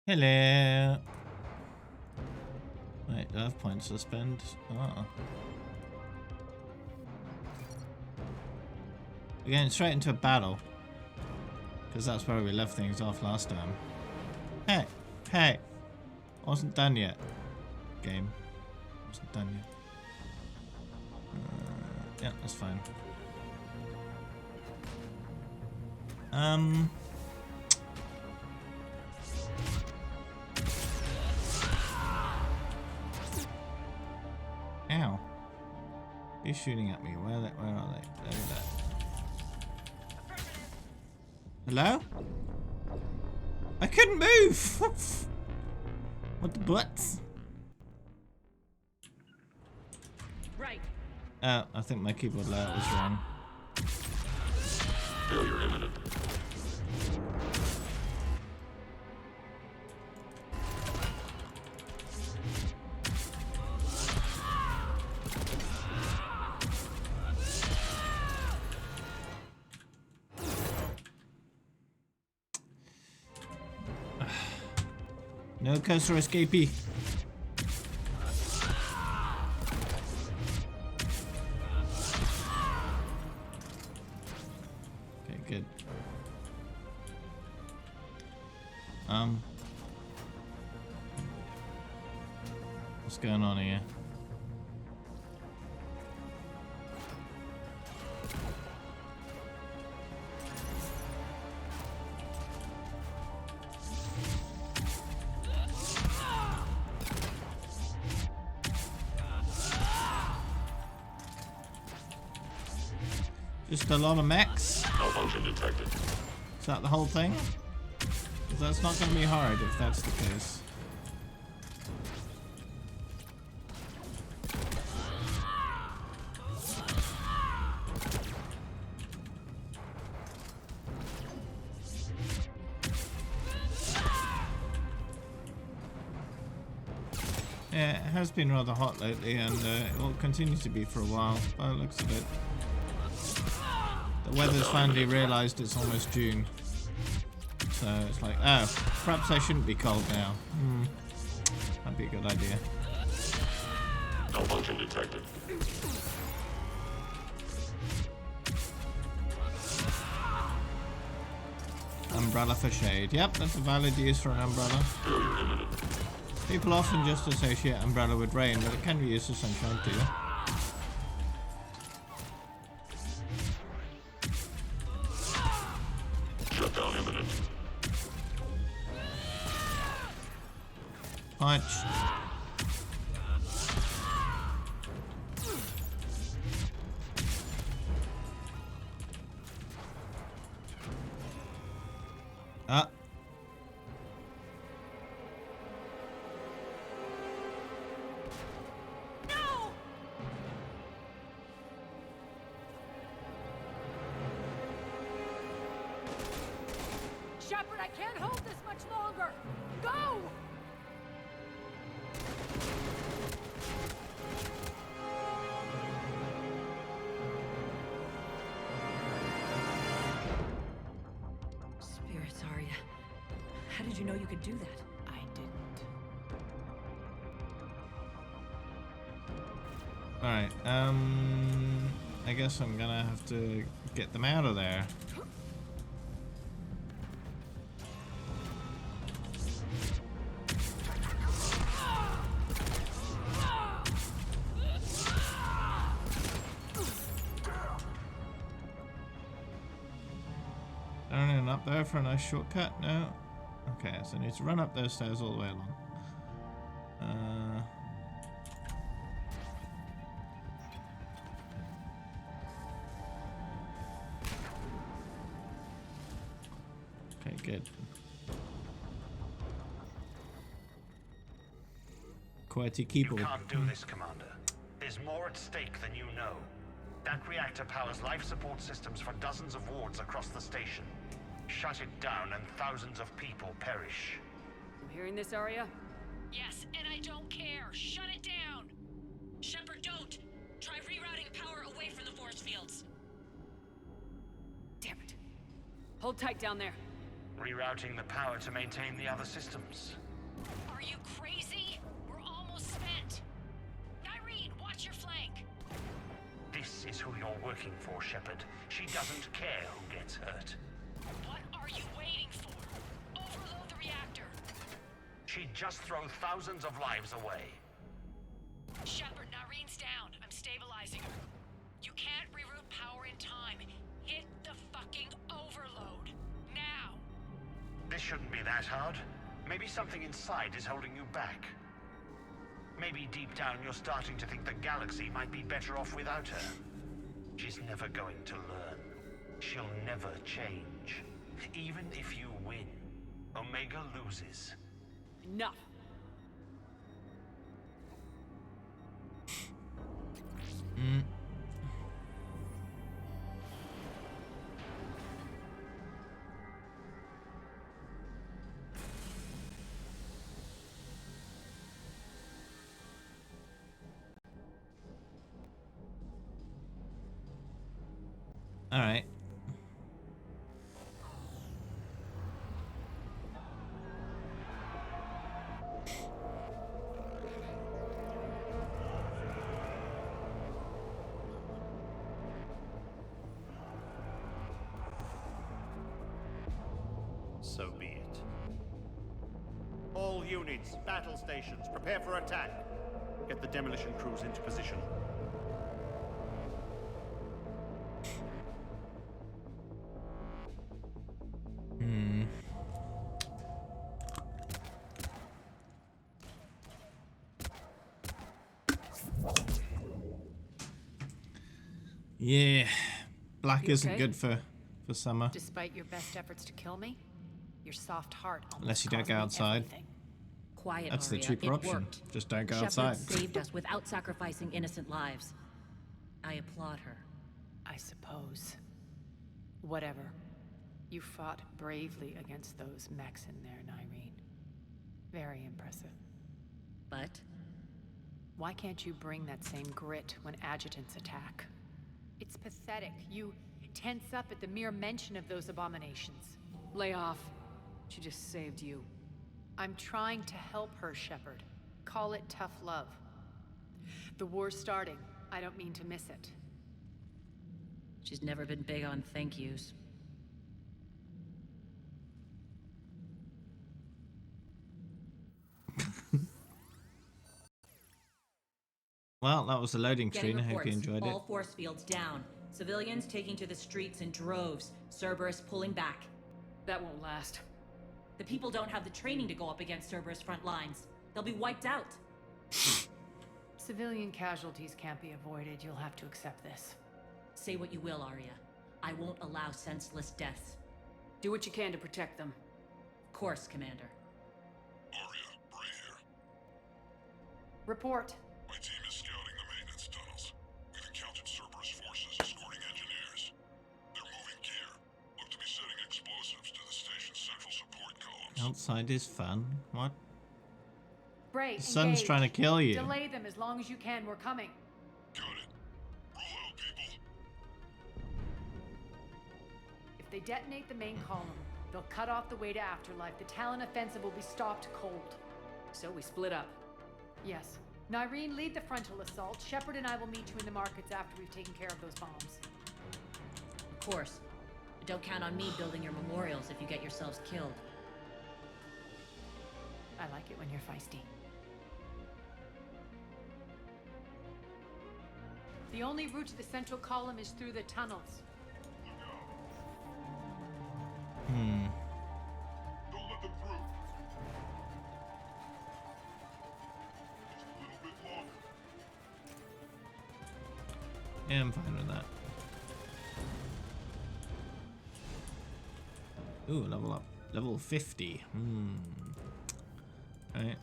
Hello. Wait, do I have points to spend? Oh. We're getting straight into a battle. Because that's where we left things off last time. Hey! Hey! Wasn't done yet. Game. Wasn't done yet. Yeah, that's fine. Ow. He's shooting at me. Where are they? There we go. Hello? I couldn't move! What the butts? Right. Oh, I think my keyboard layout was wrong. Failure imminent. No cursor escapee. Okay, good. What's going on here? Just a lot of mechs? Malfunction detected. Is that the whole thing? 'Cause that's not going to be hard if that's the case. Yeah, it has been rather hot lately, and it will continue to be for a while, by the looks of it. The weather's finally realised it's almost June. So it's like, oh, perhaps I shouldn't be cold now. That'd be a good idea. Malfunction detected. Umbrella for shade. Yep, that's a valid use for an umbrella. Failure imminent. People often just associate umbrella with rain, but it can be used for sunshine too. Shutdown imminent. Punch. Ah. Shephard, I can't hold this much longer! Go! Spirits, Arya. How did you know you could do that? I didn't. Alright, I guess I'm gonna have to get them out of there. Turning up there for a nice shortcut? No. Okay, so I need to run up those stairs all the way along. Okay, good. QWERTY keyboard. You can't do this, Commander. There's more at stake than you know. That reactor powers life support systems for dozens of wards across the station. Shut it down and thousands of people perish. I'm hearing this, Arya? Yes, and I don't care. Shut it down. Shepherd, don't. Try rerouting power away from the force fields. Damn it. Hold tight down there. Rerouting the power to maintain the other systems. Are you crazy? We're almost spent. Irene, watch your flank. This is who you're working for, Shephard. She doesn't care who gets hurt. What are you waiting for? Overload the reactor. She'd just throw thousands of lives away. Shephard, Irene's down. I'm stabilizing her. You can't reroute power in time. Hit the fucking overload. Now. This shouldn't be that hard. Maybe something inside is holding you back. Maybe deep down you're starting to think the galaxy might be better off without her. She's never going to learn. She'll never change. Even if you win, Omega loses. Enough. All right. So be it. All units, battle stations, prepare for attack. Get the demolition crews into position. Yeah, black You isn't okay? good for summer. Despite your best efforts to kill me, your soft heart almost Unless you don't cost go me outside. everything. Quiet, That's the Arya. cheaper It option. worked. Just don't go Shephard outside. saved us without sacrificing innocent lives. I applaud her. I suppose. Whatever. You fought bravely against those mechs in there, Irene. Very impressive. But Why can't you bring that same grit when adjutants attack? It's pathetic. You tense up at the mere mention of those abominations. Lay off. She just saved you. I'm trying to help her, Shephard. Call it tough love. The war's starting. I don't mean to miss it. she's never been big on thank yous. Well, that was the loading Getting screen. I hope you reports. enjoyed it. All force fields down. Civilians taking to the streets in droves. Cerberus pulling back. That won't last. The people don't have the training to go up against Cerberus front lines. They'll be wiped out. Civilian casualties can't be avoided. You'll have to accept this. Say what you will, Arya. I won't allow senseless deaths. Do what you can to protect them. Of course, Commander. Arya, Bray here. Report. My team is scouting the maintenance tunnels. We've encountered Cerberus forces escorting engineers. They're moving gear. Look to be setting explosives to the station's central support columns. Outside is fun. What? Bray, The sun's engage. trying to kill you. Delay them as long as you can. We're coming. Got it. Roll out, people. If they detonate the main column, they'll cut off the way to Afterlife. The Talon offensive will be stopped cold. So we split up. Yes. Nyreen, lead the frontal assault. Shephard and I will meet you in the markets after we've taken care of those bombs. Of course. But don't count on me building your memorials if you get yourselves killed. I like it when you're feisty. The only route to the central column is through the tunnels. Don't let them through. Just a little bit longer. Yeah, I'm fine with that. Ooh, level up. Level 50. Right.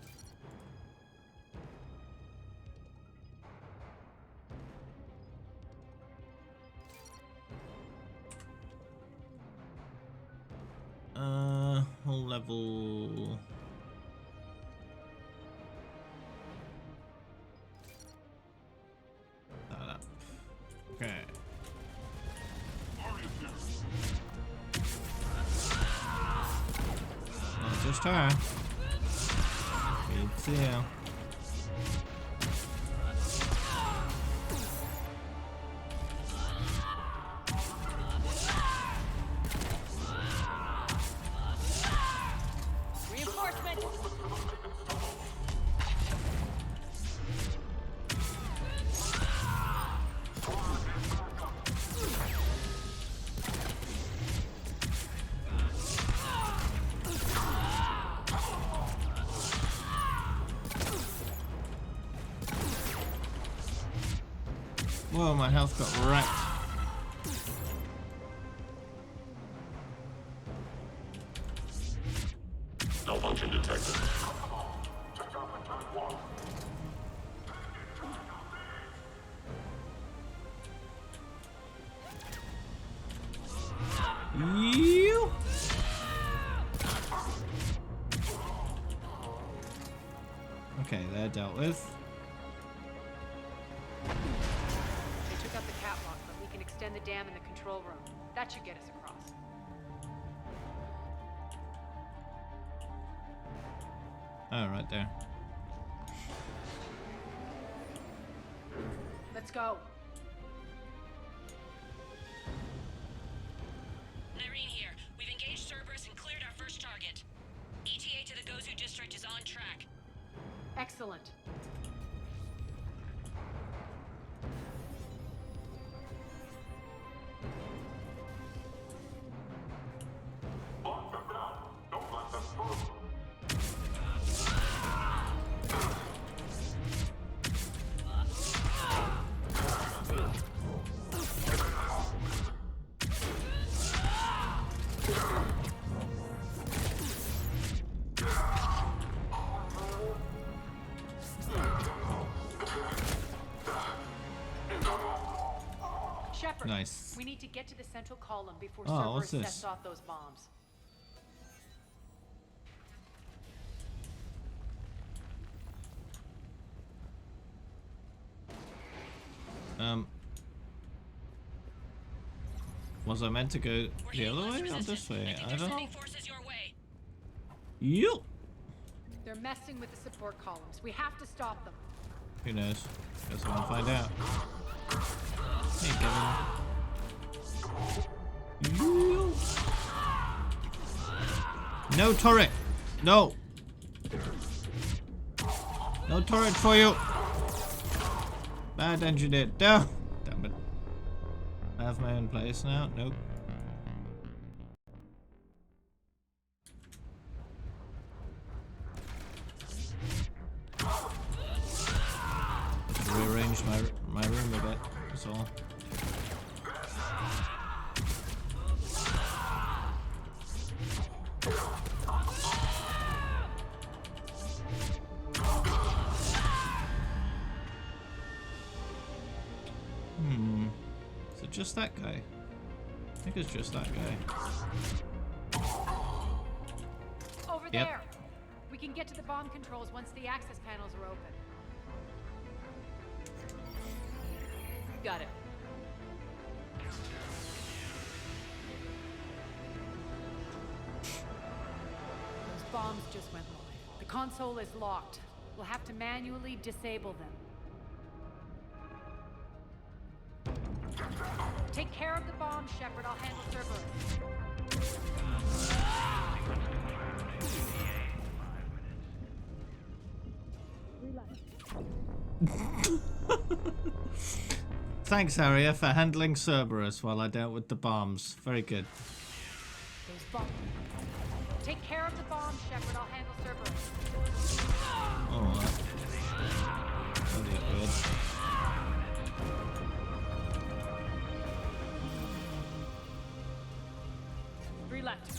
Whole level. That up. Okay. Arya here. just her. Good deal. Reinforcement! Whoa, my health got wrecked. Malfunction detected. You. Okay, they're dealt with. They took out the catwalk, but we can extend the dam in the control room. That should get us across. Oh, right there. Let's go. Irene here. We've engaged Cerberus and cleared our first target. ETA to the Gozu district is on track. Excellent. Shephard, Nice. we need to get to the central column before Oh, what's Cerberus this? sets off those bombs. Was I meant to go We're the hitting other less way or resistance. this way? I think I they're don't know. sending forces your way. You. They're messing with the support columns. We have to stop them. Who knows? Guess we'll find out. Hey, Kevin. You. No turret. No. No turret for you. Bad engineer. No. Damn it. I have my own place now. Nope. Just rearrange my room a bit. That's all. Is it just that guy? I think it's just that guy. Over Yep. there. We can get to the bomb controls once the access panels are open. Got it. Those bombs just went live. The console is locked. We'll have to manually disable them. Take care of the bomb, Shephard. I'll handle Cerberus. Thanks, Harrier, for handling Cerberus while I dealt with the bombs. Very good. Those bombs. Take care of the bomb, Shephard. I'll handle Cerberus. Oh, that'll be good. Three left.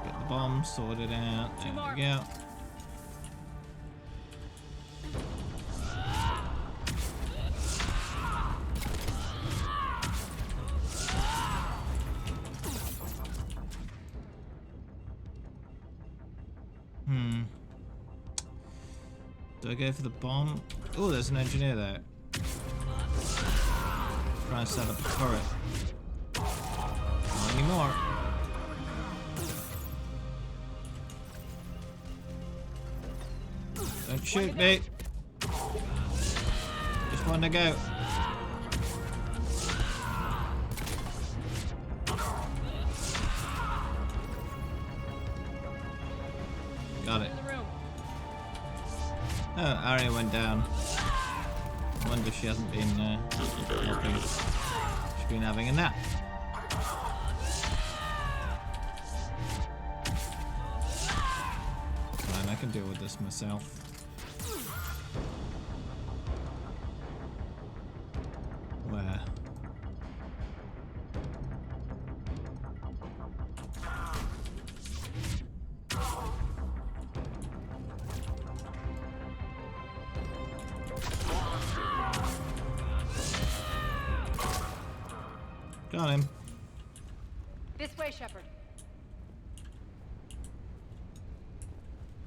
Get the bombs sorted out. There we go. Do I go for the bomb? Oh, there's an engineer there. Try and set up a turret. Not anymore. Don't shoot me. Just want to go. Got it. Oh, Arya went down. I wonder if she hasn't been helping. She's been having a nap. Fine, I can deal with this myself. Where? Got him. This way, Shephard.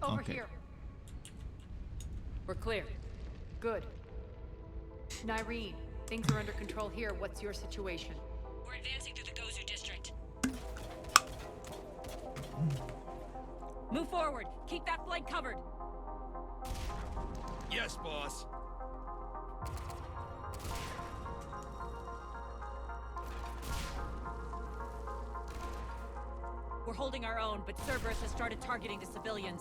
Over Okay. here. We're clear. Good. Nyreen, things are under control here. What's your situation? We're advancing through the Gozu district. Move forward. Keep that flank covered. Yes, boss. We're holding our own, but Cerberus has started targeting the civilians.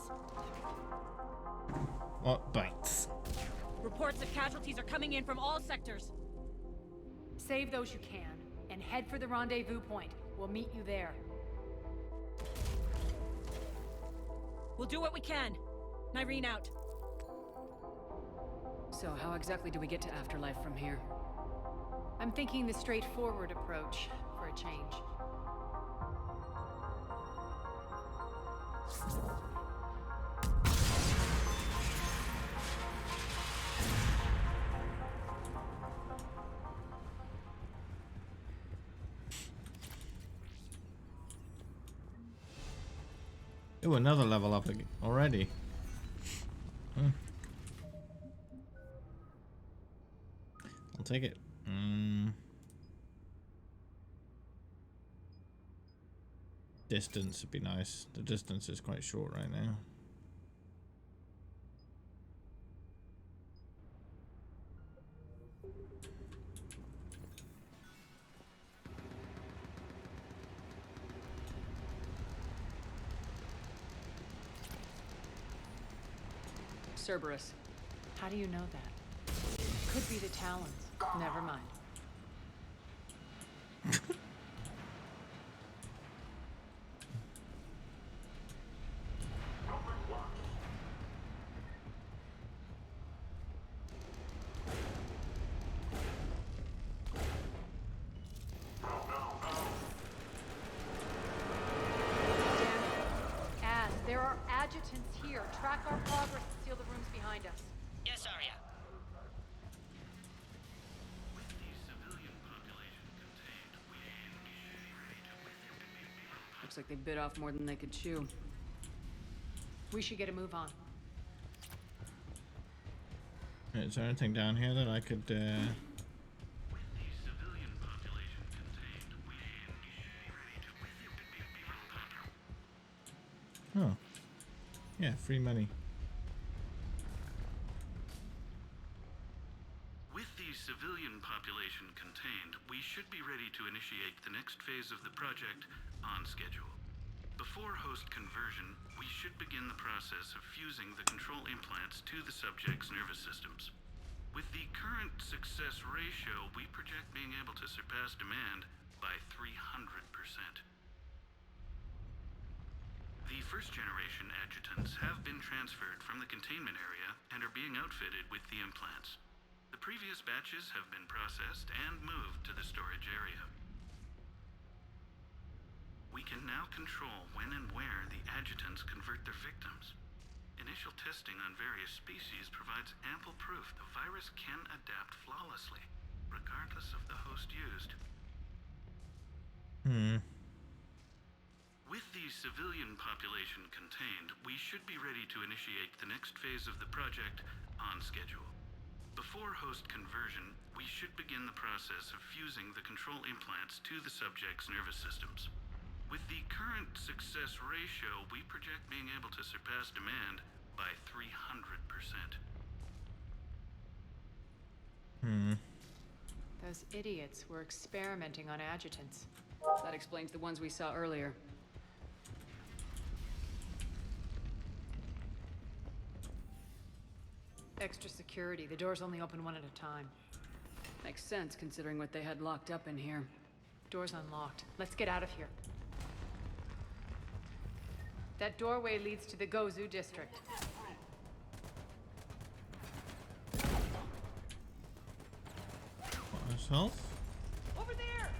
What bites? Reports of casualties are coming in from all sectors. Save those you can, and head for the rendezvous point. We'll meet you there. We'll do what we can. Nyreen out. So how exactly do we get to Afterlife from here? I'm thinking the straightforward approach for a change. Ooh, another level up already. I'll take it. Distance would be nice. The distance is quite short right now. Cerberus. How do you know that? Could be the Talons. Never mind. As there are adjutants here. Track our progress and seal the rooms behind us. Yes, Arya. Looks like they bit off more than they could chew. We should get a move on. Is there anything down here that I could Oh. Yeah, free money. With the civilian population contained, we should be ready to initiate the next phase of the project on schedule. Before host conversion, we should begin the process of fusing the control implants to the subject's nervous systems. With the current success ratio, we project being able to surpass demand by 300%. The first generation adjutants have been transferred from the containment area and are being outfitted with the implants. The previous batches have been processed and moved to the storage area. We can now control when and where the adjutants convert their victims. Initial testing on various species provides ample proof the virus can adapt flawlessly, regardless of the host used. With the the civilian population contained, we should be ready to initiate the next phase of the project on schedule. Before host conversion, we should begin the process of fusing the control implants to the subject's nervous systems. With the current success ratio, we project being able to surpass demand by 300%. Those idiots were experimenting on adjutants. That explains the ones we saw earlier. Extra security. The doors only open one at a time. Makes sense, considering what they had locked up in here. Door's unlocked. Let's get out of here. That doorway leads to the Gozu district. Health? Over there!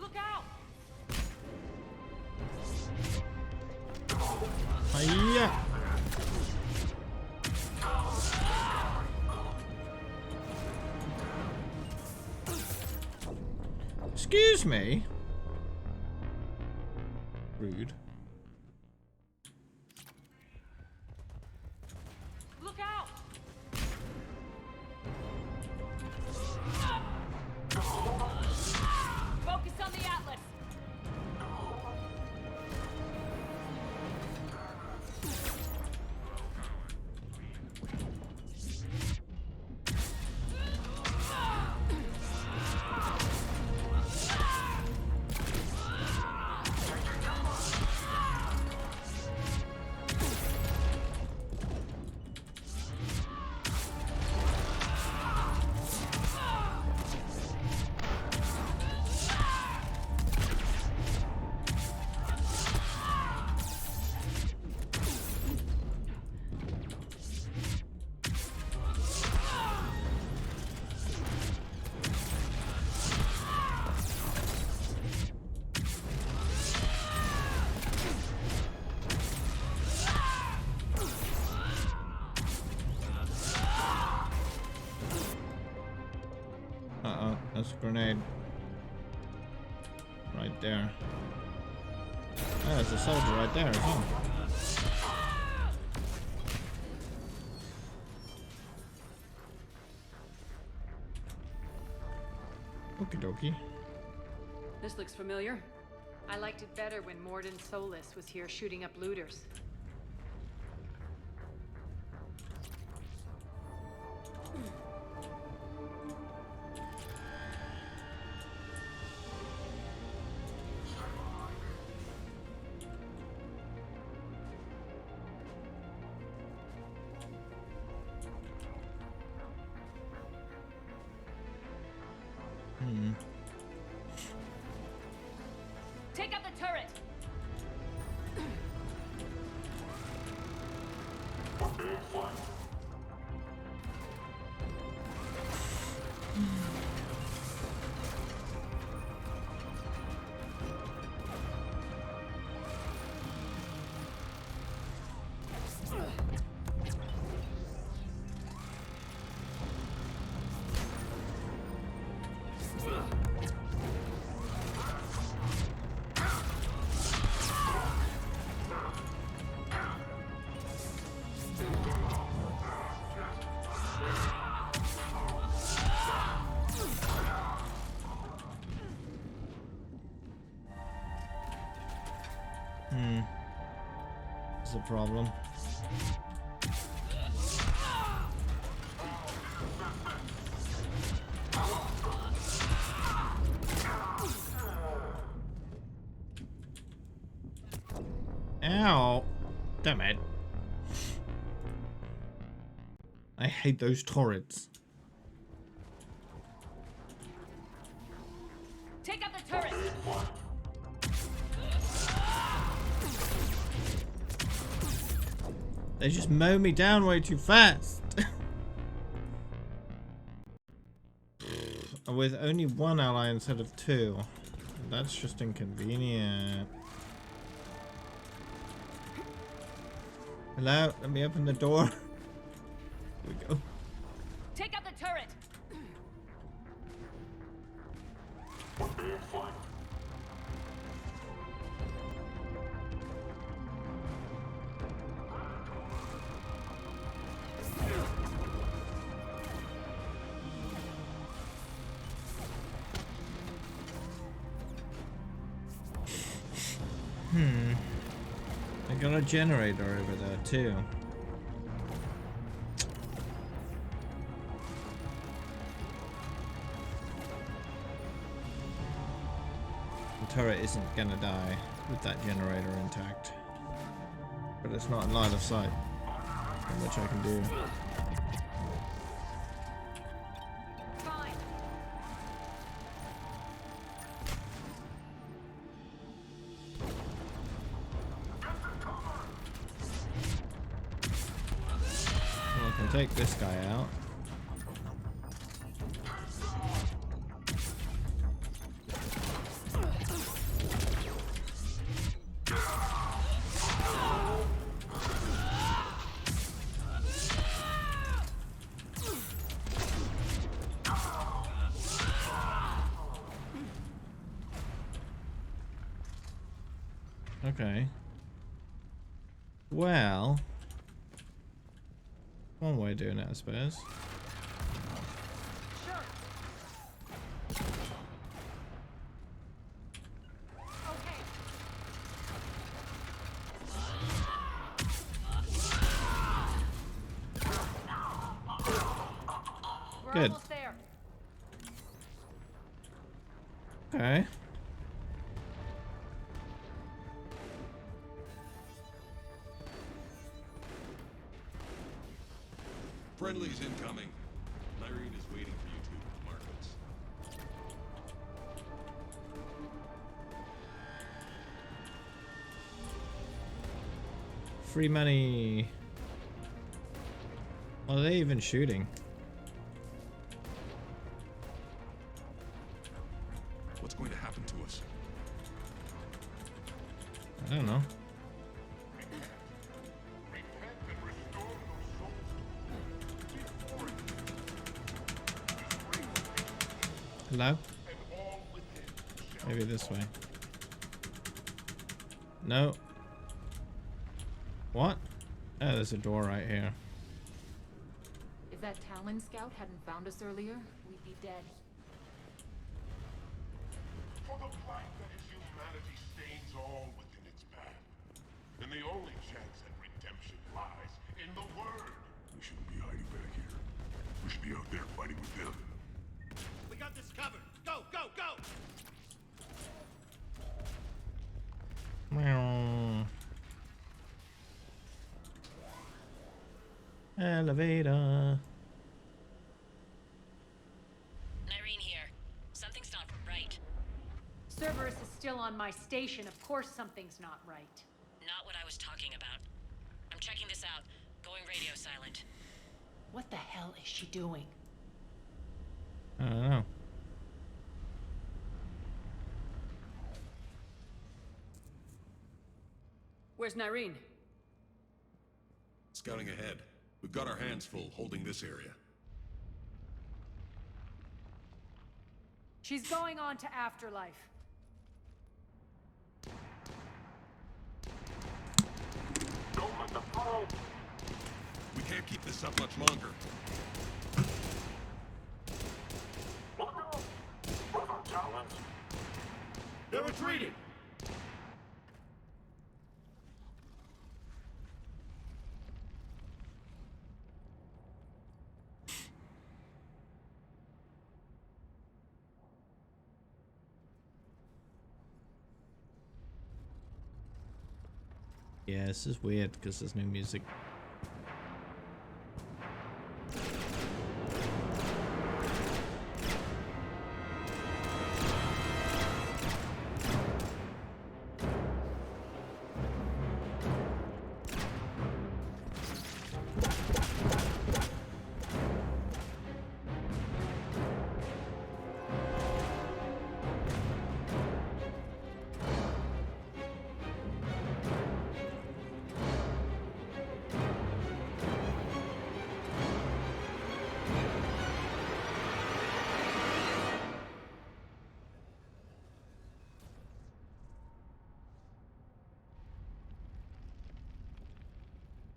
Look out! Hiya! Excuse me. Rude. Look out! Focus on the Atlas! Uh-oh, that's a grenade. Right there. Oh, there's a soldier right there as well. Okie dokie. This looks familiar. I liked it better when Morden Solis was here shooting up looters. Take out the turret! That's a problem. Ow! Damn it. I hate those turrets. Take out the turret! They just mow me down way too fast. With only one ally instead of two. That's just inconvenient. Hello? Let me open the door. Here we go. Take out the turret! One day in flight. I got a generator over there too. The turret isn't gonna die with that generator intact. But it's not in line of sight. Not much I can do. Take this guy out. Okay. Well, one way of doing it, I suppose. Sure. Okay. We're Good. almost there. Okay. Friendly's incoming. Irene is waiting for you two markets. Free money. Are they even shooting? What's going to happen to us? I don't know. Hello? Maybe this way. No. What? Oh, there's a door right here. If that Talon scout hadn't found us earlier, we'd be dead. For the plight that is humanity stains all within its path. And the only chance at redemption lies in the Word. We shouldn't be hiding back here. We should be out there fighting with them. We got this covered. Go, go, go! Meow. Elevator. Irene here. Something's not right. Cerberus is still on my station. Of course something's not right. Not what I was talking about. I'm checking this out. Going radio silent. What the hell is she doing? I don't know. Where's Nyreen? Scouting ahead. We've got our hands full holding this area. She's going on to Afterlife. Don't let them fall! We can't keep this up much longer. Look out! What about Talons? They're retreating! Yeah, this is weird because there's no music.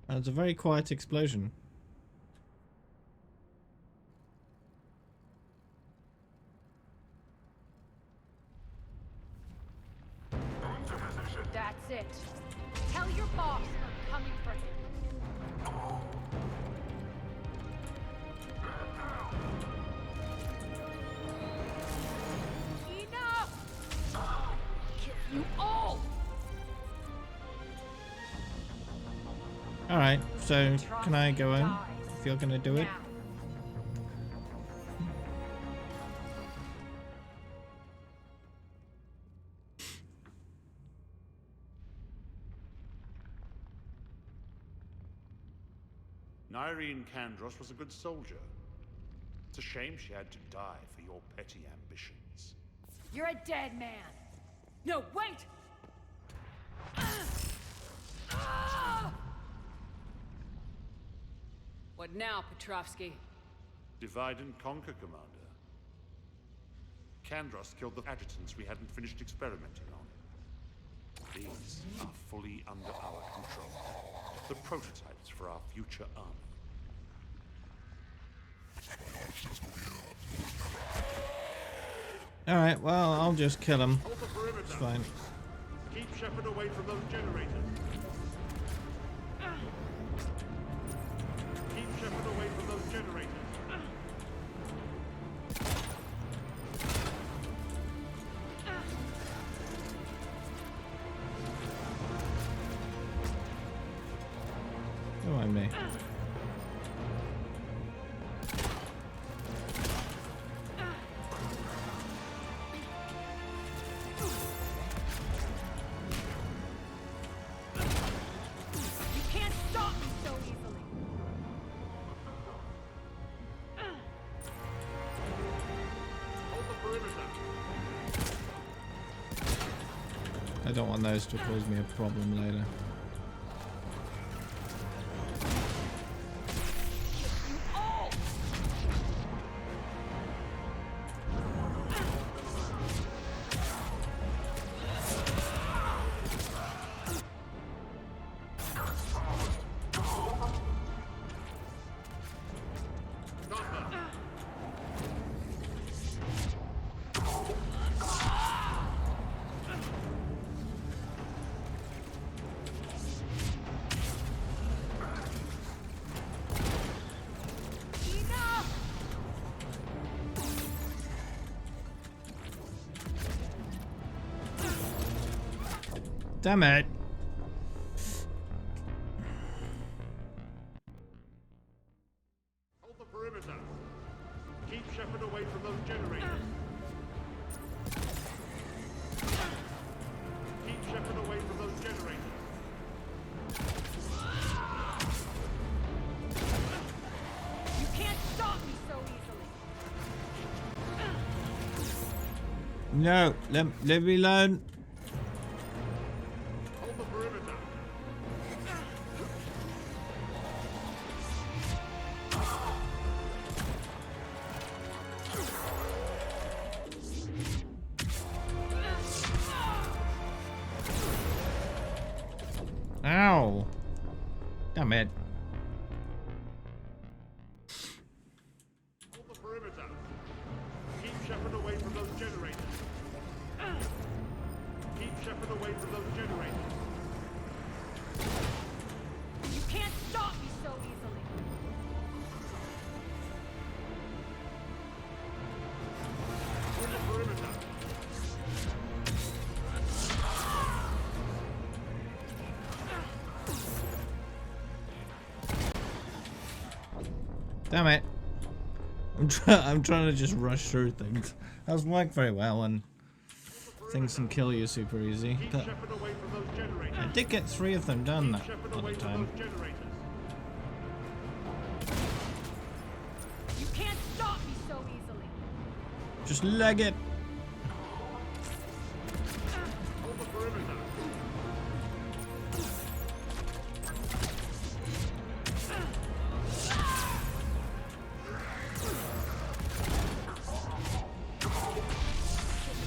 And it's a very quiet explosion. That's it. Tell your boss I'm coming for him. Enough! Kill you all! Alright, so can I go home if you're gonna do it? Now. Irene Kandros was a good soldier. It's a shame she had to die for your petty ambitions. You're a dead man. No, wait! What now, Petrovsky? Divide and conquer, Commander. Kandros killed the adjutants we hadn't finished experimenting on. These are fully under our control. The prototypes for our future army. Alright, well, I'll just kill him. Hold the perimeter. It's fine. Keep Shephard away from those generators. Keep Shephard away from those generators. Don't mind me. I don't want those to cause me a problem later. Damn it. Hold the perimeter. Keep Shephard away from those generators. Keep Shephard away from those generators. You can't stop me so easily. No, let me alone. Hold the perimeter. Ow. Damn it. Hold the perimeter. Keep Shephard away from those generators. Keep Shephard away from those generators. You can't stop me so easily. Hold the perimeter. Damn it. I'm trying to just rush through things. That doesn't work very well and things can kill you super easy. Keep But Shephard away from those generators. I did get 3 of them done that Shephard other away from time. those generators. You can't stop me so easily. Just leg it. Hold the perimeter.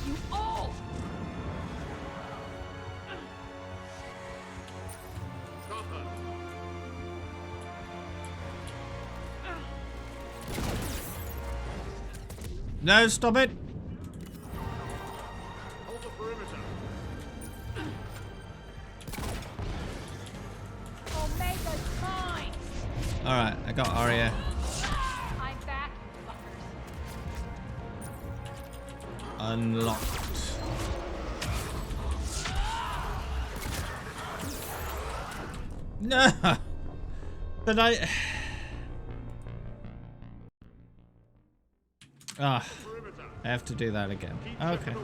You all! Stop her. No, stop it. Hold the perimeter. Omega's mine! Alright, I got Arya. I'm back, fuckers. Unlocked. No! But I have to do that again. Okay.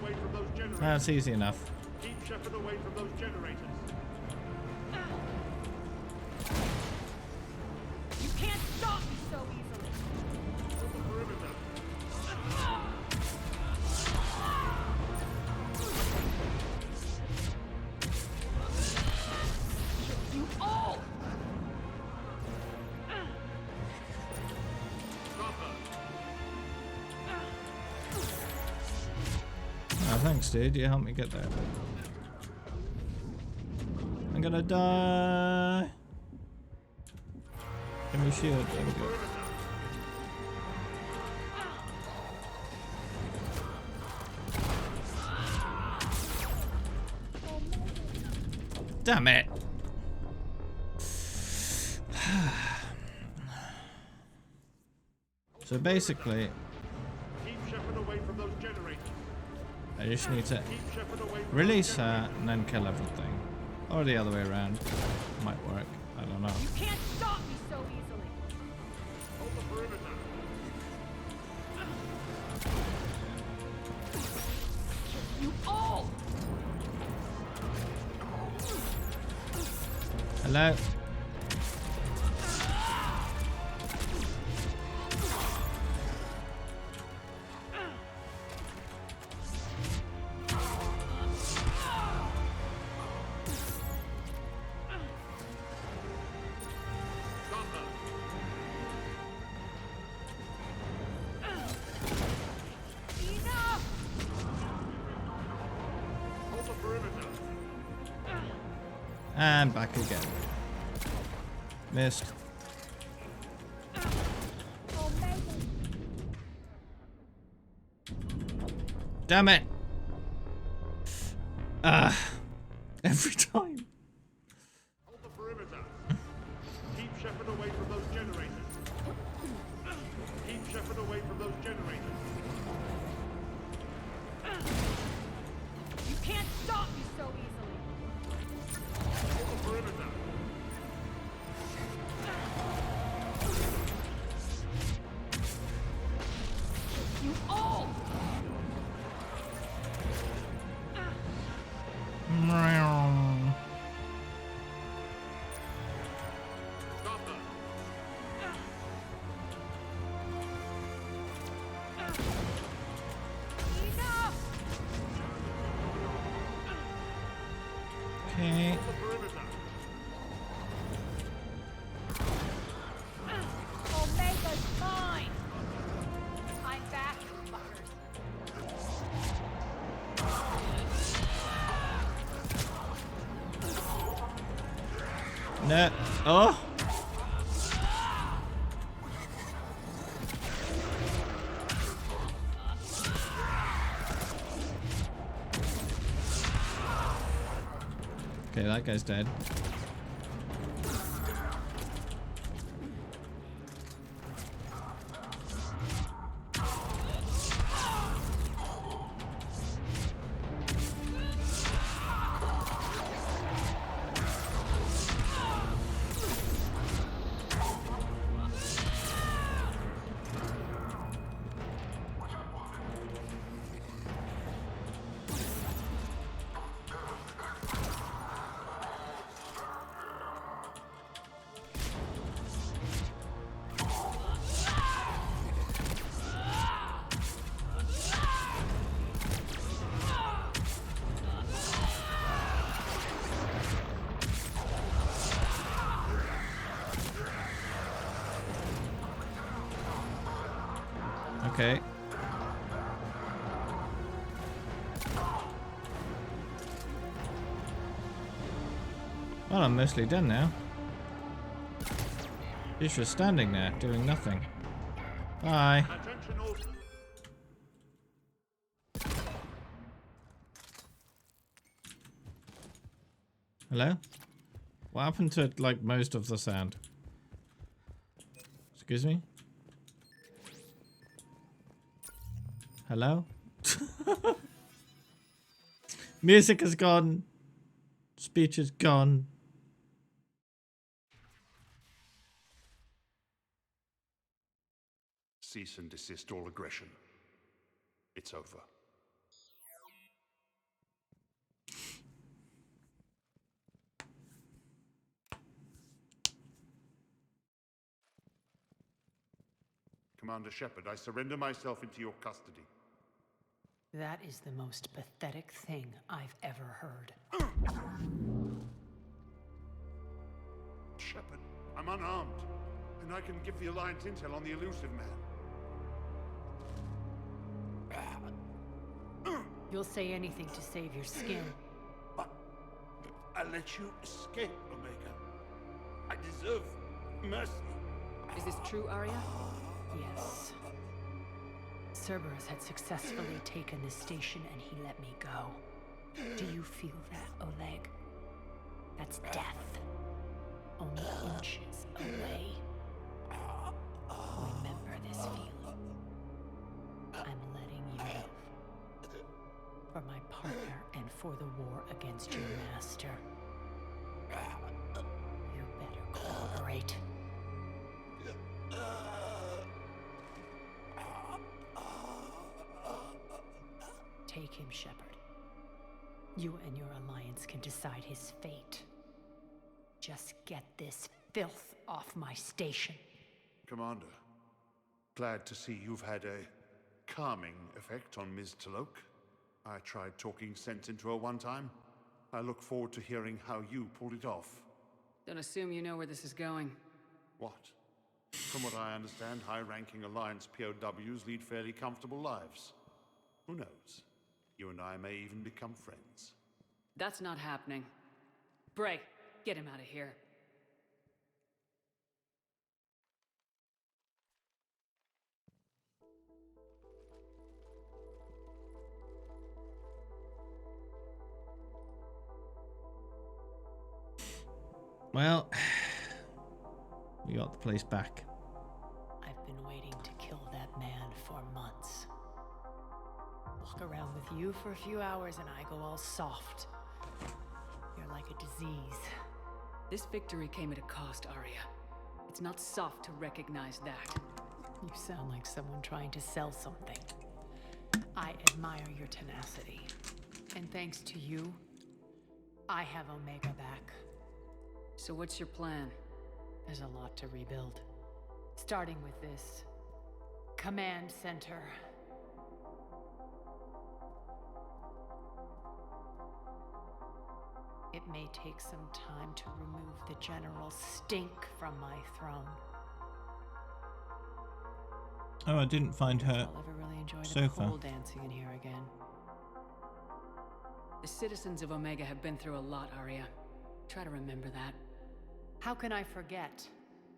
That's easy enough. Keep Shephard away from those generators. You can't stop me so easily! Hold the perimeter. You all! Oh, thanks, dude. You helped me get there. I'm gonna die. Give me a shield. There we go. Damn it. So basically, Keep Shephard away from those generators. I just need to Keep Shephard away from release her and then kill everything. Or the other way around. Might work. I don't know. You can't stop me so easily! Hold the perimeter. You all! Hello? Enough! Hold the perimeter. And back again. Missed. Omega! Damn it! Every time. Hold the perimeter. Keep Shephard away from those generators. Keep Shephard away from those generators. You can't stop me so easily! Hold the perimeter. You all! Stop her. Enough! Okay. Hold the perimeter. Omega's mine! I'm back, fuckers. No. Oh! Okay, that guy's dead. Okay. Well, I'm mostly done now. He's just standing there, doing nothing. Bye. Attention all. Hello? What happened to, like, most of the sound? Excuse me? Hello? Music is gone. Speech is gone. Cease and desist all aggression. It's over. Commander Shephard, I surrender myself into your custody. That is the most pathetic thing I've ever heard. Shephard, I'm unarmed, and I can give the Alliance intel on the elusive man. You'll say anything to save your skin. But I let you escape, Omega. I deserve mercy. Is this true, Arya? Yes. Cerberus had successfully taken this station and he let me go. Do you feel that, Oleg? That's death. Only inches away. Remember this feeling. I'm letting you live. For my partner and for the war against your master. You better cooperate. Take him, Shephard. You and your alliance can decide his fate. Just get this filth off my station. Commander, glad to see you've had a calming effect on Ms. Talok. I tried talking sense into her one time. I look forward to hearing how you pulled it off. Don't assume you know where this is going. What? From what I understand, high-ranking Alliance POWs lead fairly comfortable lives. Who knows? You and I may even become friends. That's not happening. Bray, get him out of here. Well, we got the place back. I've been waiting to kill that man for months. Walk around with you for a few hours and I go all soft. You're like a disease. This victory came at a cost, Arya. It's not soft to recognize that. You sound like someone trying to sell something. I admire your tenacity. And thanks to you, I have Omega back. So what's your plan? There's a lot to rebuild. Starting with this command center. It may take some time to remove the general stink from my throne. Oh, I didn't find her I'll ever really enjoy the sofa. pole dancing in here again. The citizens of Omega have been through a lot, Arya. Try to remember that. How can I forget?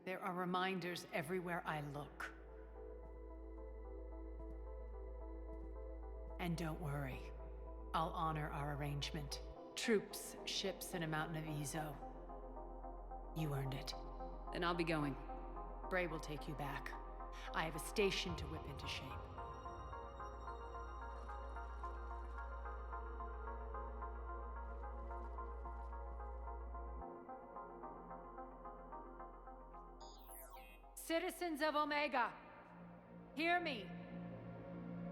There are reminders everywhere I look. And don't worry, I'll honor our arrangement. Troops, ships, and a mountain of Ezo. You earned it. Then I'll be going. Bray will take you back. I have a station to whip into shape. Citizens of Omega, hear me.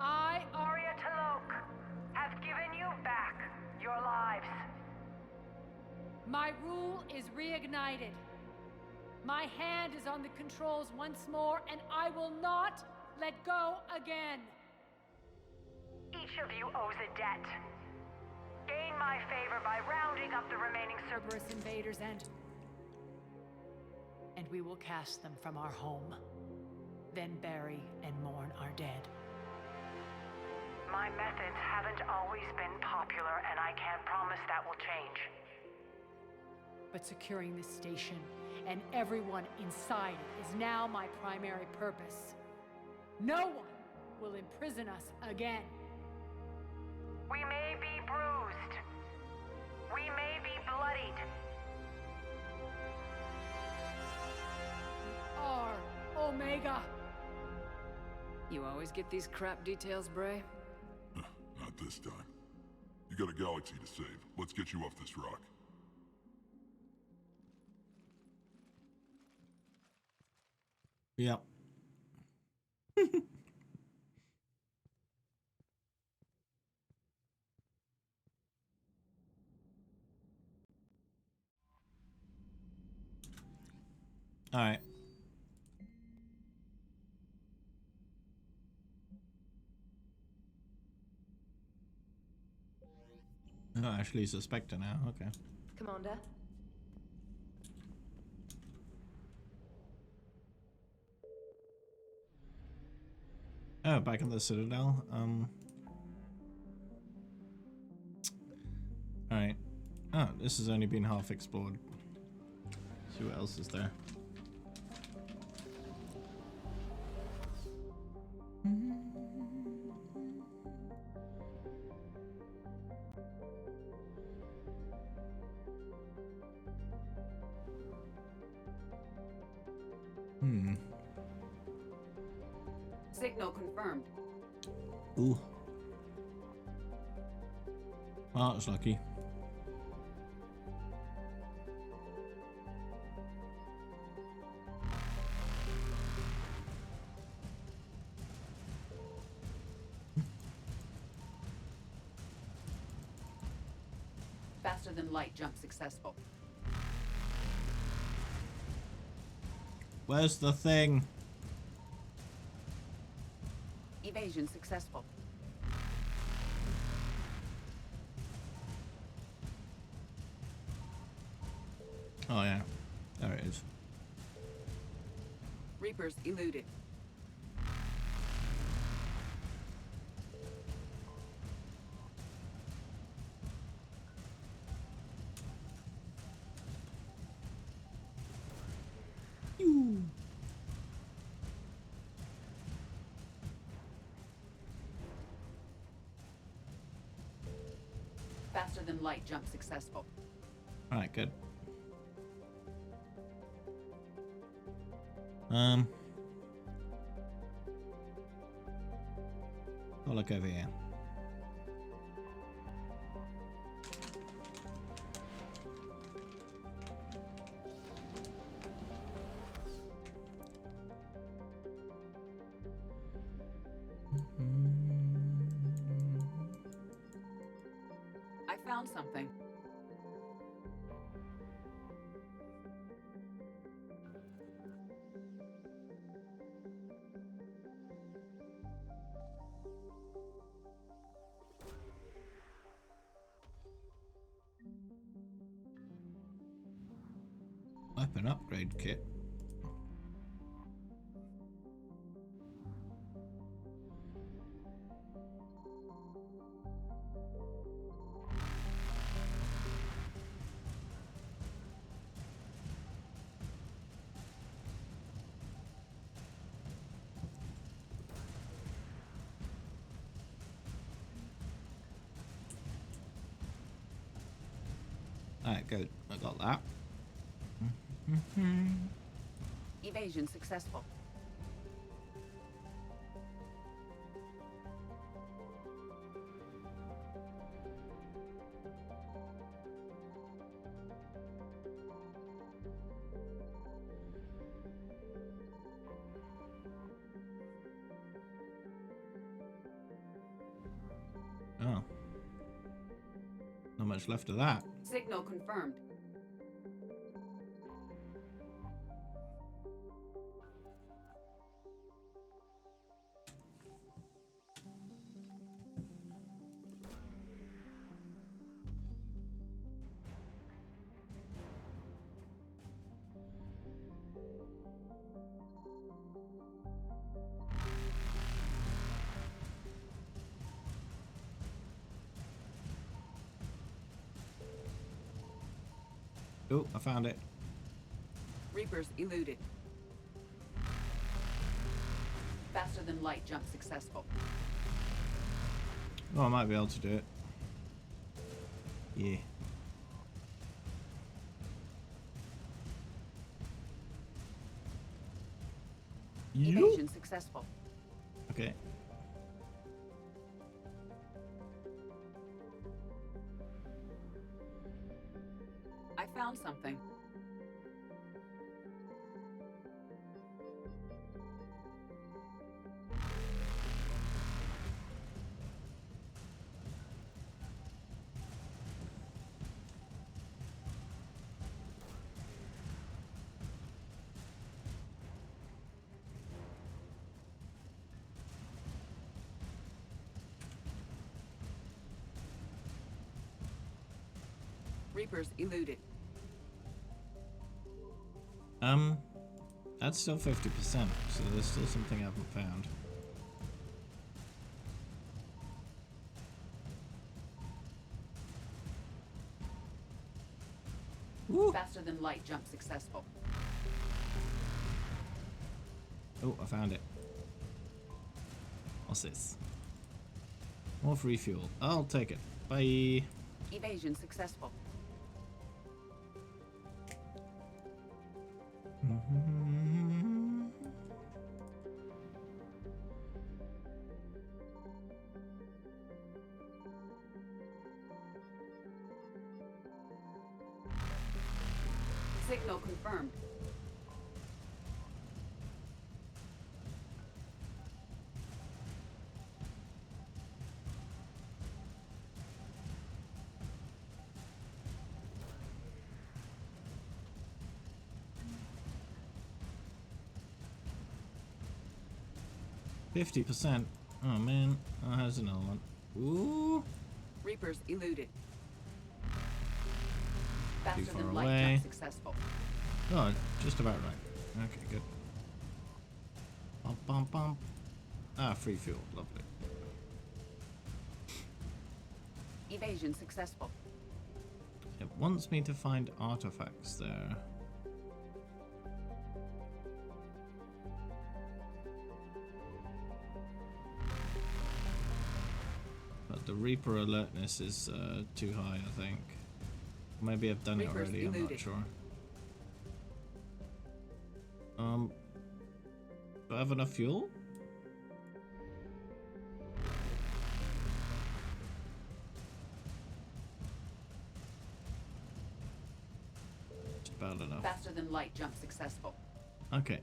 I, Arya Talok, have given you back your lives. My rule is reignited. My hand is on the controls once more, and I will not let go again. Each of you owes a debt. Gain my favor by rounding up the remaining Cerberus invaders and we will cast them from our home. Then bury and mourn our dead. My methods haven't always been popular, and I can't promise that will change. But securing this station and everyone inside it is now my primary purpose. No one will imprison us again. We may be bruised. We may be bloodied. R. Omega! You always get these crap details, Bray? Not this time. You got a galaxy to save. Let's get you off this rock. Yep. All right. Oh, actually, he's a Spectre now. Okay. Commander? Oh, back in the Citadel. Alright. Oh, this has only been half explored. See what else is there. Signal confirmed. Ooh. Oh, that's lucky. Faster than light jump successful. Where's the thing? Evasion successful. Oh yeah, there it is. Reapers eluded. Faster than light jump successful. All right, good. I'll look over here. I found something. Weapon upgrade kit. Alright, good. I got that. Evasion successful. Oh. Not much left of that. Signal confirmed. Oh, I found it. Reapers eluded. Faster than light jump successful. Oh, I might be able to do it. Yeah. Evasion successful. Okay. I found something. Reapers eluded. That's still 50%, so there's still something I haven't found. Woo. Faster than light jump successful. Oh, I found it. What's this? More free fuel. I'll take it. Bye. Evasion successful. Signal confirmed. %. Oh man. Oh, there's another one. Ooh. Reapers eluded. Too Faster far than light away. jump successful. Oh, just about right. Okay, good. Bump, bump, bump. Ah, free fuel. Lovely. Evasion successful. It wants me to find artifacts there. But the Reaper alertness is too high, I think. Maybe I've done it Reapers already, I'm not eluded. sure. Do I have enough fuel? Just about enough. Faster than light jump successful. Okay.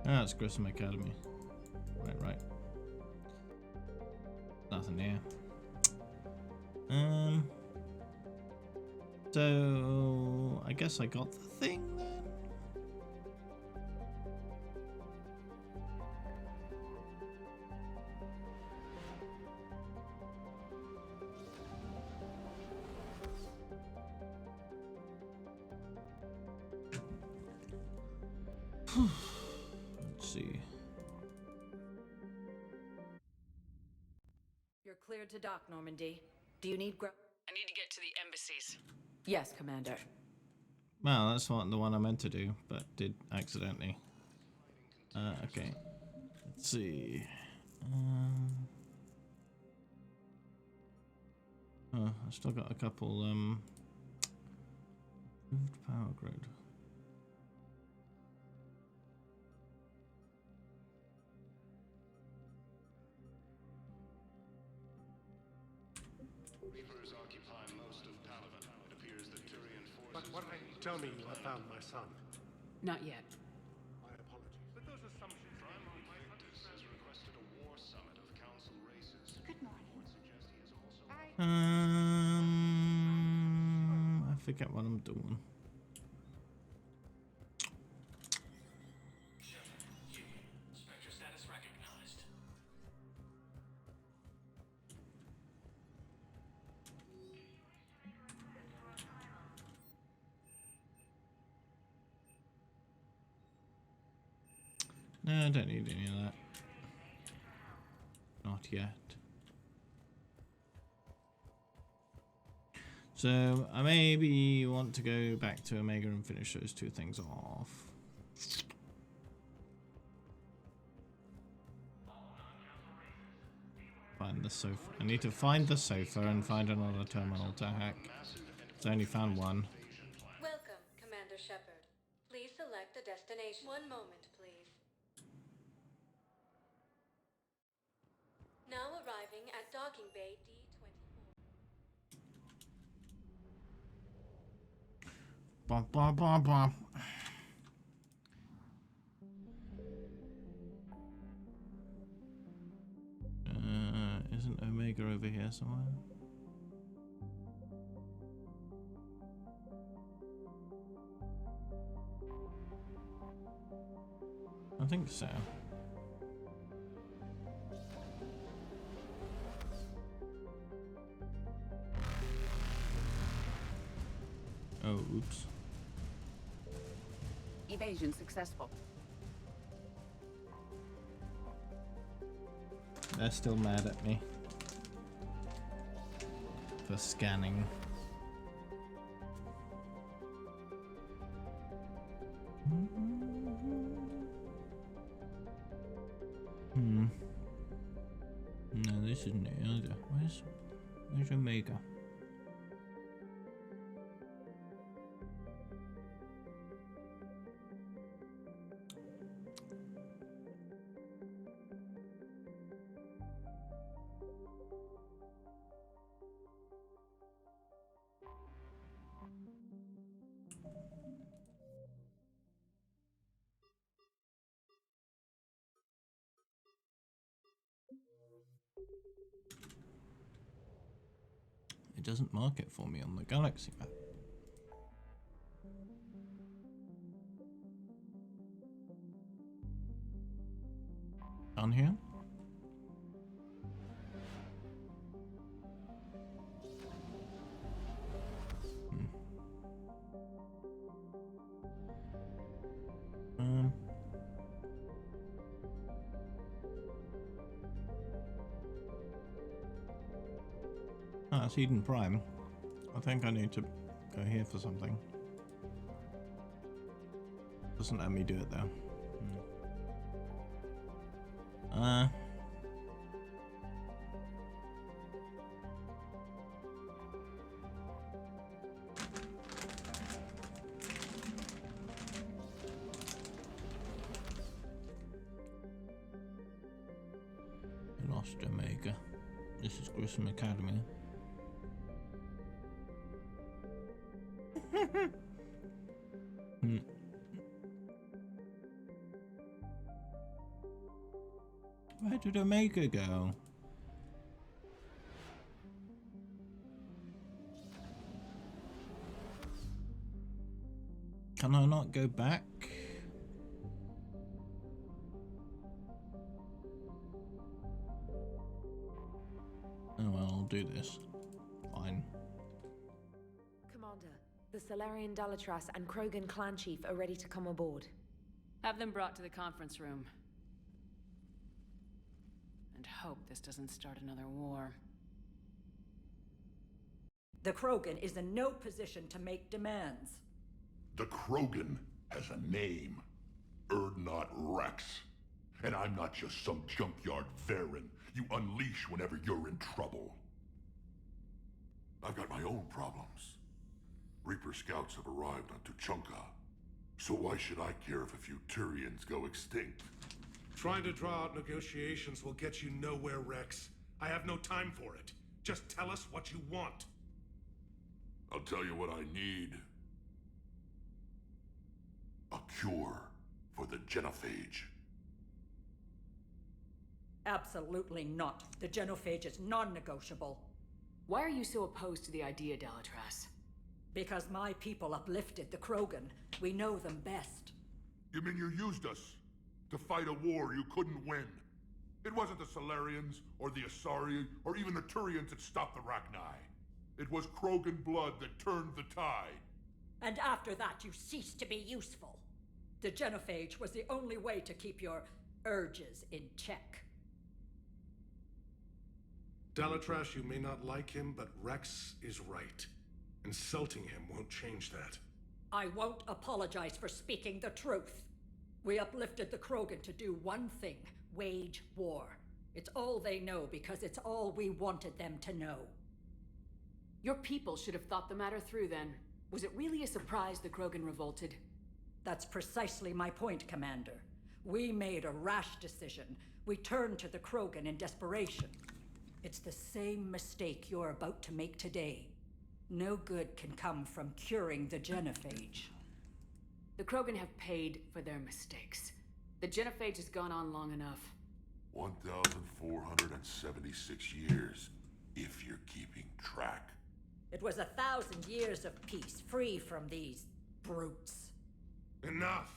Ah, it's Grissom Academy. Right. Nothing here. So I guess I got the thing then. Let's see. You're cleared to dock, Normandy. Do you need I need to get to the embassies. Yes, Commander. Well, that's not the one I meant to do, but did accidentally. Okay. Let's see. Oh, I still got a couple. Moved power grid. Reapers occupy most of Palaven. It appears that Turian forces... But why don't you tell me you have found my son? Not yet. My apologies. But those assumptions... Victus has requested a war summit of council races. Good morning. Suggest he is also... I forget what I'm doing. Spectre status recognized. No, I don't need any of that. Not yet. So I maybe want to go back to Omega and finish those two things off. Find the sofa. I need to find the sofa and find another terminal to hack. I only found one. Welcome, Commander Shephard. Please select a destination. One moment, please. Now arriving at docking bay D24. Bum, bum, bum, bum. Isn't Omega over here somewhere? I think so. Oh, oops. Evasion successful. They're still mad at me for scanning. No, this isn't it either. Where's Omega? It doesn't mark it for me on the galaxy map. Down here? Ah, it's Eden Prime. I think I need to go here for something. Doesn't let me do it though. Lost Omega. This is Grissom Academy. Where did Omega go? Can I not go back? Oh well, I'll do this. Fine. Commander, the Solarian Dalatras and Krogan clan chief are ready to come aboard. Have them brought to the conference room. And hope this doesn't start another war. The Krogan is in no position to make demands. The Krogan has a name. Erdnot Rex. And I'm not just some junkyard Varen you unleash whenever you're in trouble. I've got my own problems. Reaper scouts have arrived on Tuchanka. So why should I care if a few Turians go extinct? Trying to draw out negotiations will get you nowhere, Rex. I have no time for it. Just tell us what you want. I'll tell you what I need. A cure for the genophage. Absolutely not. The genophage is non-negotiable. Why are you so opposed to the idea, Dalatras? Because my people uplifted the Krogan. We know them best. You mean you used us to fight a war you couldn't win? It wasn't the Solarians, or the Asari, or even the Turians that stopped the Rachni. It was Krogan blood that turned the tide. And after that, you ceased to be useful. The genophage was the only way to keep your urges in check. Dalatras, you may not like him, but Rex is right. Insulting him won't change that. I won't apologize for speaking the truth. We uplifted the Krogan to do one thing: wage war. It's all they know because it's all we wanted them to know. Your people should have thought the matter through then. Was it really a surprise the Krogan revolted? That's precisely my point, Commander. We made a rash decision. We turned to the Krogan in desperation. It's the same mistake you're about to make today. No good can come from curing the genophage. The Krogan have paid for their mistakes. The genophage has gone on long enough. 1,476 years, if you're keeping track. It was 1,000 years of peace, free from these brutes. Enough!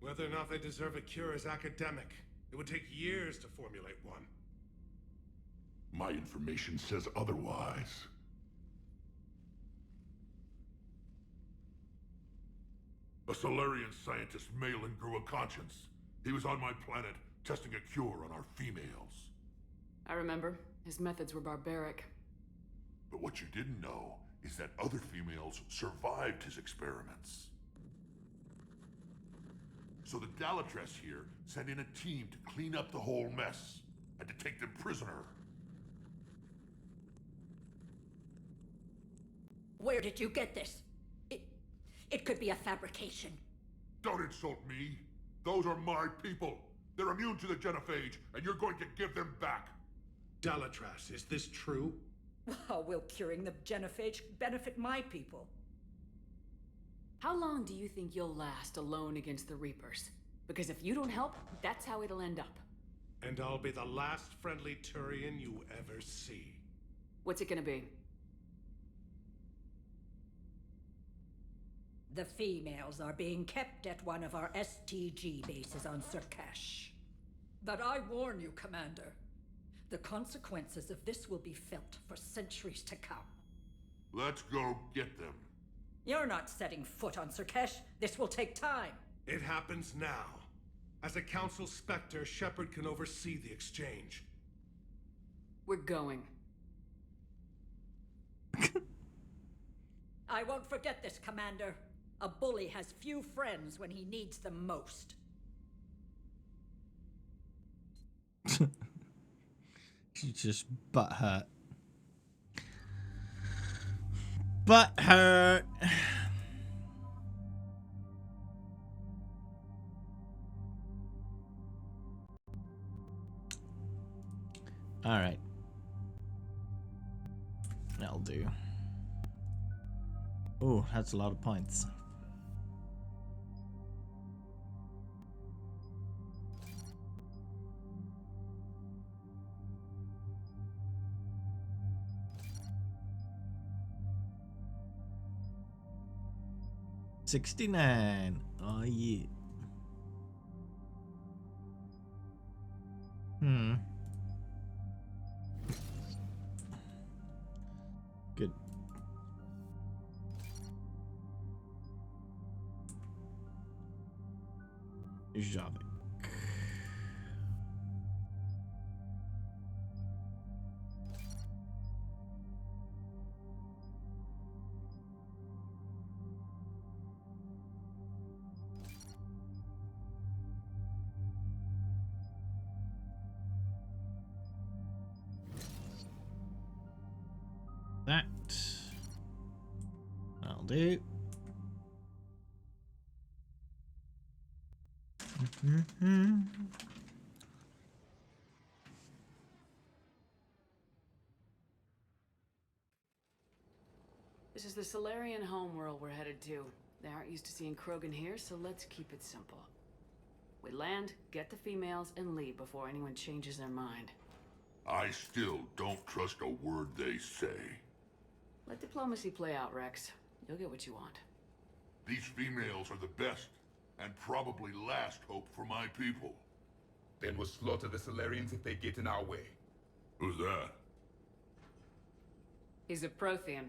Whether or not they deserve a cure is academic. It would take years to formulate one. My information says otherwise. A Solarian scientist, Malin, grew a conscience. He was on my planet, testing a cure on our females. I remember. His methods were barbaric. But what you didn't know is that other females survived his experiments. So the Dalatress here sent in a team to clean up the whole mess and to take them prisoner. Where did you get this? It could be a fabrication. Don't insult me. Those are my people. They're immune to the genophage, and you're going to give them back. Dalatrass, is this true? How will curing the genophage benefit my people? How long do you think you'll last alone against the Reapers? Because if you don't help, that's how it'll end up. And I'll be the last friendly Turian you ever see. What's it gonna be? The females are being kept at one of our STG bases on Surkash. But I warn you, Commander, the consequences of this will be felt for centuries to come. Let's go get them. You're not setting foot on Surkash. This will take time. It happens now. As a Council Spectre, Shephard can oversee the exchange. We're going. I won't forget this, Commander. A bully has few friends when he needs them most. She's just butthurt. Butthurt. Alright. That'll do. Oh, that's a lot of points. $69. Oh yeah. Good. Javik. That'll do. This is the Solarian homeworld we're headed to. They aren't used to seeing Krogan here, so let's keep it simple. We land, get the females, and leave before anyone changes their mind. I still don't trust a word they say. Let diplomacy play out, Rex. You'll get what you want. These females are the best, and probably last hope for my people. Then we'll slaughter the Solarians if they get in our way. Who's that? He's a Prothean.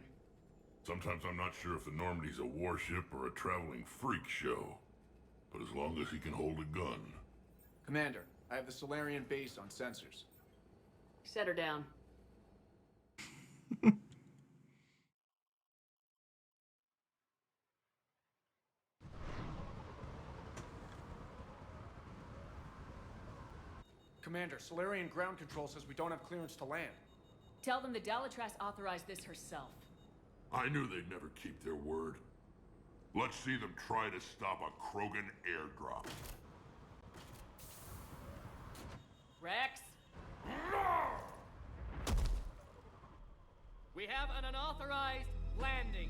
Sometimes I'm not sure if the Normandy's a warship or a traveling freak show. But as long as he can hold a gun. Commander, I have the Solarian base on sensors. Set her down. Commander, Solarian ground control says we don't have clearance to land. Tell them the Dalatrass authorized this herself. I knew they'd never keep their word. Let's see them try to stop a Krogan airdrop. Rex? We have an unauthorized landing.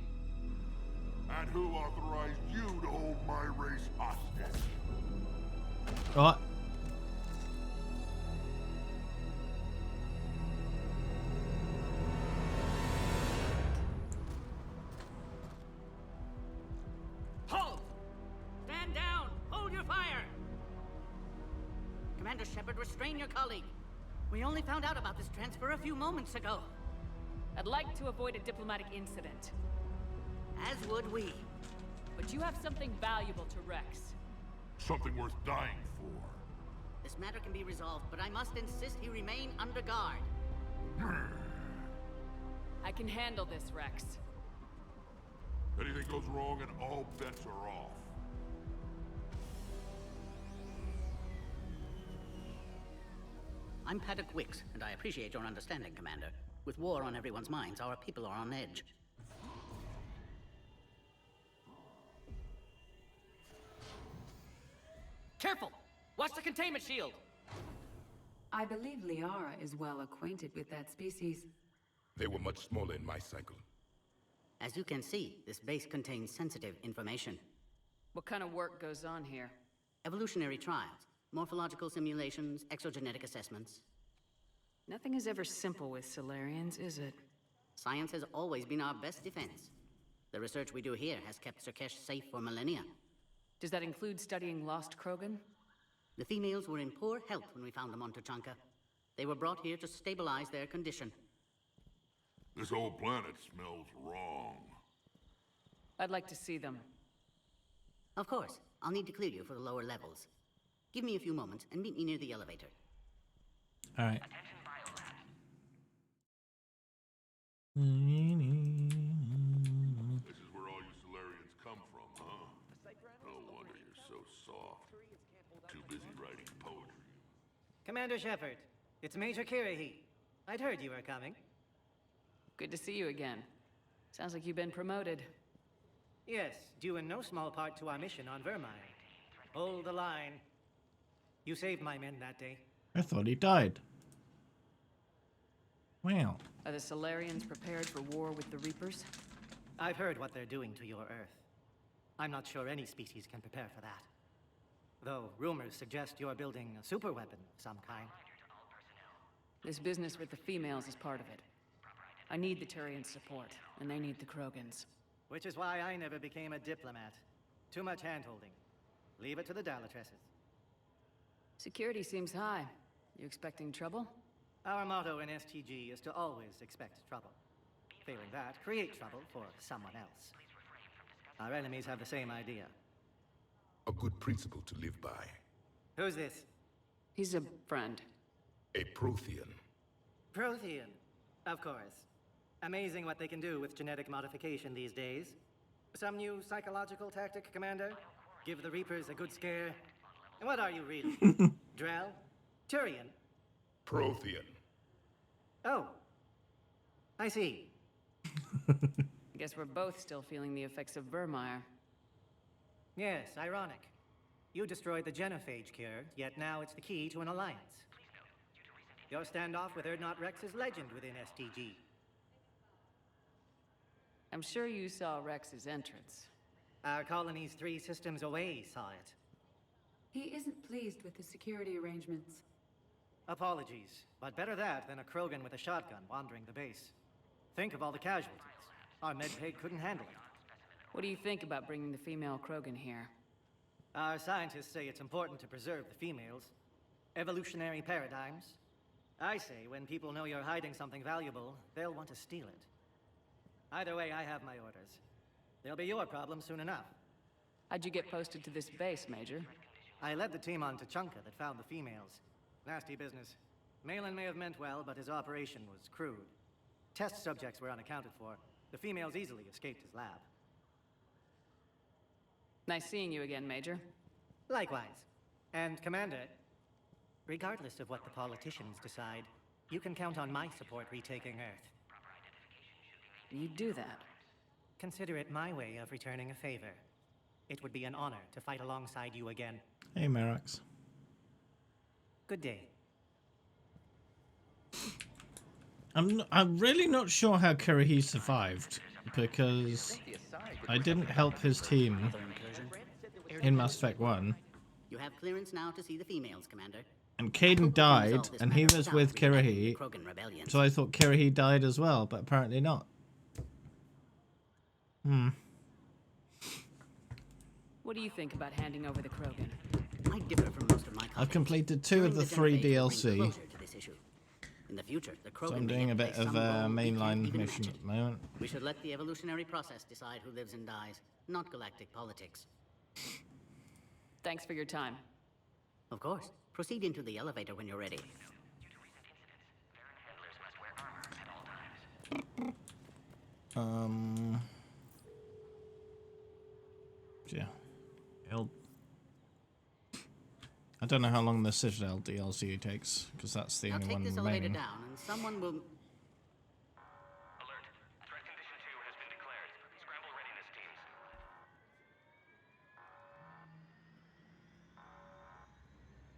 And who authorized you to hold my race hostage? What? Halt! Stand down! Hold your fire! Commander Shephard, restrain your colleague. We only found out about this transfer a few moments ago. I'd like to avoid a diplomatic incident. As would we. But you have something valuable to Rex. Something worth dying for. This matter can be resolved, but I must insist he remain under guard. I can handle this, Rex. Anything goes wrong and all bets are off. I'm Paddock Wicks, and I appreciate your understanding, Commander. With war on everyone's minds, our people are on edge. Careful! Watch the containment shield! I believe Liara is well acquainted with that species. They were much smaller in my cycle. As you can see, this base contains sensitive information. What kind of work goes on here? Evolutionary trials, morphological simulations, exogenetic assessments. Nothing is ever simple with Solarians, is it? Science has always been our best defense. The research we do here has kept Surkesh safe for millennia. Does that include studying lost Krogan? The females were in poor health when we found them on Tuchanka. They were brought here to stabilize their condition. This whole planet smells wrong. I'd like to see them. Of course. I'll need to clear you for the lower levels. Give me a few moments and meet me near the elevator. All right. This is where all you Solarians come from, huh? No wonder you're so soft. Too busy writing poetry. Commander Shephard, it's Major Kirahi. I'd heard you were coming. Good to see you again. Sounds like you've been promoted. Yes, due in no small part to our mission on Vermine. Hold the line. You saved my men that day. I thought he died. Wow. Are the Solarians prepared for war with the Reapers? I've heard what they're doing to your Earth. I'm not sure any species can prepare for that. Though rumors suggest you're building a superweapon of some kind. This business with the females is part of it. I need the Turians' support, and they need the Krogans. Which is why I never became a diplomat. Too much hand-holding. Leave it to the Dalatresses. Security seems high. You expecting trouble? Our motto in STG is to always expect trouble. Failing that, create trouble for someone else. Our enemies have the same idea. A good principle to live by. Who's this? He's a friend. A Prothean. Prothean, of course. Amazing what they can do with genetic modification these days. Some new psychological tactic, Commander? Give the Reapers a good scare? And what are you really? Drell? Turian? Prothean. Oh. I see. I guess we're both still feeling the effects of Vermeer. Yes, ironic. You destroyed the genophage cure, yet now it's the key to an alliance. Your standoff with Erdnot Rex is legend within STG. I'm sure you saw Rex's entrance. Our colony's 3 systems away saw it. He isn't pleased with the security arrangements. Apologies, but better that than a Krogan with a shotgun wandering the base. Think of all the casualties. Our medpay couldn't handle it. What do you think about bringing the female Krogan here? Our scientists say it's important to preserve the females. Evolutionary paradigms. I say when people know you're hiding something valuable, they'll want to steal it. Either way, I have my orders. They'll be your problem soon enough. How'd you get posted to this base, Major? I led the team on Tuchanka that found the females. Nasty business. Malin may have meant well, but his operation was crude. Test subjects were unaccounted for. The females easily escaped his lab. Nice seeing you again, Major. Likewise. And Commander, Regardless of what the politicians decide, you can count on my support retaking Earth. You'd do that? Consider it my way of returning a favor. It would be an honor to fight alongside you again. Hey, Merax. Good day. I'm really not sure how Kirahi survived, because I didn't help his team in Mass Effect 1. You have clearance now to see the females, Commander. And Caden died, and he was with Kirahi, so I thought Kirahi died as well, but apparently not. What do you think about handing over the Krogan? I differ from most of my colleagues. I've completed 2 of the 3 DLC. In the future, the Krogan So I'm doing a bit of a mainline mission at the moment. We should let the evolutionary process decide who lives and dies, not galactic politics. Thanks for your time. Of course. Proceed into the elevator when you're ready. Yeah. I don't know how long the Citadel DLC takes, because that's the only one this elevator remaining. down, and someone will... Alert. Threat condition 2 has been declared. Scramble readiness teams.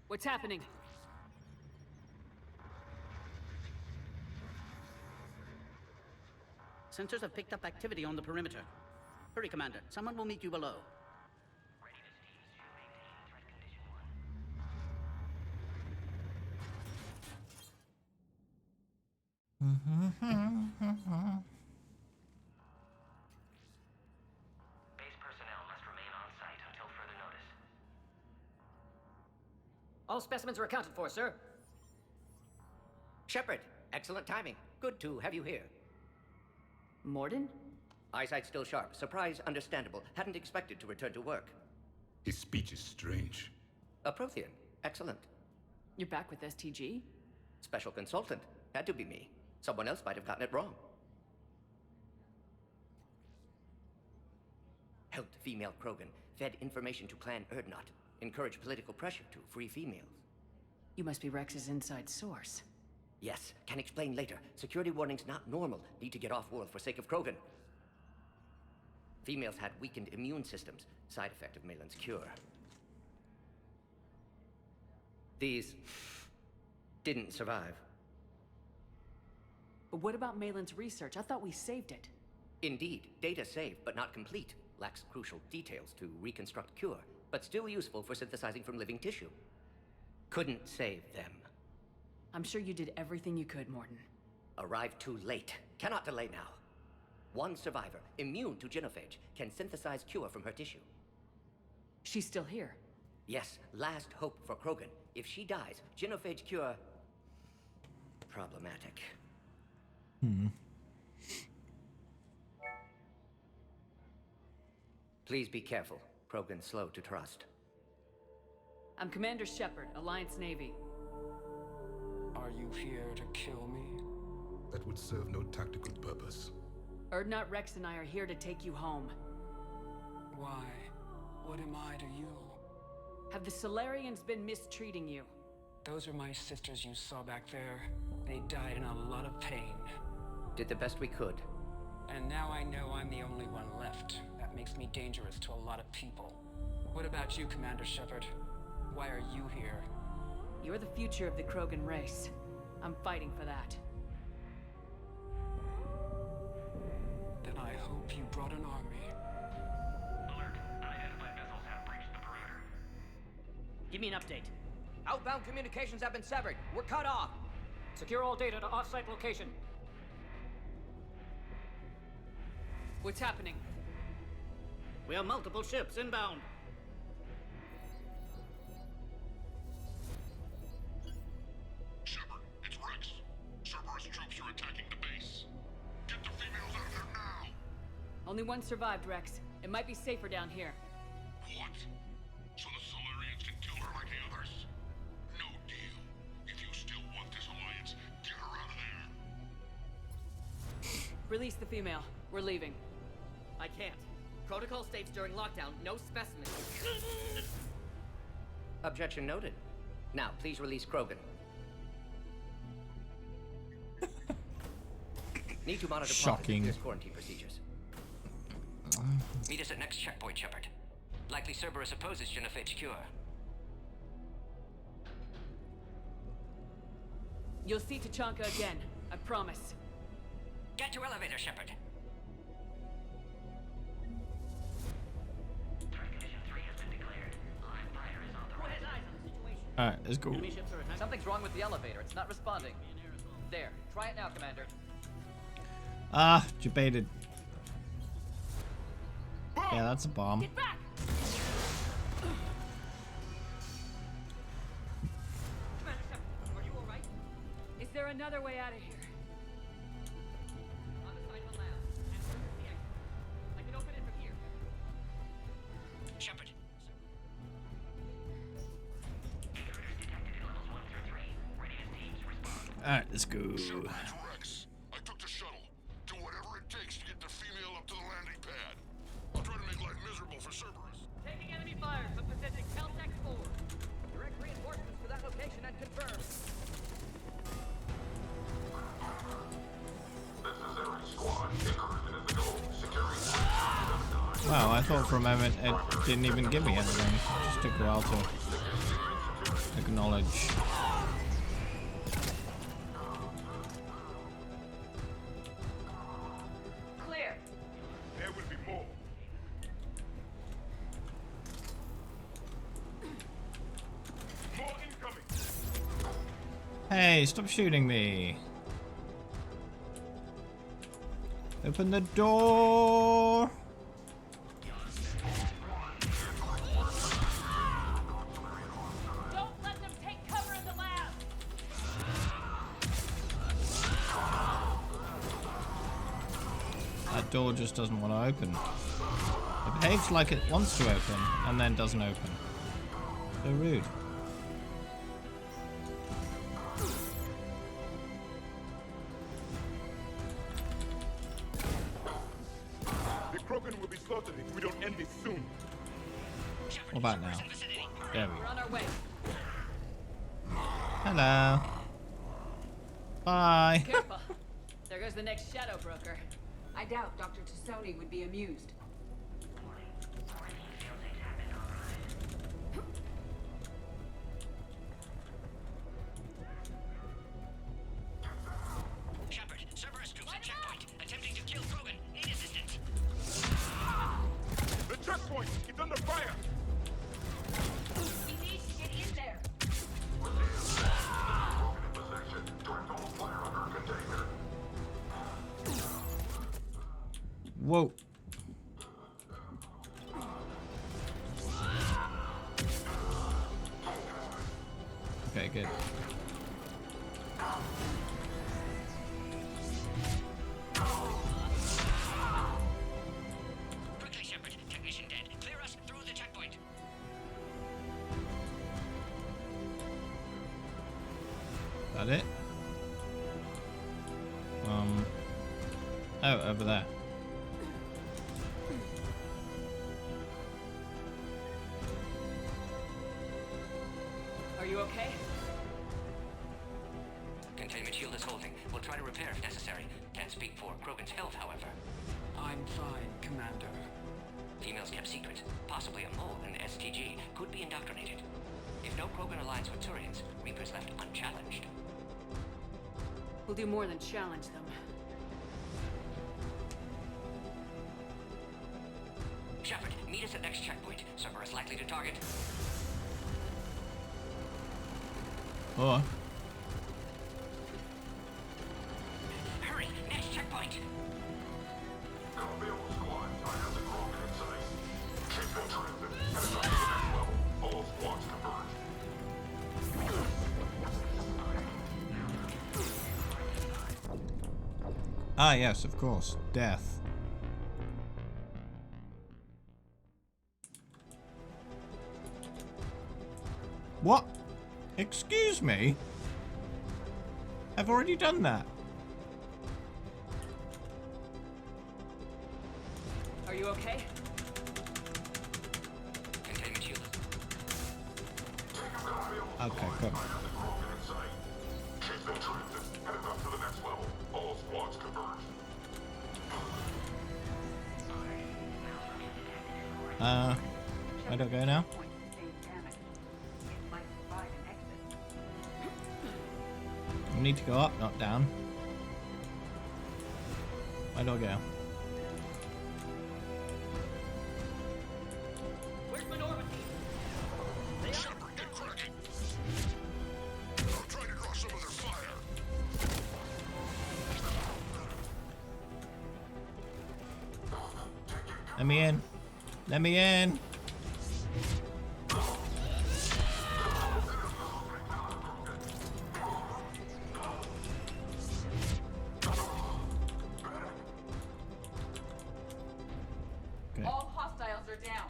What's happening? Sensors have picked up activity on the perimeter. Hurry, Commander. Someone will meet you below. Base personnel must remain on site until further notice. All specimens are accounted for, sir. Shephard, excellent timing. Good to have you here. Morden? Eyesight still sharp. Surprise understandable. Hadn't expected to return to work. His speech is strange. A Prothean. Excellent. You're back with STG? Special consultant. Had to be me. Someone else might have gotten it wrong. Helped female Krogan. Fed information to Clan Erdnot. Encouraged political pressure to free females. You must be Rex's inside source. Yes, can explain later. Security warnings not normal. Need to get off-world for sake of Krogan. Females had weakened immune systems. Side effect of Malin's cure. These didn't survive. But what about Malin's research? I thought we saved it. Indeed, data saved, but not complete. Lacks crucial details to reconstruct cure, but still useful for synthesizing from living tissue. Couldn't save them. I'm sure you did everything you could, Morden. Arrived too late. Cannot delay now. One survivor, immune to genophage, can synthesize cure from her tissue. She's still here? Yes, last hope for Krogan. If she dies, genophage cure... problematic. Please be careful. Krogan slow to trust. I'm Commander Shephard, Alliance Navy. Are you here to kill me? That would serve no tactical purpose. Erdnot, Rex, and I are here to take you home. Why? What am I to you? Have the Solarians been mistreating you? Those are my sisters you saw back there. They died in a lot of pain. Did the best we could. And now I know I'm the only one left. That makes me dangerous to a lot of people. What about you, Commander Shephard? Why are you here? You're the future of the Krogan race. I'm fighting for that. Then I hope you brought an army. Alert. Unidentified vessels have breached the perimeter. Give me an update. Outbound communications have been severed. We're cut off. Secure all data to off-site location. What's happening? We have multiple ships inbound. Shephard, it's Rex. Cerberus troops are attacking the base. Get the females out of there now! Only one survived, Rex. It might be safer down here. What? So the Solarians can kill her like the others? No deal. If you still want this alliance, get her out of there. Release the female. We're leaving. I can't. Protocol states during lockdown, no specimens. Objection noted. Now, please release Krogan. Need to monitor Shocking. There's quarantine procedures. Meet us at next checkpoint, Shephard. Likely Cerberus opposes Genophage cure. You'll see Tachanka again, I promise. Get to elevator, Shephard. Alright, let's go. Something's wrong with the elevator. It's not responding. There. Try it now, Commander. Ah, debated. Yeah, that's a bomb. Get back! Are you alright? Is there another way out of here? On the side of the lab. And where's the exit? I can open it from here. Shephard. Alright, let's go. Rex, I took the shuttle. Do whatever it takes to get the female up to the landing pad. I'll try to make life miserable for Cerberus. Taking enemy fire from Pacific Caltech 4. Direct reinforcements to that location and confirmed. Necessary squad increment in the goal. Securing. Wow, I thought for a moment it didn't even give me anything. It just took a while to acknowledge. Clear. There will be more. More incoming. Hey, stop shooting me. Open the door. Don't let them take cover in the lab! That door just doesn't want to open. It behaves like it wants to open and then doesn't open. So rude. The Krogan will be slaughtered if we don't end this soon. What about now? There we We're go. on our way. Hello. Bye. Careful. There goes the next shadow broker. I doubt Dr. Tassoni would be amused. Shephard, Cerberus troops at checkpoint, attempting to kill Krogan. Need assistance. The checkpoint! It's under fire! He needs to get in there. Whoa. Okay, good. Quickly, Shephard. Technician dead. Clear us through the checkpoint. That it? Oh, over there. Are you okay? Containment shield is holding. We'll try to repair if necessary. Can't speak for Krogan's health, however. I'm fine, Commander. Females kept secret. Possibly a mole in STG. Could be indoctrinated. If no Krogan aligns with Turians, Reaper's left unchallenged. We'll do more than challenge them. Shephard, meet us at next checkpoint. Cerberus likely to target. Oh. Hurry, next checkpoint. Ah, yes, of course. Death. What? Excuse me? I've already done that. Are you okay? Containment shield. I Okay, cool. She's been trapped and headed up to the next level. All squads converge. Where do I go now? I need to go up, not down. Where do I go? Where's Minority? Shepherd, get cracking. I'm trying to draw some of their fire. Let me in. Let me in. All hostiles are down.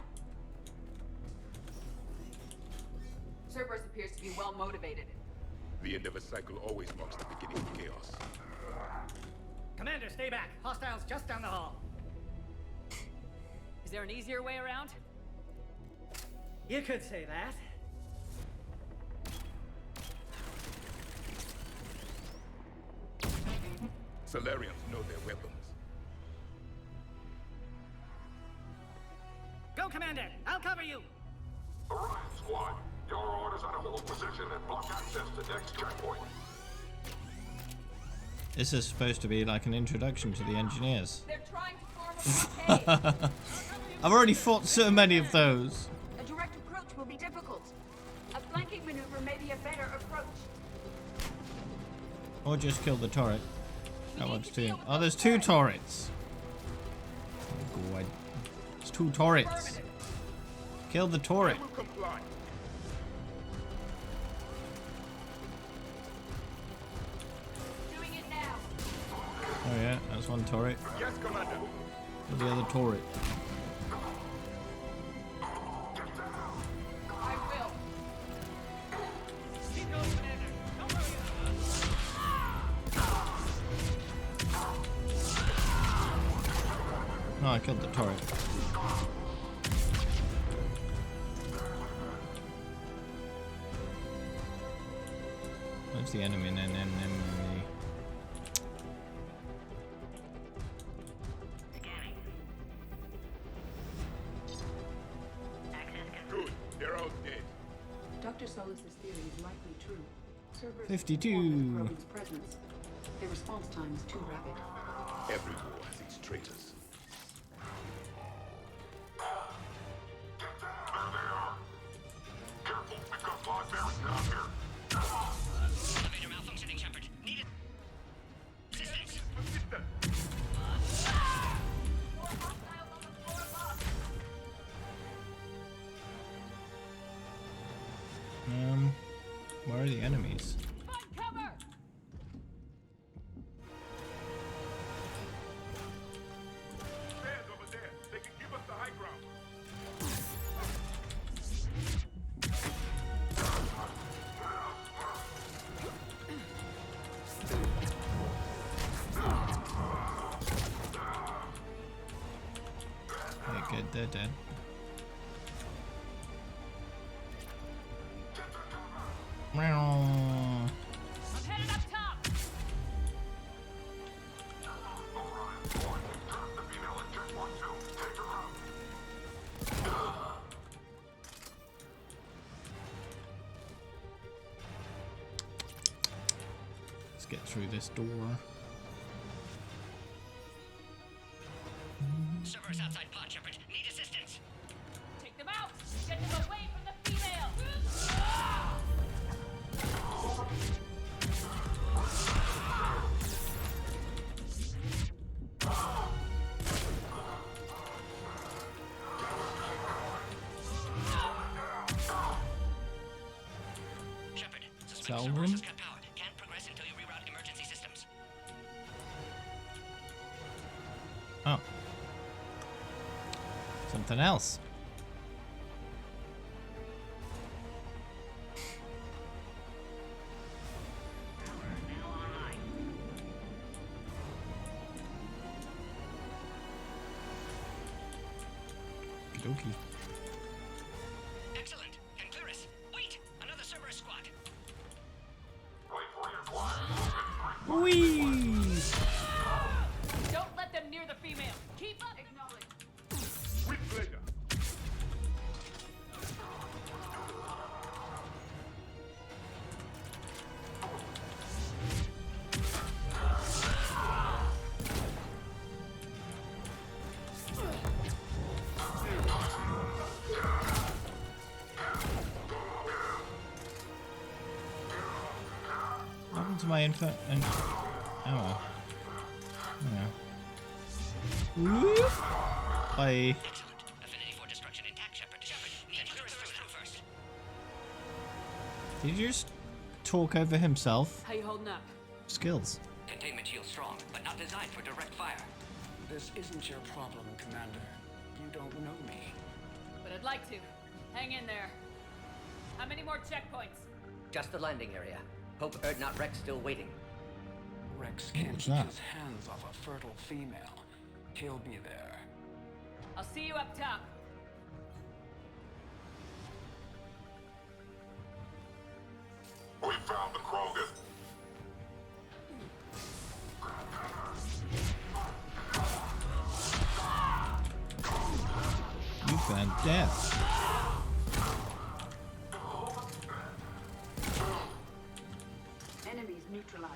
Cerberus appears to be well motivated. The end of a cycle always marks the beginning of chaos. Commander, stay back. Hostiles just down the hall. Is there an easier way around? You could say that. Solarians know their weapons. Go, Commander! I'll cover you! Orion squad, your orders are to hold position and block access to next checkpoint. This is supposed to be like an introduction to the engineers. They're trying to form a blockade. I've already fought so many of those. A direct approach will be difficult. A flanking maneuver may be a better approach. Or just kill the turret. That works too. Oh, there's two turrets. Oh god. There's two turrets. Kill the turret. Doing it now. Oh yeah, that's one turret. Yes, Commander. Kill the other turret. I will. Keep going, Commander. Don't worry. No, I killed the turret. Where's the enemy? Enemy. Good. They're all dead. Dr. Solus's theory is likely true. Cerberus 52. Krogan's presence. Their response time is too rapid. Every war has its traitors. There they are. Careful, we've got blood bearers down here. Elevator malfunctioning, Shephard. Need assistance. Where are the enemies? Find cover! Stand over there. They can give us the high ground. Okay, good, they're dead. Meow. I'm headed up top! Let's get through this door. Cerberus outside pod, Shephard. Need assistance. Take them out! Get them away from the female! Shephard, suspect Cell Cerberus room? has cut power. Can't progress until you reroute emergency systems. Oh. Something else. Okey-dokey. Excellent. Can clear us. Wait! Another Cerberus squad. for my info and ammo. Yeah. Whoop. Bye. Affinity for destruction intact, Shepherd. Need to clear through first. Did you just talk over himself? How you holding up? Skills. Containment shield strong, but not designed for direct fire. This isn't your problem, Commander. You don't know me. But I'd like to. Hang in there. How many more checkpoints? Just the landing area. Hope not Rex still waiting. Rex can't What's keep that? his hands off a fertile female. He'll be there. I'll see you up top. We found the Krogan. You found death. Enemies neutralized.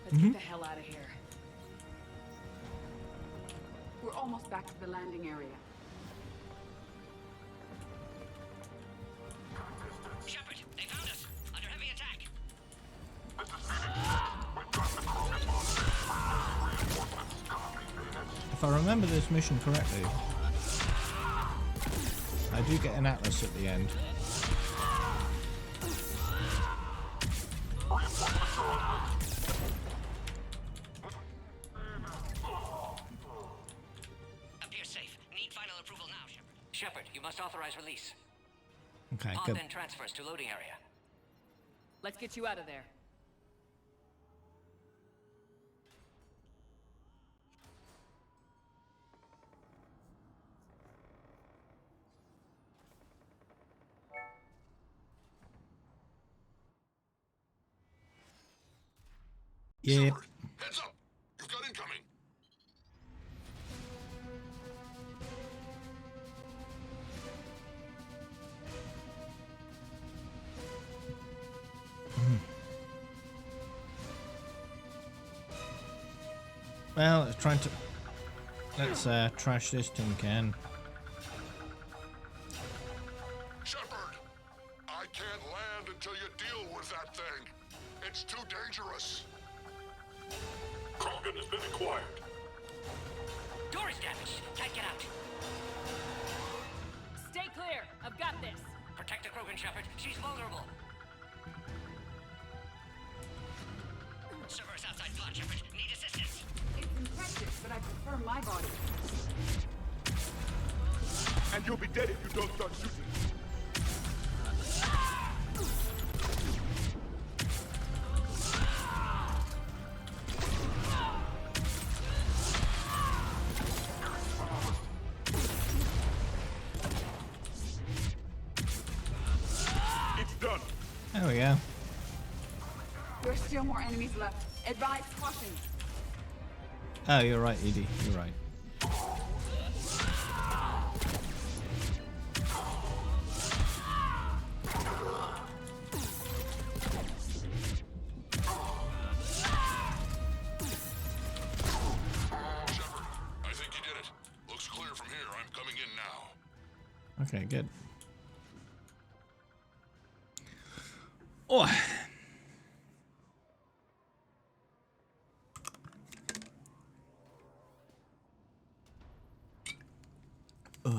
Let's get the hell out of here. We're almost back to the landing area. Shepherd, they found us. Under heavy attack. If I remember this mission correctly, I do get an atlas at the end. Appears safe. Need final approval now, Shepherd. Shepherd, you must authorize release. Okay, Pod good. then transfers to loading area. Let's get you out of there. Yeah. Heads up! You've got incoming! Well, let's trash this tin can. Shepherd! I can't land until you deal with that thing. It's too dangerous. Krogan has been acquired. Door is damaged. Can't get out. Stay clear. I've got this. Protect the Krogan, Shepherd. She's vulnerable. Cerberus outside pod, Shepherd. Need assistance. It's infected, but I prefer my body. And you'll be dead if you don't start shooting. It's done. There we go. There's still more enemies left. Advise caution. Oh, you're right, Edie. You're right. Shepherd, I think you did it. Looks clear from here. I'm coming in now. Okay, good. Oh. Ugh.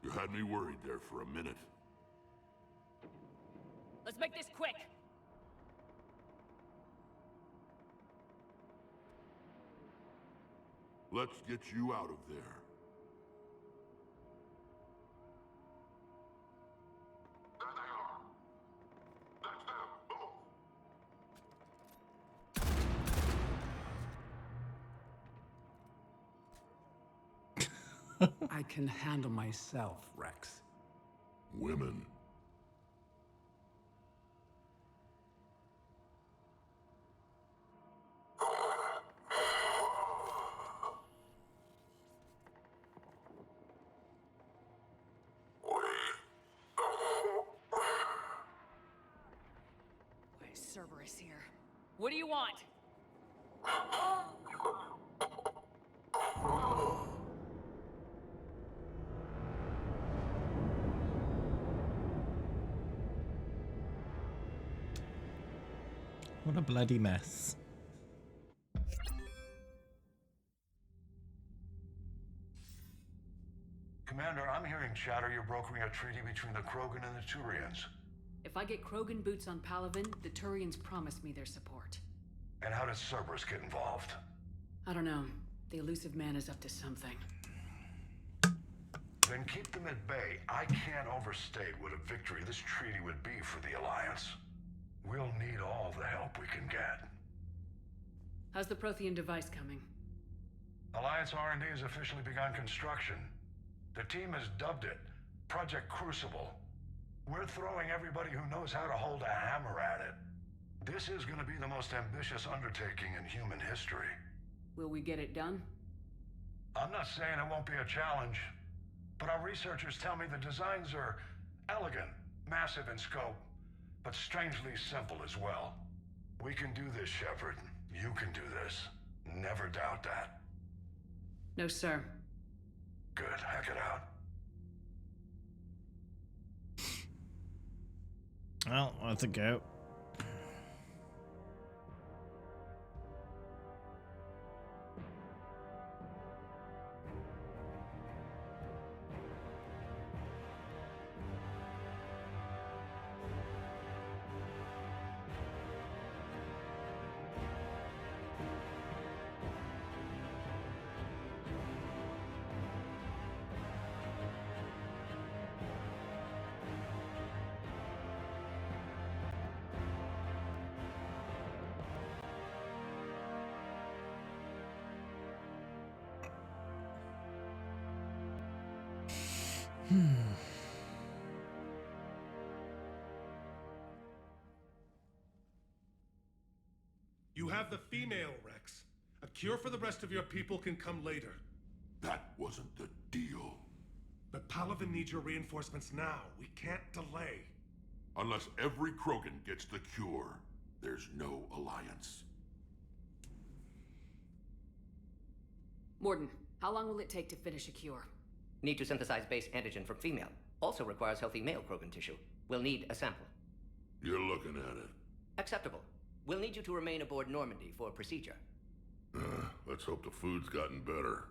You had me worried there for a minute. Let's make this quick. Let's get you out of there. There they are. That's them. Move. I can handle myself, Rex. Women. Cerberus here. What do you want? What a bloody mess. Commander, I'm hearing chatter you're brokering a treaty between the Krogan and the Turians. If I get Krogan boots on Palaven, the Turians promise me their support. And how does Cerberus get involved? I don't know. The elusive man is up to something. Then keep them at bay. I can't overstate what a victory this treaty would be for the Alliance. We'll need all the help we can get. How's the Prothean device coming? Alliance R&D has officially begun construction. The team has dubbed it Project Crucible. We're throwing everybody who knows how to hold a hammer at it. This is going to be the most ambitious undertaking in human history. Will we get it done? I'm not saying it won't be a challenge, but our researchers tell me the designs are elegant, massive in scope, but strangely simple as well. We can do this, Shephard. You can do this. Never doubt that. No, sir. Good. Hack it out. Well, let's go. You have the female, Rex. A cure for the rest of your people can come later. That wasn't the deal. But Palaven needs your reinforcements now. We can't delay. Unless every Krogan gets the cure, there's no alliance. Morden, how long will it take to finish a cure? Need to synthesize base antigen from female. Also requires healthy male Krogan tissue. We'll need a sample. You're looking at it. Acceptable. We'll need you to remain aboard Normandy for procedure. Let's hope the food's gotten better.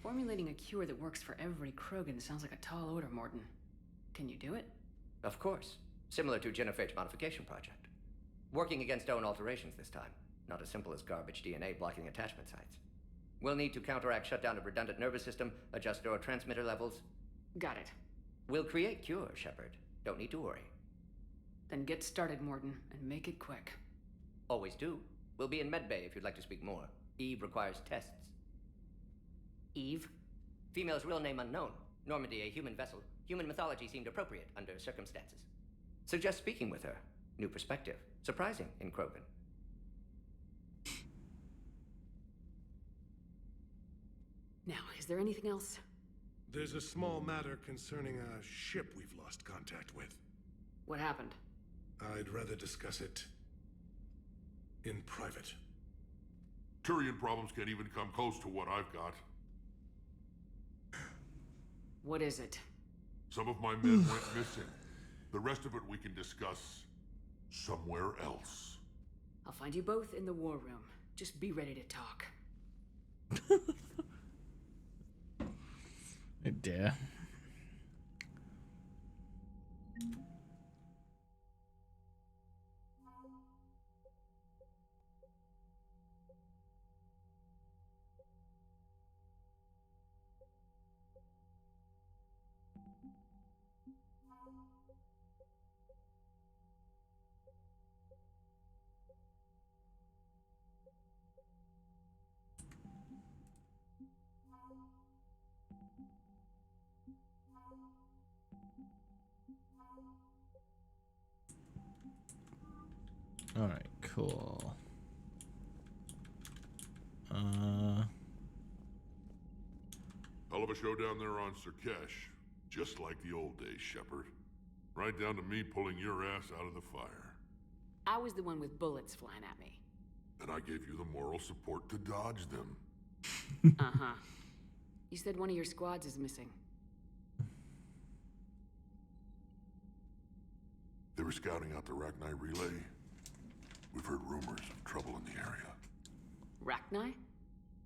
Formulating a cure that works for every Krogan sounds like a tall order, Morden. Can you do it? Of course. Similar to Genophage Modification Project. Working against own alterations this time. Not as simple as garbage DNA blocking attachment sites. We'll need to counteract shutdown of redundant nervous system, adjust neurotransmitter levels. Got it. We'll create cure, Shephard. Don't need to worry. Then get started, Morden, and make it quick. Always do. We'll be in medbay if you'd like to speak more. Eve requires tests. Eve? Female's real name unknown. Normandy a human vessel. Human mythology seemed appropriate under circumstances. Suggest speaking with her. New perspective. Surprising in Krogan. Now, is there anything else? There's a small matter concerning a ship we've lost contact with. What happened? I'd rather discuss it in private. Turian problems can't even come close to what I've got. What is it? Some of my men went missing. The rest of it we can discuss somewhere else. I'll find you both in the war room. Just be ready to talk. Oh dear. Alright, cool. Hell of a show down there on Sirkesh. Just like the old days, Shephard. Right down to me pulling your ass out of the fire. I was the one with bullets flying at me. And I gave you the moral support to dodge them. Uh-huh. You said one of your squads is missing. They were scouting out the Rachni relay. We've heard rumors of trouble in the area. Rachni?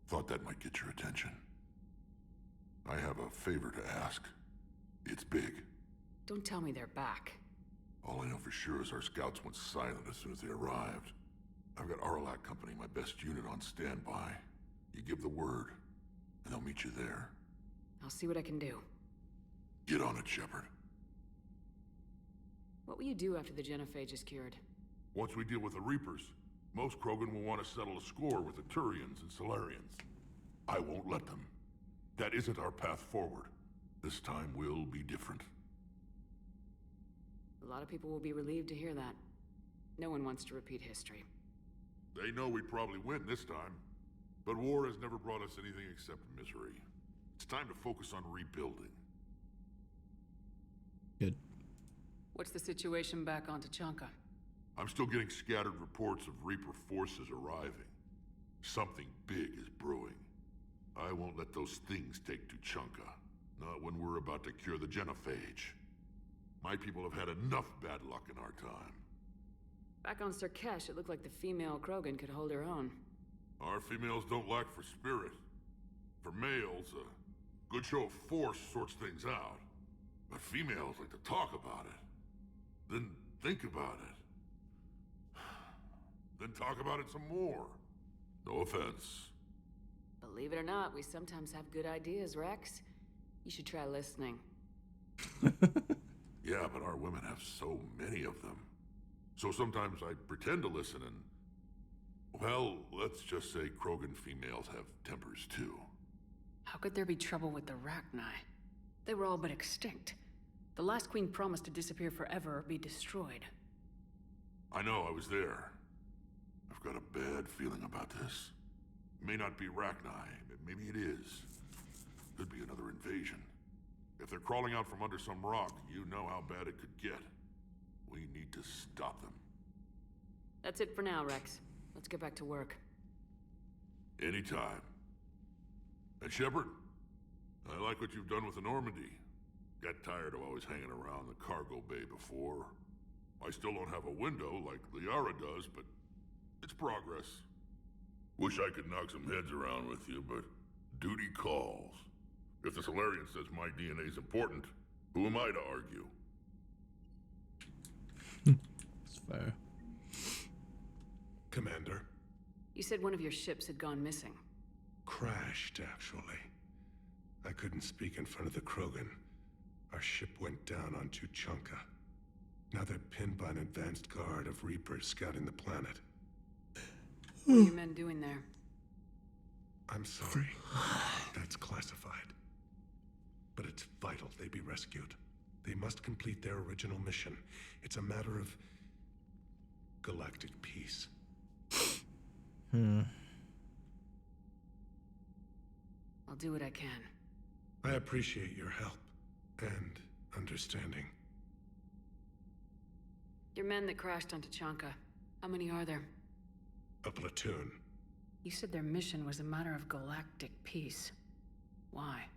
Thought that might get your attention. I have a favor to ask. It's big. Don't tell me they're back. All I know for sure is our scouts went silent as soon as they arrived. I've got Aralac Company, my best unit, on standby. You give the word, and they'll meet you there. I'll see what I can do. Get on it, Shephard. What will you do after the genophage is cured? Once we deal with the Reapers, most Krogan will want to settle a score with the Turians and Solarians. I won't let them. That isn't our path forward. This time will be different. A lot of people will be relieved to hear that. No one wants to repeat history. They know we probably win this time. But war has never brought us anything except misery. It's time to focus on rebuilding. Good. What's the situation back on Tuchanka? I'm still getting scattered reports of Reaper forces arriving. Something big is brewing. I won't let those things take Tuchanka. Not when we're about to cure the genophage. My people have had enough bad luck in our time. Back on Surkesh, it looked like the female Krogan could hold her own. Our females don't lack for spirit. For males, a good show of force sorts things out. But females like to talk about it. Then think about it. Then talk about it some more. No offense. Believe it or not, we sometimes have good ideas, Rex. You should try listening. Yeah, but our women have so many of them. So sometimes I pretend to listen and... Well, let's just say Krogan females have tempers too. How could there be trouble with the Rachni? They were all but extinct. The last queen promised to disappear forever or be destroyed. I know, I was there. I've got a bad feeling about this. It may not be Rachni, but maybe it is. Could be another invasion. If they're crawling out from under some rock, you know how bad it could get. We need to stop them. That's it for now, Rex. Let's get back to work. Anytime. And Shephard, I like what you've done with the Normandy. Got tired of always hanging around the cargo bay before. I still don't have a window like Liara does, but it's progress. Wish I could knock some heads around with you, but duty calls. If the Solarian says my DNA's important, who am I to argue? It's fair. Commander. You said one of your ships had gone missing. Crashed, actually. I couldn't speak in front of the Krogan. Our ship went down on Tuchanka. Now they're pinned by an advanced guard of Reapers scouting the planet. What are your men doing there? I'm sorry. That's classified. But it's vital they be rescued. They must complete their original mission. It's a matter of galactic peace. I'll do what I can. I appreciate your help and understanding. Your men that crashed on Tuchanka, how many are there? A platoon. You said their mission was a matter of galactic peace. Why?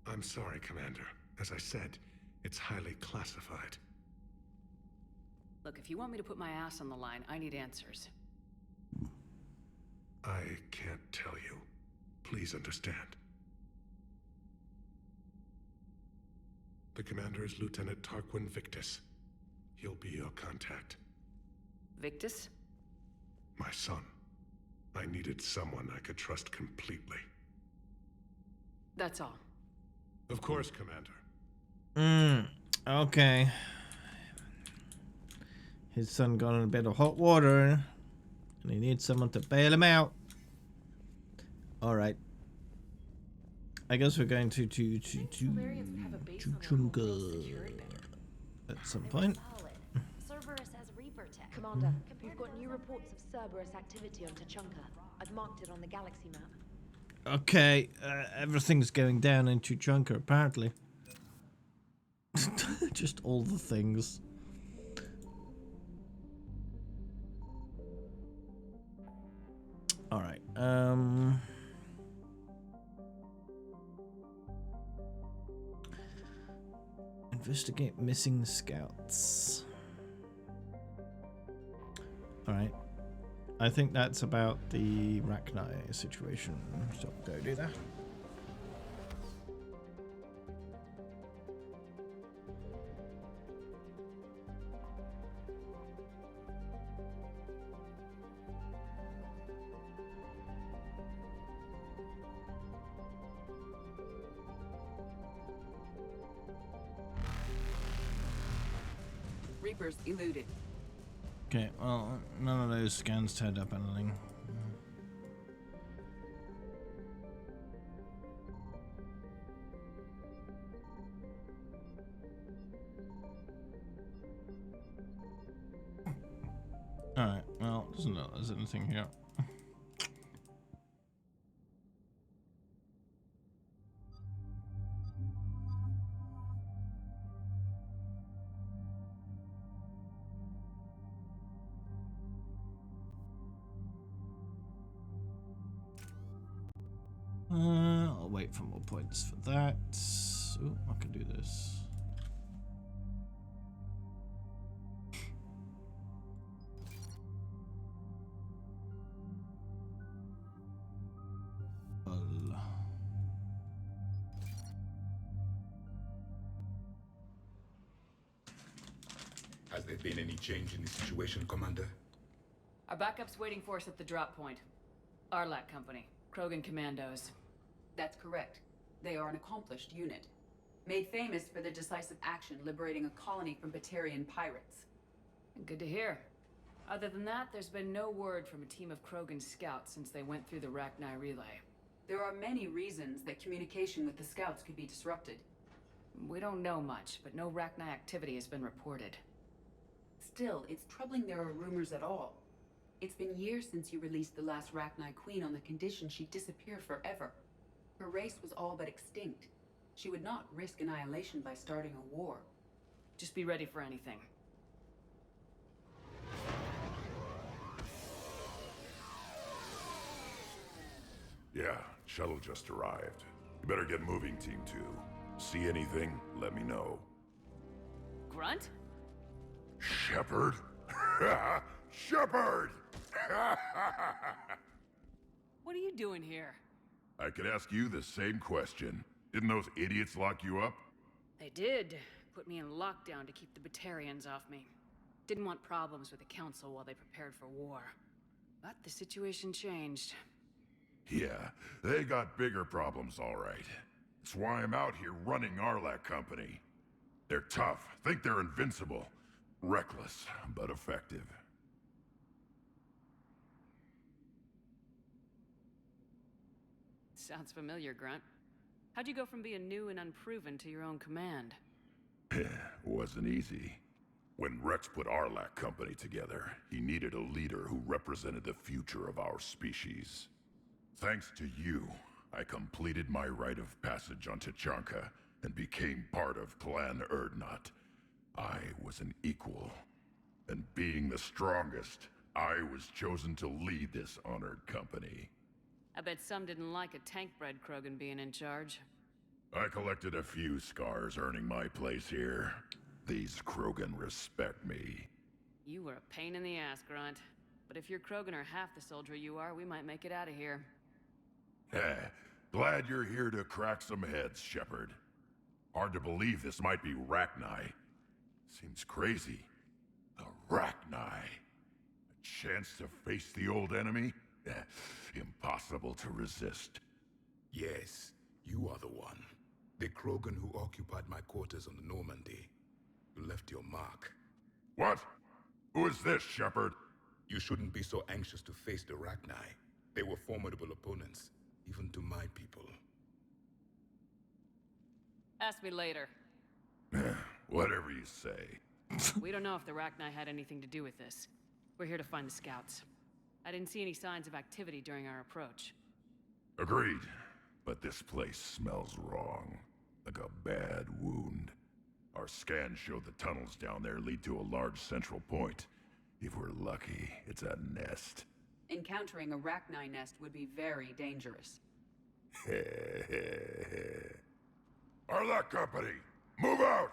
I'm sorry, Commander. As I said, it's highly classified. Look, if you want me to put my ass on the line, I need answers. I can't tell you. Please understand. The commander is Lieutenant Tarquin Victus. He'll be your contact. Victus? My son. I needed someone I could trust completely. That's all. Of course, Commander. Okay. His son got in a bit of hot water, and he needs someone to bail him out. Alright. I guess we're going to Chunga at some point. Cerberus has Reaper tech. Commander, we've got new reports of Cerberus activity on Tuchanka. I've marked it on the galaxy map. Okay, everything's going down in Tuchanka apparently. Just all the things. Alright, investigate missing scouts. Alright. I think that's about the Rachni situation. So go do that. Reapers eluded. Okay, well, none of those scans turned up anything. Alright, well, doesn't look like there's anything here. I'll wait for more points for that. Ooh, I can do this. Has there been any change in the situation, Commander? Our backup's waiting for us at the drop point. Arlac Company, Krogan Commandos. That's correct. They are an accomplished unit. Made famous for their decisive action liberating a colony from Batarian pirates. Good to hear. Other than that, there's been no word from a team of Krogan scouts since they went through the Rachni relay. There are many reasons that communication with the scouts could be disrupted. We don't know much, but no Rachni activity has been reported. Still, it's troubling there are rumors at all. It's been years since you released the last Rachni Queen on the condition she'd disappear forever. Her race was all but extinct. She would not risk annihilation by starting a war. Just be ready for anything. Yeah, shuttle just arrived. You better get moving, Team 2. See anything, let me know. Grunt? Shepherd? Shepherd! What are you doing here? I could ask you the same question. Didn't those idiots lock you up? They did. Put me in lockdown to keep the Batarians off me. Didn't want problems with the Council while they prepared for war. But the situation changed. Yeah, they got bigger problems, all right. That's why I'm out here running Arlac Company. They're tough, think they're invincible. Reckless, but effective. Sounds familiar, Grunt. How'd you go from being new and unproven to your own command? Wasn't easy. When Rex put Arlac Company together, he needed a leader who represented the future of our species. Thanks to you, I completed my rite of passage on Tachanka and became part of Clan Erdnot. I was an equal, and being the strongest, I was chosen to lead this honored company. I bet some didn't like a tank-bred Krogan being in charge. I collected a few scars earning my place here. These Krogan respect me. You were a pain in the ass, Grunt. But if your Krogan are half the soldier you are, we might make it out of here. Glad you're here to crack some heads, Shephard. Hard to believe this might be Rachni. Seems crazy. The Rachni. A chance to face the old enemy? Impossible to resist. Yes, you are the one. The Krogan who occupied my quarters on the Normandy. You left your mark. What? Who is this, Shephard? You shouldn't be so anxious to face the Rachni. They were formidable opponents, even to my people. Ask me later. Whatever you say. We don't know if the Rachni had anything to do with this. We're here to find the scouts. I didn't see any signs of activity during our approach. Agreed. But this place smells wrong. Like a bad wound. Our scans show the tunnels down there lead to a large central point. If we're lucky, it's a nest. Encountering a Rachni nest would be very dangerous. Arlac Company, move out!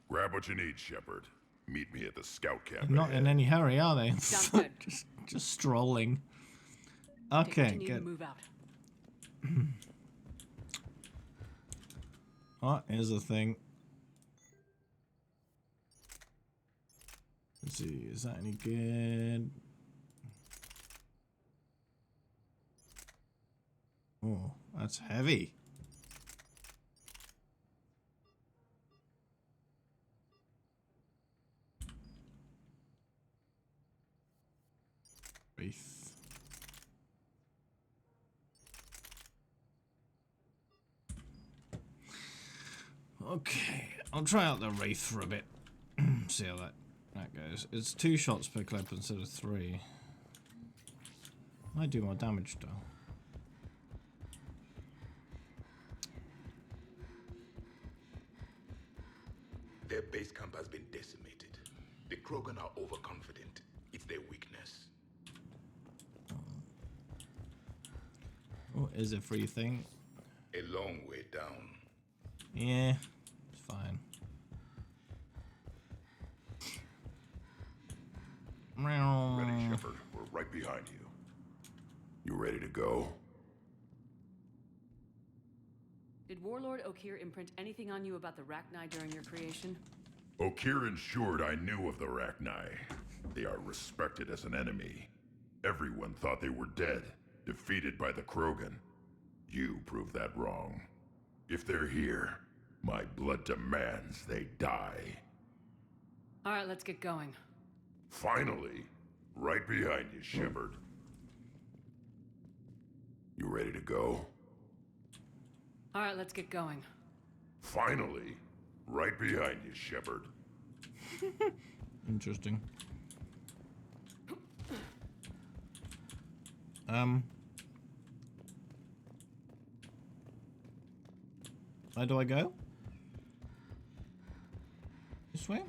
Grab what you need, Shephard. Meet me at the scout camp. They're not in any hurry, are they? Sounds good. just strolling. Okay, Continue to good. move out. Oh, here's the thing. Let's see, is that any good? Oh, that's heavy. Wraith. Okay, I'll try out the Wraith for a bit. See how that goes. It's 2 shots per clip instead of 3. Might do more damage though. Their base camp has been decimated. The Krogan are overconfident. It's their weakness. Oh, is a free thing? A long way down. Yeah, it's fine. Ready, Shepherd. We're right behind you. You ready to go? Did Warlord Okier imprint anything on you about the Rachni during your creation? Okier ensured I knew of the Rachni. They are respected as an enemy. Everyone thought they were dead, defeated by the Krogan. You proved that wrong. If they're here, my blood demands they die. Alright, let's get going. Finally, right behind you, Shepherd. You ready to go? Alright, let's get going. Finally, right behind you, Shepherd. Interesting. Where do I go? This way?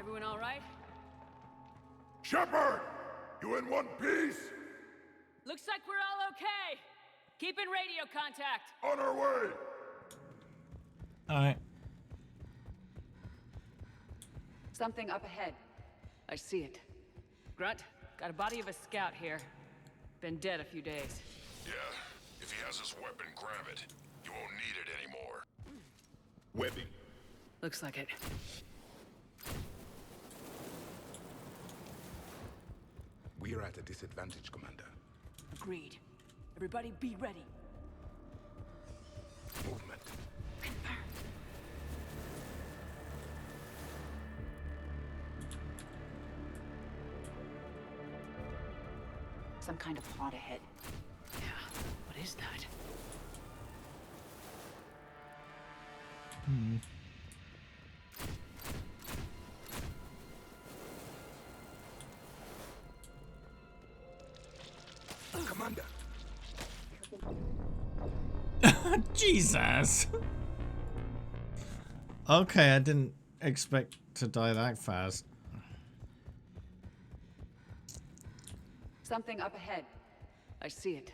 Everyone all right? Shepherd! You in one piece? Looks like we're all okay. Keep in radio contact. On our way! Alright. Something up ahead. I see it. Grunt, got a body of a scout here. Been dead a few days. Yeah, if he has his weapon, grab it. You won't need it anymore. Webbing. Looks like it. We're at a disadvantage, Commander. Agreed. Everybody be ready. Movement. Some kind of plot ahead. Yeah, what is that? Commander. Jesus. Okay, I didn't expect to die that fast. Something up ahead. I see it.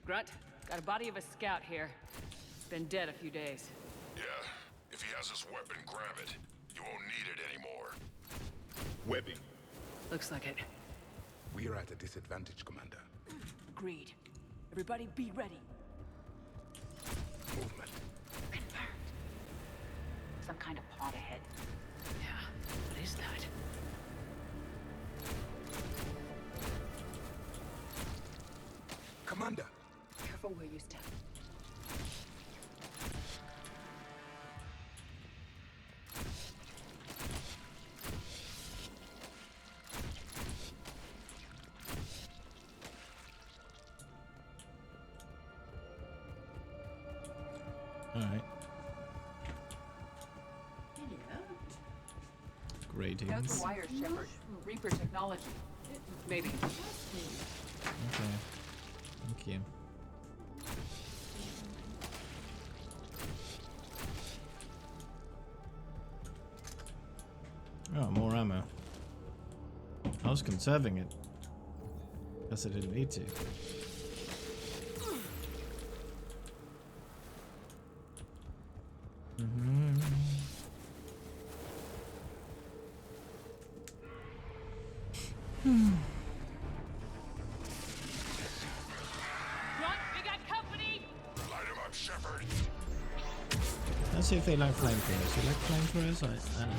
Grunt, got a body of a scout here. Been dead a few days. Yeah, if he has his weapon, grab it. You won't need it anymore. Webbing. Looks like it. We're at a disadvantage, Commander. Agreed. Everybody be ready. Movement. Some kind of plot ahead. Yeah, what is that? Commander. Careful where you step. Alright. Greetings. How's the wire, Shepherd? Reaper technology. Maybe. Okay. Thank you. Oh, more ammo. ammo. I was conserving it. Guess I didn't need to. We got company! Light him up, Shephard! Let's see if they like flamethrowers. You like flamethrowers? I don't know.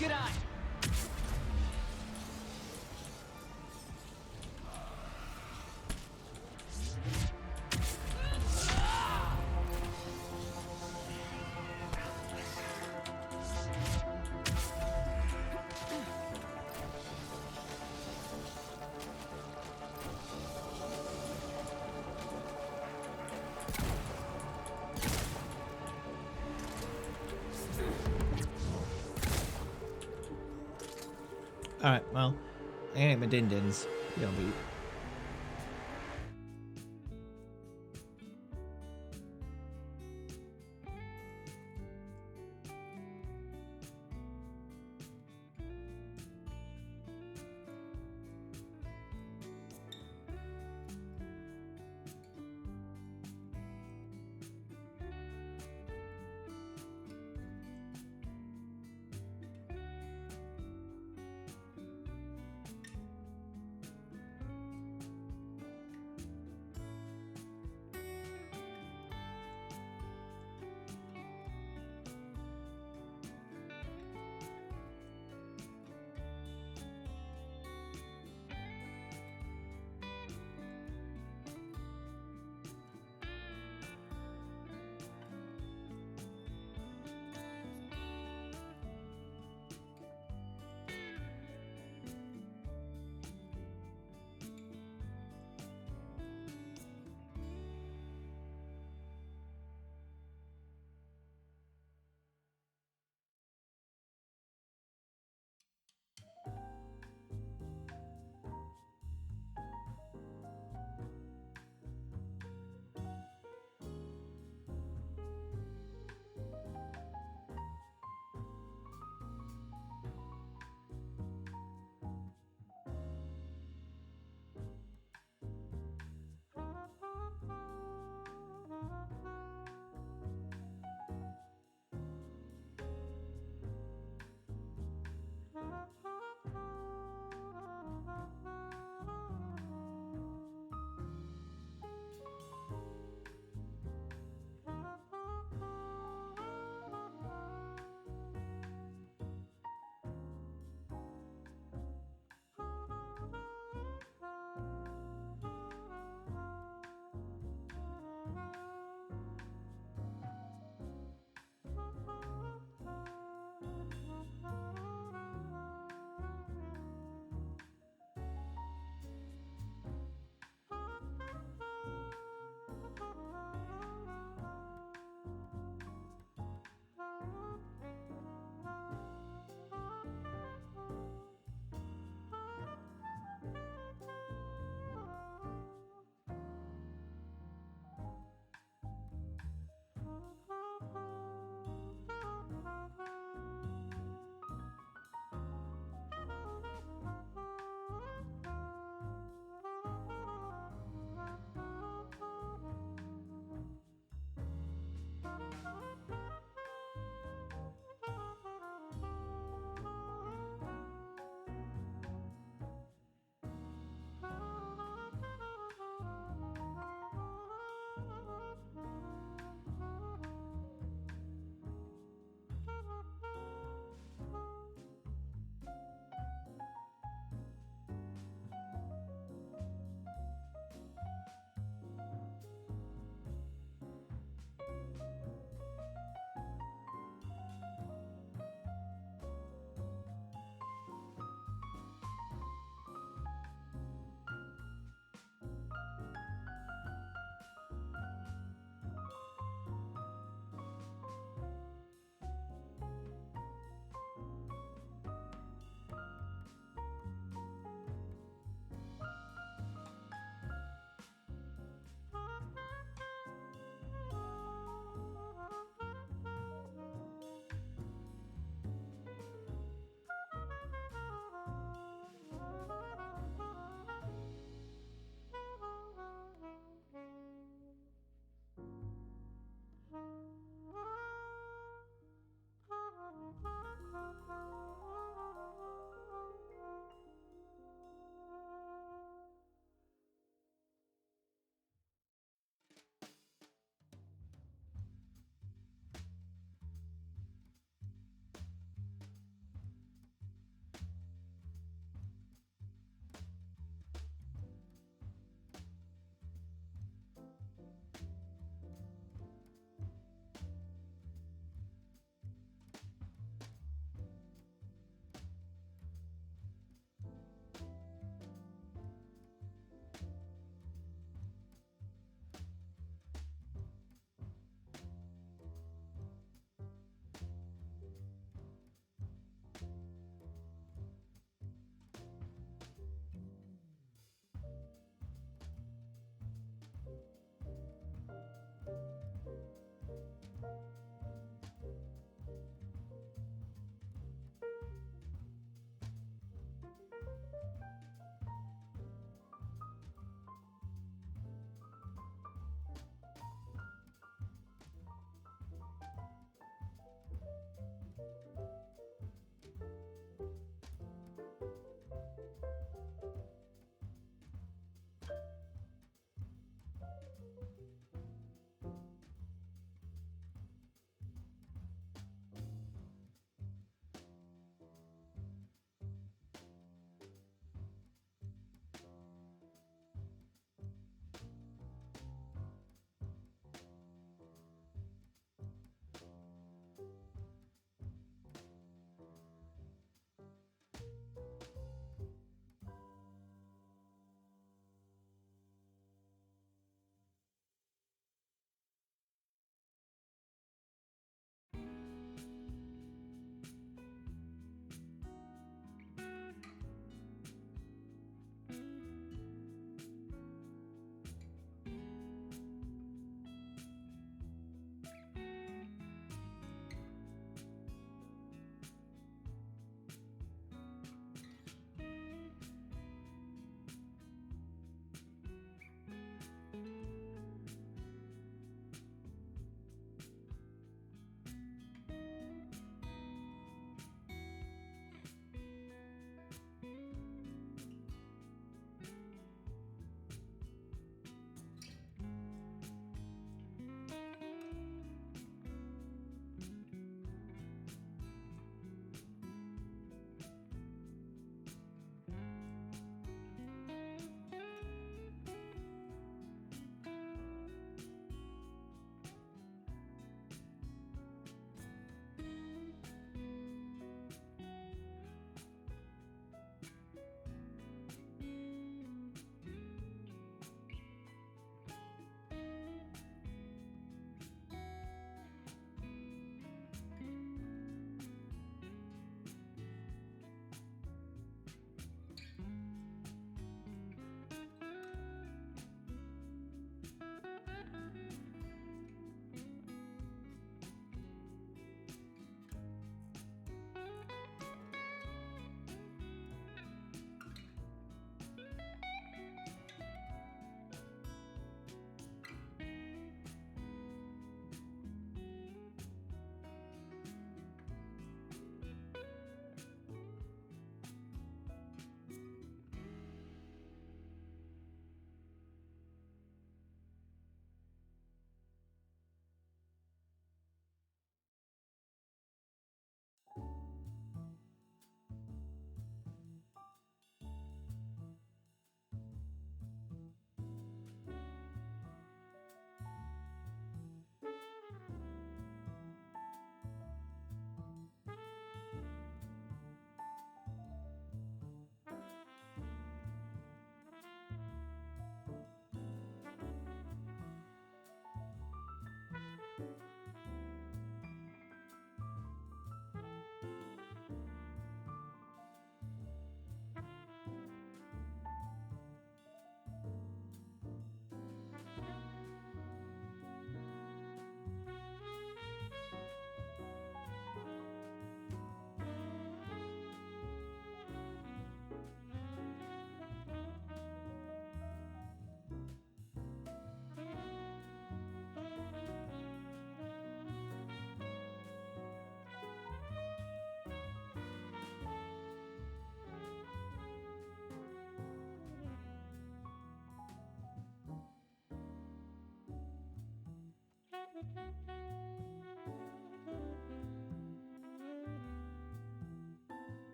Good eye! Alright, well, I ain't my din-dins. You'll be.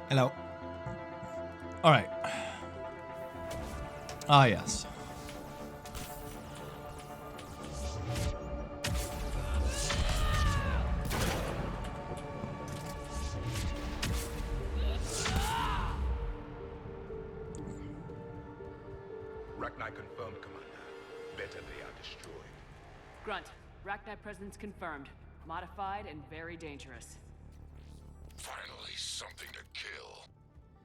Hello. Alright. Ah, yes. Rachni confirmed, Commander. Better they are destroyed. Grunt, Rachni presence confirmed. Modified and very dangerous. Finally, something to kill.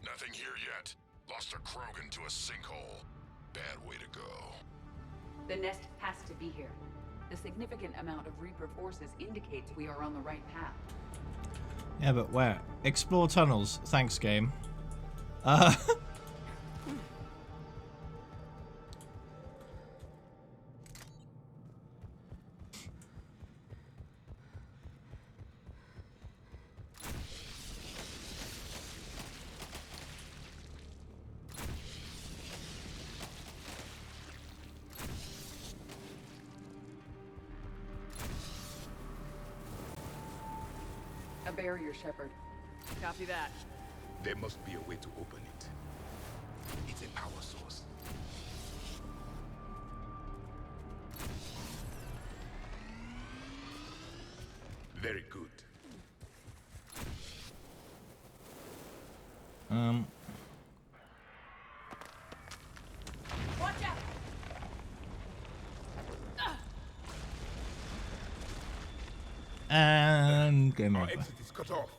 Nothing here yet. Lost a Krogan to a sinkhole. Bad way to go. The nest has to be here. The significant amount of Reaper forces indicates we are on the right path. Yeah, but where? Explore tunnels. Thanks, game. A barrier, Shephard. Copy that. There must be a way to open it. It's a power source. Very good. Watch out! And game over. Exit is cut off.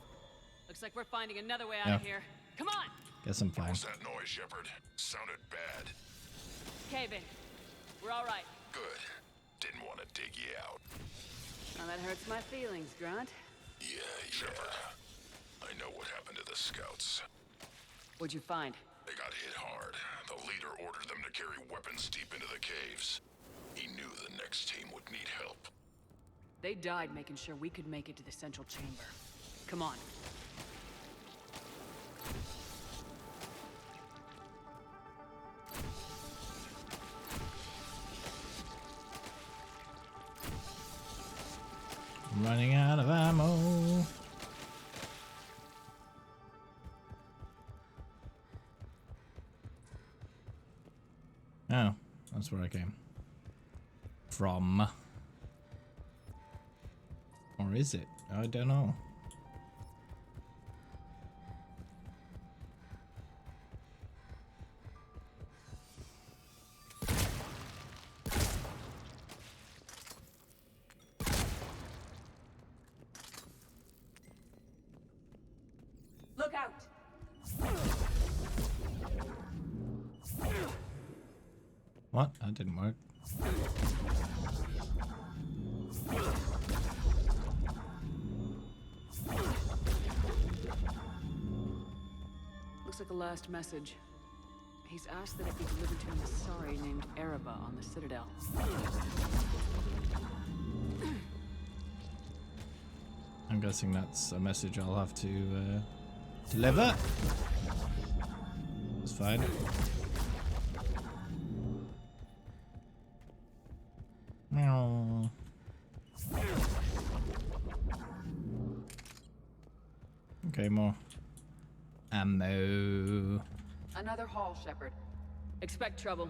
Looks like we're finding another way out of here. Come on! Guess I'm fine. What's that noise, Shepherd? Sounded bad. Cave in. We're all right. Good. Didn't want to dig you out. Well, that hurts my feelings, Grunt. Yeah, Shepherd. I know what happened to the scouts. What'd you find? They got hit hard. The leader ordered them to carry weapons deep into the caves. He knew the next team would need help. They died making sure we could make it to the central chamber. Come on. I'm running out of ammo. Oh, that's where I came from. Or is it? I don't know. Look out! What? That didn't work. Looks like the last message. He's asked that it be delivered to an Asari named Ereba on the Citadel. I'm guessing that's a message I'll have to deliver. That's fine. Meow. Okay, more ammo. Another haul, Shephard. Expect trouble.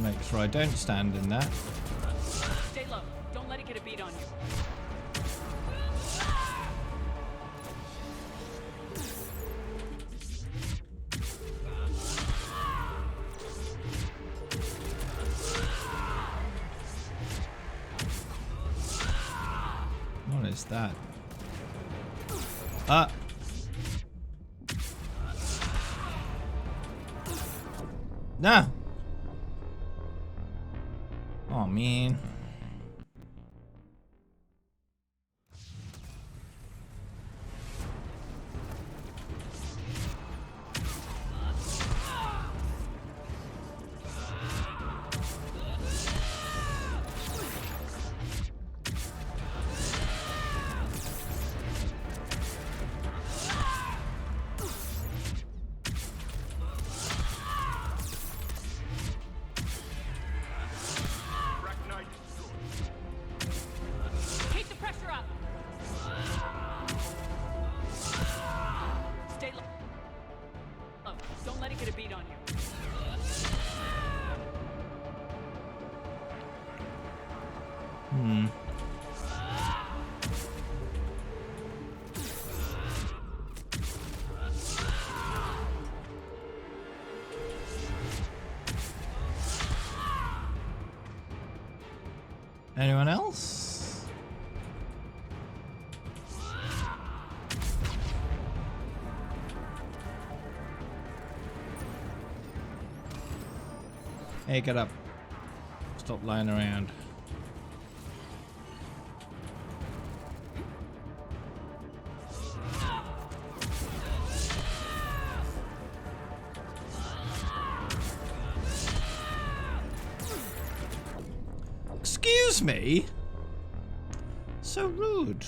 Make sure I don't stand in that. Stay low. Don't let it get a beat on you. What is that? No! Oh man. Keep the pressure up. Stay low. Don't let it get a beat on you. Hmm. Anyone else? Hey, get up. Stop lying around. Excuse me? So rude.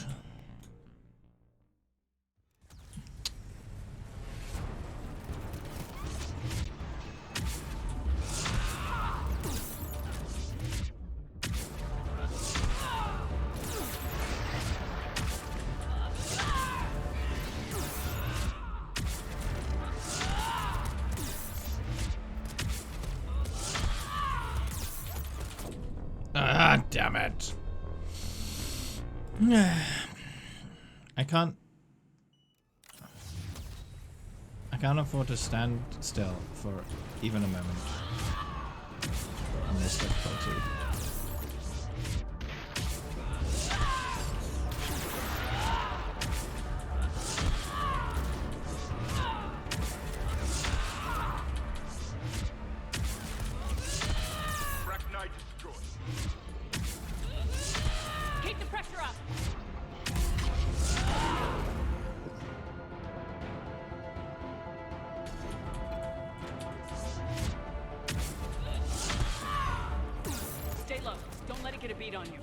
Ah, damn it. I can't afford to stand still for even a moment on this difficulty. Keep the pressure up. Stay low. Don't let it get a beat on you.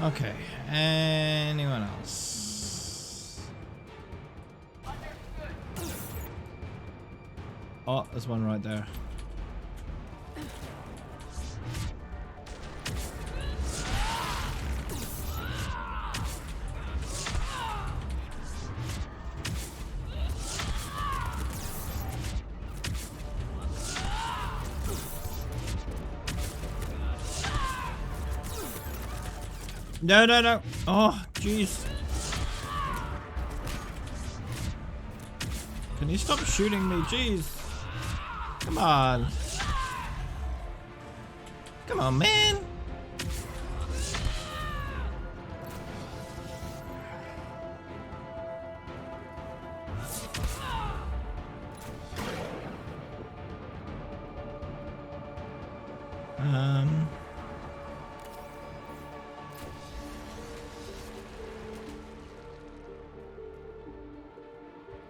Okay, anyone else? Oh, there's one right there. No, no, no. Oh, jeez. Can you stop shooting me? Jeez. Come on. Come on, man.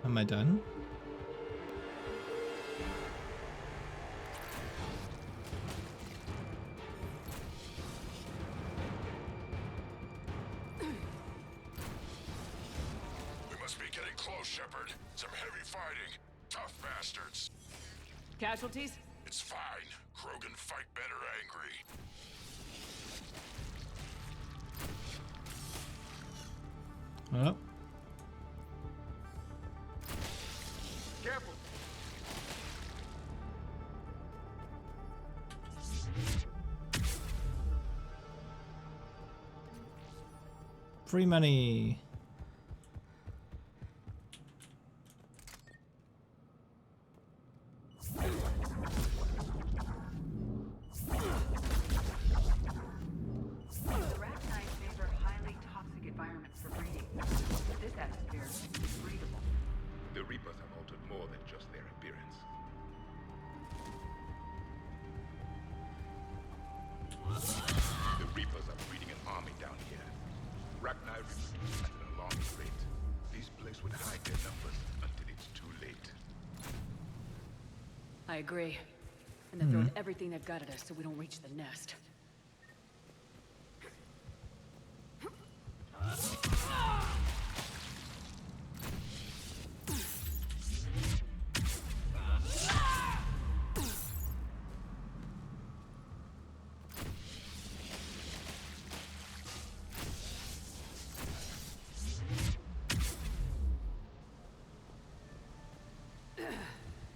Am I done? We must be getting close, Shephard. Some heavy fighting. Tough bastards. Casualties? It's fine. Krogan fight better angry. Oh. Careful. Free money. The Arachnite favor highly I agree. And they're throwing everything they've got at us so we don't reach the nest.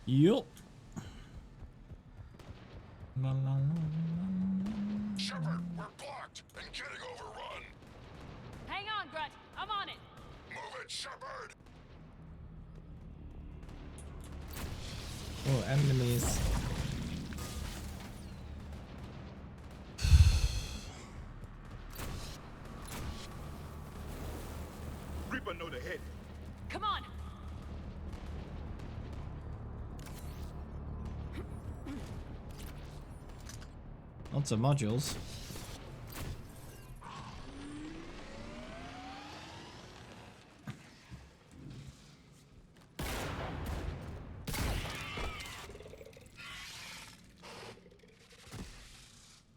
Yup. Shephard, we're blocked and getting overrun. Hang on, Grunt. I'm on it. Move it, Shephard. Oh, enemies. Reaper know the head. Come on. Lots of modules.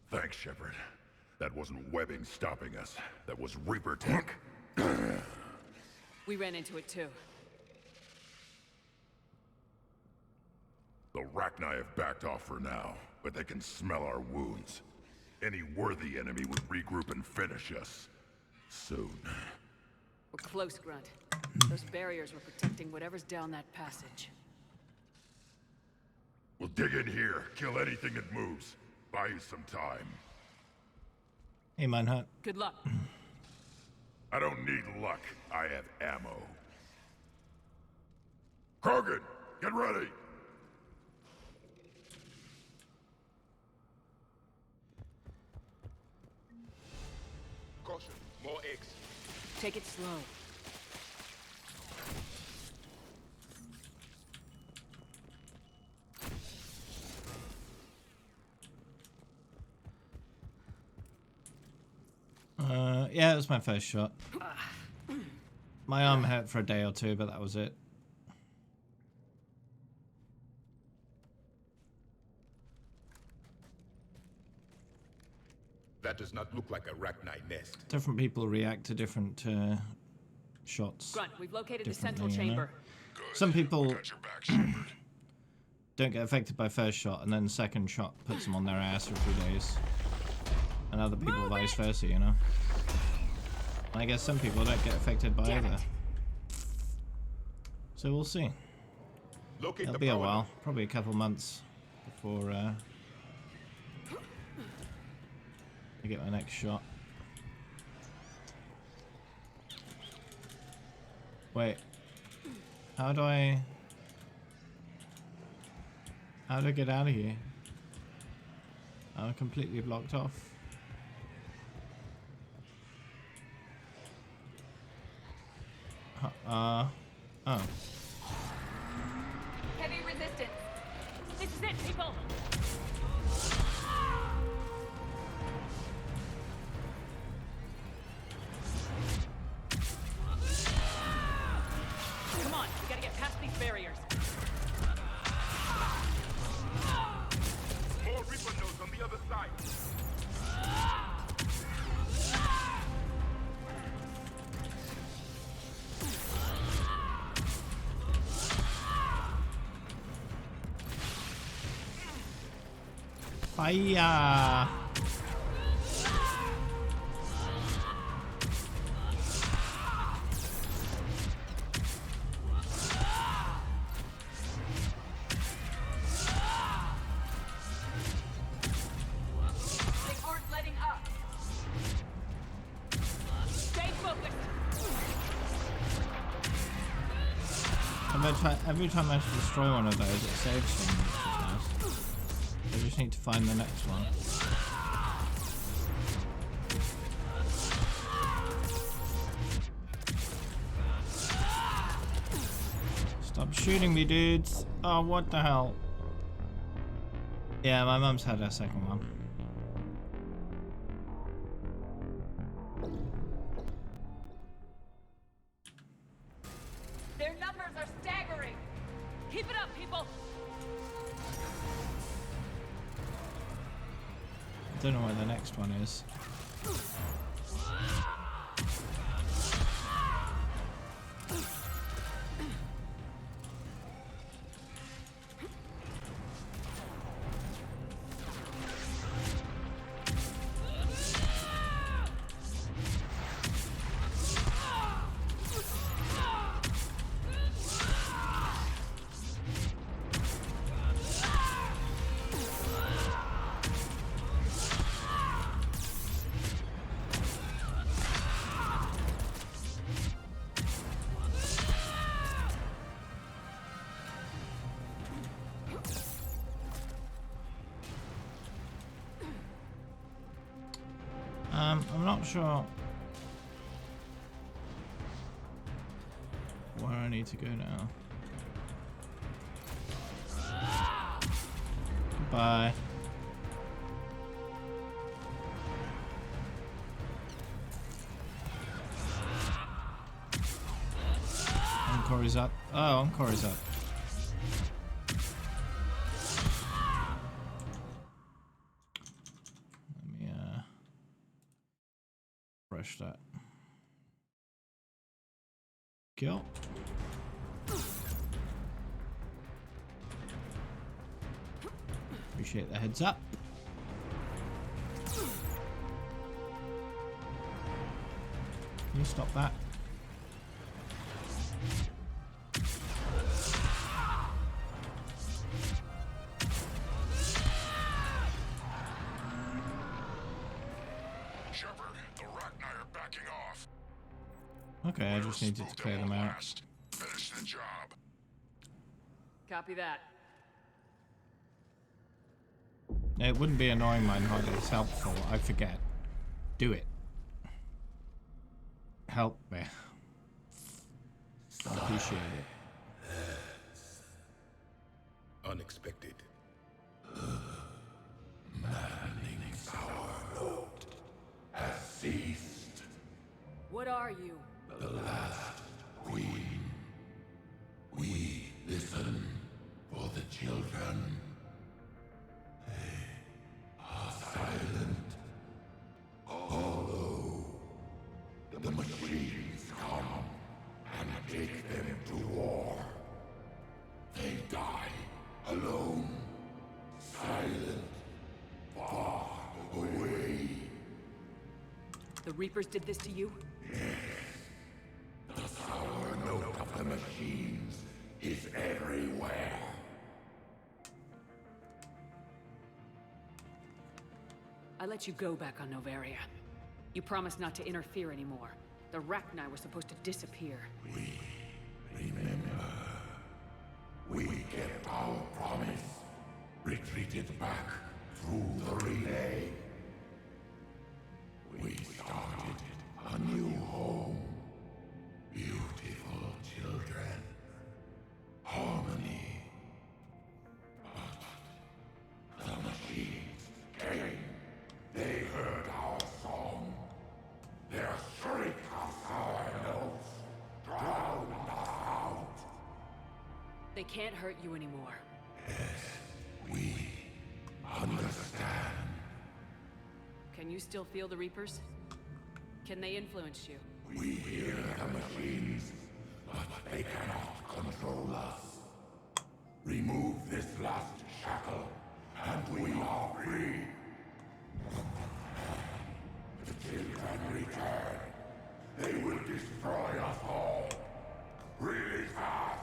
Thanks, Shephard. That wasn't webbing stopping us. That was Reaper tech. We ran into it too. The Rachni have backed off for now, but they can smell our wounds. Any worthy enemy would regroup and finish us. Soon. We're close, Grunt. Those barriers were protecting whatever's down that passage. We'll dig in here, kill anything that moves. Buy you some time. Hey, Manhunt. Good luck. I don't need luck. I have ammo. Krogan, get ready! Caution, more eggs. Take it slow. Yeah, it was my first shot. My arm hurt for a day or two, but that was it. That does not look like a Rachni nest. Different people react to different shots. Grunt, we've located the central differently, you know? chamber. Some people don't get affected by first shot, and then second shot puts them on their ass for a few days. And other people vice versa, you know? I guess some people don't get affected by either. So we'll see. It'll be a while, probably a couple months before I get my next shot. Wait, how do I get out of here? I'm completely blocked off. Oh. Heavy resistance. This is it, people. Come on, we gotta get past these barriers. More Reaper nodes on the other side. Fire! They aren't letting up. Stay focused. Every time I destroy one of those, it saves them, which is nice. I just need to find the next one. Stop shooting me, dudes. Oh, what the hell? Yeah, my mum's had her second one. Their numbers are staggering. Keep it up, people. Don't know where the next one is. I'm not sure where I need to go now. Goodbye. Encore's up. Oh, Encore's up. That kill. Appreciate the heads up. Can you stop that? Okay, I just needed to clear them out. Finish the job. Copy that. It wouldn't be annoying mine hardly. It's helpful. I forget. Do it. Help me. I appreciate it. Unexpected. Maddening sour note has ceased. What are you? The last queen. We listen for the children. They are silent. Although the machines come and take them to war, they die alone, silent, far away. The Reapers did this to you? Yes. The sour note of the machines is everywhere. I let you go back on Novaria. You promised not to interfere anymore. The Rachni were supposed to disappear. We remember. We kept our promise. Retreated back through the relay. We started a new home. Beautiful children. Harmony. But the machines came. They heard our song. Their shriek of sour notes drowned us out. They can't hurt you anymore. Yes, we understand. Can you still feel the Reapers? Can they influence you? We hear the machines, but they cannot control us. Remove this last shackle, and we are free. The children return. They will destroy us all. Really fast.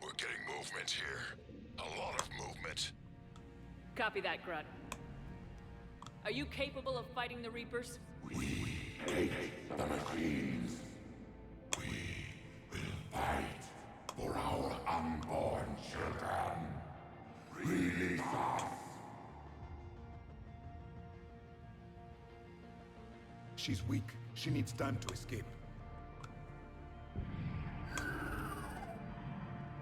We're getting movement here. A lot of movement. Copy that, Grunt. Are you capable of fighting the Reapers? We hate the machines. We will fight for our unborn children. Release us. She's weak. She needs time to escape.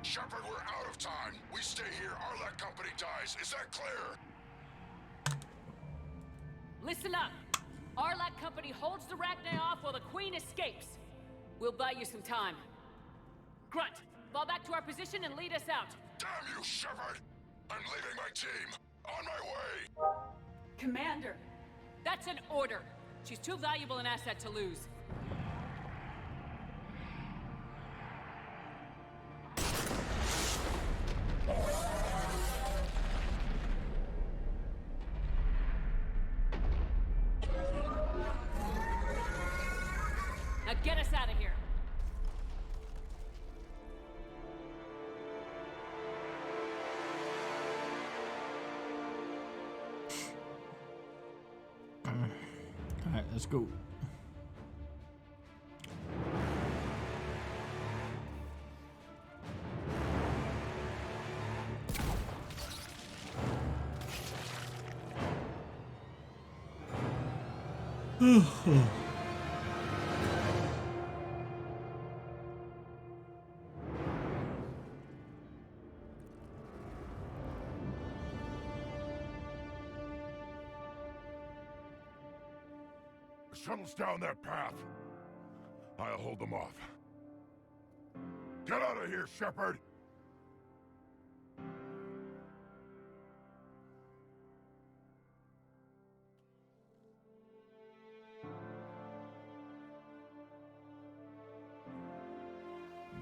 Shephard, we're out of time. We stay here, Arlec Company dies. Is that clear? Listen up! Arlec Company holds the Rachni off while the Queen escapes. We'll buy you some time. Grunt, fall back to our position and lead us out. Damn you, Shephard! I'm leaving my team. On my way! Commander! That's an order. She's too valuable an asset to lose. Now get us out of here. Alright, let's go. The shuttle's down that path. I'll hold them off. Get out of here, Shephard!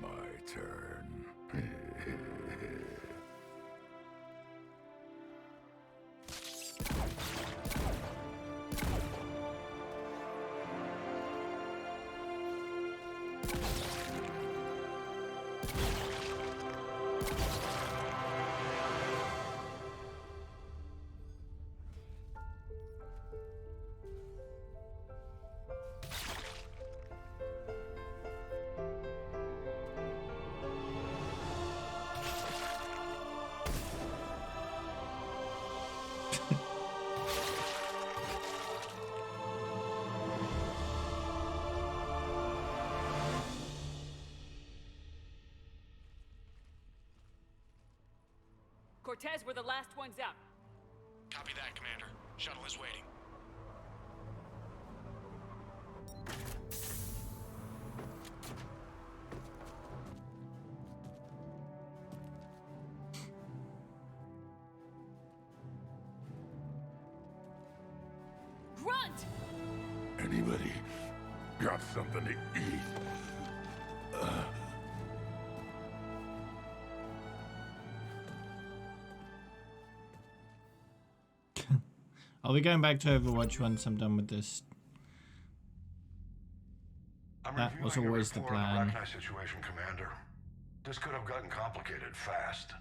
My turn. Cortez, we're the last ones out. Copy that, Commander. Shuttle is waiting. Grunt! Anybody got something to eat? Are we going back to Overwatch once I'm done with this? That was always the plan. Arachni situation, Commander. This could have gotten complicated fast.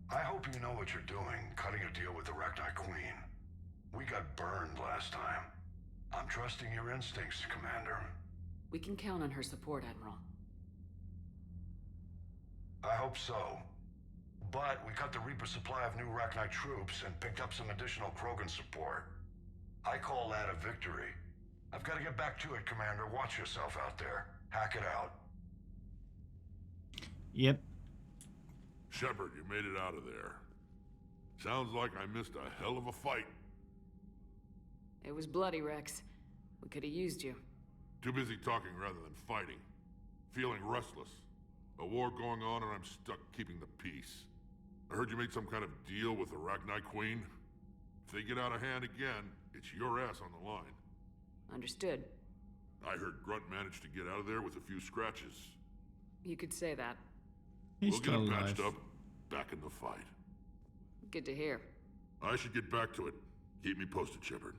I hope you know what you're doing, cutting a deal with the Arachni Queen. We got burned last time. I'm trusting your instincts, Commander. We can count on her support, Admiral. I hope so. But we cut the Reaper supply of new Arachni troops and picked up some additional Krogan support. I call that a victory. I've got to get back to it, Commander. Watch yourself out there. Hack it out. Yep. Shephard, you made it out of there. Sounds like I missed a hell of a fight. It was bloody, Rex. We could have used you. Too busy talking rather than fighting. Feeling restless. A war going on and I'm stuck keeping the peace. I heard you made some kind of deal with the Arachni Queen. If they get out of hand again, it's your ass on the line. Understood. I heard Grunt managed to get out of there with a few scratches. You could say that. He's We'll get him still patched alive. up, back in the fight. Good to hear. I should get back to it. Keep me posted, Shephard.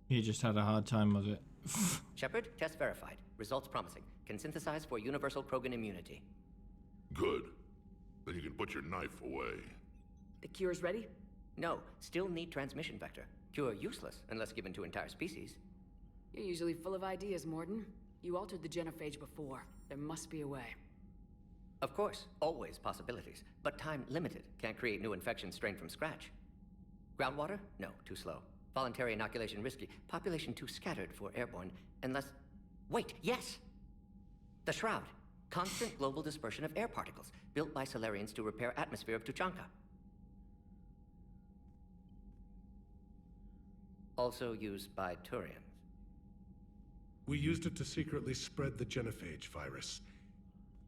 He just had a hard time with it. Shephard, test verified. Results promising. Can synthesize for universal Krogan immunity. Good. Then you can put your knife away. The cure's ready? No, still need transmission vector. Cure useless unless given to entire species. You're usually full of ideas, Morden. You altered the genophage before. There must be a way. Of course, always possibilities, but time limited. Can't create new infection strain from scratch. Groundwater? No, too slow. Voluntary inoculation risky. Population too scattered for airborne, unless... Wait, yes! The Shroud. Constant global dispersion of air particles, built by Solarians to repair atmosphere of Tuchanka. Also used by Turians. We used it to secretly spread the genophage virus.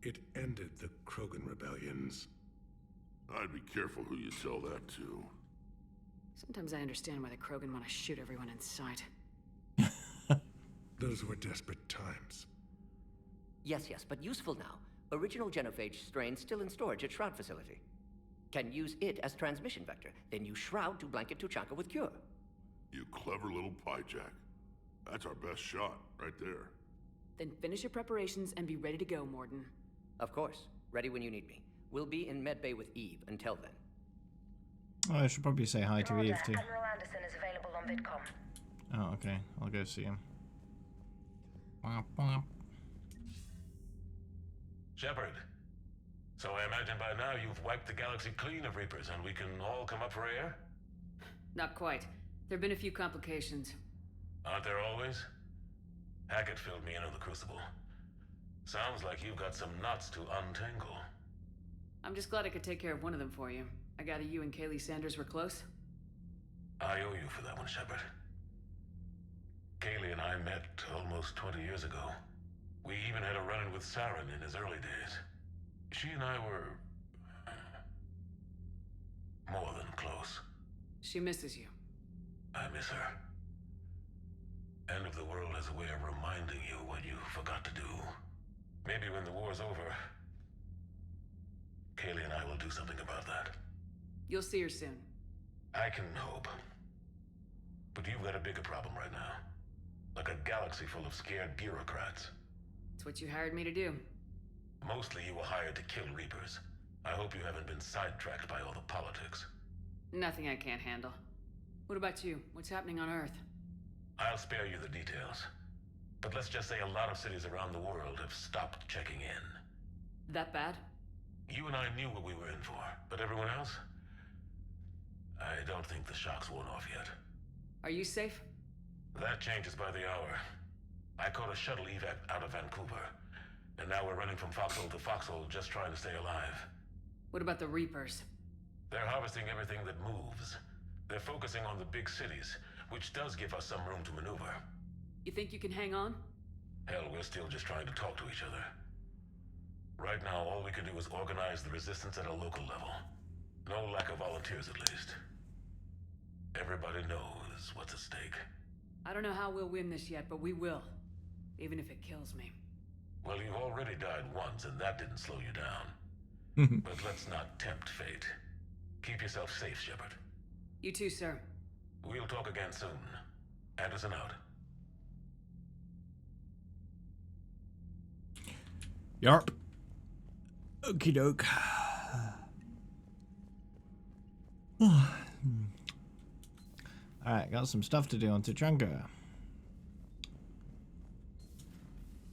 It ended the Krogan rebellions. I'd be careful who you tell that to. Sometimes I understand why the Krogan want to shoot everyone in sight. Those were desperate times. Yes, but useful now. Original genophage strain still in storage at Shroud facility. Can use it as transmission vector, then use Shroud to blanket Tuchanka with cure. You clever little pyjack. That's our best shot, right there. Then finish your preparations and be ready to go, Morden. Of course. Ready when you need me. We'll be in medbay with Eve until then. Oh, I should probably say hi to Eve too. Admiral Anderson is available on VidCom. Oh, okay. I'll go see him. Shephard. So I imagine by now you've wiped the galaxy clean of Reapers and we can all come up for air? Not quite. There have been a few complications. Aren't there always? Hackett filled me in on the Crucible. Sounds like you've got some knots to untangle. I'm just glad I could take care of one of them for you. I gather you and Kaylee Sanders were close? I owe you for that one, Shephard. Kaylee and I met almost 20 years ago. We even had a run-in with Saren in his early days. She and I were... more than close. She misses you. I miss her. End of the world has a way of reminding you what you forgot to do. Maybe when the war's over, Kaylee and I will do something about that. You'll see her soon. I can hope. But you've got a bigger problem right now. Like a galaxy full of scared bureaucrats. It's what you hired me to do. Mostly you were hired to kill Reapers. I hope you haven't been sidetracked by all the politics. Nothing I can't handle. What about you? What's happening on Earth? I'll spare you the details. But let's just say a lot of cities around the world have stopped checking in. That bad? You and I knew what we were in for, but everyone else? I don't think the shock's worn off yet. Are you safe? That changes by the hour. I caught a shuttle evac out of Vancouver, and now we're running from foxhole to foxhole just trying to stay alive. What about the Reapers? They're harvesting everything that moves. They're focusing on the big cities, which does give us some room to maneuver. You think you can hang on? Hell, we're still just trying to talk to each other. Right now, all we can do is organize the resistance at a local level. No lack of volunteers, at least. Everybody knows what's at stake. I don't know how we'll win this yet, but we will. Even if it kills me. Well, you've already died once, and that didn't slow you down. But let's not tempt fate. Keep yourself safe, Shephard. You too, sir. We'll talk again soon. Anderson out. Yarp. Okie doke. Alright, got some stuff to do on Tuchanka.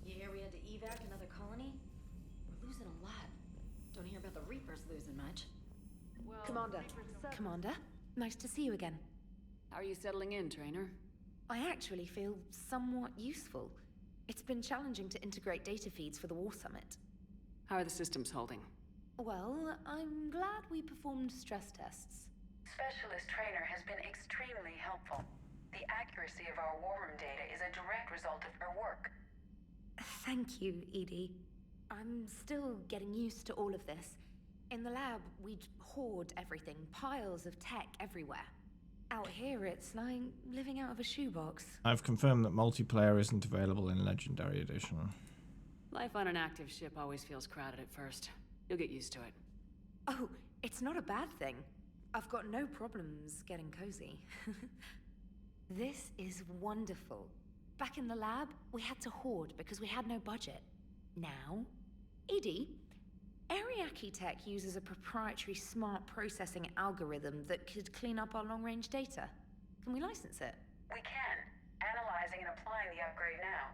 You hear we had to evac another colony? We're losing a lot. Don't hear about the Reapers losing much. Well, Commander, nice to see you again. How are you settling in, Trainer? I actually feel somewhat useful. It's been challenging to integrate data feeds for the War Summit. How are the systems holding? Well, I'm glad we performed stress tests. Specialist Trainer has been extremely helpful. The accuracy of our war room data is a direct result of her work. Thank you, Edie. I'm still getting used to all of this. In the lab, we'd hoard everything, piles of tech everywhere. Out here, it's like living out of a shoebox. I've confirmed that multiplayer isn't available in Legendary Edition. Life on an active ship always feels crowded at first. You'll get used to it. Oh, it's not a bad thing. I've got no problems getting cozy. This is wonderful. Back in the lab, we had to hoard because we had no budget. Now, Edie, Ariake Tech uses a proprietary smart processing algorithm that could clean up our long-range data. Can we license it? We can. Analyzing and applying the upgrade now.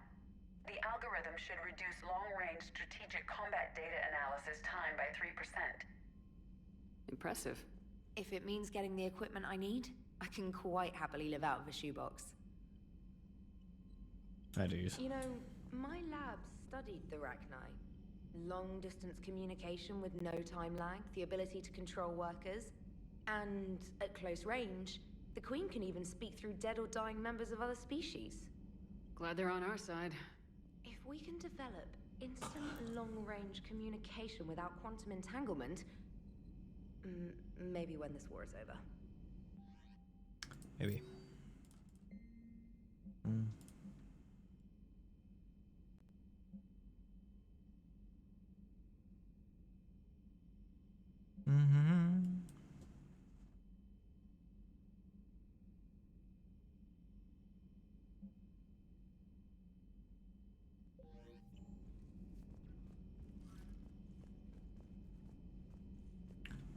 The algorithm should reduce long-range strategic combat data analysis time by 3%. Impressive. If it means getting the equipment I need, I can quite happily live out of a shoebox. Fair dues. You know, my lab studied the Rachni. Long-distance communication with no time lag, the ability to control workers, and at close range, the Queen can even speak through dead or dying members of other species. Glad they're on our side. If we can develop instant long-range communication without quantum entanglement, Maybe when this war is over. Maybe.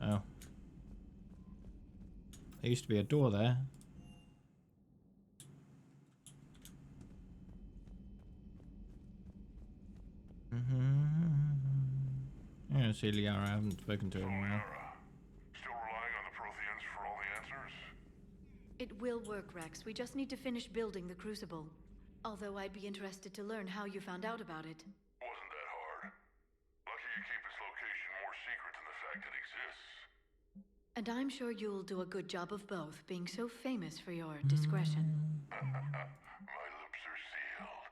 Oh. There used to be a door there. Yeah, see Liara, I haven't spoken to her in a while. Still relying on the Protheans for all the answers? It will work, Rex. We just need to finish building the Crucible. Although I'd be interested to learn how you found out about it. Wasn't that hard. Lucky you keep its location more secret than the fact it exists. And I'm sure you'll do a good job of both, being so famous for your discretion. My lips are sealed.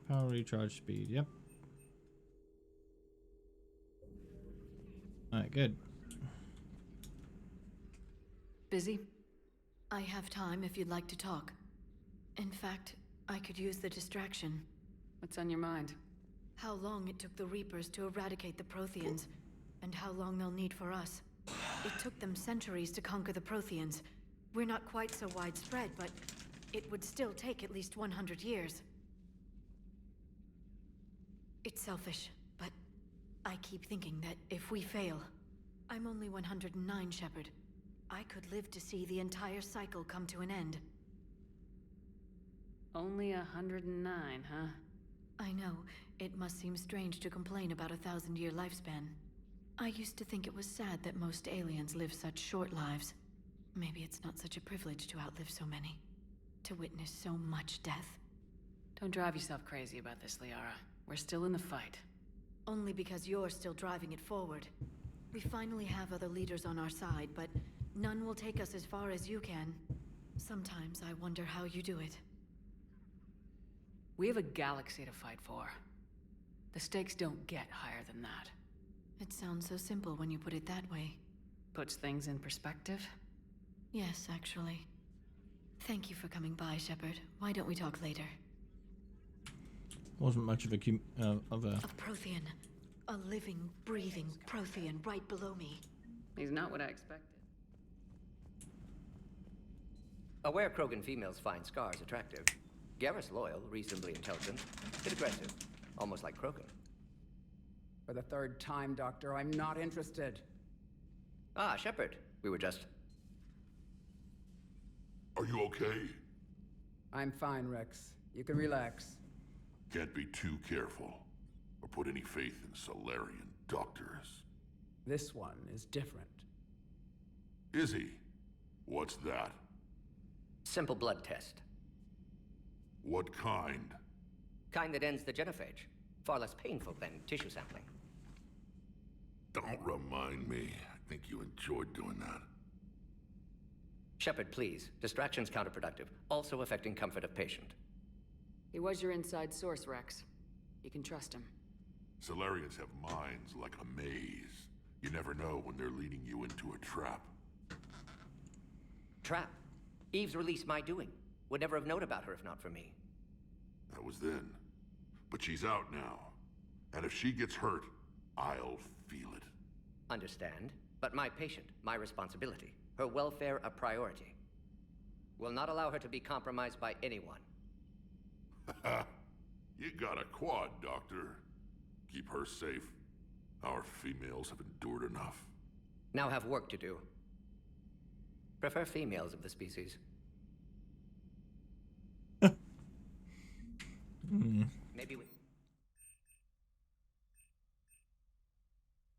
Power recharge speed, yep. Alright, good. Busy? I have time if you'd like to talk. In fact, I could use the distraction. What's on your mind? How long it took the Reapers to eradicate the Protheans, and how long they'll need for us. It took them centuries to conquer the Protheans. We're not quite so widespread, but it would still take at least 100 years. It's selfish, but I keep thinking that if we fail... I'm only 109, Shephard. I could live to see the entire cycle come to an end. Only 109, huh? I know. It must seem strange to complain about a 1,000-year lifespan. I used to think it was sad that most aliens live such short lives. Maybe it's not such a privilege to outlive so many. To witness so much death. Don't drive yourself crazy about this, Liara. We're still in the fight. Only because you're still driving it forward. We finally have other leaders on our side, but none will take us as far as you can. Sometimes I wonder how you do it. We have a galaxy to fight for. The stakes don't get higher than that. It sounds so simple when you put it that way. Puts things in perspective? Yes, actually. Thank you for coming by, Shephard. Why don't we talk later? Wasn't much of a A Prothean. A living, breathing Prothean right below me. He's not what I expected. Aware Krogan females find scars attractive. Garrus loyal, reasonably intelligent, bit aggressive, almost like Krogan. For the third time, Doctor, I'm not interested. Ah, Shephard. We were just... Are you okay? I'm fine, Rex. You can relax. Can't be too careful, or put any faith in Solarian doctors. This one is different. Is he? What's that? Simple blood test. What kind? Kind that ends the genophage. Far less painful than tissue sampling. Don't remind me. I think you enjoyed doing that. Shephard, please. Distraction's counterproductive, also affecting comfort of patient. He was your inside source, Rex. You can trust him. Solarians have minds like a maze. You never know when they're leading you into a trap. Trap? Eve's release my doing. Would never have known about her if not for me. That was then. But she's out now. And if she gets hurt, I'll feel it. Understand. But my patient, my responsibility. Her welfare a priority. Will not allow her to be compromised by anyone. You got a quad, Doctor. Keep her safe. Our females have endured enough. Now have work to do. Prefer females of the species. Maybe we...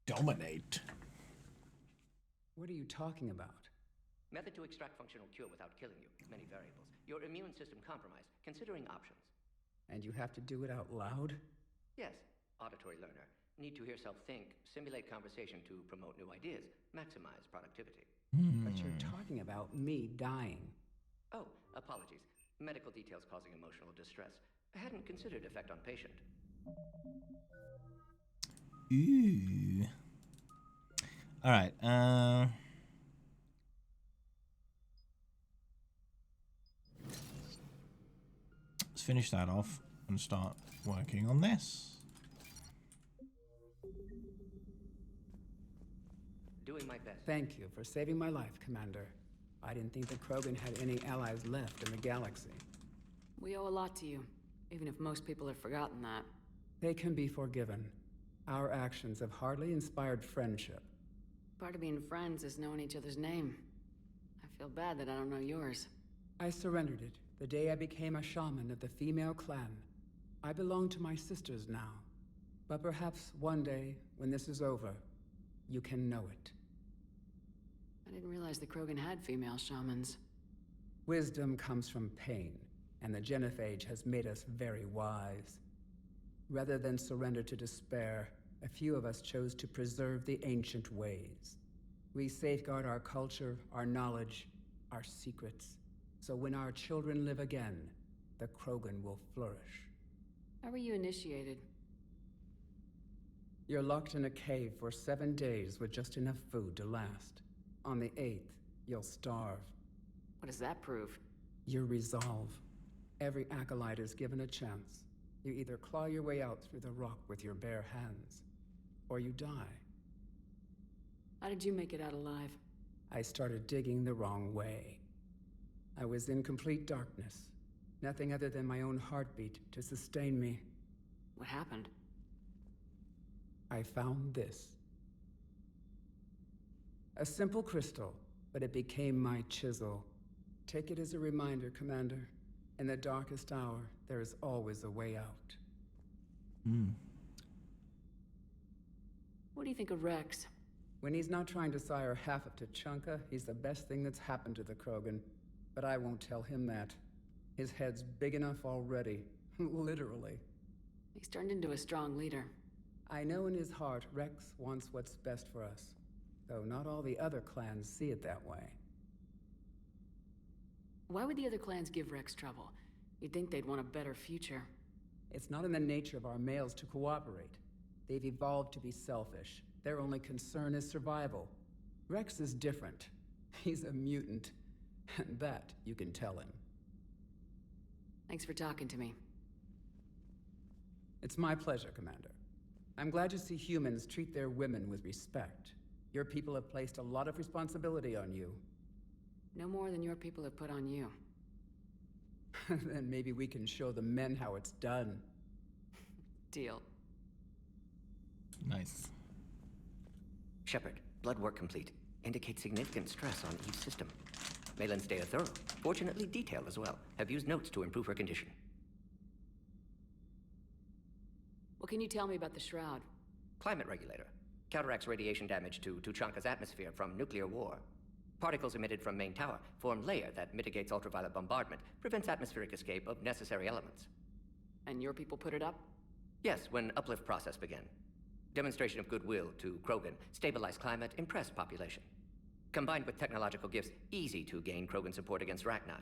Dominate. What are you talking about? Method to extract functional cure without killing you. Many variables. Your immune system compromised. Considering options. And you have to do it out loud? Yes. Auditory learner. Need to hear self think, simulate conversation to promote new ideas, maximize productivity. But you're talking about me dying. Oh, apologies. Medical details causing emotional distress. I hadn't considered effect on patient. Ooh. Alright, let's finish that off and start working on this. Doing my best. Thank you for saving my life, Commander. I didn't think the Krogan had any allies left in the galaxy. We owe a lot to you, even if most people have forgotten that. They can be forgiven. Our actions have hardly inspired friendship. Part of being friends is knowing each other's name. I feel bad that I don't know yours. I surrendered it the day I became a shaman of the female clan. I belong to my sisters now. But perhaps one day, when this is over, you can know it. I didn't realize the Krogan had female shamans. Wisdom comes from pain, and the Genophage has made us very wise. Rather than surrender to despair, a few of us chose to preserve the ancient ways. We safeguard our culture, our knowledge, our secrets, so when our children live again, the Krogan will flourish. How were you initiated? You're locked in a cave for 7 days with just enough food to last. On the 8th, you'll starve. What does that prove? Your resolve. Every acolyte is given a chance. You either claw your way out through the rock with your bare hands, or you die. How did you make it out alive? I started digging the wrong way. I was in complete darkness. Nothing other than my own heartbeat to sustain me. What happened? I found this. A simple crystal, but it became my chisel. Take it as a reminder, Commander. In the darkest hour, there is always a way out. What do you think of Rex? When he's not trying to sire half of Tuchanka, he's the best thing that's happened to the Krogan. But I won't tell him that. His head's big enough already. Literally. He's turned into a strong leader. I know in his heart Rex wants what's best for us. Though not all the other clans see it that way. Why would the other clans give Rex trouble? You'd think they'd want a better future. It's not in the nature of our males to cooperate. They've evolved to be selfish. Their only concern is survival. Rex is different. He's a mutant. And that you can tell him. Thanks for talking to me. It's my pleasure, Commander. I'm glad to see humans treat their women with respect. Your people have placed a lot of responsibility on you. No more than your people have put on you. Then maybe we can show the men how it's done. Deal. Nice. Shephard, blood work complete. Indicates significant stress on Eve's system. Malin's data thorough. Fortunately detailed as well. Have used notes to improve her condition. What can you tell me about the Shroud? Climate regulator. Counteracts radiation damage to Tuchanka's atmosphere from nuclear war. Particles emitted from main tower form layer that mitigates ultraviolet bombardment, prevents atmospheric escape of necessary elements. And your people put it up? Yes, when uplift process began. Demonstration of goodwill to Krogan, stabilize climate, impress population. Combined with technological gifts, easy to gain Krogan support against Rachni.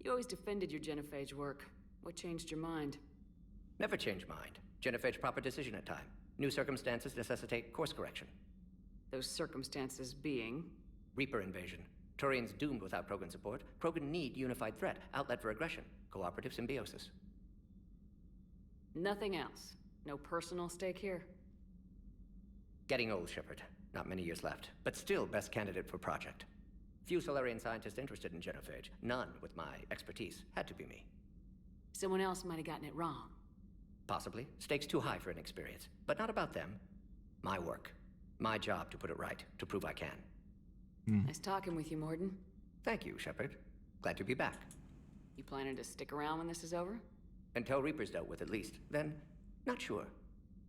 You always defended your Genophage work. What changed your mind? Never change mind. Genophage proper decision at time. New circumstances necessitate course correction. Those circumstances being? Reaper invasion. Turians doomed without Krogan support. Krogan need unified threat, outlet for aggression, cooperative symbiosis. Nothing else. No personal stake here? Getting old, Shephard. Not many years left, but still best candidate for project. Few Solarian scientists interested in Genophage. None with my expertise. Had to be me. Someone else might have gotten it wrong. Possibly. Stakes too high for inexperience. But not about them. My work. My job to put it right, to prove I can. Nice talking with you, Morden. Thank you, Shephard. Glad to be back. You planning to stick around when this is over? Until Reaper's dealt with, at least. Then, not sure.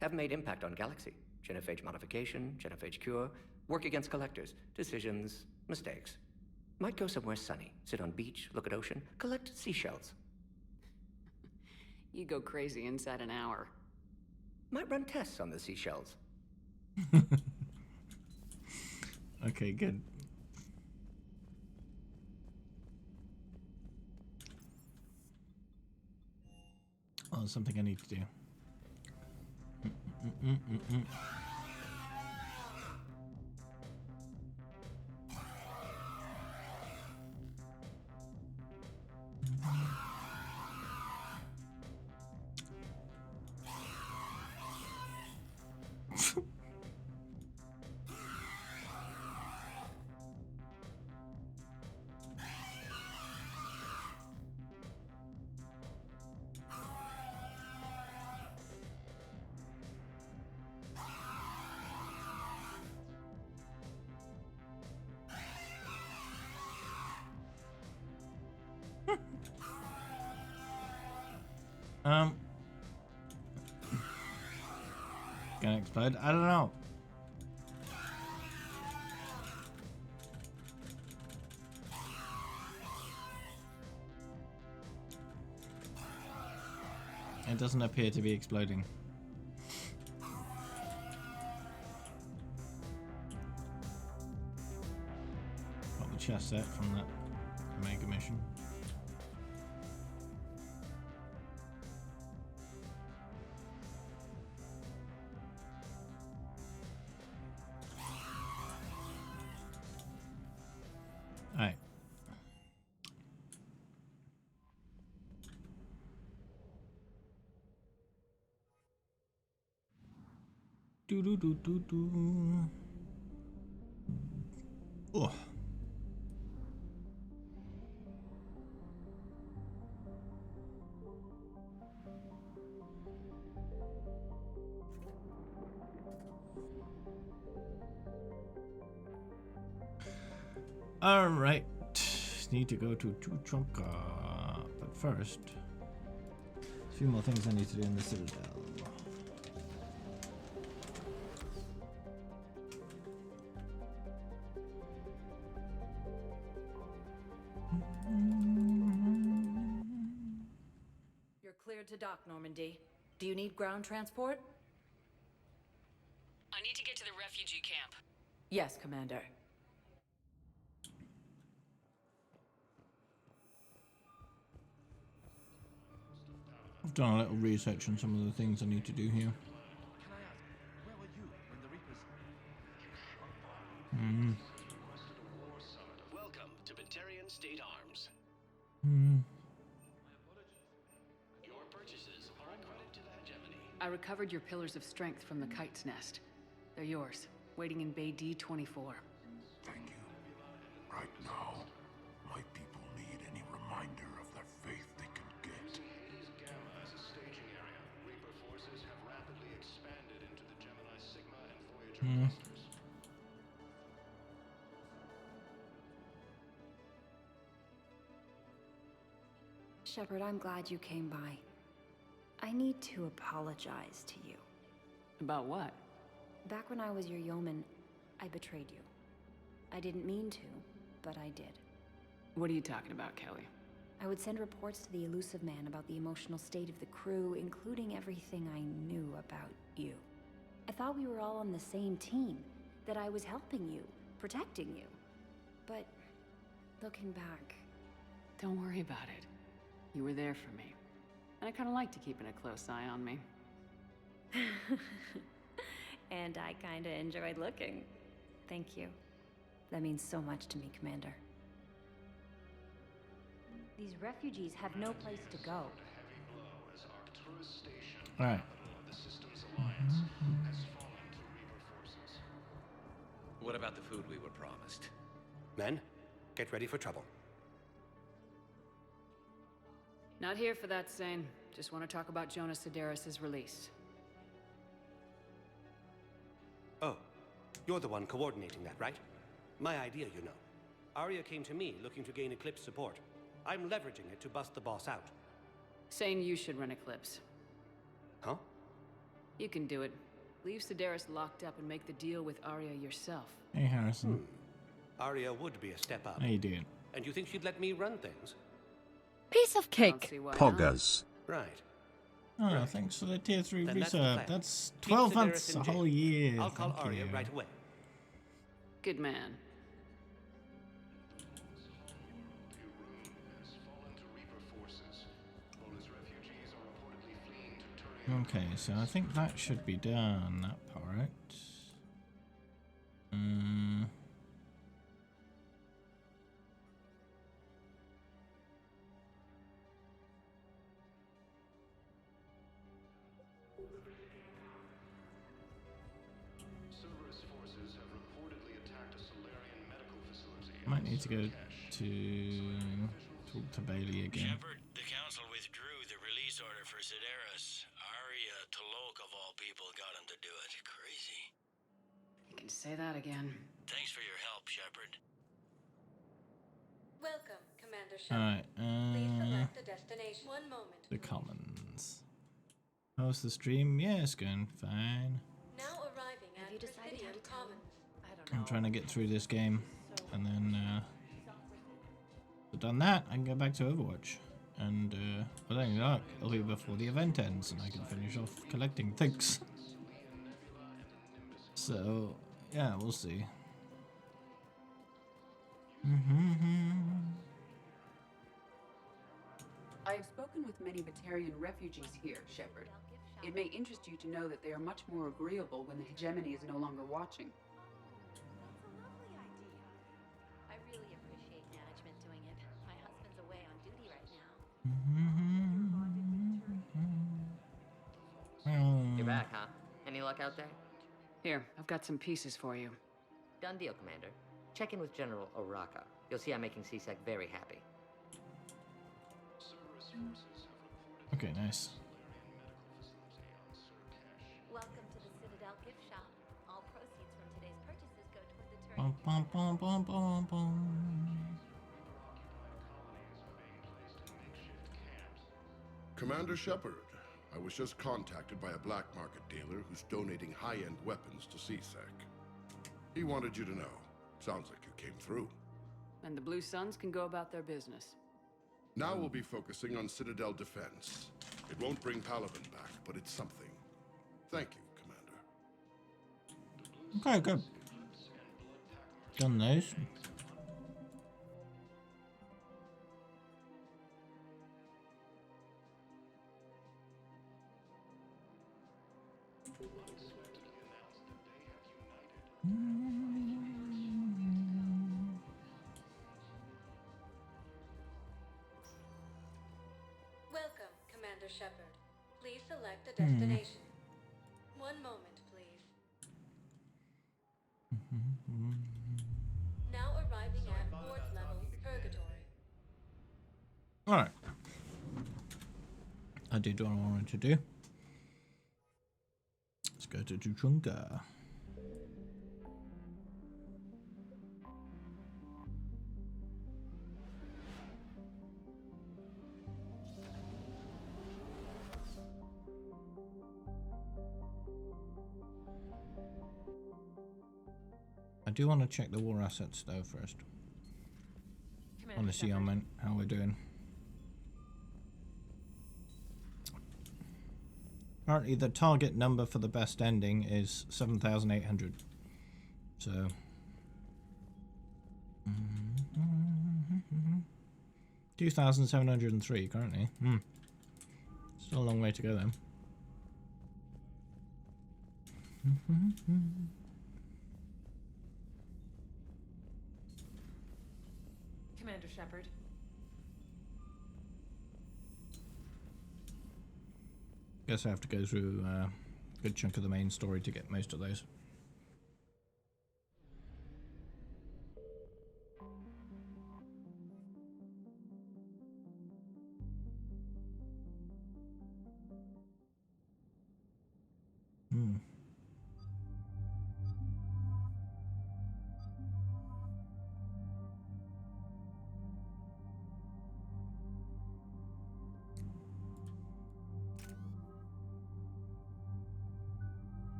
Have made impact on Galaxy. Genophage modification, Genophage cure, work against collectors, decisions, mistakes. Might go somewhere sunny, sit on beach, look at ocean, collect seashells. You go crazy inside an hour. Might run tests on the seashells. Okay, good. Oh, there's something I need to do. Gonna explode? I don't know. It doesn't appear to be exploding. Got the chest set from that mega mission. Alright. Do do do do do. Oh. All right. Need to go to Tuchonka, but first, a few more things I need to do in the Citadel. You're cleared to dock, Normandy. Do you need ground transport? I need to get to the refugee camp. Yes, Commander. I've done a little research on some of the things I need to do here. Welcome to Batarian State Arms. Your purchases are a credit to the hegemony. I recovered your pillars of strength from the kite's nest. They're yours, waiting in Bay D-24. Thank you. Right now, my people need any reminder of their faith they can get. Gamma as a staging area. Reaper forces have rapidly expanded into the Gemini Sigma and Voyager clusters. Shephard, I'm glad you came by. I need to apologize to you. About what? Back when I was your yeoman, I betrayed you. I didn't mean to, but I did. What are you talking about, Kelly? I would send reports to the Elusive Man about the emotional state of the crew, including everything I knew about you. I thought we were all on the same team, that I was helping you, protecting you. But, looking back... Don't worry about it. You were there for me. And I kind of liked keeping a close eye on me. And I kinda enjoyed looking. Thank you. That means so much to me, Commander. These refugees have no place to go. Alright. What about the food we were promised? Men, get ready for trouble. Not here for that, Sane. Just want to talk about Jonas Sedaris' release. Oh, you're the one coordinating that, right? My idea, you know. Arya came to me looking to gain Eclipse support. I'm leveraging it to bust the boss out. Saying you should run Eclipse. Huh? You can do it. Leave Sedaris locked up and make the deal with Arya yourself. Hey, Harrison. Arya would be a step up. How you doing? And you think she'd let me run things? Piece of cake. Poggers. Right. Oh, thanks for the tier 3 Then that's the resub. plan. That's Keep 12 Sedaris months, in a jail. whole year. I'll call Thank Arya you. right away. Good man. Okay, so I think that should be done, that part. Might need to go to talk to Bailey again. Shephard, the council withdrew the release order for Sedaris. Arya Talok of all people got him to do it. Crazy. You can say that again. Thanks for your help, Shephard. Welcome, Commander Shephard. Alright, Please select the destination. One moment. the commons. How's the stream? Yeah, it's going fine. Now arriving at Presidium Commons. I'm trying to get through this game, and then I've done that, I can go back to Overwatch. And with any luck, it'll be before the event ends, and I can finish off collecting things. So, yeah, we'll see. I have spoken with many Batarian refugees here, Shephard. It may interest you to know that they are much more agreeable when the hegemony is no longer watching. I really appreciate management doing it. My husband's away on duty right now. You're back, huh? Any luck out there? Here, I've got some pieces for you. Done deal, Commander. Check in with General Oraka. You'll see I'm making CSEC very happy. Okay, nice. Welcome to the Citadel gift shop. All proceeds from today's purchases go toward the Bum, bum, bum, bum, bum, bum. Commander Shephard, I was just contacted by a black market dealer who's donating high-end weapons to CSEC. He wanted you to know. Sounds like you came through. And the Blue Suns can go about their business. Now we'll be focusing on Citadel defense. It won't bring Palaven back, but it's something. Thank you, Commander. Okay, good. Done those. Welcome, Commander Shephard. Please select the destination. One moment, please. Now arriving at fourth level Purgatory. Alright. I did what I wanted to do. Let's go to Tuchunga. I do want to check the war assets though first. I want to see how we're doing. Apparently the target number for the best ending is 7,800. So 2,703 currently. Still a long way to go then. Commander Shephard. Guess I have to go through a good chunk of the main story to get most of those.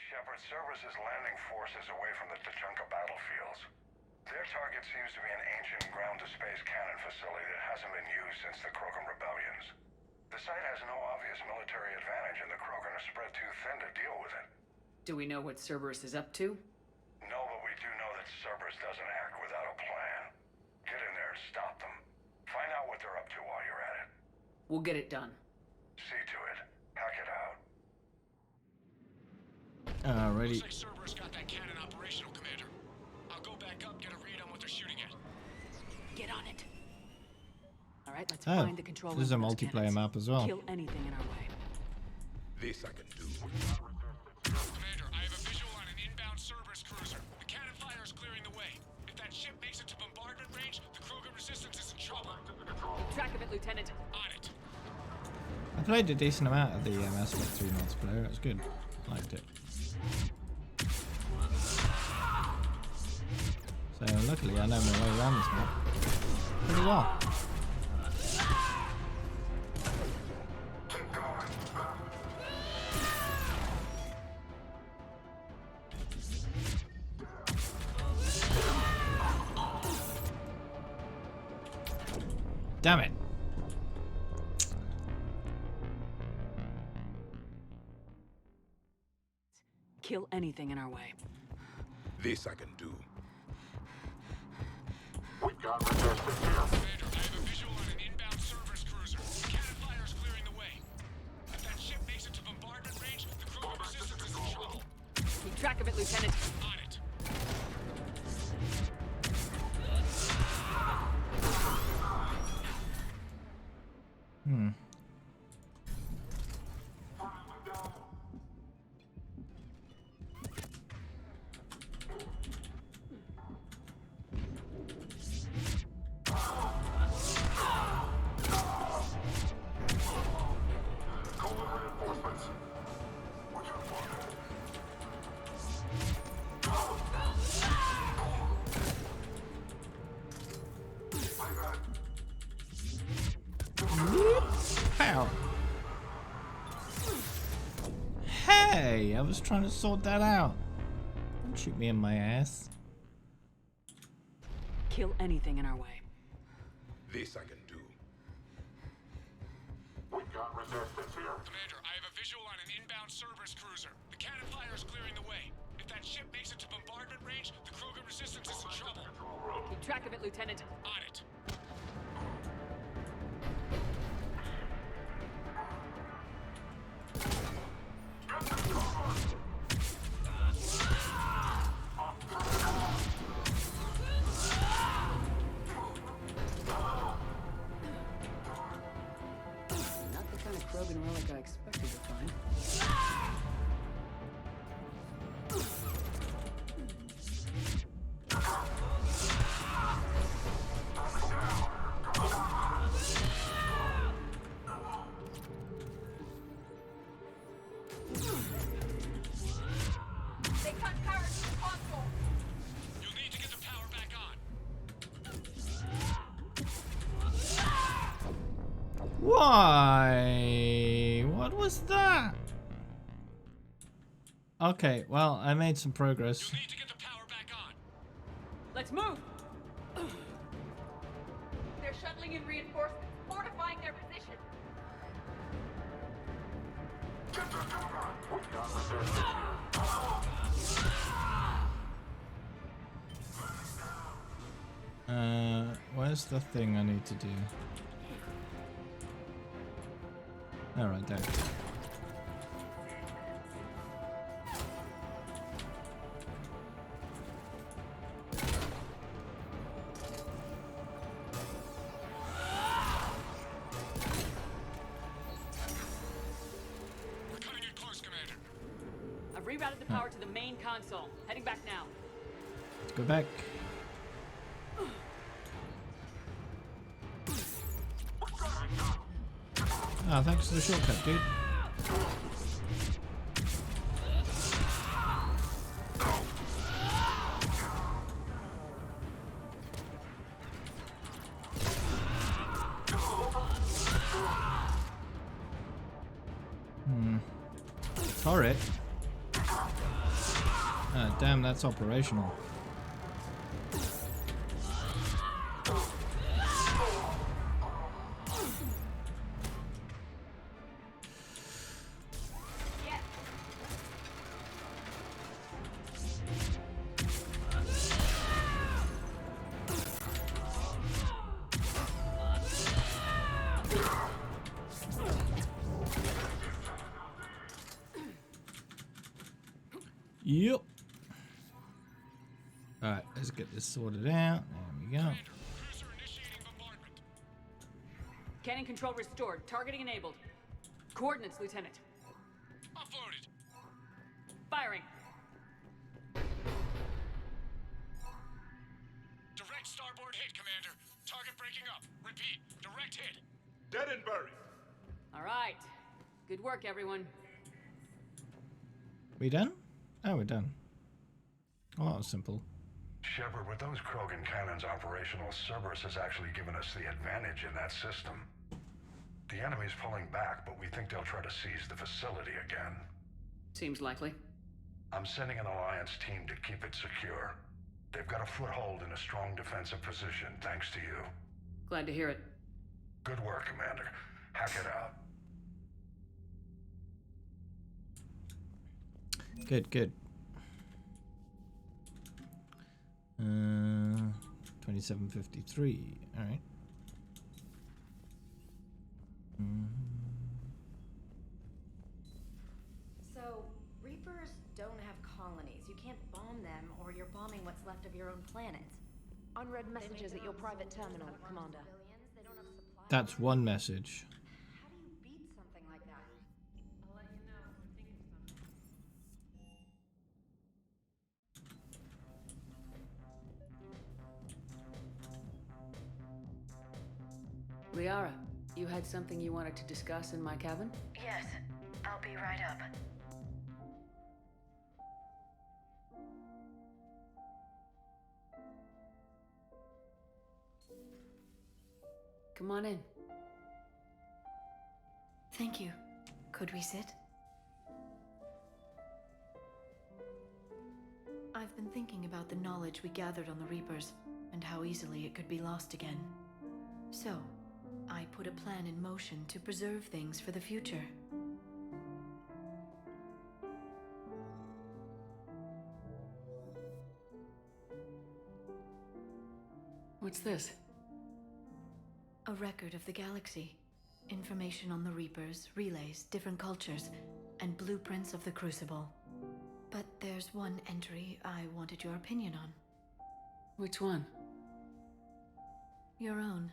Shephard services landing forces away from the Tachanka battlefields. Their target seems to be an ancient ground-to-space cannon facility that hasn't been used since the Krogan rebellions. The site has no obvious military advantage, and the Krogan are spread too thin to deal with it. Do we know what Cerberus is up to? No, but we do know that Cerberus doesn't act without a plan. Get in there and stop them. Find out what they're up to while you're at it. We'll get it done. See to it. Hack it out. Alrighty. Looks like Cerberus got that cannon operational, Commander. I'll go back up, get a read on what they're shooting at. Get on it. All right, let's Oh, find the control this is a room for those multiplayer cannons. map as well. Kill anything in our way. This I can do. Commander, I have a visual on an inbound Cerberus cruiser. The cannon fire is clearing the way. If that ship makes it to bombardment range, the Krogan resistance is in trouble. Keep track of it, Lieutenant. On it. I played a decent amount of the Spectre multiplayer. It was good. I liked it. So luckily I know my way around this map pretty well. Damn it. Kill anything in our way. This I can do. We've got resistance here. Commander, I have a visual on an inbound Cerberus cruiser. The cannon fire is clearing the way. If that ship makes it to bombardment range, the Krogan resistance is in trouble. Keep track of it, Lieutenant. On it. Pow. Hey, I was trying to sort that out. Don't shoot me in my ass. Kill anything in our way. This I can do. We've got resistance here. Commander, I have a visual on an inbound Cerberus cruiser. The cannon fire is clearing the way. If that ship makes it to bombardment range, the Krogan resistance is in trouble. Keep track of it, Lieutenant. On it. Not the kind of Krogan relic I expected to find. They cut power to the console. You'll need to get the power back on. Why? What was that? Okay, well, I made some progress. You'll need to get the power back on. Let's move! They're shuttling in reinforcements, fortifying their position. We've got resistance here. Where's the thing I need to do? Oh, right there. We're cutting it close, Commander. I've rerouted the power to the main console. Heading back now. Let's go back. Ah, thanks for the shortcut, dude. Turret. Ah, damn, that's operational. Yep. Alright, let's get this sorted out. There we go. Cannon control restored. Targeting enabled. Coordinates, Lieutenant. Uploaded. Firing. Direct starboard hit, Commander. Target breaking up. Repeat. Direct hit. Dead and buried. All right. Good work, everyone. We done? Oh, we're done. Well, that was simple. Shephard, with those Krogan cannons operational, Cerberus has actually given us the advantage in that system. The enemy's pulling back, but we think they'll try to seize the facility again. Seems likely. I'm sending an Alliance team to keep it secure. They've got a foothold in a strong defensive position, thanks to you. Glad to hear it. Good work, Commander. Hack it out. Good, good. 2753. All right. So, Reapers don't have colonies. You can't bomb them, or you're bombing what's left of your own planet. Unread messages at your private terminal, Commander. That's one message. How do you beat something like that? I'll let you know if I think of something. Liara, you had something you wanted to discuss in my cabin? Yes, I'll be right up. Come on in. Thank you. Could we sit? I've been thinking about the knowledge we gathered on the Reapers, and how easily it could be lost again. So, I put a plan in motion to preserve things for the future. What's this? A record of the galaxy. Information on the Reapers, relays, different cultures, and blueprints of the Crucible. But there's one entry I wanted your opinion on. Which one? Your own.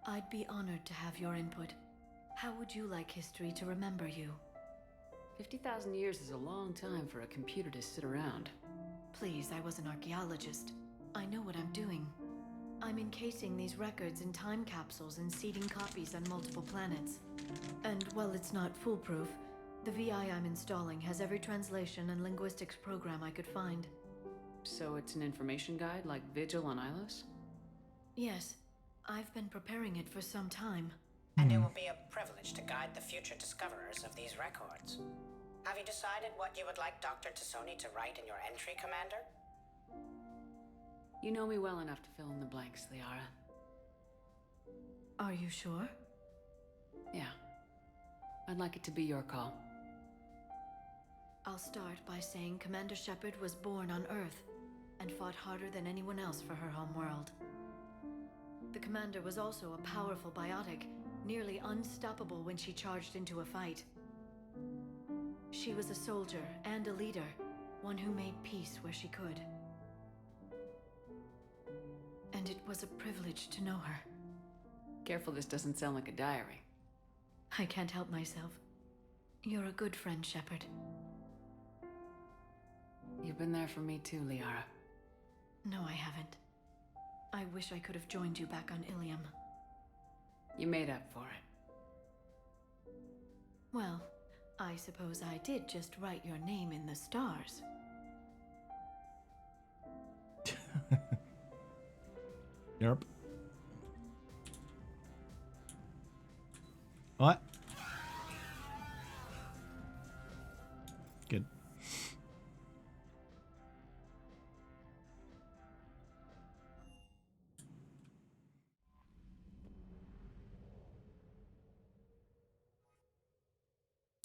I'd be honored to have your input. How would you like history to remember you? 50,000 years is a long time for a computer to sit around. Please, I was an archaeologist. I know what I'm doing. I'm encasing these records in time capsules and seeding copies on multiple planets. And while it's not foolproof, the VI I'm installing has every translation and linguistics program I could find. So it's an information guide like Vigil on Ilos? Yes, I've been preparing it for some time. And it will be a privilege to guide the future discoverers of these records. Have you decided what you would like Dr. Tassoni to write in your entry, Commander? You know me well enough to fill in the blanks, Liara. Are you sure? Yeah. I'd like it to be your call. I'll start by saying Commander Shephard was born on Earth and fought harder than anyone else for her home world. The Commander was also a powerful biotic, nearly unstoppable when she charged into a fight. She was a soldier and a leader, one who made peace where she could. And it was a privilege to know her. Careful this doesn't sound like a diary. I can't help myself. You're a good friend, Shephard. You've been there for me too, Liara. No, I haven't. I wish I could have joined you back on Ilium. You made up for it. Well, I suppose I did just write your name in the stars. Yep. What? Good.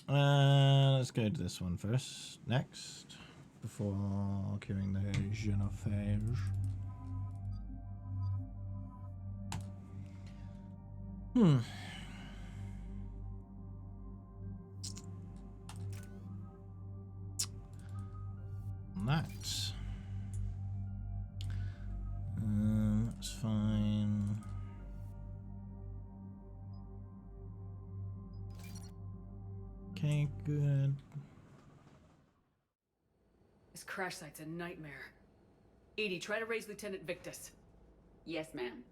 Let's go to this one first. Next. Before curing the genophage. That's fine. Okay, good. This crash site's a nightmare. Edie, try to raise Lieutenant Victus. Yes, ma'am.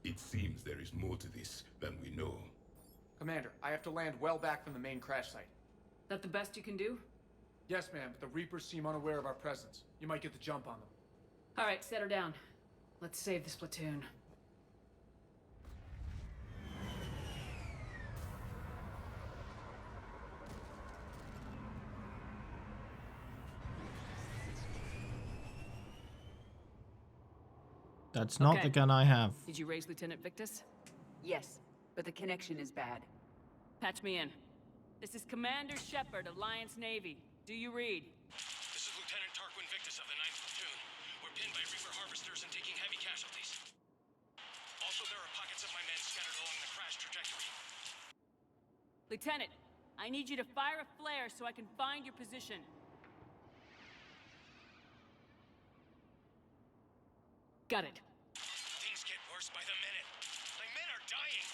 It seems there is more to this than we know. Commander, I have to land well back from the main crash site. That the best you can do? Yes, ma'am, but the Reapers seem unaware of our presence. You might get the jump on them. All right, set her down. Let's save this platoon. That's not the gun I have. Did you raise Lieutenant Victus? Yes, but the connection is bad. Patch me in. This is Commander Shephard, Alliance Navy. Do you read? This is Lieutenant Tarquin Victus of the 9th Platoon. We're pinned by Reaper harvesters and taking heavy casualties. Also, there are pockets of my men scattered along the crash trajectory. Lieutenant, I need you to fire a flare so I can find your position. Got it. Things get worse by the minute. My men are dying.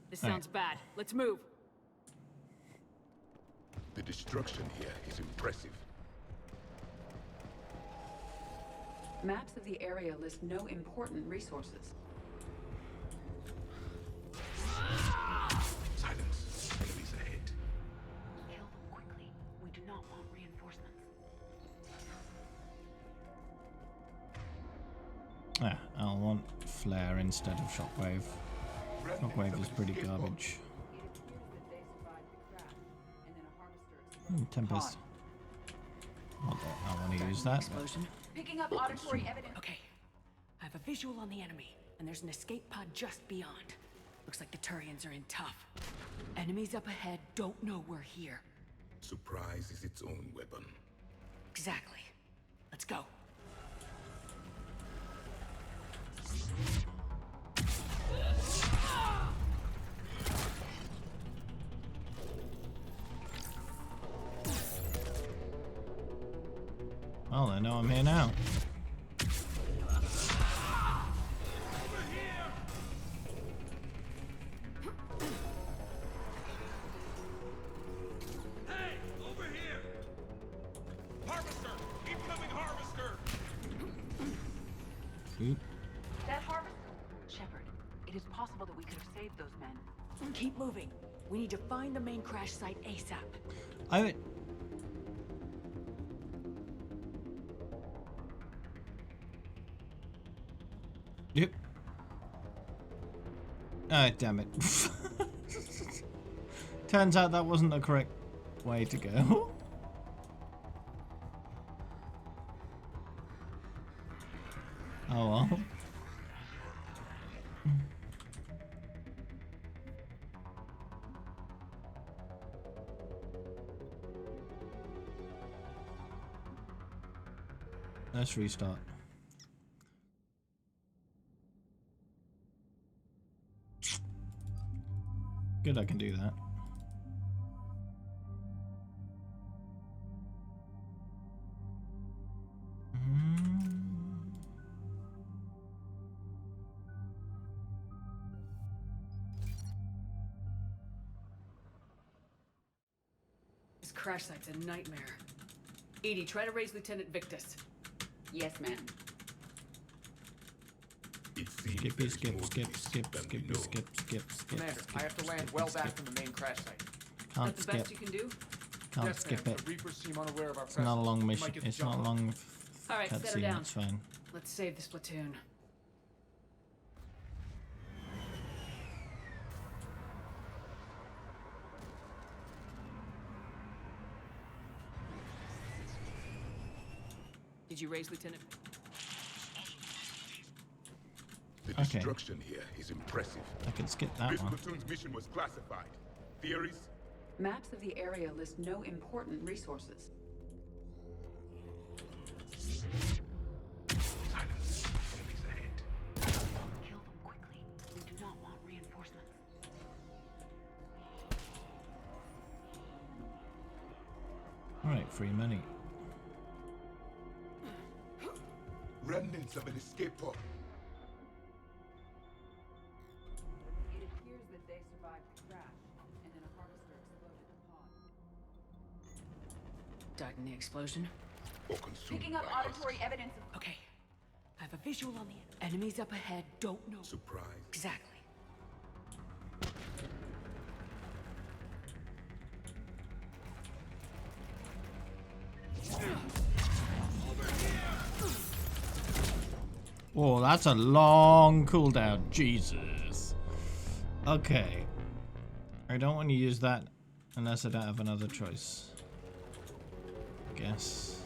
This sounds bad. Let's move. The destruction here is impressive. Maps of the area list no important resources. Silence. Enemies ahead. Kill them quickly. We do not want reinforcements. Yeah, I'll want flare instead of shockwave. Shockwave is pretty garbage. Tempest. I want to use that. Explosion. Picking up auditory evidence. Okay. I have a visual on the enemy, and there's an escape pod just beyond. Looks like the Turians are in tough. Enemies up ahead don't know we're here. Surprise is its own weapon. Exactly. Let's go. Well, I know I'm here now. Hey, over here! Harvester! Incoming harvester! Oop. That harvester? Shephard, it is possible that we could have saved those men. Keep moving. We need to find the main crash site ASAP. I would... Yep. Ah, damn it. Turns out that wasn't the correct way to go. Oh well. Let's restart. Good, I can do that. This crash site's a nightmare. Edie, try to raise Lieutenant Victus. Yes, ma'am. Skip. Commander, I have to land well back from the main crash site. Can't That's the best you can do? Can't Yes, skip ma'am. it. The Reapers seem unaware of our It's not a presence. long You mission. might get the It's not a jump. long All right, set her cutscene. down. That's fine. Let's save this platoon. Did you raise Lieutenant? The Okay. destruction here is impressive. I can skip that This one. platoon's mission was classified. Theories? Maps of the area list no important resources. Silence. Enemies ahead. free money. Remnants of an escape pod. It appears that they survived the crash, and then a harvester exploded the pod. Died in the explosion? Or consumed Picking up by auditory evidence of... Okay. I have a visual on the enemies up ahead. Don't know. Surprise. Exactly. Whoa, that's a long cooldown. Jesus. Okay. I don't want to use that unless I don't have another choice. Guess.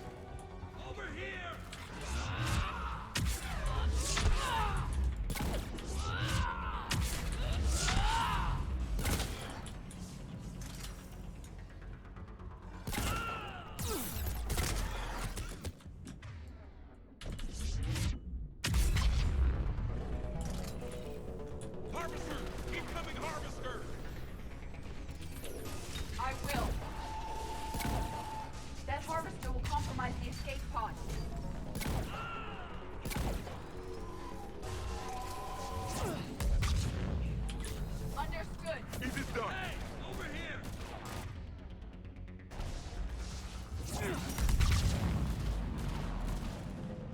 I will. That harvester will compromise the escape pod. Understood. It is done. Hey, over here!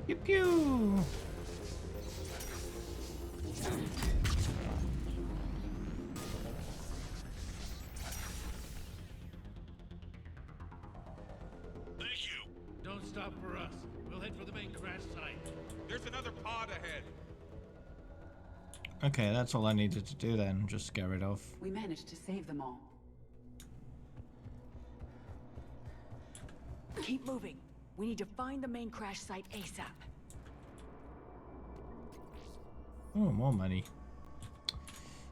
Pew pew. Thank you. Don't stop for us. We'll head for the main crash site. There's another pod ahead. Okay, that's all I needed to do then. Just scare it off. We managed to save them all. Keep moving. We need to find the main crash site ASAP. Oh, more money.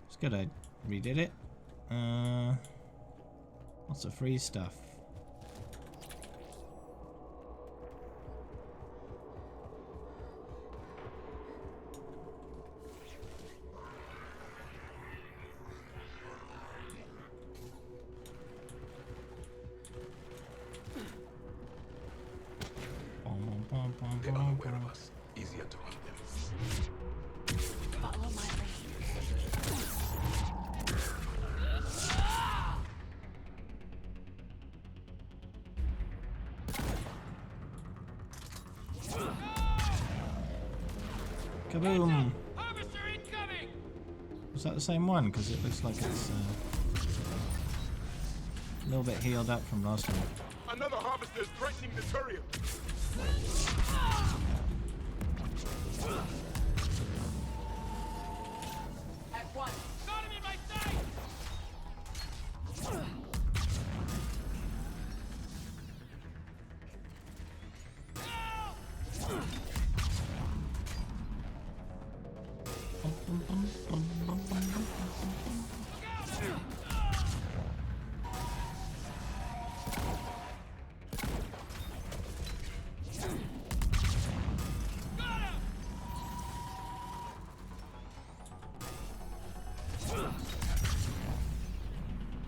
It's good I redid it. Lots of free stuff. They're unaware of us. Easier to hunt them. Follow my Kaboom! Harvester incoming! Was that the same one? Because it looks like it's a little bit healed up from last time. Another harvester is threatening the turret. At once. Got him in my sight!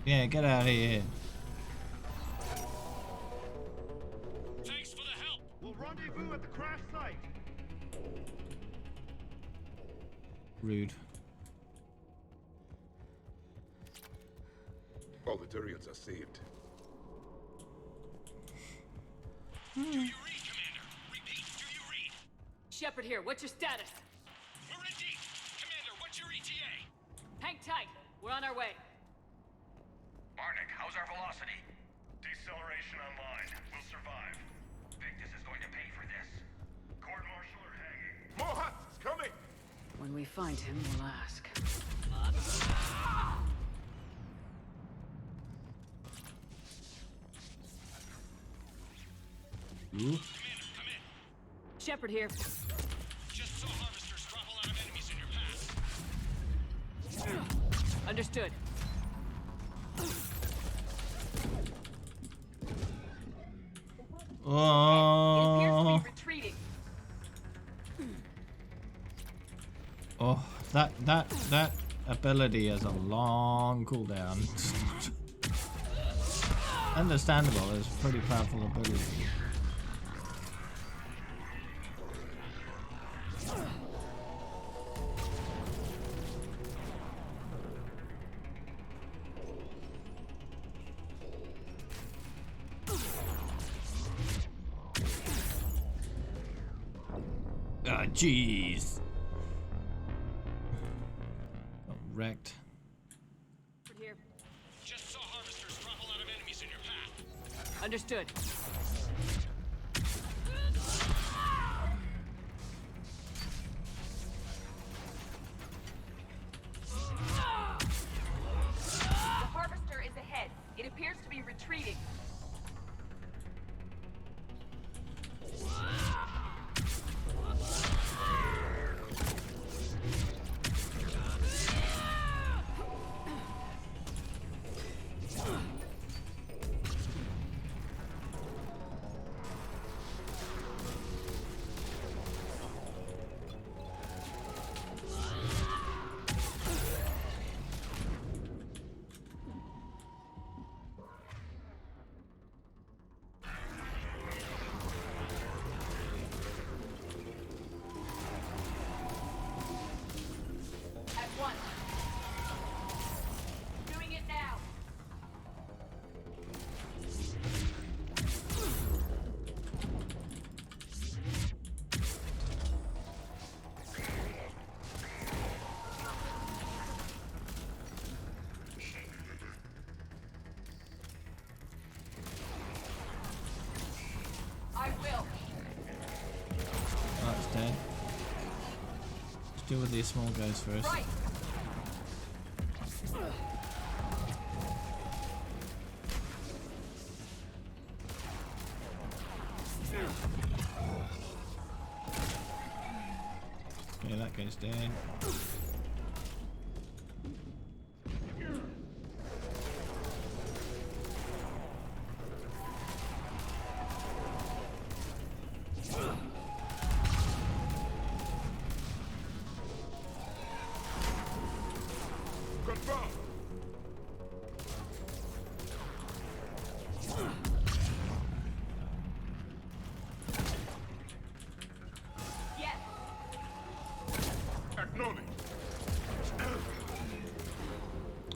Yeah, get out of here. Thanks for the help. We'll rendezvous at the crash site. Rude. All the turrets are saved. Do you read, Commander? Repeat, do you read? Shephard here. What's your status? We're in deep. Commander, what's your ETA? Hang tight. We're on our way. Arnik, how's our velocity? Deceleration online. We'll survive. Victus is going to pay for this. Court-martial or hanging? More husks coming! When we find him, we'll ask. Ooh. Commander, come in. Shephard here. Just saw harvesters drop a lot of enemies in your path. Understood. Oh. Retreating. Oh, that ability has a long cooldown. understandable. It's a pretty powerful ability. Ah, jeez. Got wrecked. Here. Just saw harvesters drop a lot of enemies in your path. Understood. The harvester is ahead. It appears to be retreating. Dead. Let's deal with these small guys first. Right. Yeah, that guy's dead.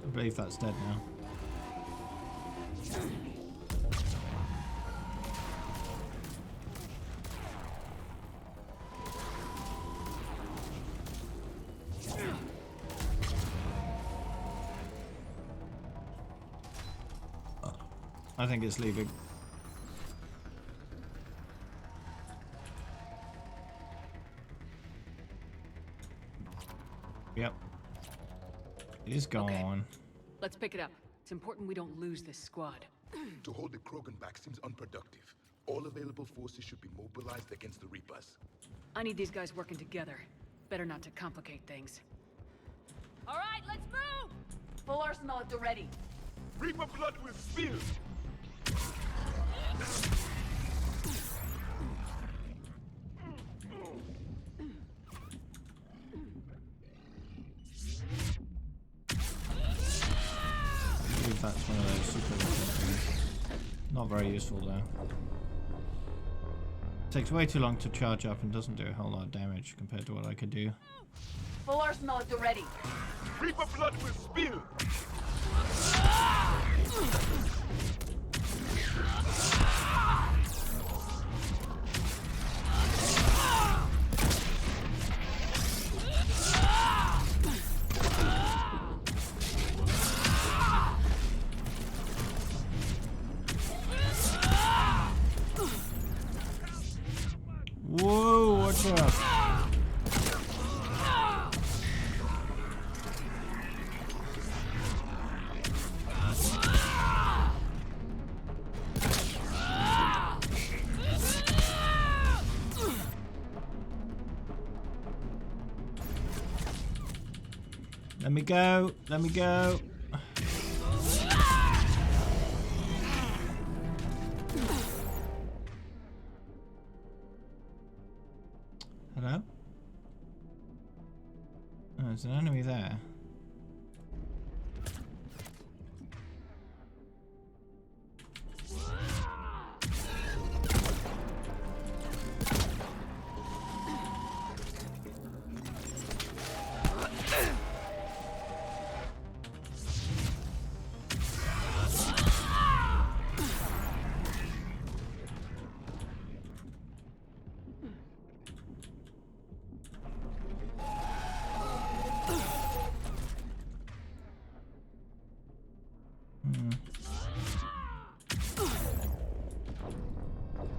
I believe that's dead now. I think it's leaving. Yep. It is gone. Okay. Let's pick it up. It's important we don't lose this squad. To hold the Krogan back seems unproductive. All available forces should be mobilized against the Reapers. I need these guys working together. Better not to complicate things. All right, let's move! Full arsenal at the ready. Reaper blood will spill! I believe that's one of those super weapon things. Not very useful though. Takes way too long to charge up and doesn't do a whole lot of damage compared to what I could do. Full arsenal at the ready. Reaper blood will spill! Whoa, watch out. Let me go. Let me go. Hello? Oh, there's an enemy there.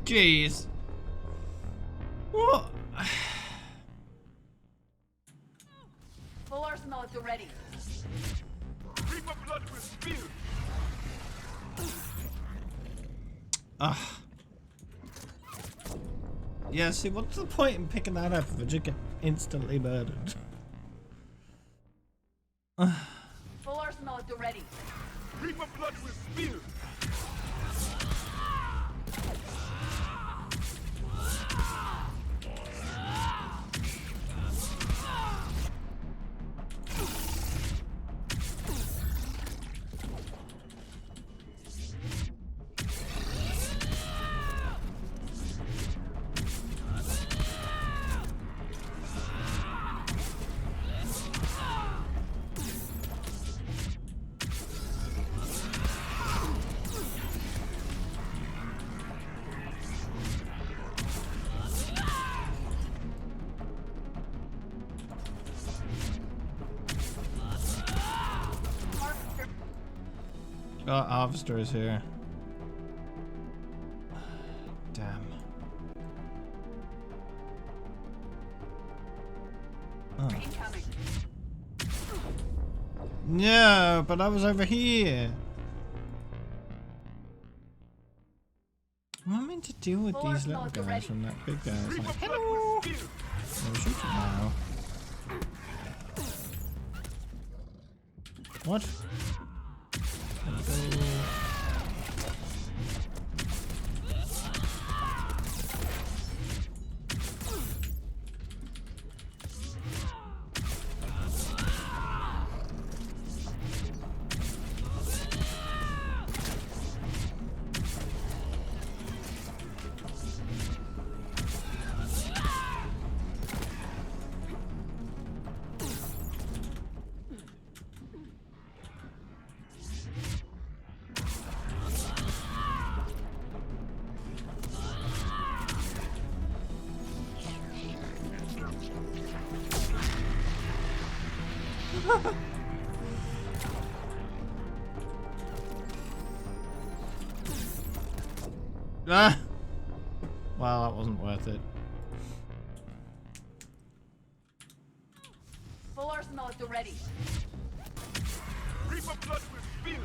Jeez. What? Full arsenal at the ready. Reaper blood with spear. Ah. Yeah, see, what's the point in picking that up if I just get instantly murdered? Full arsenal at the ready. Reaper blood with spear. Oh, Harvester is here. Damn. Oh. No, but I was over here. What am I meant to deal with these little guys when that big guy is like, hello! I'll shoot it now. What? Ah! Well, that wasn't worth it. Full arsenal at the ready. Reaper blood with spear.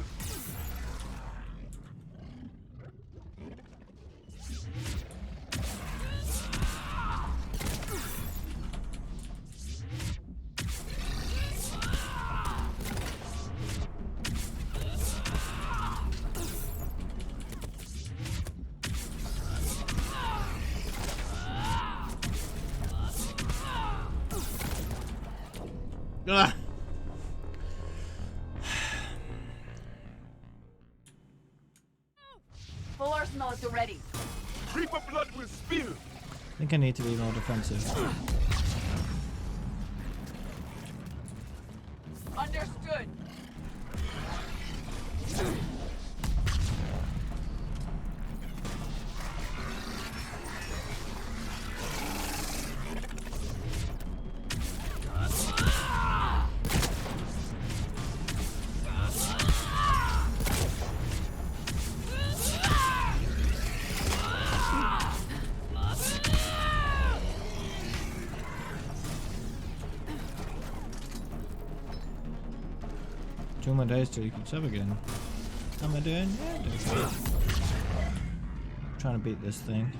Ah. Full arsenal at the ready. Reaper blood with spear. I think I need to be more defensive. Understood. Two more days till you can sub again. How am I doing? Yeah, doing good. Trying to beat this thing.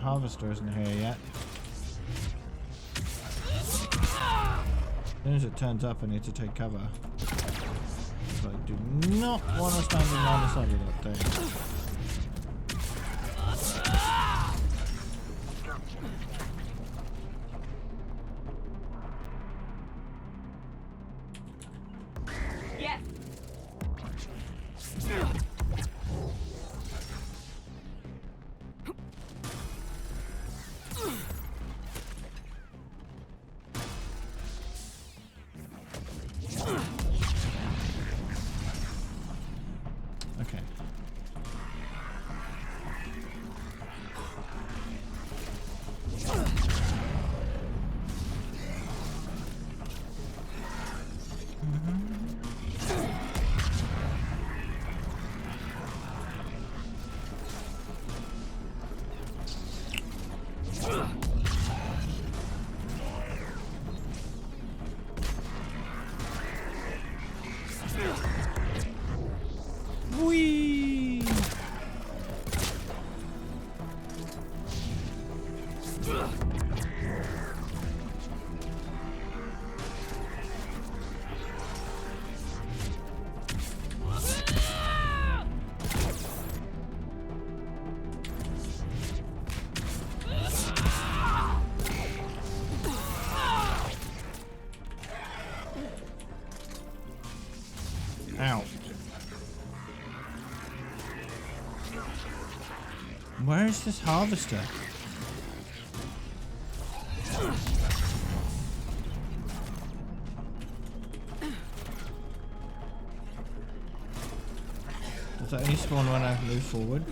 Harvester isn't here yet. As soon as it turns up, I need to take cover. But I do not want to stand in line of sight of that thing. Yes. Ow. Where is this harvester? Does that only spawn when I move forward?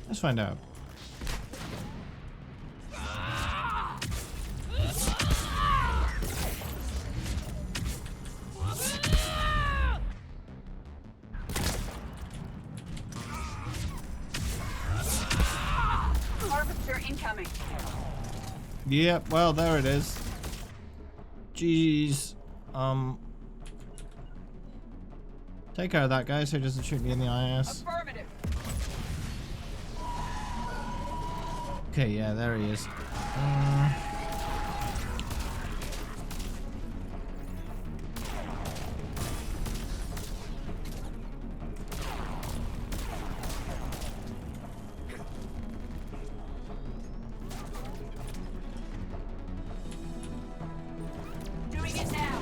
Let's find out. Harvester incoming. Yep, well, there it is. Jeez. Take care of that guy so he doesn't shoot me in the IS. Affirmative. Okay, yeah, there he is. Doing it now.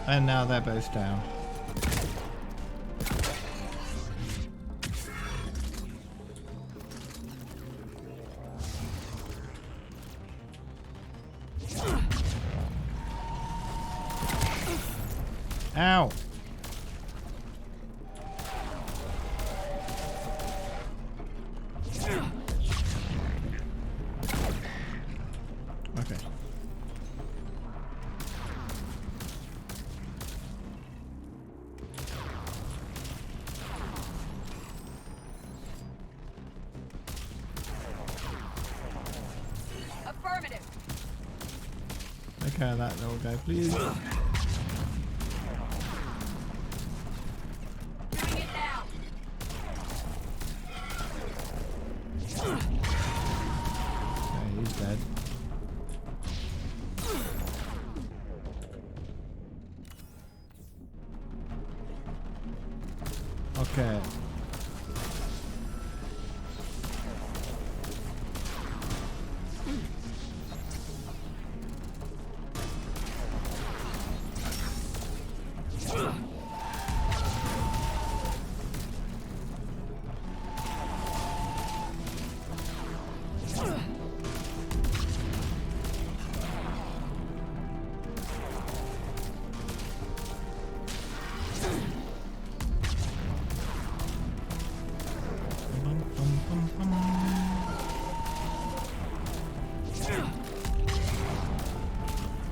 And now they're both down. Ow! Okay. Affirmative. Take care of that little guy, please. Doing it now. Okay, he's dead. Okay.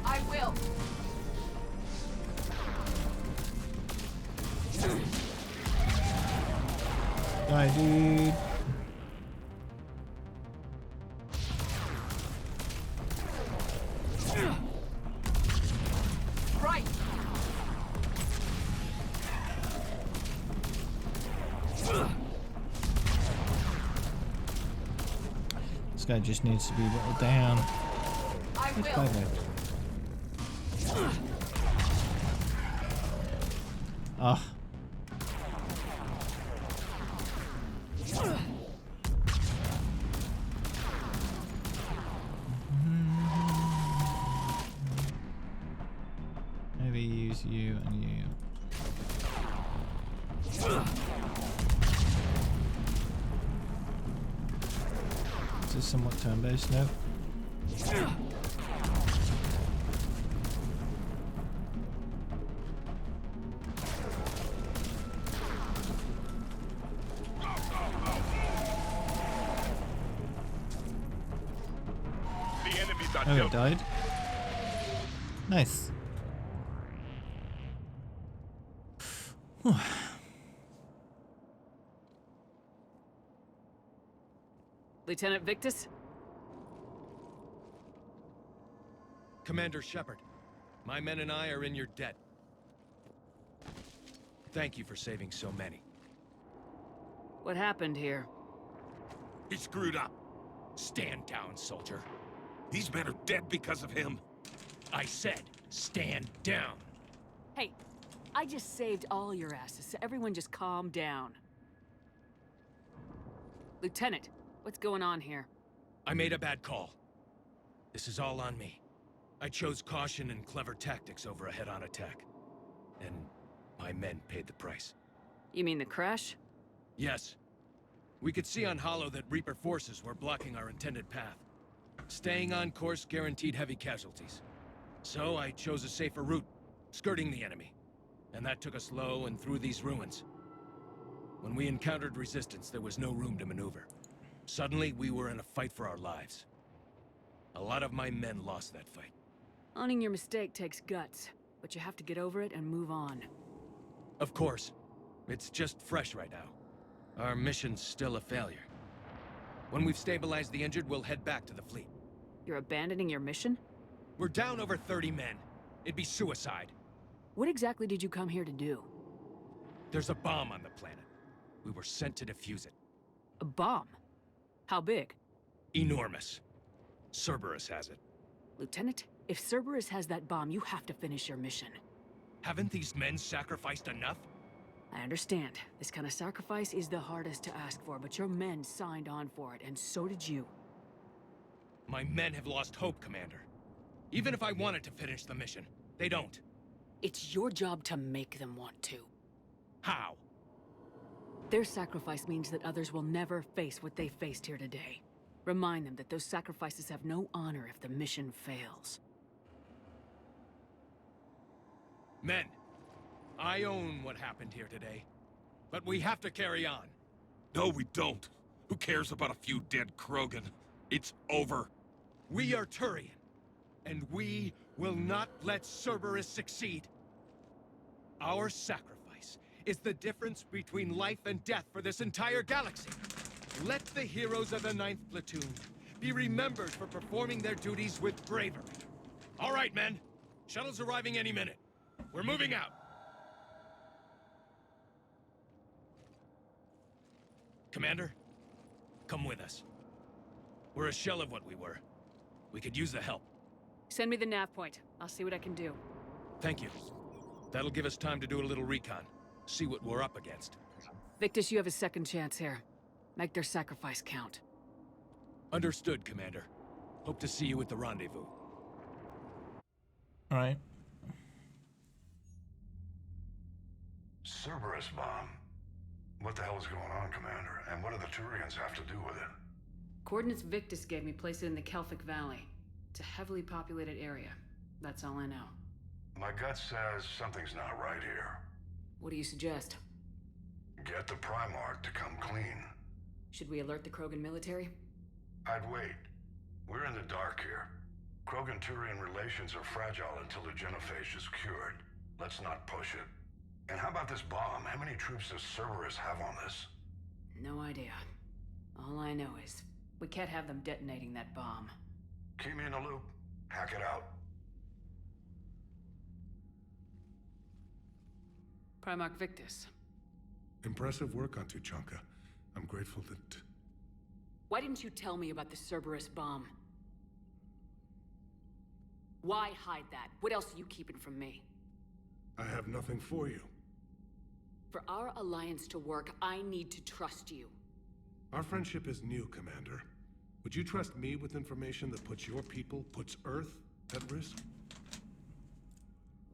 I will. Die, dude. Right. This guy just needs to be whittled down. I It's will. perfect. Ah. Maybe use you and you. This is somewhat turn-based, no? The enemies are Oh, it joking. died. Nice. Lieutenant Victus? Commander Shephard, my men and I are in your debt. Thank you for saving so many. What happened here? He screwed up. Stand down, soldier. These men are dead because of him. I said, stand down. Hey, I just saved all your asses, so everyone just calm down. Lieutenant, what's going on here? I made a bad call. This is all on me. I chose caution and clever tactics over a head-on attack. And my men paid the price. You mean the crash? Yes. We could see on Hollow that Reaper forces were blocking our intended path. Staying on course guaranteed heavy casualties. So I chose a safer route, skirting the enemy. And that took us low and through these ruins. When we encountered resistance, there was no room to maneuver. Suddenly, we were in a fight for our lives. A lot of my men lost that fight. Owning your mistake takes guts, but you have to get over it and move on. Of course. It's just fresh right now. Our mission's still a failure. When we've stabilized the injured, we'll head back to the fleet. You're abandoning your mission? We're down over 30 men. It'd be suicide. What exactly did you come here to do? There's a bomb on the planet. We were sent to defuse it. A bomb? How big? Enormous. Cerberus has it. Lieutenant, if Cerberus has that bomb, you have to finish your mission. Haven't these men sacrificed enough? I understand. This kind of sacrifice is the hardest to ask for, but your men signed on for it, and so did you. My men have lost hope, Commander. Even if I wanted to finish the mission, they don't. It's your job to make them want to. How? Their sacrifice means that others will never face what they faced here today. Remind them that those sacrifices have no honor if the mission fails. Men, I own what happened here today. But we have to carry on. No, we don't. Who cares about a few dead Krogan? It's over. We are Turian, and we will not let Cerberus succeed. Our sacrifice is the difference between life and death for this entire galaxy. Let the heroes of the 9th Platoon be remembered for performing their duties with bravery. All right, men. Shuttle's arriving any minute. We're moving out. Commander, come with us. We're a shell of what we were. We could use the help. Send me the nav point. I'll see what I can do. Thank you. That'll give us time to do a little recon. See what we're up against. Victus, you have a second chance here. Make their sacrifice count. Understood, Commander. Hope to see you at the rendezvous. Alright. Cerberus bomb. What the hell is going on, Commander? And what do the Turians have to do with it? Coordinates Victus gave me place it in the Kelphic Valley. It's a heavily populated area. That's all I know. My gut says something's not right here. What do you suggest? Get the Primarch to come clean. Should we alert the Krogan military? I'd wait. We're in the dark here. Krogan-Turian relations are fragile until the genophage is cured. Let's not push it. And how about this bomb? How many troops does Cerberus have on this? No idea. All I know is, we can't have them detonating that bomb. Keep me in the loop. Hack it out. Primarch Victus. Impressive work on Tuchanka. I'm grateful that... Why didn't you tell me about the Cerberus bomb? Why hide that? What else are you keeping from me? I have nothing for you. For our alliance to work, I need to trust you. Our friendship is new, Commander. Would you trust me with information that puts your people, puts Earth, at risk?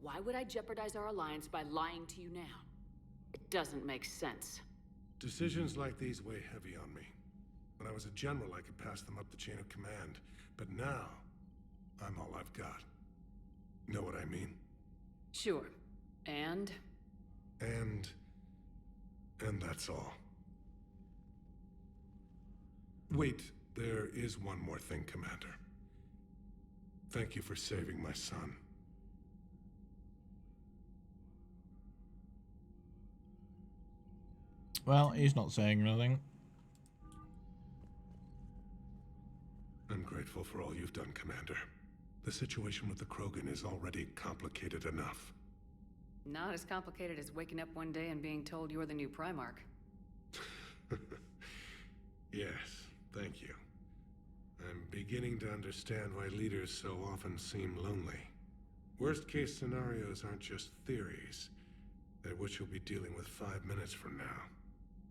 Why would I jeopardize our alliance by lying to you now? It doesn't make sense. Decisions like these weigh heavy on me. When I was a general, I could pass them up the chain of command. But now, I'm all I've got. Know what I mean? Sure. And that's all. Wait, there is one more thing, Commander. Thank you for saving my son. Well, he's not saying anything. I'm grateful for all you've done, Commander. The situation with the Krogan is already complicated enough. Not as complicated as waking up one day and being told you're the new Primarch. Yes, thank you. I'm beginning to understand why leaders so often seem lonely. Worst-case scenarios aren't just theories. They're what you'll be dealing with 5 minutes from now.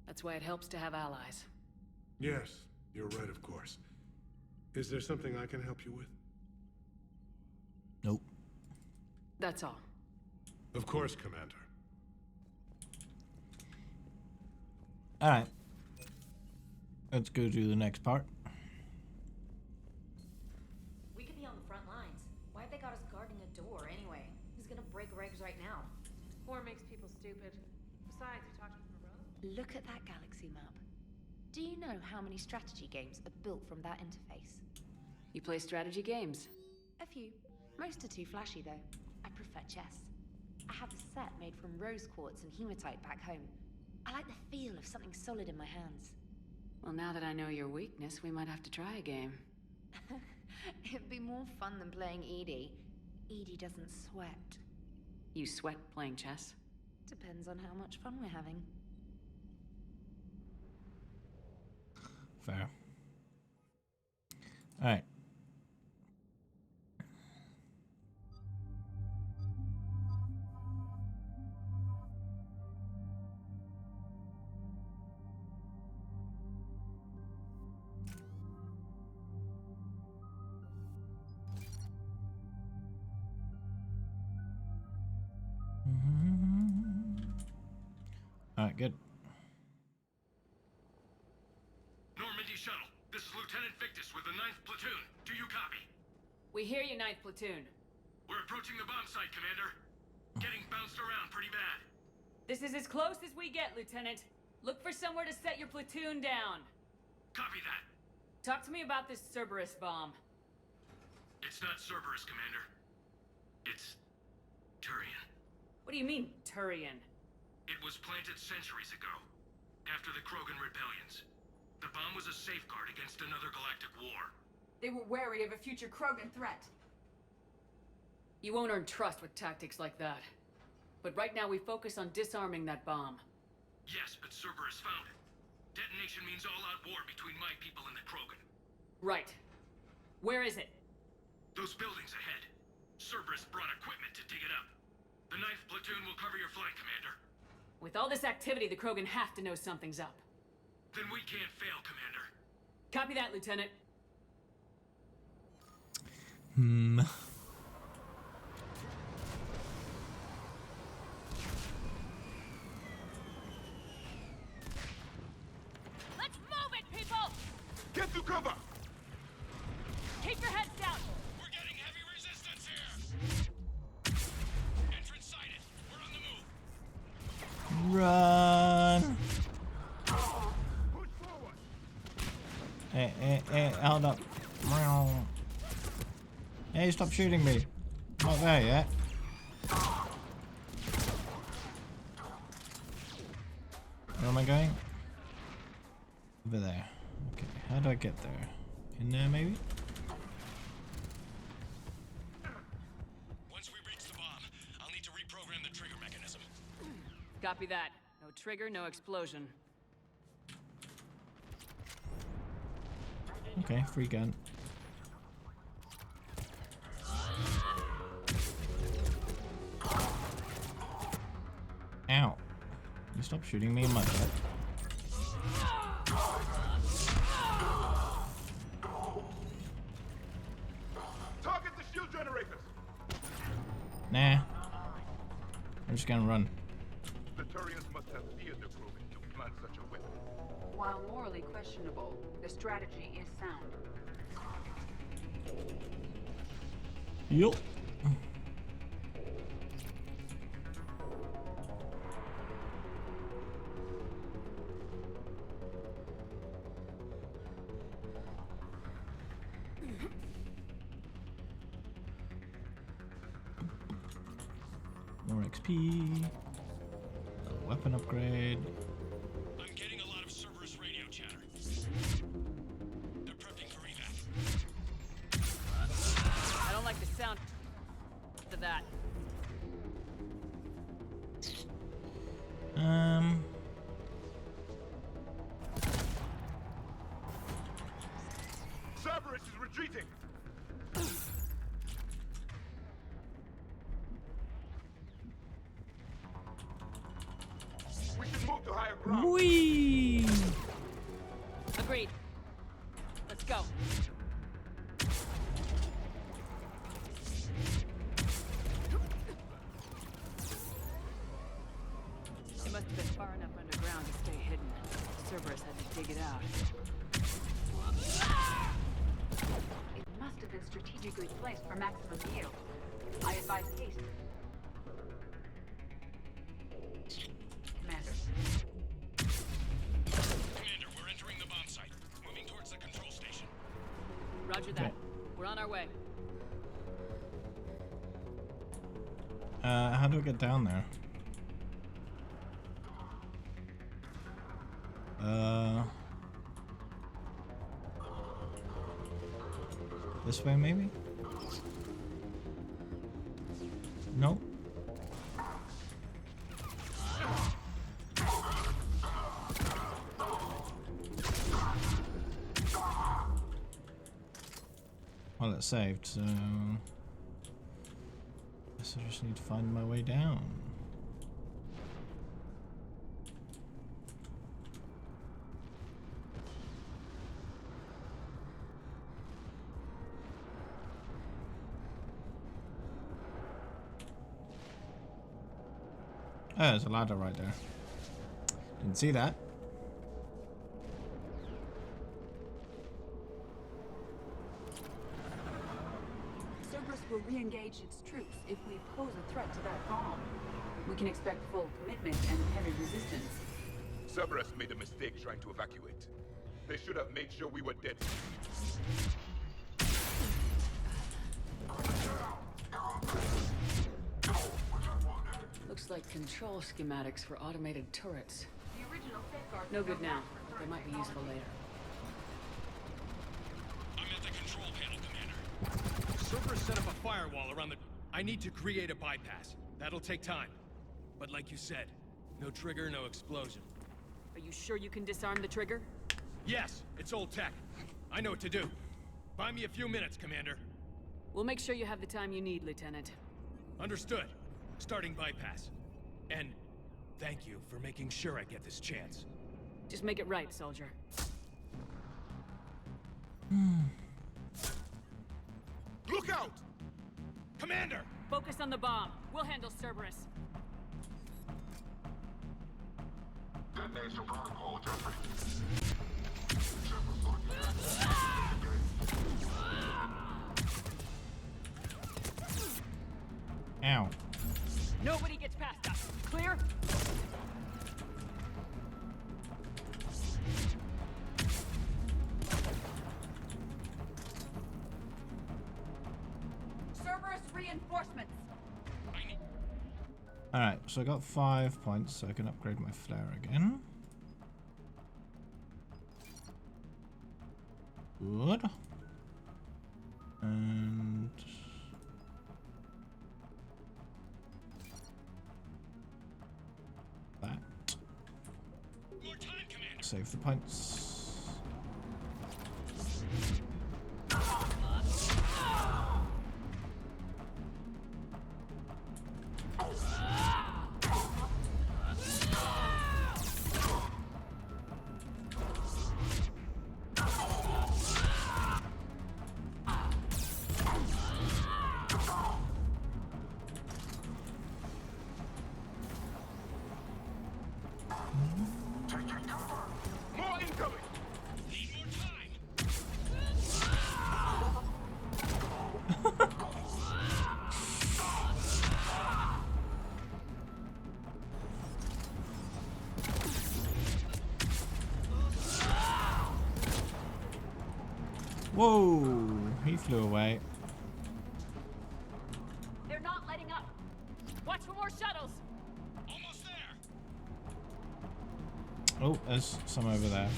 That's why it helps to have allies. Yes, you're right, of course. Is there something I can help you with? Nope. That's all. Of course, Commander. Alright. Let's go to the next part. We could be on the front lines. Why have they got us guarding a door anyway? Who's gonna break regs right now? War makes people stupid. Besides, you talked to Moreau? Look at that galaxy map. Do you know how many strategy games are built from that interface? You play strategy games? A few. Most are too flashy, though. I prefer chess. I have a set made from rose quartz and hematite back home. I like the feel of something solid in my hands. Well, now that I know your weakness, we might have to try a game. It'd be more fun than playing Edie. Edie doesn't sweat. You sweat playing chess? Depends on how much fun we're having. Fair. Alright. Alright, good. Normandy Shuttle, this is Lieutenant Victus with the 9th Platoon. Do you copy? We hear you, 9th Platoon. We're approaching the bomb site, Commander. Getting bounced around pretty bad. This is as close as we get, Lieutenant. Look for somewhere to set your platoon down. Copy that. Talk to me about this Cerberus bomb. It's not Cerberus, Commander. It's Turian. What do you mean, Turian? It was planted centuries ago, after the Krogan rebellions. The bomb was a safeguard against another galactic war. They were wary of a future Krogan threat. You won't earn trust with tactics like that. But right now we focus on disarming that bomb. Yes, but Cerberus found it. Detonation means all-out war between my people and the Krogan. Right. Where is it? Those buildings ahead. Cerberus brought equipment to dig it up. The 9th Platoon will cover your flank, Commander. With all this activity, the Krogan have to know something's up. Then we can't fail, Commander. Copy that, Lieutenant. Let's move it, people! Get to cover! Keep your heads down! We're getting heavy resistance here! Entrance sighted. We're on the move. Run! Push forward! Hey, hold up. Hey, stop shooting me. Not there yet. Where am I going? Over there. Okay, how do I get there? In there, maybe? Once we reach the bomb, I'll need to reprogram the trigger mechanism. Copy that. No trigger, no explosion. Okay, free gun. Ow. You stop shooting me in my butt. Target the shield generators! Nah. I'm just gonna run. The Turians must have feared the Krogan to plant such a weapon. While morally questionable, the strategy is sound. Yup. More XP. A weapon upgrade. I'm getting a lot of Cerberus radio chatter. They're prepping for evac. I don't like the sound of that. Cerberus to higher ground. Whee! Agreed. Let's go. It must have been far enough underground to stay hidden. Cerberus had to dig it out. It must have been strategically placed for maximum yield. I advise haste. Commander. Commander, we're entering the bomb site. Moving towards the control station. Roger that. We're on our way. How do I get down there? This way maybe? No. Well, it's saved, so guess I just need to find my way down. Oh, there's a ladder right there. Didn't see that. Cerberus will re-engage its troops if we pose a threat to that bomb. We can expect full commitment and heavy resistance. Cerberus made a mistake trying to evacuate. They should have made sure we were dead. Looks like control schematics for automated turrets. The original safeguard. No good now, but they might be useful later. I'm at the control panel, Commander. Cerberus set up a firewall around the... I need to create a bypass. That'll take time. But like you said, no trigger, no explosion. Are you sure you can disarm the trigger? Yes, it's old tech. I know what to do. Buy me a few minutes, Commander. We'll make sure you have the time you need, Lieutenant. Understood. Starting bypass. And thank you for making sure I get this chance. Just make it right, soldier. Look out! Commander! Focus on the bomb. We'll handle Cerberus. Detonation protocol, Jeffrey. Ow. Nobody gets past us. Clear? Cerberus reinforcements. Alright, so I got 5 points, so I can upgrade my flare again. Good. And that. Save the points. More incoming! Need more time! Whoa! He flew away. They're not letting up. Watch for more shuttles. Almost there! Oh, there's some over there.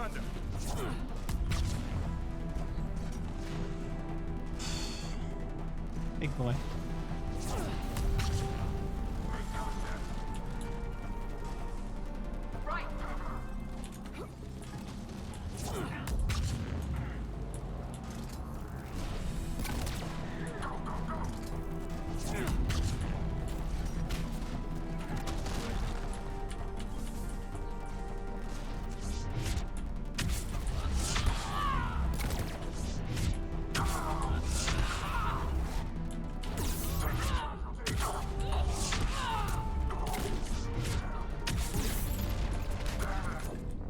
Commander. Big boy. Right.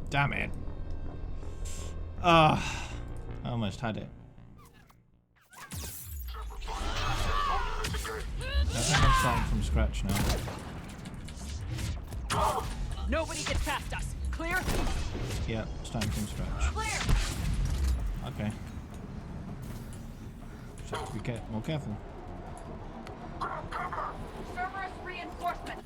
Damn it. I almost had it. I think I'm starting from scratch now. Nobody gets past us. Clear? Yeah, starting from scratch. Clear! Okay. Just have to be more careful. Cerberus reinforcements.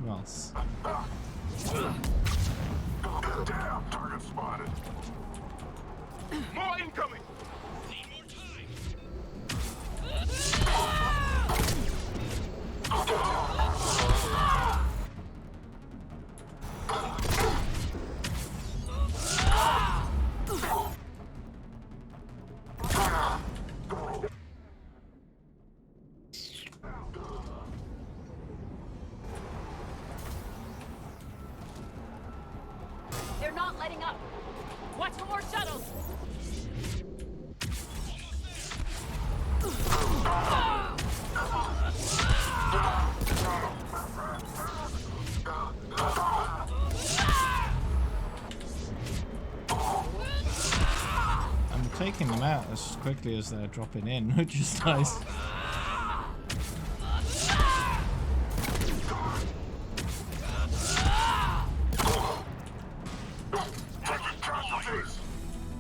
Ross. Damn, target spotted. More incoming. Need more time. They're not letting up. Watch for more shuttles. I'm taking them out as quickly as they're dropping in, which is nice.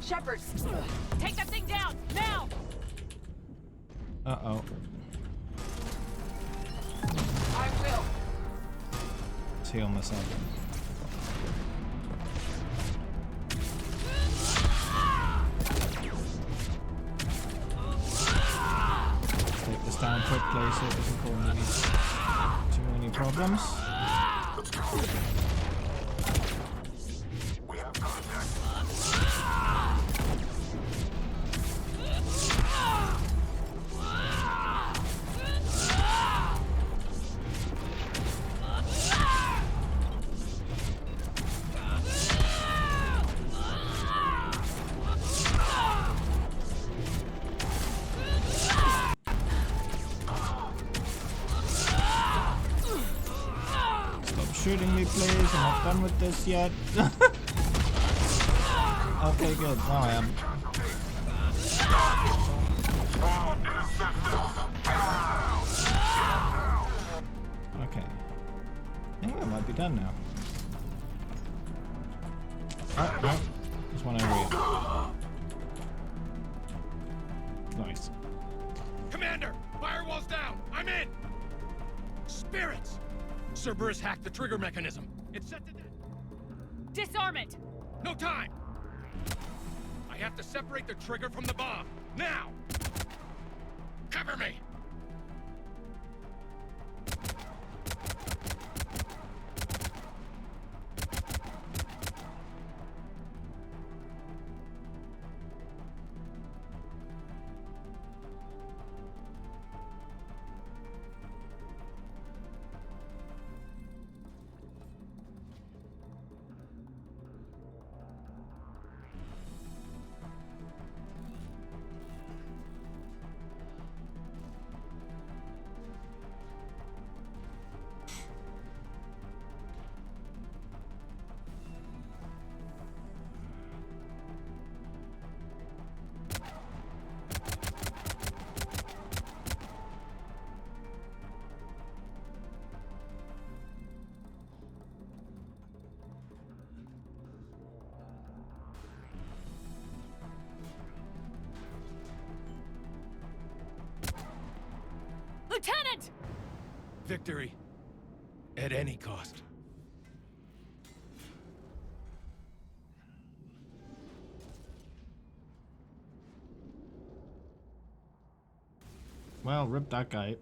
Shepherd, take that thing down now. Uh-oh. I will. Let's heal myself. Take this down quickly so it doesn't cause me too many problems. We have contact. Shooting me, please. I'm not done with this yet. Okay, good. Now I am. Okay. I think that might be done now. Oh, no. There's one area. Nice. Commander! Firewall's down! I'm in! Spirits! Cerberus hacked the trigger mechanism. It's set to death. Disarm it! No time! I have to separate the trigger from the bomb. Now! Cover me! Lieutenant! Victory. At any cost. Well, rip that guy.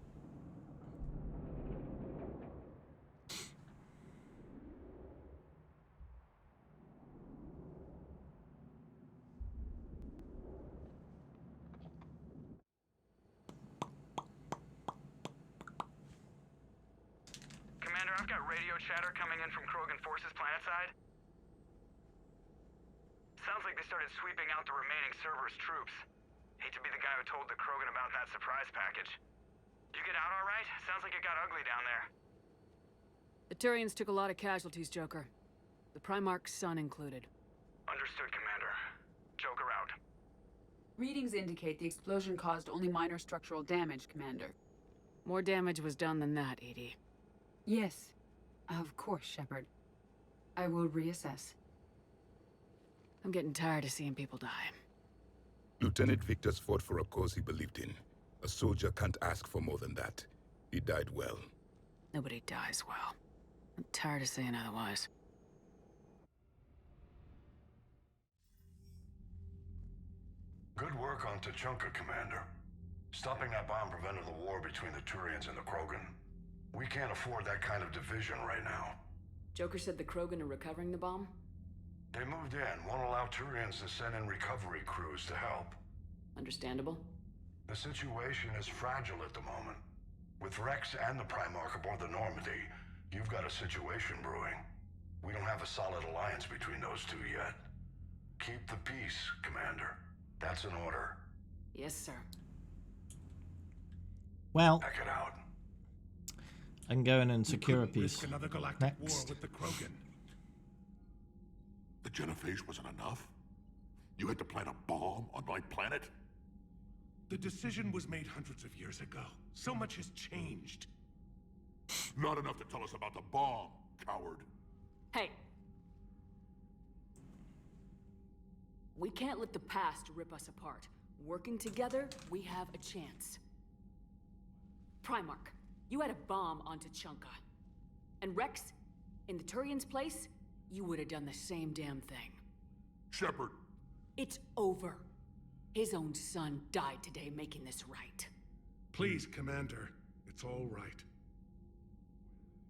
Commander, I've got radio chatter coming in from Krogan forces planetside. Sounds like they started sweeping out the remaining Cerberus troops. Hate to be the guy who told the Krogan about that surprise package. You get out all right? Sounds like it got ugly down there. The Turians took a lot of casualties, Joker. The Primarch's son included. Understood, Commander. Joker out. Readings indicate the explosion caused only minor structural damage, Commander. More damage was done than that, Edie. Yes, of course, Shephard. I will reassess. I'm getting tired of seeing people die. Lieutenant Victor's fought for a cause he believed in. A soldier can't ask for more than that. He died well. Nobody dies well. I'm tired of saying otherwise. Good work on Tachanka, Commander. Stopping that bomb prevented the war between the Turians and the Krogan. We can't afford that kind of division right now. Joker said the Krogan are recovering the bomb? They moved in, won't allow Turians to send in recovery crews to help. Understandable. The situation is fragile at the moment. With Rex and the Primarch aboard the Normandy, you've got a situation brewing. We don't have a solid alliance between those two yet. Keep the peace, Commander. That's an order. Yes, sir. Well, back it out. I can go in and secure a piece. Risk another galactic war Next. with the Krogan. The genophage wasn't enough? You had to plant a bomb on my planet? The decision was made hundreds of years ago. So much has changed. Not enough to tell us about the bomb, coward. Hey! We can't let the past rip us apart. Working together, we have a chance. Primarch, you had a bomb on Tachanka. And Rex, in the Turian's place, you would have done the same damn thing. Shephard. It's over. His own son died today making this right. Please, Commander. It's all right.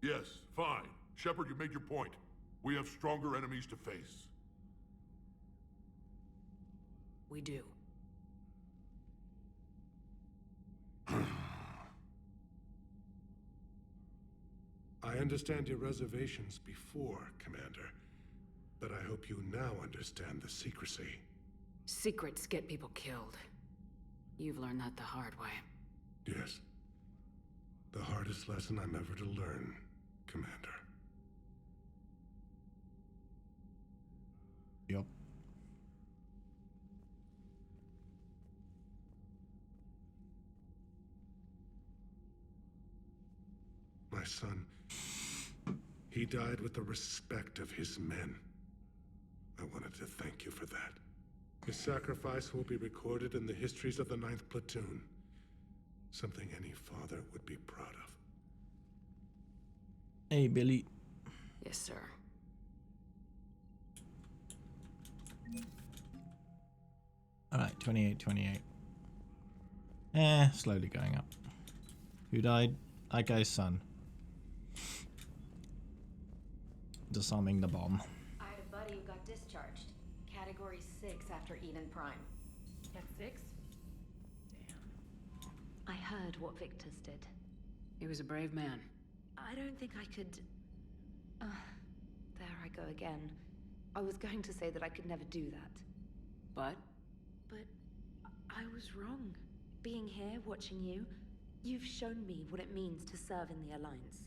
Yes, fine. Shephard, you made your point. We have stronger enemies to face. We do. I understand your reservations before, Commander. But I hope you now understand the secrecy. Secrets get people killed. You've learned that the hard way. Yes. The hardest lesson I'm ever to learn, Commander. Yup. My son, he died with the respect of his men. I wanted to thank you for that. His sacrifice will be recorded in the histories of the 9th Platoon. Something any father would be proud of. Hey, Billy. Yes, sir. Alright, 28. Slowly going up. Who died? That guy's son. Disarming the bomb. I had a buddy who got discharged. Category 6 after Eden Prime. Cat 6? I heard what Victor's did. He was a brave man. I don't think I could... there I go again. I was going to say that I could never do that. But? But I was wrong. Being here, watching you, you've shown me what it means to serve in the Alliance.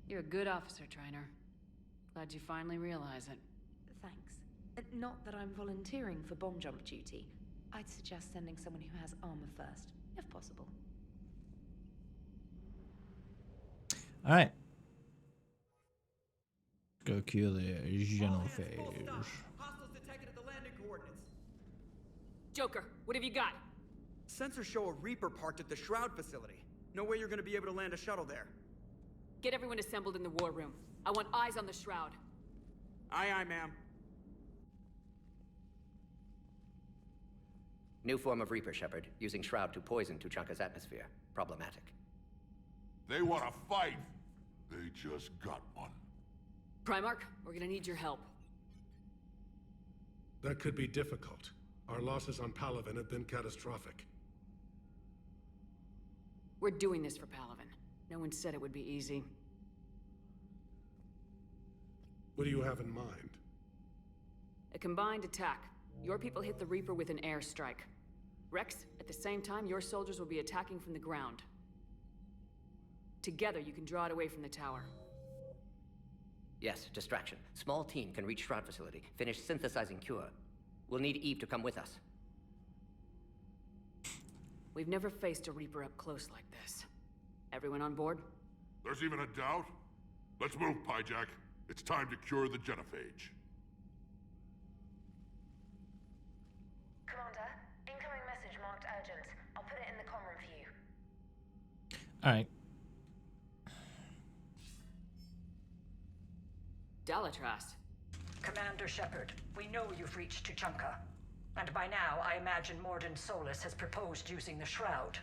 You're a good officer, Trainer. Glad you finally realize it. Thanks. Not that I'm volunteering for bomb jump duty. I'd suggest sending someone who has armor first, if possible. Alright. Go cure the genophage. Hostiles detected at the landing coordinates. Joker, what have you got? Sensors show a Reaper parked at the Shroud facility. No way you're gonna be able to land a shuttle there. Get everyone assembled in the war room. I want eyes on the shroud. Aye, aye, ma'am. New form of Reaper, Shephard, using Shroud to poison Tuchanka's atmosphere. Problematic. They want to fight. They just got one. Primarch, we're gonna need your help. That could be difficult. Our losses on Palaven have been catastrophic. We're doing this for Palaven. No one said it would be easy. What do you have in mind? A combined attack. Your people hit the Reaper with an airstrike. Rex, at the same time, your soldiers will be attacking from the ground. Together, you can draw it away from the tower. Yes, distraction. Small team can reach Shroud facility. Finish synthesizing cure. We'll need Eve to come with us. We've never faced a Reaper up close like this. Everyone on board? There's even a doubt? Let's move, Pyjack. It's time to cure the genophage. Commander, incoming message marked urgent. I'll put it in the comm room for you. Alright. Dalatras. Commander Shephard, we know you've reached Tuchanka. And by now, I imagine Morden Solus has proposed using the Shroud.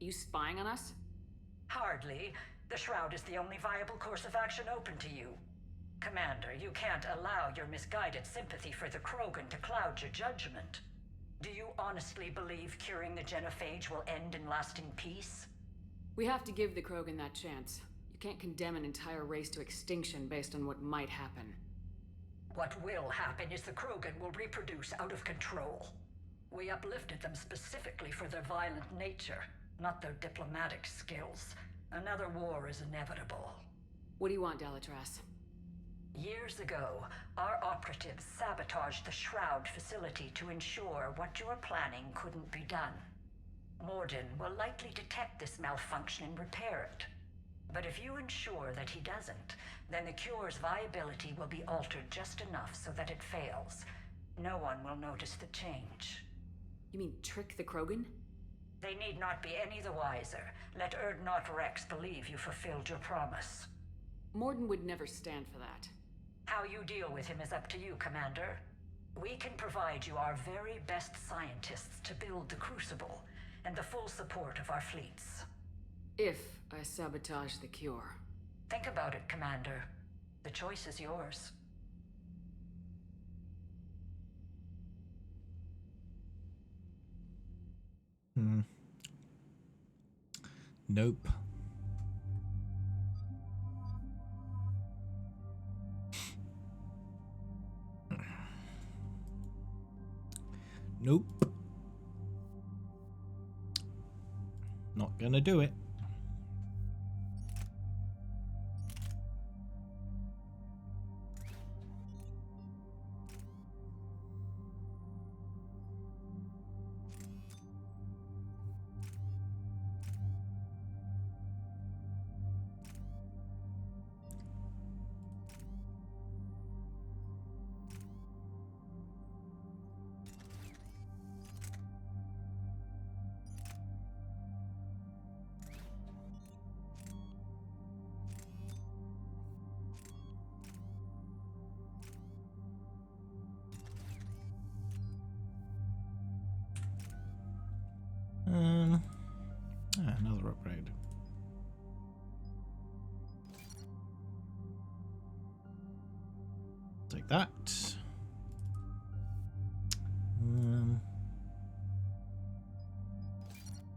You spying on us? Hardly. The Shroud is the only viable course of action open to you. Commander, you can't allow your misguided sympathy for the Krogan to cloud your judgment. Do you honestly believe curing the genophage will end in lasting peace? We have to give the Krogan that chance. You can't condemn an entire race to extinction based on what might happen. What will happen is the Krogan will reproduce out of control. We uplifted them specifically for their violent nature, not their diplomatic skills. Another war is inevitable. What do you want, Dalatras? Years ago, our operatives sabotaged the Shroud facility to ensure what you were planning couldn't be done. Morden will likely detect this malfunction and repair it. But if you ensure that he doesn't, then the cure's viability will be altered just enough so that it fails. No one will notice the change. You mean trick the Krogan? They need not be any the wiser. Let Urdnot Rex believe you fulfilled your promise. Morden would never stand for that. How you deal with him is up to you, Commander. We can provide you our very best scientists to build the Crucible, and the full support of our fleets. If I sabotage the cure. Think about it, Commander. The choice is yours. Nope. Nope. Not gonna do it. Another upgrade. Take that.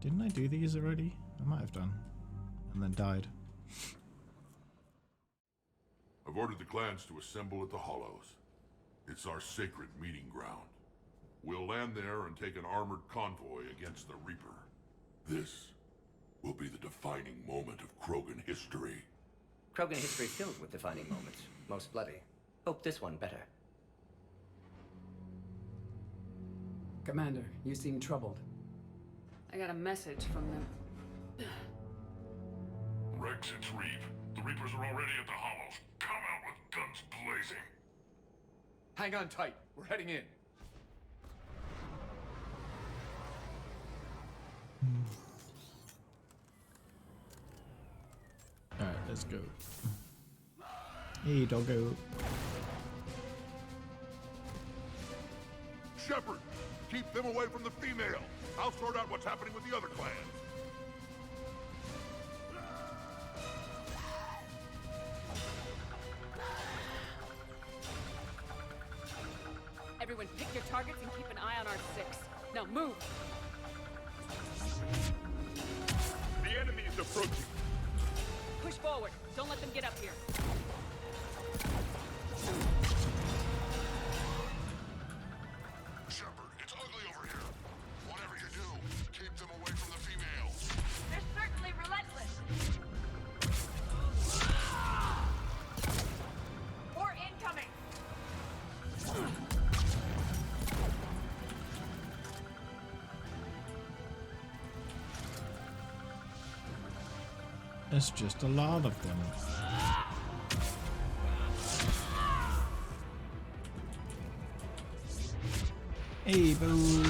Didn't I do these already? I might have done. And then died. I've ordered the clans to assemble at the Hollows. It's our sacred meeting ground. We'll land there and take an armored convoy against the Reaper. This will be the defining moment of Krogan history. Krogan history filled with defining moments. Most bloody. Hope this one better. Commander, you seem troubled. I got a message from them. Rex, it's Reeve. The Reapers are already at the Hollows. Come out with guns blazing. Hang on tight. We're heading in. Let's go. Hey, doggo. Shephard, keep them away from the female. I'll sort out what's happening with the other clans. Everyone pick your targets and keep an eye on our 6. Now move! The enemy is approaching. Push forward. Don't let them get up here. Shephard, it's ugly over here. Whatever you do, keep them away from the female. They're certainly relentless. More incoming. It's just a lot of them. Hey, boo.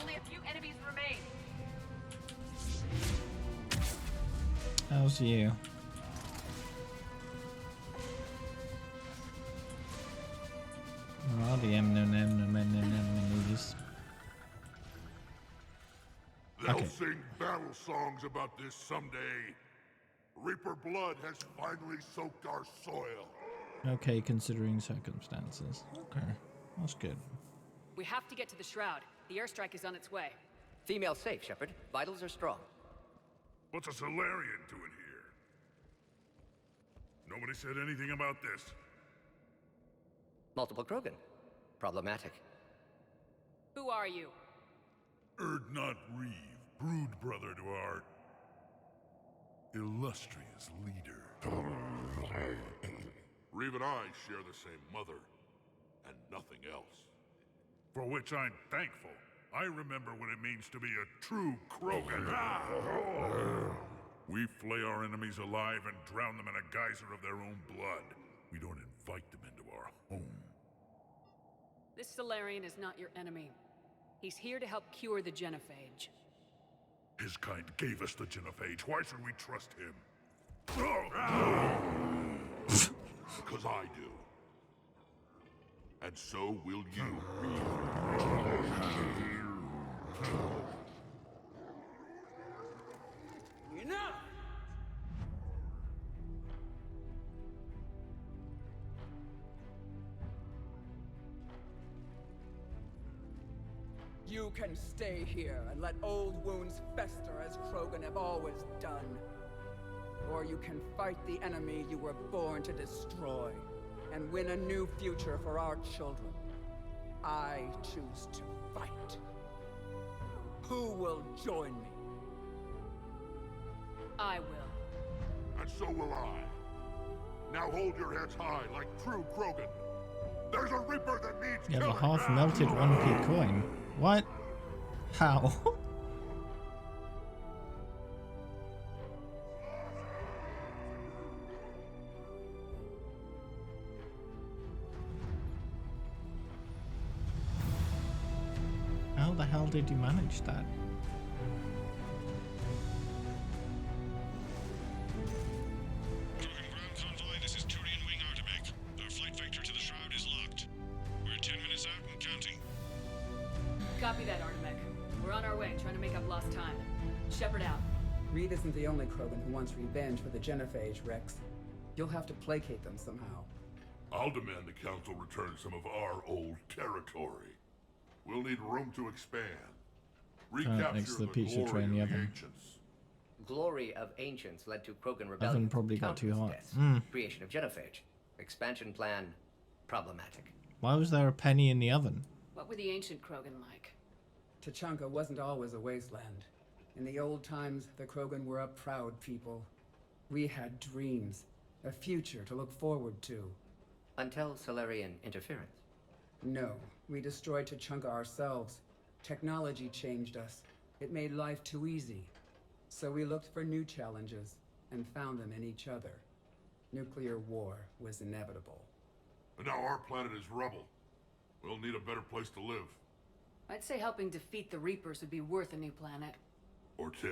Only a few enemies remain. How's you? Oh, the enemies. They'll Okay. sing battle songs about this someday. Reaper blood has finally soaked our soil. Okay, considering circumstances. Okay, that's good. We have to get to the Shroud. The airstrike is on its way. Female safe, Shephard. Vitals are strong. What's a Solarian doing here? Nobody said anything about this. Multiple Krogan. Problematic. Who are you? Erdnot Reeve, brood brother to our illustrious leader. Reeve and I share the same mother, and nothing else. For which I'm thankful. I remember what it means to be a true Krogan. We flay our enemies alive and drown them in a geyser of their own blood. We don't invite them into our home. This Solarian is not your enemy. He's here to help cure the genophage. His kind gave us the genophage. Why should we trust him? Because I do. And so will you. Enough! You can stay here and let old wounds fester as Krogan have always done. Or you can fight the enemy you were born to destroy and win a new future for our children. I choose to fight. Who will join me? I will. And so will I. Now hold your heads high like true Krogan. There's a Reaper that needs You have a killing. half melted 1p coin. What? How? How the hell did you manage that? Convoy, this is Turian Wing Artemech. Our flight vector to the Shroud is locked. We're 10 minutes out and counting. Copy that, Artemech. We're on our way, trying to make up lost time. Shepherd out. Reed isn't the only Krogan who wants revenge for the genophage, Rex. You'll have to placate them somehow. I'll demand the Council return some of our old territory. We'll need room to expand. Recapture next to the pizza glory tray in the of the oven. ancients. Glory of ancients led to Krogan rebellion. Oven probably got too countless hot. deaths, Mm. Creation of genophage. Expansion plan. Problematic. Why was there a penny in the oven? What were the ancient Krogan like? Tachanka wasn't always a wasteland. In the old times, the Krogan were a proud people. We had dreams, a future to look forward to. Until Solarian interference. No, we destroyed Tachanka ourselves. Technology changed us. It made life too easy. So we looked for new challenges and found them in each other. Nuclear war was inevitable. And now our planet is rubble. We'll need a better place to live. I'd say helping defeat the Reapers would be worth a new planet. Or 10.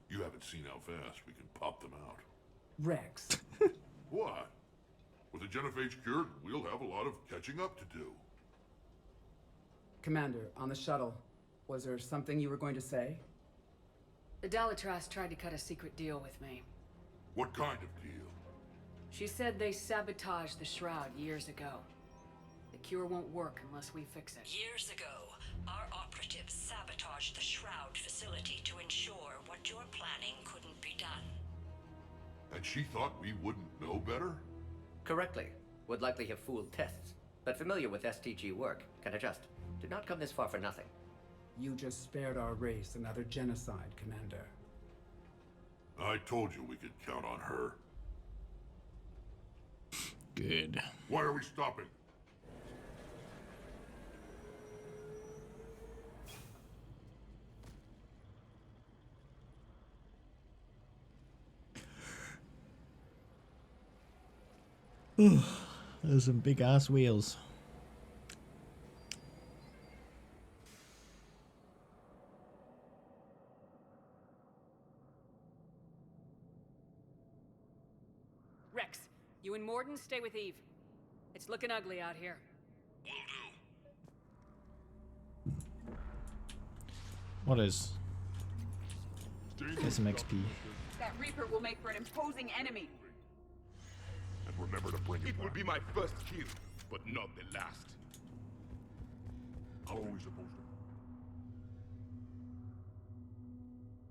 You haven't seen how fast we can pop them out. Rex. What? With the genophage cured, we'll have a lot of catching up to do. Commander, on the shuttle, was there something you were going to say? The Dalitras tried to cut a secret deal with me. What kind of deal? She said they sabotaged the Shroud years ago. The cure won't work unless we fix it. Years ago, our operatives sabotaged the Shroud facility to ensure what you're planning couldn't be done. And she thought we wouldn't know better? Correctly. Would likely have fooled tests, but familiar with STG work, can adjust. Did not come this far for nothing. You just spared our race another genocide, Commander. I told you we could count on her. Good. Why are we stopping? There's some big ass wheels. Rex, you and Morden stay with Eve. It's looking ugly out here. Will do. What is? Get some XP. That Reaper will make for an imposing enemy. And remember to bring It will be my first kill, but not the last. How are we supposed to?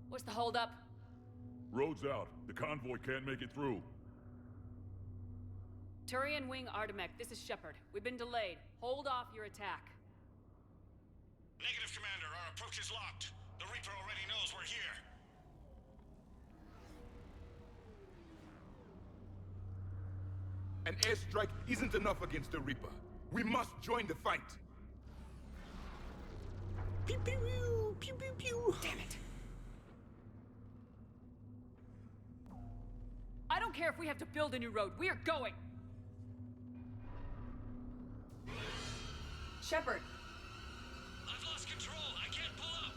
What's the holdup? Road's out. The convoy can't make it through. Turian Wing Artemek, this is Shephard. We've been delayed. Hold off your attack. Negative, Commander. Our approach is locked. The Reaper already knows we're here. An airstrike isn't enough against the Reaper. We must join the fight. Pew pew pew pew pew pew. Damn it. I don't care if we have to build a new road. We are going. Shephard. I've lost control. I can't pull up.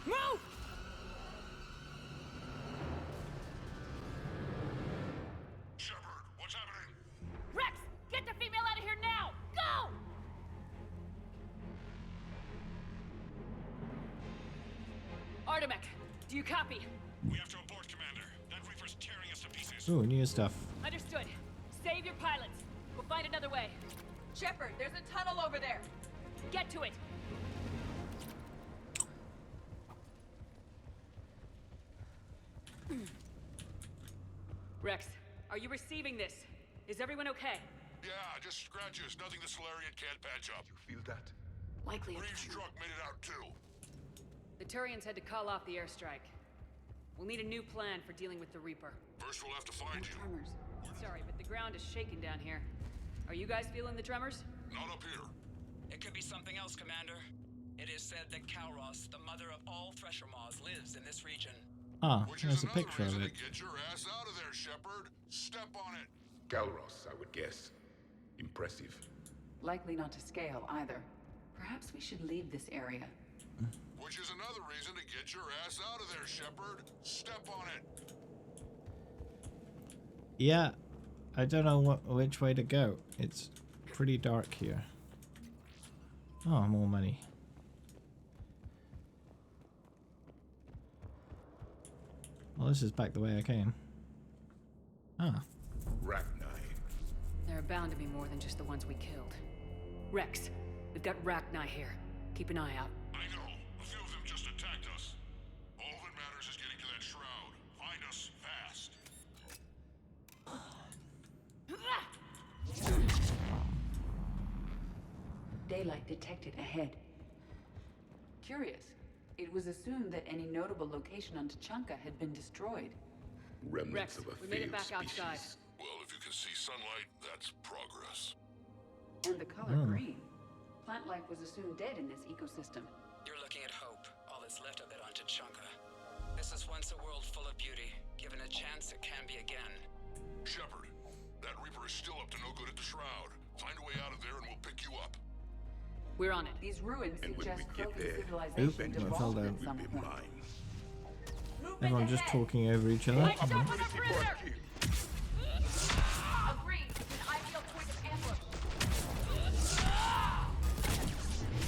Move! Shephard, what's happening? Rex, get the female out of here now! Go! Artemek, do you copy? We have to abort, Commander. That Reaper's tearing us to pieces. Ooh, new stuff. Understood. Save your pilots. We'll find another way. Shephard, there's a tunnel over there. Get to it. Rex, are you receiving this? Is everyone okay? Yeah, just scratches. Nothing the Solarian can't patch up. You feel that? Likely. Reeves' truck made it out too. The Turians had to call off the airstrike. We'll need a new plan for dealing with the Reaper. First we'll have to find you. Tremors. Sorry, but the ground is shaking down here. Are you guys feeling the tremors? Not up here. It could be something else, Commander. It is said that Kalros, the mother of all Thresher Maws, lives in this region. Ah, Which there's is a another picture of reason it. to get your ass out of there, Shepherd. Step on it. Galros, I would guess. Impressive. Likely not to scale either. Perhaps we should leave this area. Which is another reason to get your ass out of there, Shepherd. Step on it. Yeah, I don't know which way to go. It's pretty dark here. Oh, more money. Well, this is back the way I came. Ah. Rachni. There are bound to be more than just the ones we killed. Rex, we've got Rachni here. Keep an eye out. I know. A few of them just attacked us. All that matters is getting to that shroud. Find us fast. Daylight detected ahead. Curious. It was assumed that any notable location on Tachanka had been destroyed. Remnants Rex, of a we made it failed back species. outside. Well, if you can see sunlight, that's progress. And the color green. Plant life was assumed dead in this ecosystem. You're looking at hope, all that's left of it on Tachanka. This is once a world full of beauty. Given a chance, it can be again. Shepherd, that Reaper is still up to no good at the shroud. Find a way out of there and we'll pick you up. We're on it. These ruins And when suggest we get Krogan there, civilization vengeance devolved will at be some point. mine. Everyone just talking over each other. Agreed. It's an ideal point of ambush.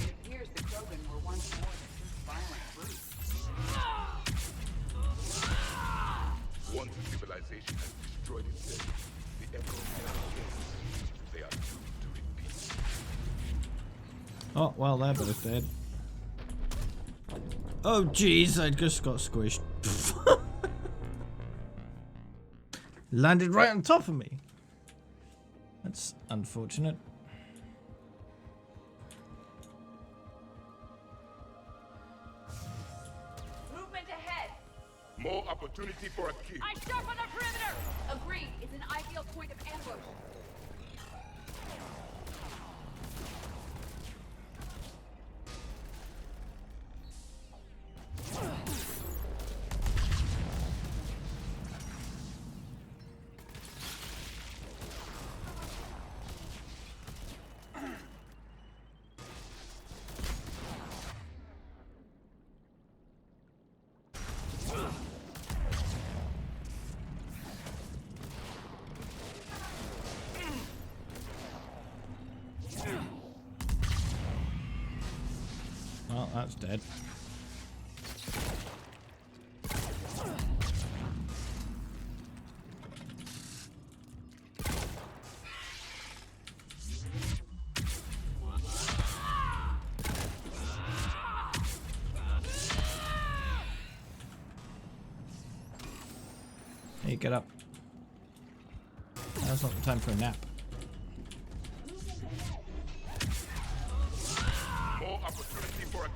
It appears the Krogan were once more than just violent brutes. Once a civilization has destroyed itself, the echoes never ends. They are doomed to repeat. Oh, well, they're both dead. Oh, jeez, I just got squished. Landed right on top of me. That's unfortunate. Movement ahead. More opportunity for a kill. I sharpen the perimeter. Agreed. It's an ideal point of ambush. Well, that's dead. Hey, get up. Now's not the time for a nap. More opportunity for a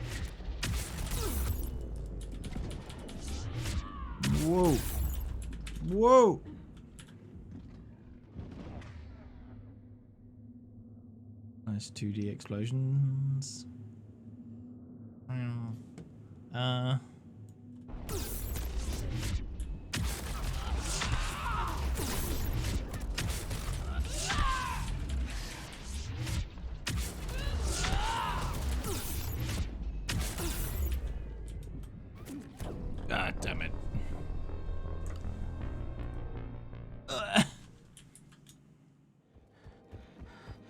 Whoa. Whoa. Nice 2D explosions. God damn it.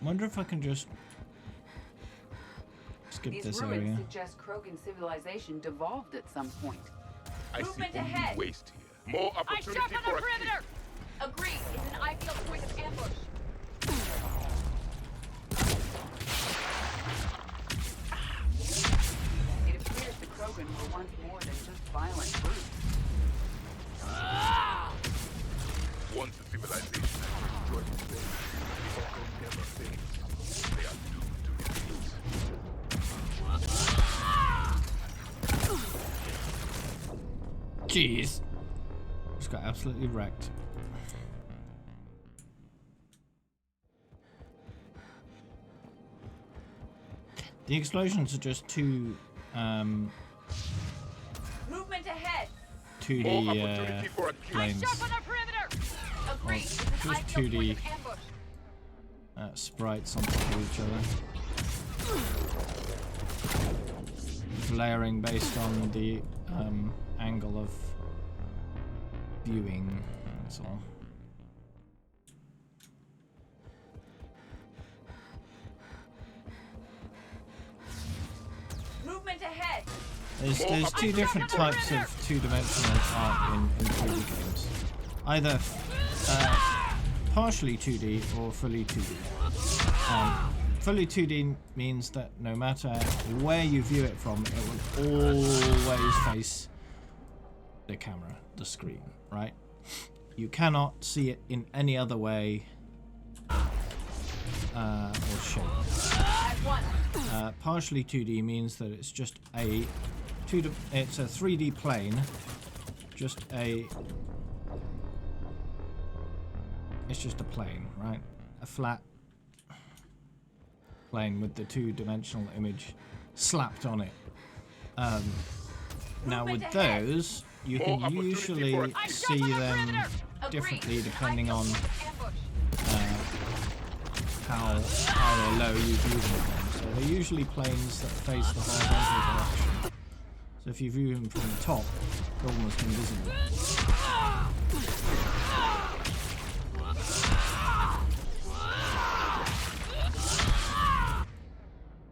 Wonder if I can just skip These this ruins area. suggest Krogan civilization devolved at some point. I see Movement only ahead. waste here. More I opportunity sharpen for the a kill. perimeter. Agreed. It's an ideal point of ambush. It appears the Krogan were once more than just violent brutes. Once a civilization has destroyed itself, the echo never fades. They are doomed to repeat. Jeez. Just got absolutely wrecked. The explosions are just two Movement ahead. 2D planes. I sharpen the perimeter. Agreed. It's an Just ideal 2D point of ambush. sprites on top of each other. Layering based on the angle of viewing, that's all. Movement ahead. There's two different types of two-dimensional art in 3D games. Either partially 2D or fully 2D. Fully 2D means that no matter where you view it from, it will always face the camera, the screen, right? You cannot see it in any other way or shape. Partially 2D means that it's just a it's a 3D plane, just it's just a plane, right? A flat plane with the two-dimensional image slapped on it. Now with those, you can usually see them differently depending on how high or low you view them from. So they're usually planes that face the horizontal direction. So if you view them from the top, they're almost invisible.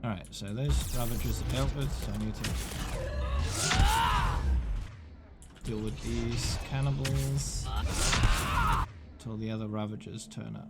Alright, so those Ravagers are dealt with, so I need to deal with these cannibals until the other Ravagers turn up.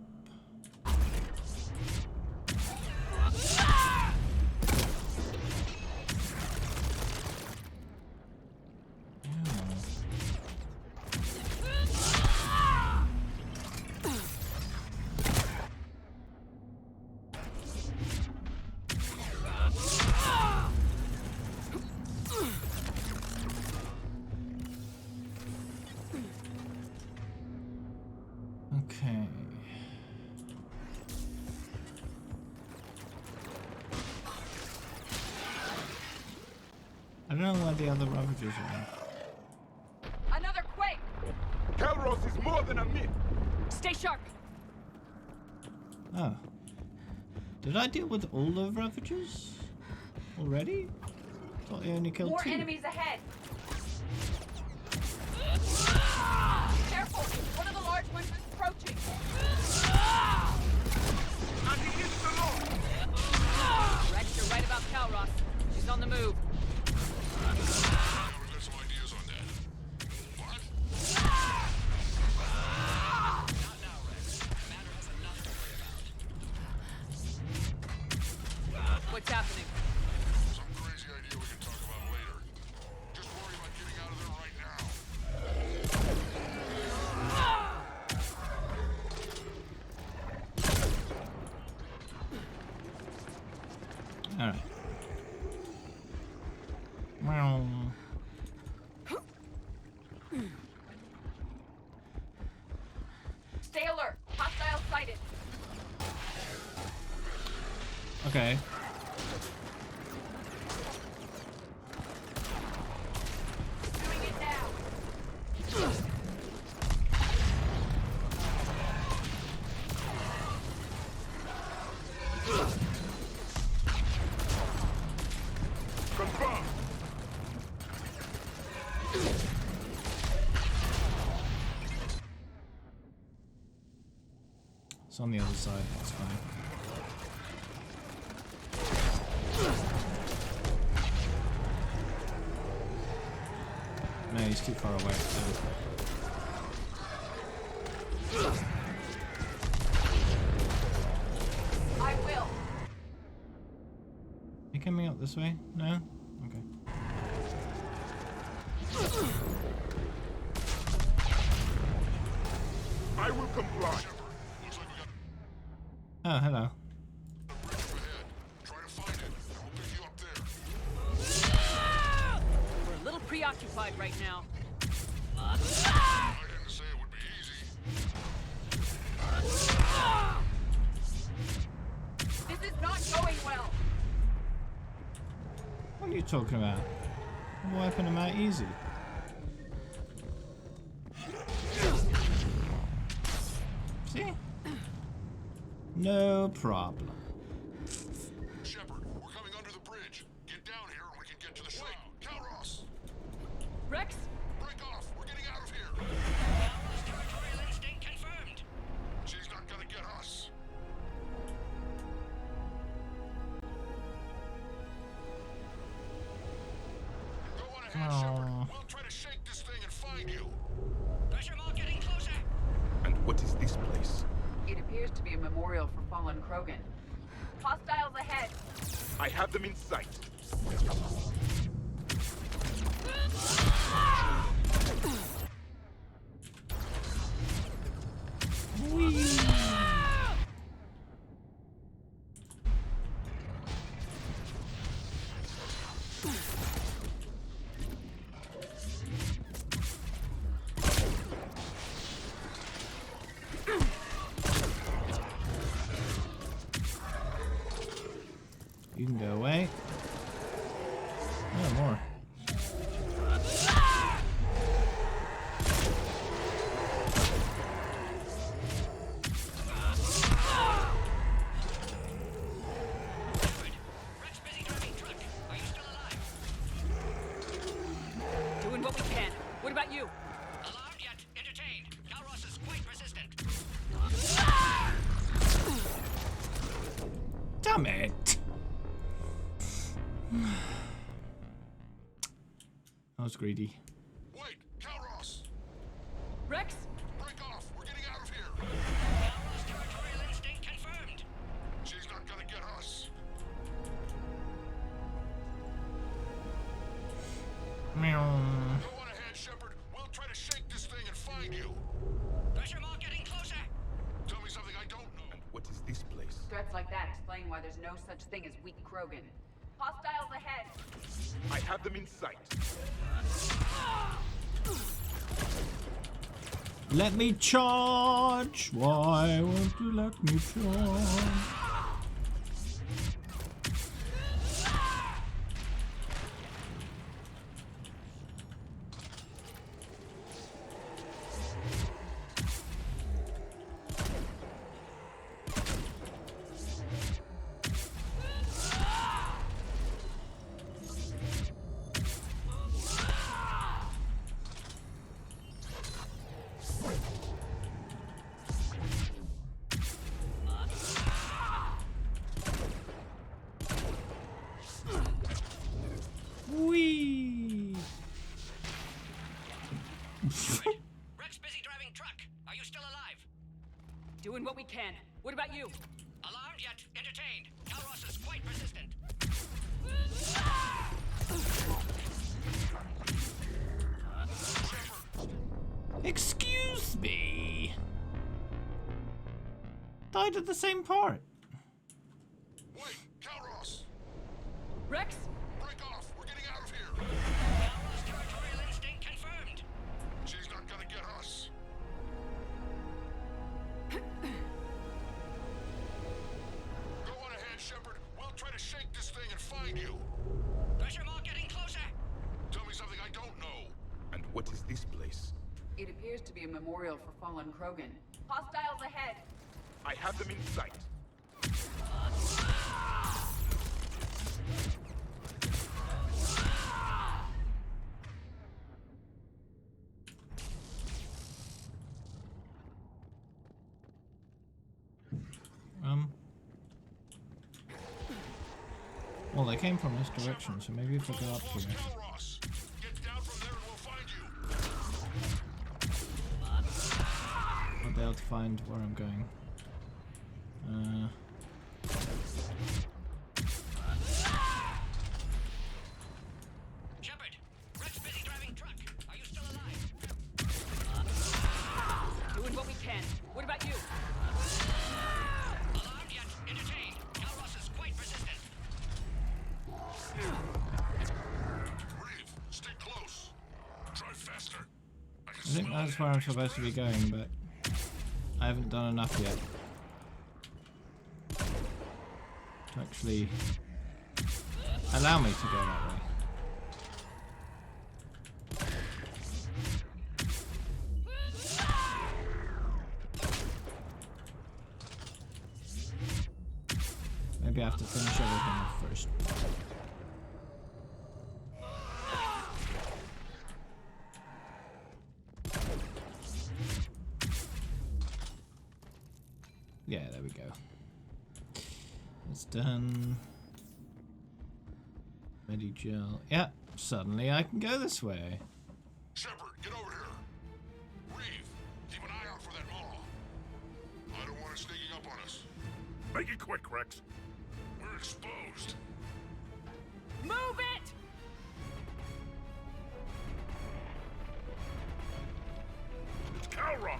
Okay. I don't know where the other Ravagers are. Another quake! Calros is more than a myth! Stay sharp! Oh. Did I deal with all the Ravagers already? Thought I only killed More 2. enemies ahead! Careful! One of the large ones is approaching! And he hits the law! Rex, you're right about Calros. She's on the move. I've got some ideas on that. What? Not now, Rex. Commander has enough to worry about. What's happening? Some crazy idea we can talk about later. Just worry about getting out of there right now. Alright. Meow. Stay alert! Hostile sighted! Okay. Doing it now! Confirm! It's on the other side, that's fine. No, he's too far away. I will! You coming up this way? No? Okay. I will comply. Oh, hello. We're a little preoccupied right now. I didn't say it would be easy. This is not going well! What are you talking about? I'm wiping them out easy. See? No problem. Shephard, we're coming under the bridge. Get down here and we can get to the ship. Calros! Rex? Break off! We're getting out of here! Calros territorial instinct confirmed. She's not gonna get us. Go on ahead, Shephard. We'll try to shake this thing and find you. Pressure mark getting closer. And what is this place? It appears to be a memorial for fallen Krogan. Hostiles ahead! I have them in sight. You can go away. Doing what we can. What about you? Alarmed yet entertained. Calros is quite resistant. Damn it! I was greedy. Wait, Calros! Rex? Break off! We're getting out of here! Calros territorial instinct confirmed. She's not gonna get us. Meow. Go on ahead, Shepherd. We'll try to shake this thing and find you. Pressure mark getting closer. Tell me something I don't know. And what is this place? Threats like that explain why there's no such thing as weak Krogan. Hostiles ahead. I have them in sight. Let me charge! Why won't you let me charge? Whee! Rex busy driving truck. Are you still alive? Doing what we can. What about you? Alarmed yet entertained. Calros is quite resistant. Excuse me. Died at the same part. Wait, Calros! Rex? Break off! We're getting out of here! Calros territorial instinct confirmed. She's not gonna get us. Go on ahead, Shepherd. We'll try to shake this thing and find you. Pressure mark getting closer. Tell me something I don't know. And what is this place? It appears to be a memorial for fallen Krogan. Hostiles ahead. I have them in sight. Well, they came from this direction, so maybe if I go up here. Calros! Get down from there and we'll find you. I'll be able to find where I'm going. Shepherd, Rex busy driving truck. Are you still alive? Doing what we can. What about you? Alarmed yet entertained. Calros is quite resistant. Breathe. Stay close. Drive faster. I think that's where I'm supposed to be going, but I haven't done enough yet to actually allow me to go that way. Maybe I have to finish everything off first. Yeah, there we go. It's done. Medigel. Yeah, suddenly I can go this way. Shepherd, get over here. Reeve, keep an eye out for that maw. I don't want it sneaking up on us. Make it quick, Rex. We're exposed. Move it! It's Calros.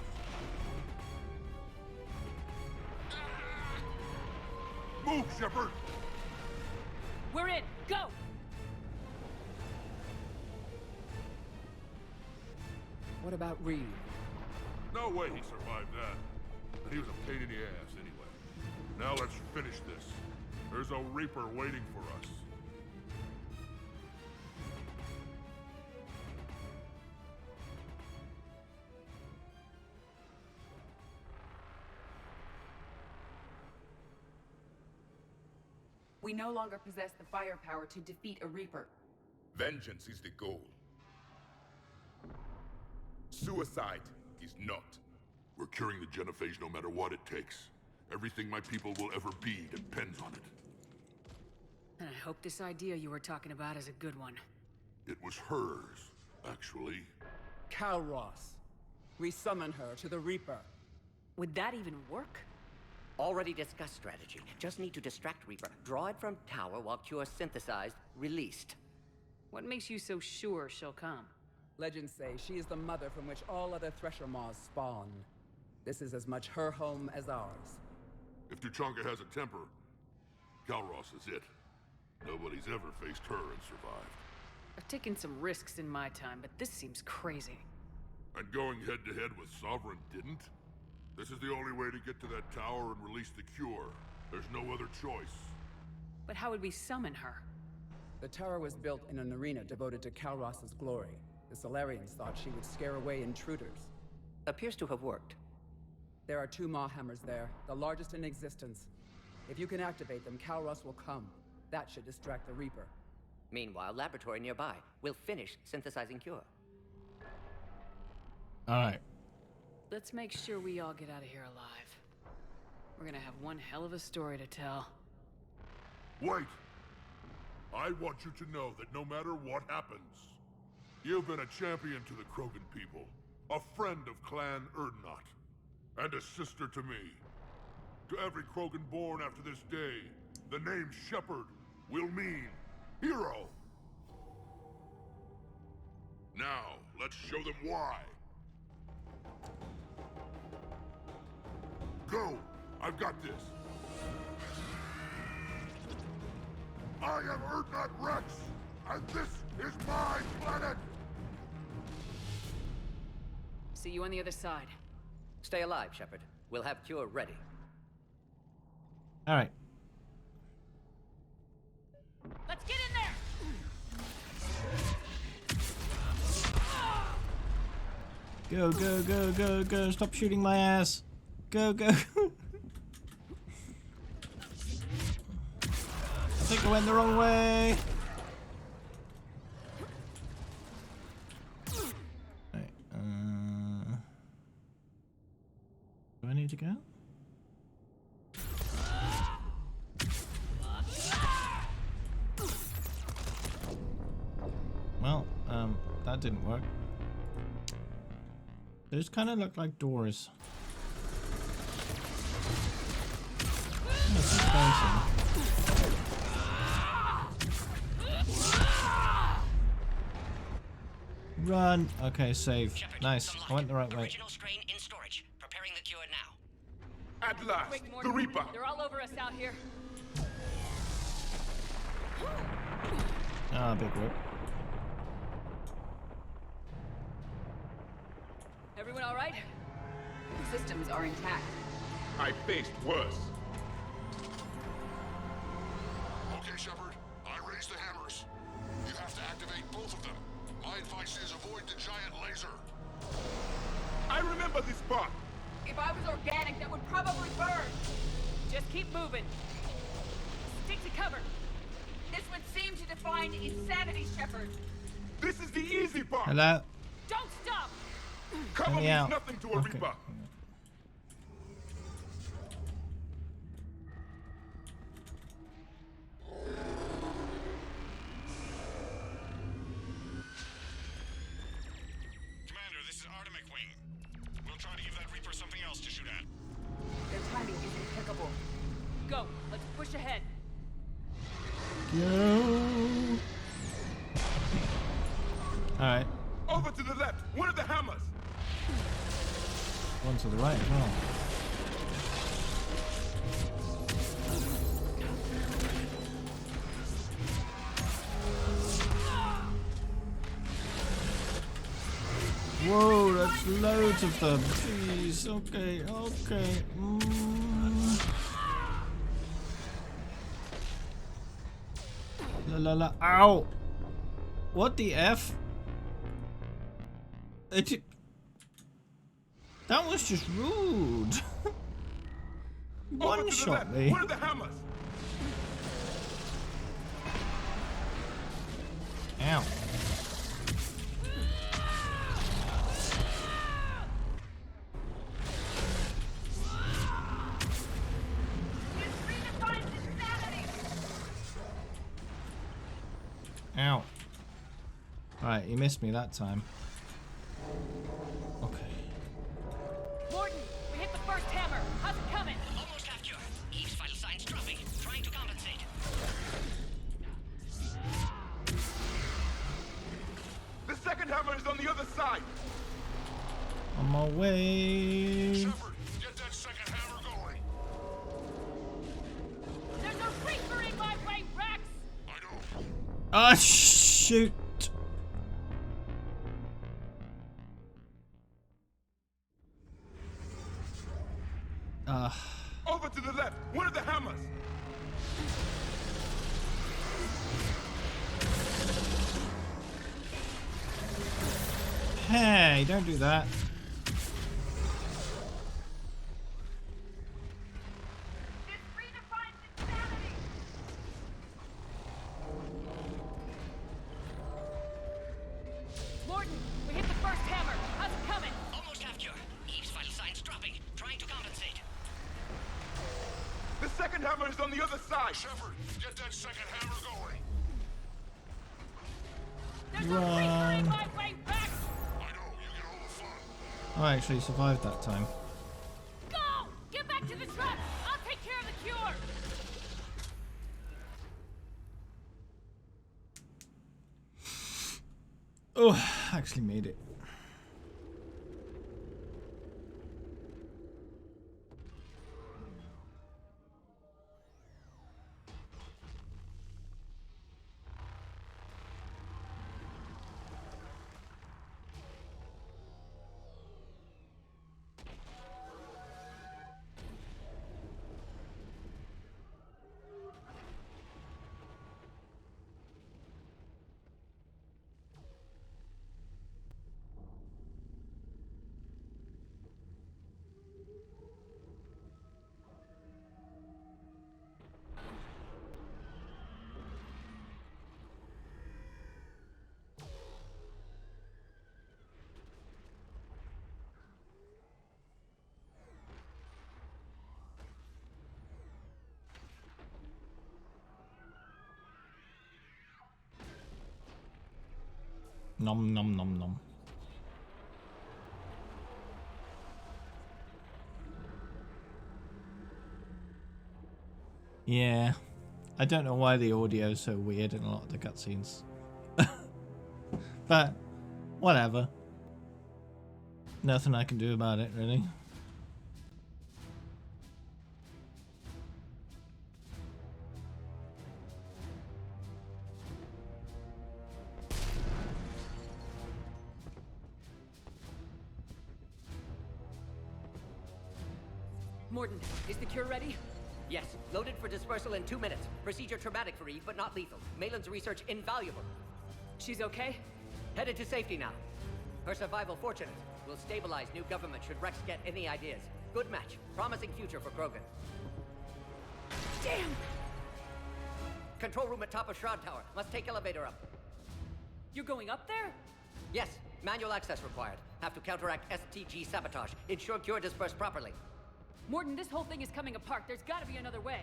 Move, Shepherd! We're in. Go! What about Reeve? No way he survived that. But he was a pain in the ass anyway. Now let's finish this. There's a Reaper waiting for us. We no longer possess the firepower to defeat a Reaper. Vengeance is the goal. Suicide is not. We're curing the genophage no matter what it takes. Everything my people will ever be depends on it. And I hope this idea you were talking about is a good one. It was hers, actually. Calros. We summon her to the Reaper. Would that even work? Already discussed strategy. Just need to distract Reaper. Draw it from tower while Cure synthesized, released. What makes you so sure she'll come? Legends say she is the mother from which all other Thresher Maws spawn. This is as much her home as ours. If Tuchanka has a temper, Calros is it. Nobody's ever faced her and survived. I've taken some risks in my time, but this seems crazy. And going head-to-head with Sovereign didn't? This is the only way to get to that tower and release the cure. There's no other choice. But how would we summon her? The tower was built in an arena devoted to Calros' glory. The Solarians thought she would scare away intruders. Appears to have worked. There are 2 Maw hammers there, the largest in existence. If you can activate them, Calros will come. That should distract the Reaper. Meanwhile, laboratory nearby. We'll finish synthesizing Cure. Alright. Let's make sure we all get out of here alive. We're gonna have one hell of a story to tell. Wait! I want you to know that no matter what happens, you've been a champion to the Krogan people, a friend of Clan Erdnot, and a sister to me. To every Krogan born after this day, the name Shephard will mean hero. Now, let's show them why. Go! I've got this. I am Erdnot Rex, and this is my planet! See you on the other side. Stay alive, Shephard. We'll have Cure ready. Alright. Let's get in there! Go, go, go, go, go. Stop shooting my ass. Go, go. I think I went the wrong way. Right, do I need to go? Well, that didn't work. Those kind of look like doors. Run. Okay, save. Nice. I went the right way. Original strain in storage. Preparing the cure now. At last, Quick, the Morgan. Reaper! They're all over us out here. Ah, big rip. Everyone all right? Systems are intact. I faced worse. Okay, Shephard. I raised the hammers. You have to activate both of them. My advice is avoid the giant laser. I remember this part. If I was organic, that would probably burn. Just keep moving. Stick to cover. This would seem to define insanity, Shephard. This is the easy part. Hello? Don't stop! Cover Let me means out. nothing to a Okay. Reaper. Commander, this is Artemic Wing. We'll try to give that Reaper something else to shoot at. Their timing is impeccable. Go. Let's push ahead. Go. Alright. Over to the left. One of the hammers. One to the right as well. Whoa, that's loads of them. Jeez, okay, okay. La la la, ow! What the F? That was just rude. One shot me. One of the hammers. Ow. Alright, you missed me that time. Okay. Morton, we hit the first hammer. How's it coming? Almost have cure. Eve's vital signs dropping. Trying to compensate. The second hammer is on the other side. On my way. Shephard, get that second hammer going. There's a reaper in my way, Rex! I know. Ah, shoot. Over to the left. One of the hammers. Hey, don't do that. Morton, we hit the first hammer. How's it coming? Almost have cure. Eve's vital signs dropping. Trying to compensate. The second hammer is on the other side. Shephard, get that second hammer going. There's a reaper in my way, Rex! I know, you get all the fun. I actually survived that time. Go! Get back to the truck! I'll take care of the cure! Oh, actually made it. Nom nom nom nom. Yeah, I don't know why the audio is so weird in a lot of the cutscenes. But, whatever. Nothing I can do about it, really. Morton, is the cure ready? Yes, loaded for dispersal in 2 minutes. Procedure traumatic for Eve, but not lethal. Malin's research invaluable. She's okay? Headed to safety now. Her survival fortunate. Will stabilize new government should Rex get any ideas. Good match. Promising future for Krogan. Damn! Control room at top of Shroud Tower. Must take elevator up. You're going up there? Yes, manual access required. Have to counteract STG sabotage. Ensure cure dispersed properly. Morton, this whole thing is coming apart. There's gotta be another way.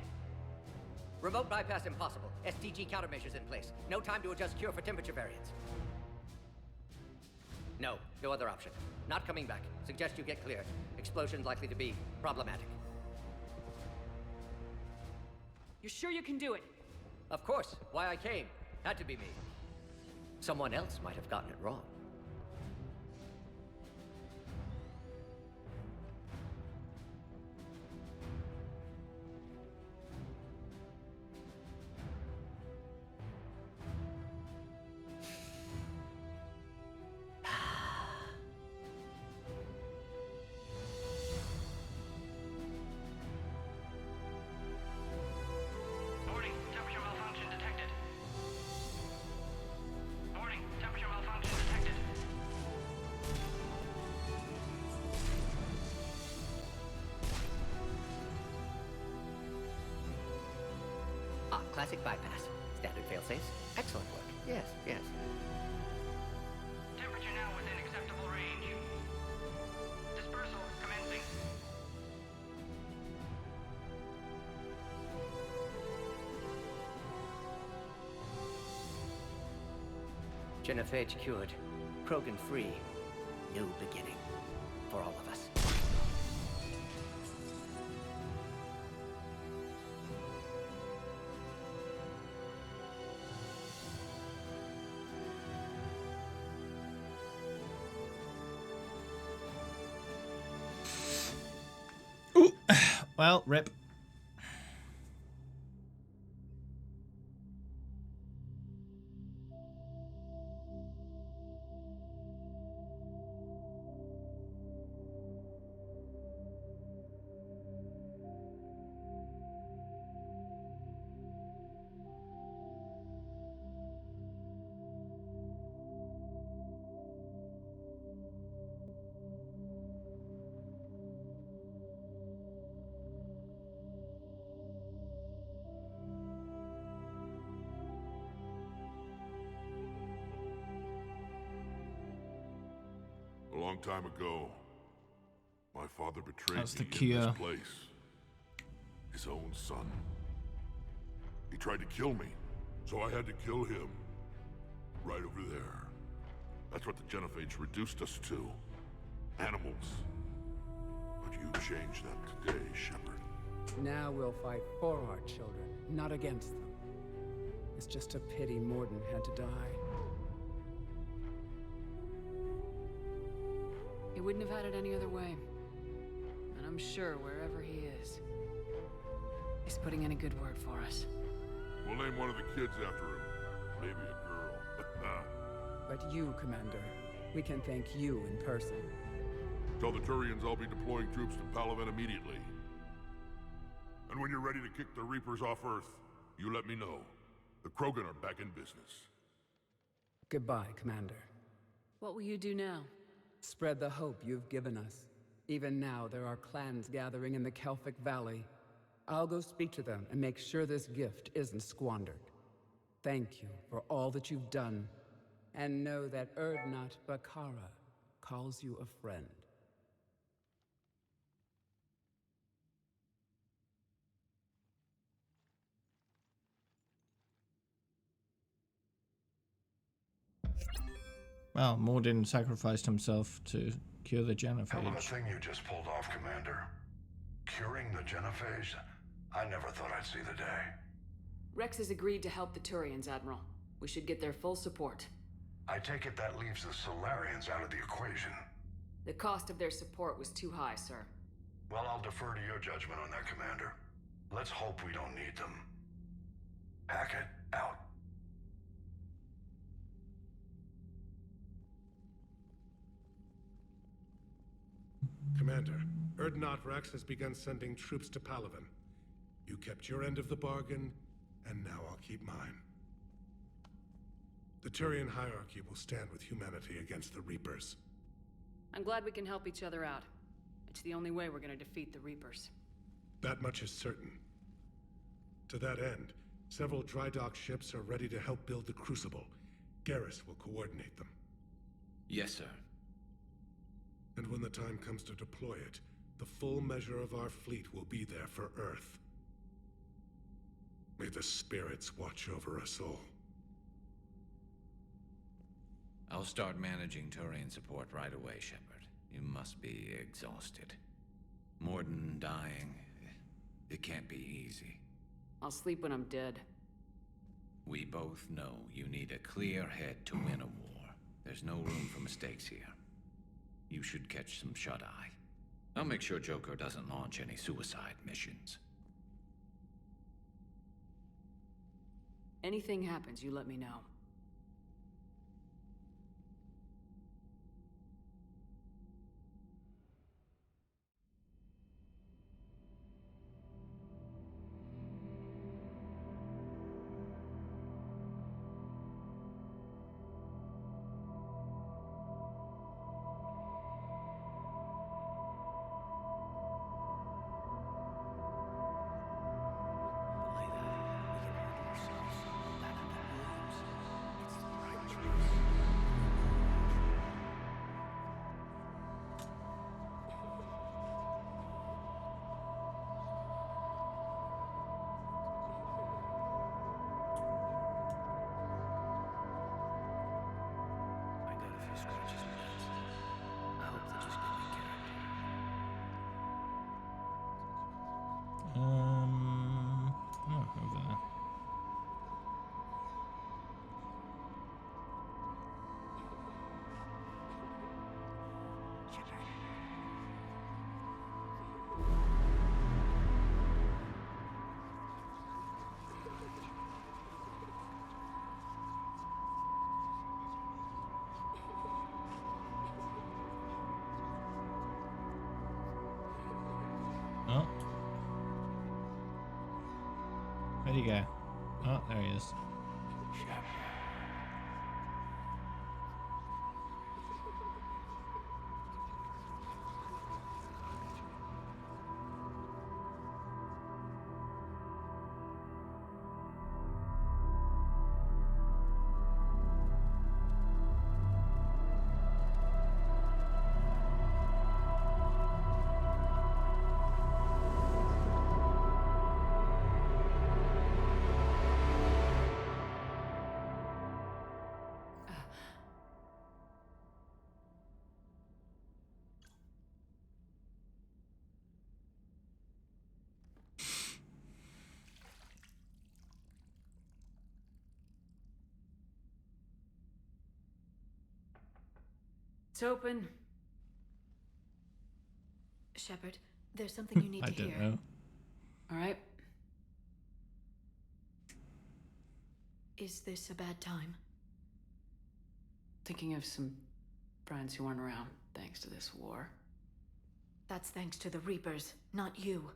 Remote bypass impossible. STG countermeasures in place. No time to adjust cure for temperature variance. No, no other option. Not coming back. Suggest you get clear. Explosion's likely to be problematic. You're sure you can do it? Of course. Why I came. Had to be me. Someone else might have gotten it wrong. Warning, temperature malfunction detected. Warning, temperature malfunction detected. Ah, classic bypass. Standard failsafes. Excellent work. Yes, yes. Temperature now within acceptable range. Dispersal commencing. Genophage cured. Krogan free. New beginning. For all of us. Ooh. Well, rip. A long time ago, my father betrayed That's the me in cure. this place. His own son. He tried to kill me, so I had to kill him. Right over there. That's what the Genophage reduced us to. Animals. But you changed that today, Shephard. Now we'll fight for our children, not against them. It's just a pity Morden had to die. He wouldn't have had it any other way. And I'm sure wherever he is, he's putting in a good word for us. We'll name one of the kids after him. Maybe a girl. But you, Commander, we can thank you in person. Tell the Turians I'll be deploying troops to Palaven immediately. And when you're ready to kick the Reapers off Earth, you let me know. The Krogan are back in business. Goodbye, Commander. What will you do now? Spread the hope you've given us. Even now, there are clans gathering in the Kelphic Valley. I'll go speak to them and make sure this gift isn't squandered. Thank you for all that you've done. And know that Urdnot Bakara calls you a friend. Well, Morden sacrificed himself to cure the Hell of a Genophage. thing you just pulled off, Commander. Curing the Genophage? I never thought I'd see the day. Rex has agreed to help the Turians, Admiral. We should get their full support. I take it that leaves the Solarians out of the equation. The cost of their support was too high, sir. Well, I'll defer to your judgment on that, Commander. Let's hope we don't need them. Hackett, out. Commander, Urdnot Rex has begun sending troops to Palaven. You kept your end of the bargain, and now I'll keep mine. The Turian hierarchy will stand with humanity against the Reapers. I'm glad we can help each other out. It's the only way we're gonna defeat the Reapers. That much is certain. To that end, several dry dock ships are ready to help build the Crucible. Garrus will coordinate them. Yes, sir. And when the time comes to deploy it, the full measure of our fleet will be there for Earth. May the spirits watch over us all. I'll start managing Turian support right away, Shephard. You must be exhausted. Morden dying, it can't be easy. I'll sleep when I'm dead. We both know you need a clear head to win a war. There's no room for mistakes here. You should catch some shut-eye. I'll make sure Joker doesn't launch any suicide missions. Anything happens, you let me know. Where'd he go? Oh, there he is. It's open. Shephard, there's something you need I to hear. don't know. All right. Is this a bad time? Thinking of some friends who aren't around thanks to this war. That's thanks to the Reapers, not you.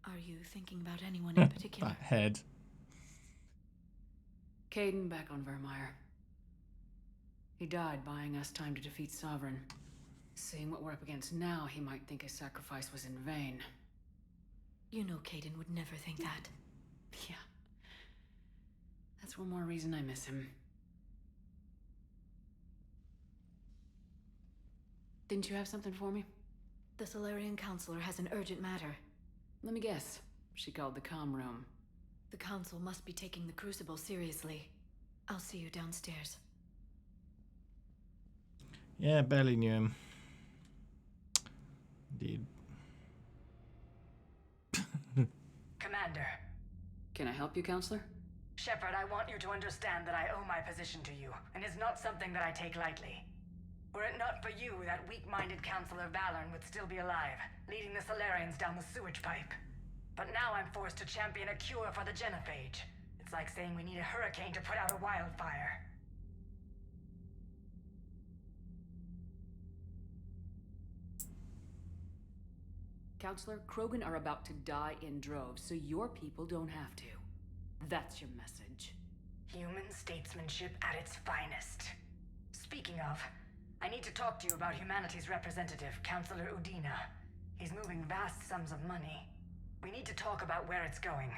Are you thinking about anyone in particular? That head. Caden back on Vermeer. He died buying us time to defeat Sovereign. Seeing what we're up against now, he might think his sacrifice was in vain. You know Caden would never think that. Yeah. That's one more reason I miss him. Didn't you have something for me? The Solarian Counselor has an urgent matter. Let me guess. She called the comm room. The Council must be taking the Crucible seriously. I'll see you downstairs. Yeah, barely knew him. Indeed. Commander. Can I help you, Counselor? Shephard, I want you to understand that I owe my position to you, and it's not something that I take lightly. Were it not for you, that weak-minded Counselor Valorn would still be alive, leading the Solarians down the sewage pipe. But now I'm forced to champion a cure for the genophage. It's like saying we need a hurricane to put out a wildfire. Counselor, Krogan are about to die in droves, so your people don't have to. That's your message. Human statesmanship at its finest. Speaking of, I need to talk to you about humanity's representative, Counselor Udina. He's moving vast sums of money. We need to talk about where it's going.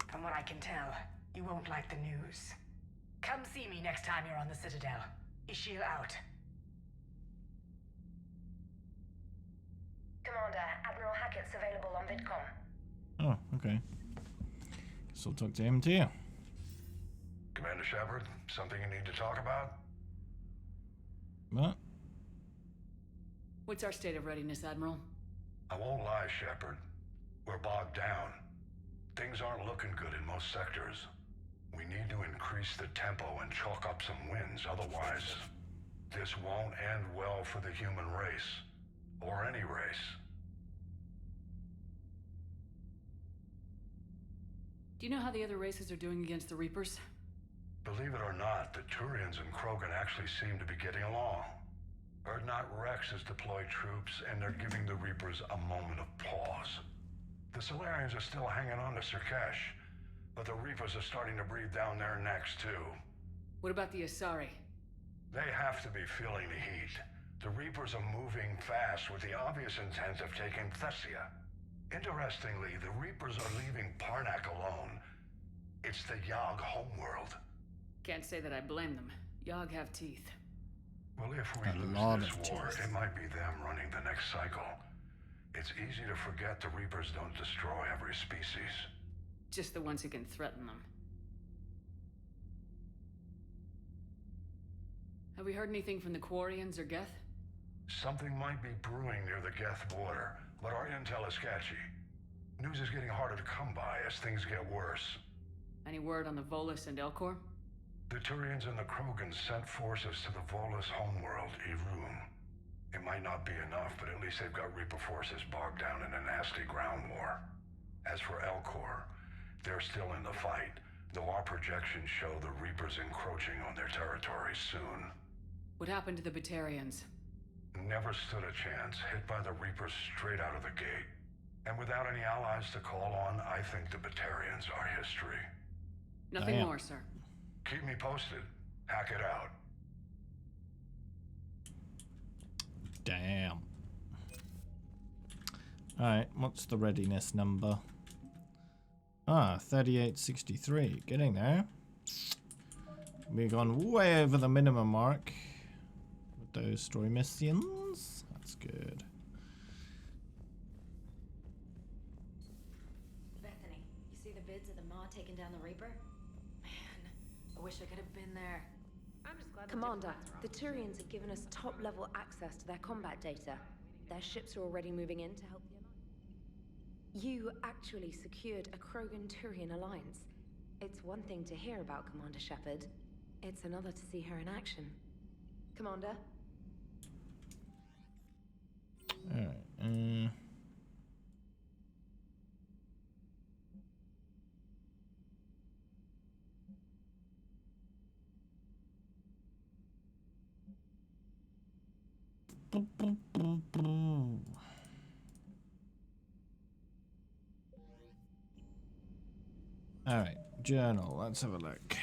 From what I can tell, you won't like the news. Come see me next time you're on the Citadel. Ishil out. Commander, Admiral Hackett's available on VidCom. Oh, okay. Guess I'll talk to him too. Commander Shephard, something you need to talk about? What? What's our state of readiness, Admiral? I won't lie, Shephard. We're bogged down. Things aren't looking good in most sectors. We need to increase the tempo and chalk up some wins, otherwise this won't end well for the human race. Or any race. Do you know how the other races are doing against the Reapers? Believe it or not, the Turians and Krogan actually seem to be getting along. Urdnot Rex has deployed troops, and they're giving the Reapers a moment of pause. The Solarians are still hanging on to Sirkesh, but the Reapers are starting to breathe down their necks, too. What about the Asari? They have to be feeling the heat. The Reapers are moving fast with the obvious intent of taking Thessia. Interestingly, the Reapers are leaving Parnak alone. It's the Yogg homeworld. Can't say that I blame them. Yogg have teeth. Well, if we lose this war, it might be them running the next cycle. It's easy to forget the Reapers don't destroy every species. Just the ones who can threaten them. Have we heard anything from the Quarians or Geth? Something might be brewing near the Geth border, but our intel is sketchy. News is getting harder to come by as things get worse. Any word on the Volus and Elcor? The Turians and the Krogans sent forces to the Volus homeworld, Irun. It might not be enough, but at least they've got Reaper forces bogged down in a nasty ground war. As for Elcor, they're still in the fight, though our projections show the Reapers encroaching on their territory soon. What happened to the Batarians? Never stood a chance, hit by the Reapers straight out of the gate. And without any allies to call on, I think the Batarians are history. Nothing Damn. more, sir. Keep me posted. Hack it out. Damn. Alright, what's the readiness number? Ah, 3863. Getting there. We've gone way over the minimum mark with those story missions. That's good. Bethany, you see the vids of the Maw taking down the Reaper? Man, I wish I could have been there. I'm just glad Commander, the Turians have given us top-level access to their combat data. Their ships are already moving in to help the Alliance. You actually secured a Krogan-Turian alliance. It's one thing to hear about Commander Shephard. It's another to see her in action. Commander? Alright, Alright, journal, let's have a look.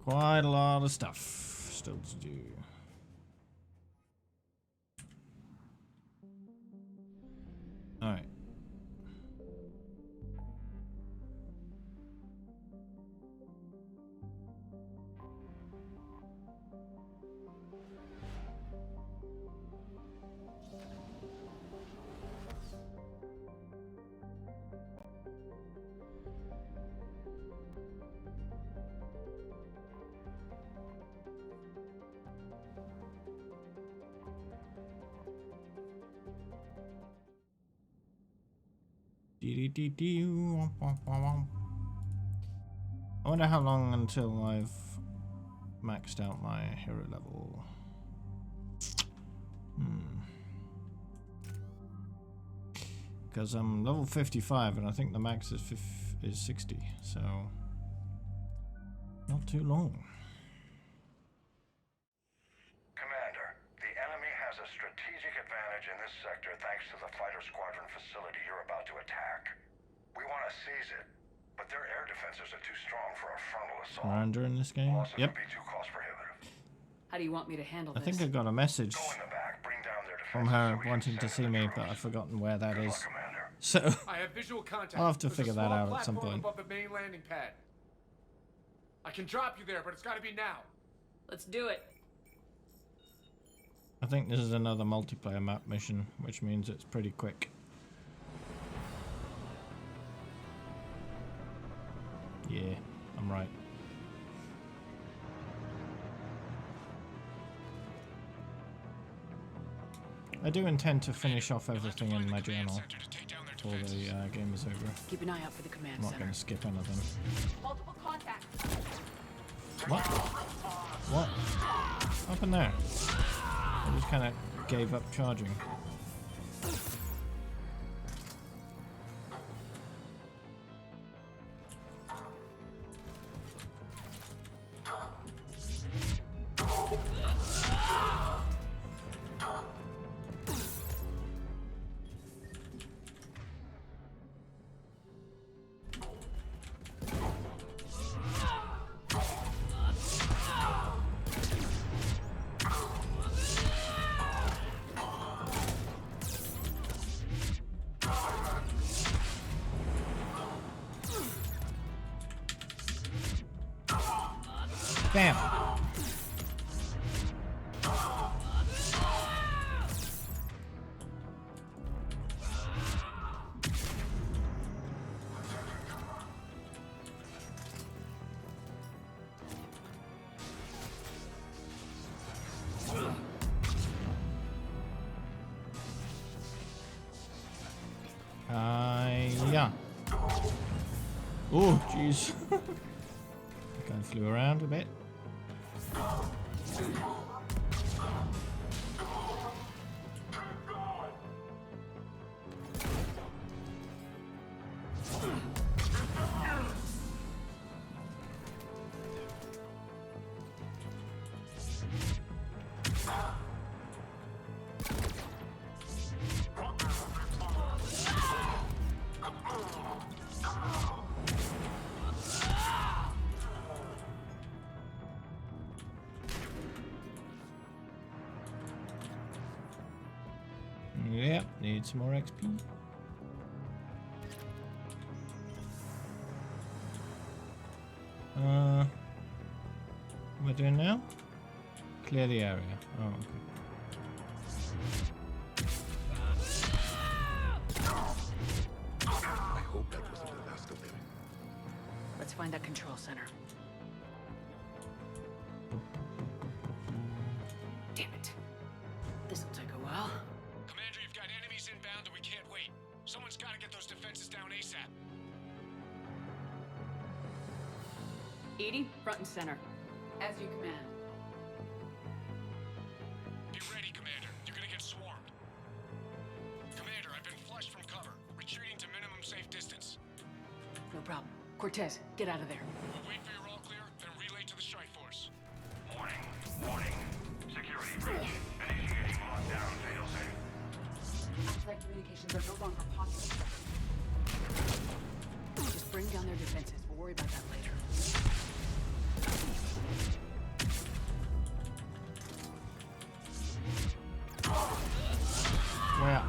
Quite a lot of stuff still to do. Alright. I wonder how long until I've maxed out my hero level. Because I'm level 55 and I think the max is 60, so not too long. Commander, the enemy has a strategic advantage in this sector thanks to the fighter squadron facility you're about to attack. We want to seize it, but their air defenses are too strong for a frontal assault. Commander in this game? Losses Yep. would be too cost prohibitive. How do you want me to handle I this? think I got a message Go in the back, bring down their from defenses her so we wanting can to send see in the me, but troops. I've forgotten where that Good is. luck, Commander. So I have visual contact. I'll have to There's figure a that small out at some platform point. above the main landing pad. I can drop you there, but it's got to be now. Let's do it. I think this is another multiplayer map mission, which means it's pretty quick. Yeah, I'm right. I do intend to finish off everything in my journal before the game is over. Keep an eye out for the command I'm not center. going to skip anything. Multiple contacts. What? What happened there? I just kind of gave up charging. Bam! Yeah. Oh, jeez. Kind of flew around a bit. Yep, need some more XP. What am I doing now? Clear the area. Oh, okay. I hope that wasn't the last of them. Let's find that control center. Damn it. This'll take a while. Commander, you've got enemies inbound and we can't wait. Someone's got to get those defenses down ASAP. Edie, front and center. As you command. Be ready, Commander. You're gonna get swarmed. Commander, I've been flushed from cover. Retreating to minimum safe distance. No problem. Cortez, get out of there. We'll wait for your all clear, then relay to the strike force. Warning. Warning. Security breach. Initiating lockdown failsafe. Outside communications are no longer possible. Just bring down their defenses. We'll worry about that later. Where?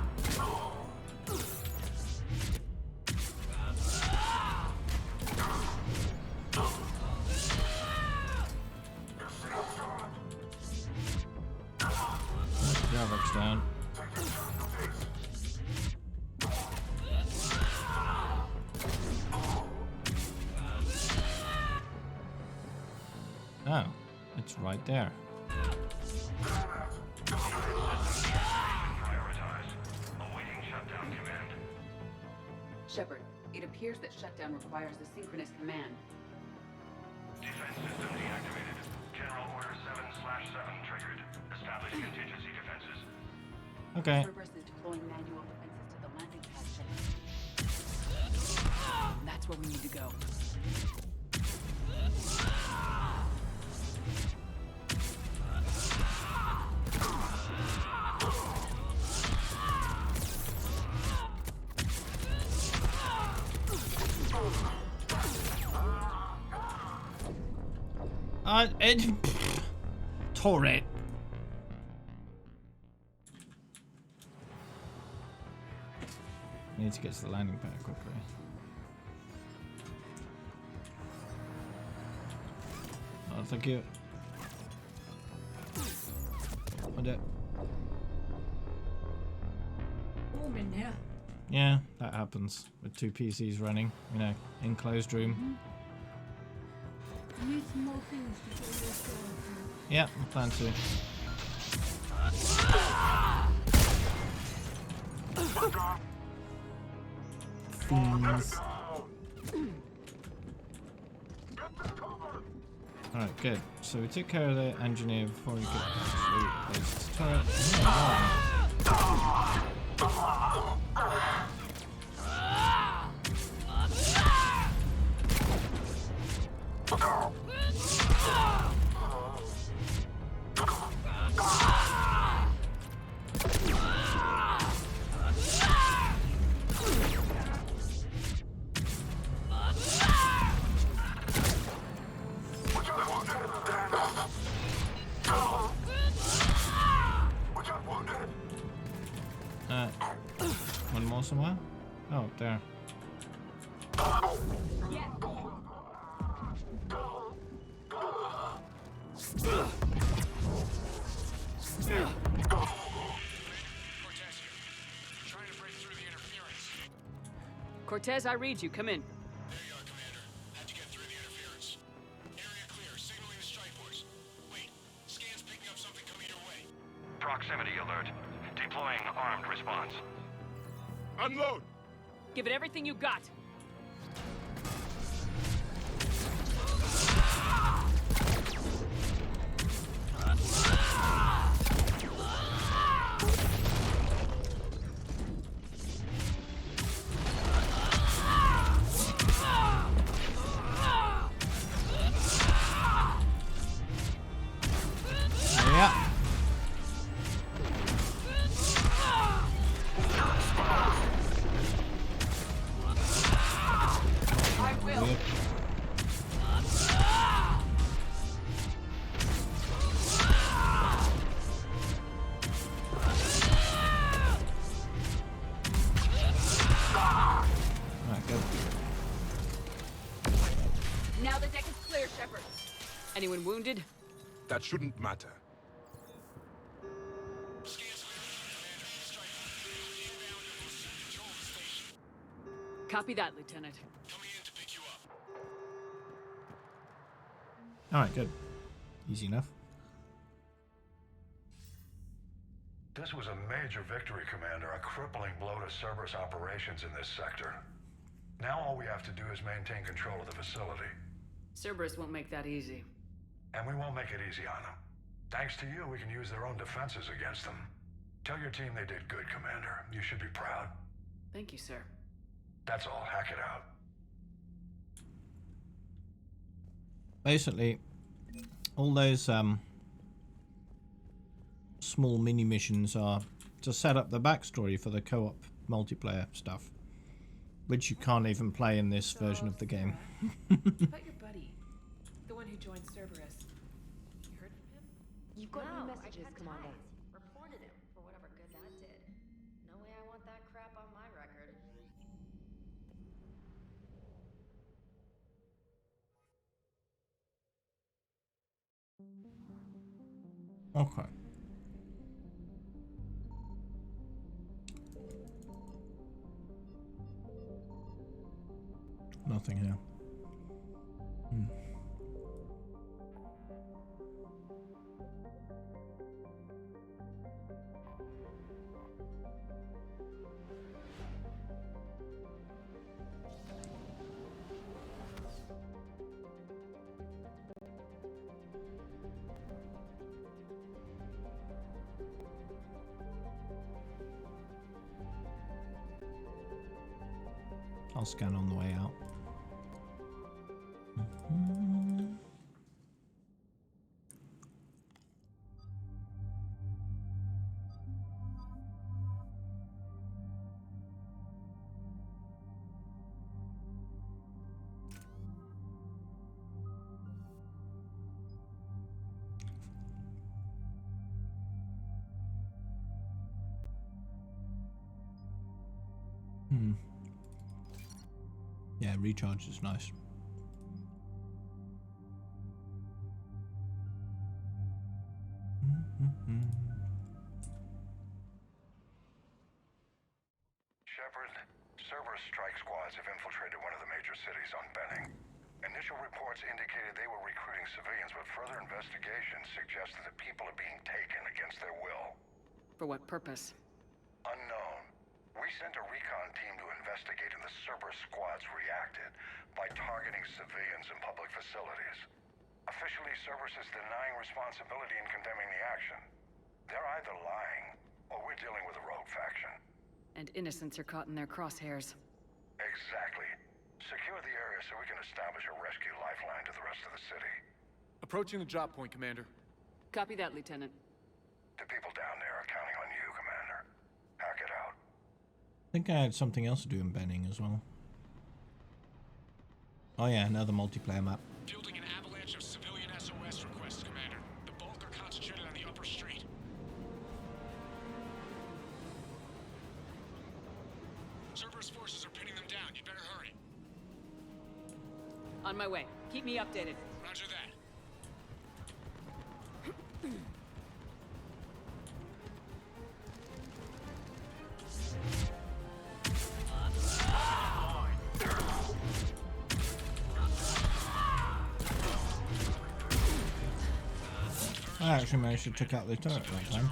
Gravik's down. Oh, it's right there. Shephard, it appears that shutdown requires a synchronous command. Defense system deactivated. General Order 7/7 triggered. Establish contingency defenses. Okay. Cerberus is deploying manual defenses to the landing pad, Shephard. That's where we need to go. Turret. Need to get to the landing pad quickly. Oh, thank you. What it? Warm in here. Yeah, that happens with two PCs running, you know, enclosed room. You need some more things before you go. Yeah, I plan to. Fiends. Alright, good. So we took care of the engineer before he could actually place his turret. One more somewhere? Oh, up there. Cortez, I read you. Come in. There you are, Commander. How'd you get through the interference? Area clear. Signaling the strike force. Wait. Scan's picking up something coming your way. Proximity alert. Deploying armed response. Unload! Give it everything you got. Go. Now the deck is clear, Shephard. Anyone wounded? That shouldn't matter. Copy that, Lieutenant. Alright, good. Easy enough. This was a major victory, Commander. A crippling blow to Cerberus operations in this sector. Now all we have to do is maintain control of the facility. Cerberus won't make that easy. And we won't make it easy on them. Thanks to you, we can use their own defenses against them. Tell your team they did good, Commander. You should be proud. Thank you, sir. That's all. Hack it out. Basically, all those small mini missions are to set up the backstory for the co-op multiplayer stuff, which you can't even play in this version of the game. About your buddy, the one who joined Cerberus. You heard from him? You've got new messages, Commander. Reported him for whatever good that did. No way I want that crap on my record. Okay. Nothing here. I'll scan on the way out. Yeah, recharge is nice. Shephard, Cerberus strike squads have infiltrated one of the major cities on Benning. Initial reports indicated they were recruiting civilians, but further investigation suggested that people are being taken against their will. For what purpose? Unknown. We sent a recon team to investigate, and the Cerberus squads reacted by targeting civilians and public facilities. Officially, Cerberus is denying responsibility and condemning the action. They're either lying, or we're dealing with a rogue faction. And innocents are caught in their crosshairs. Exactly. Secure the area so we can establish a rescue lifeline to the rest of the city. Approaching the drop point, Commander. Copy that, Lieutenant. The people down there are counting on you, Commander. Hack it out. I think I had something else to do in Benning as well. Oh yeah, another multiplayer map. Fielding an avalanche of civilian SOS requests, Commander. The bulk are concentrated on the upper street. Cerberus forces are pinning them down. You'd better hurry. On my way. Keep me updated. Roger that. I actually managed to take out the turret that time.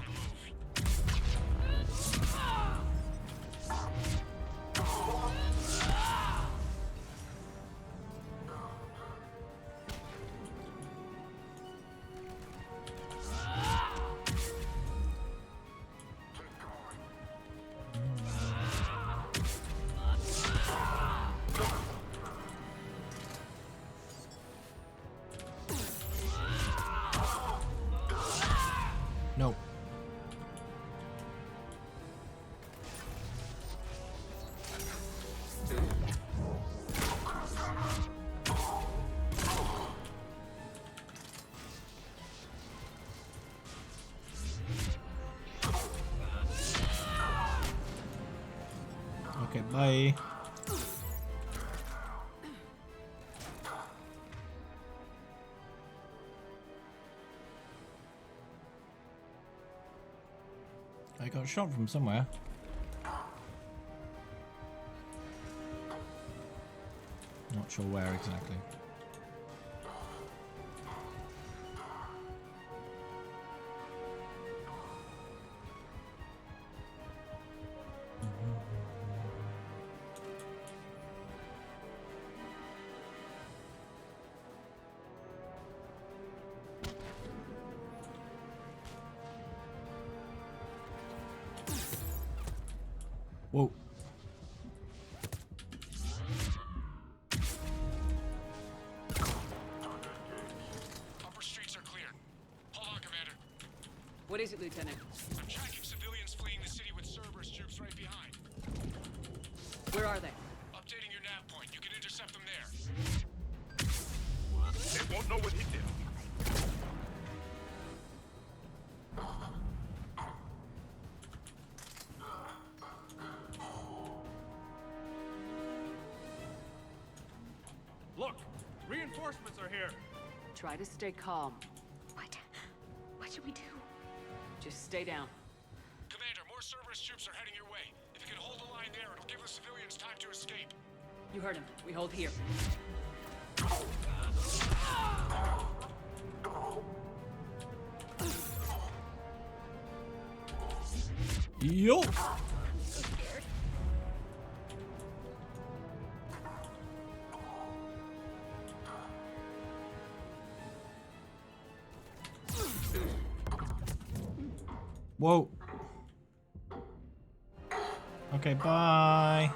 Nope. Okay, bye. I got shot from somewhere. Not sure where exactly. Whoa. Upper streets are cleared. Hold on, Commander. What is it, Lieutenant? I'm tracking civilians fleeing the city with Cerberus troops right behind. Where are they? Updating your nav point. You can intercept them there. They won't know what hit them. Look! Reinforcements are here! Try to stay calm. What should we do? Just stay down. Commander, more Cerberus troops are heading your way. If you can hold the line there, it'll give the civilians time to escape. You heard him. We hold here. Yo. Whoa. Okay, bye.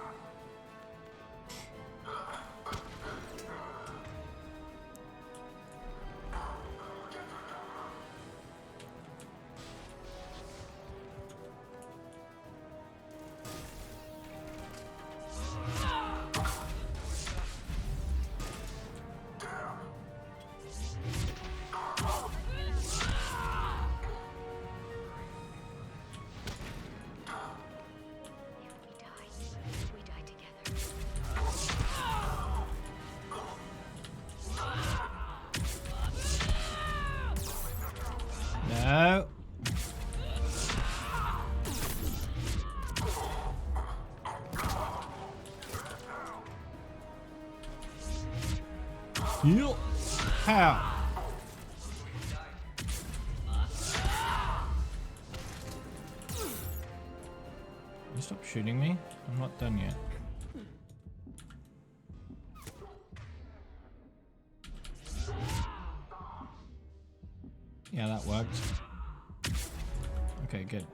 No. Yo. How? You stop shooting me? I'm not done yet. Yeah, that worked. Okay, good.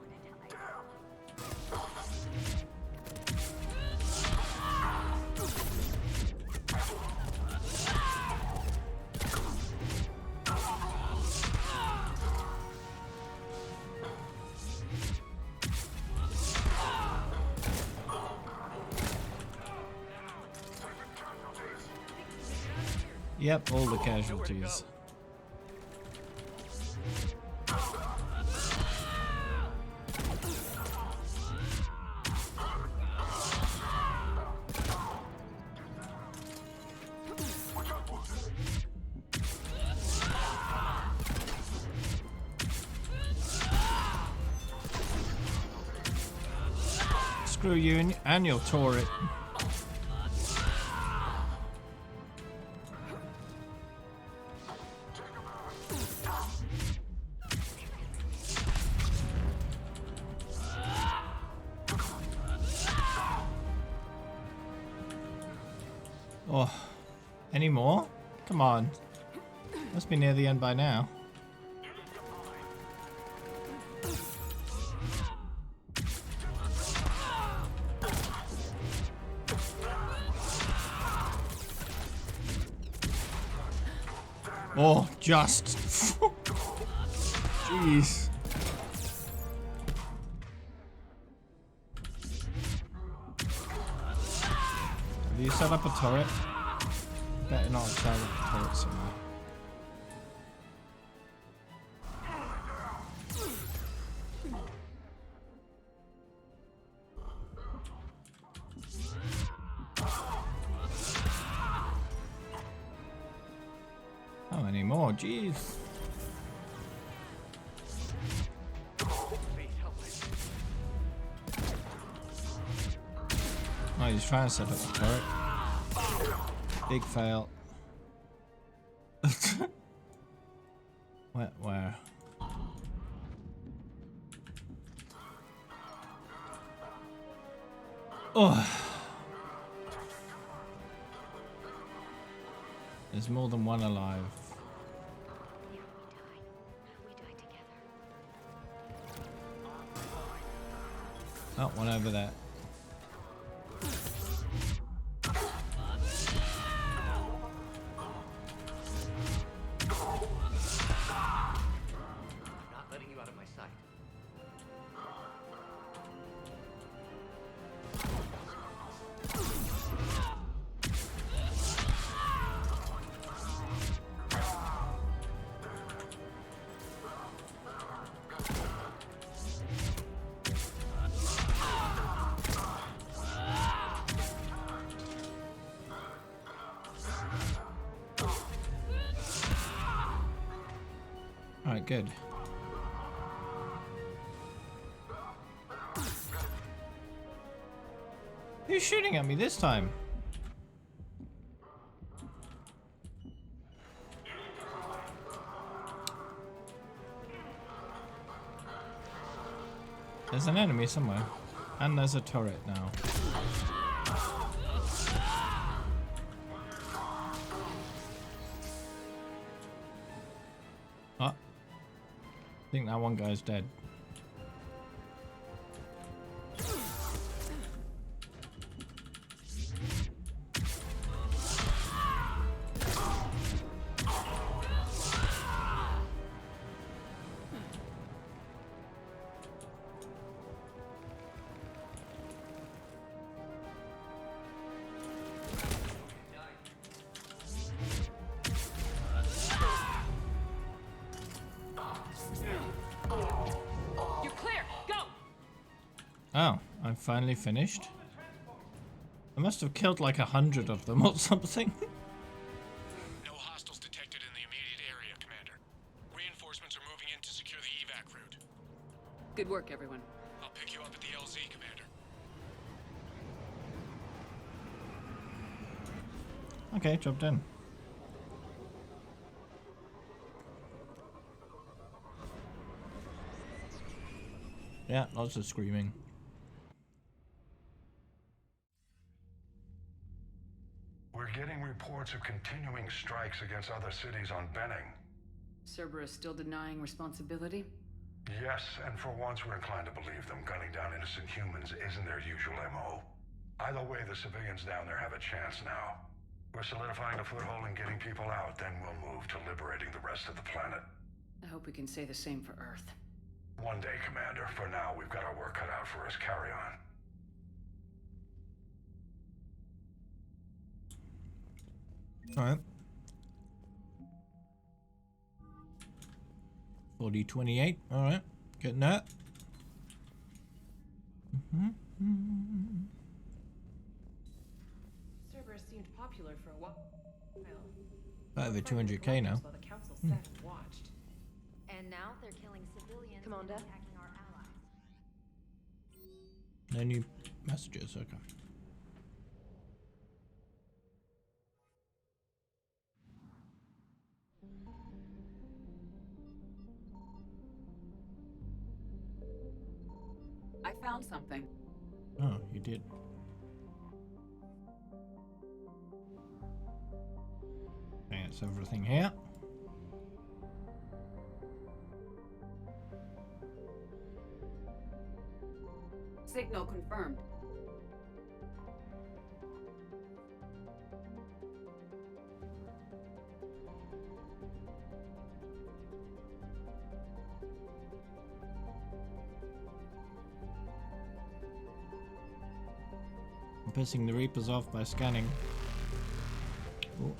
Yep, all the casualties. Screw you and your turret. Oh, any more? Come on. Must be near the end by now. Oh, just. Jeez. Have you set up a turret? Better not set up a turret somewhere. How many more? Jeez. trying to set up the turret. Big fail. Where? Oh. There's more than one alive. Oh, one over there. Not letting you out of my sight. Alright, good. Who's shooting at me this time? There's an enemy somewhere. And there's a turret now. Oh. I think that one guy's dead. Oh, I'm finally finished. I must have killed like 100 of them or something. No hostiles detected in the immediate area, Commander. Reinforcements are moving in to secure the evac route. Good work, everyone. I'll pick you up at the LZ, Commander. Okay, job done. Yeah, lots of screaming. We're getting reports of continuing strikes against other cities on Benning. Cerberus still denying responsibility? Yes, and for once we're inclined to believe them. Gunning down innocent humans isn't their usual MO. Either way, the civilians down there have a chance now. We're solidifying a foothold and getting people out, then we'll move to liberating the rest of the planet. I hope we can say the same for Earth. One day, Commander. For now, we've got our work cut out for us. Carry on. Alright. 4028. Alright. Getting that. Cerberus seemed popular for a while. Over 200k now. While the council sat and watched. And now they're killing civilians Commander? and attacking our allies. No new messages. Okay. I found something. Oh, you did. Okay, that's everything here. Signal confirmed. I'm pissing the Reapers off by scanning. Ooh.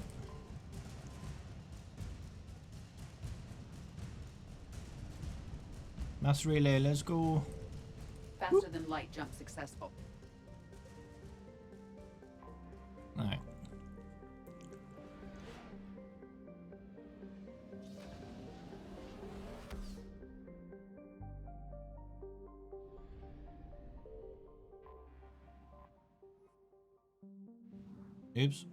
Mass relay, let's go. Faster than light jump successful. Alright. Oops.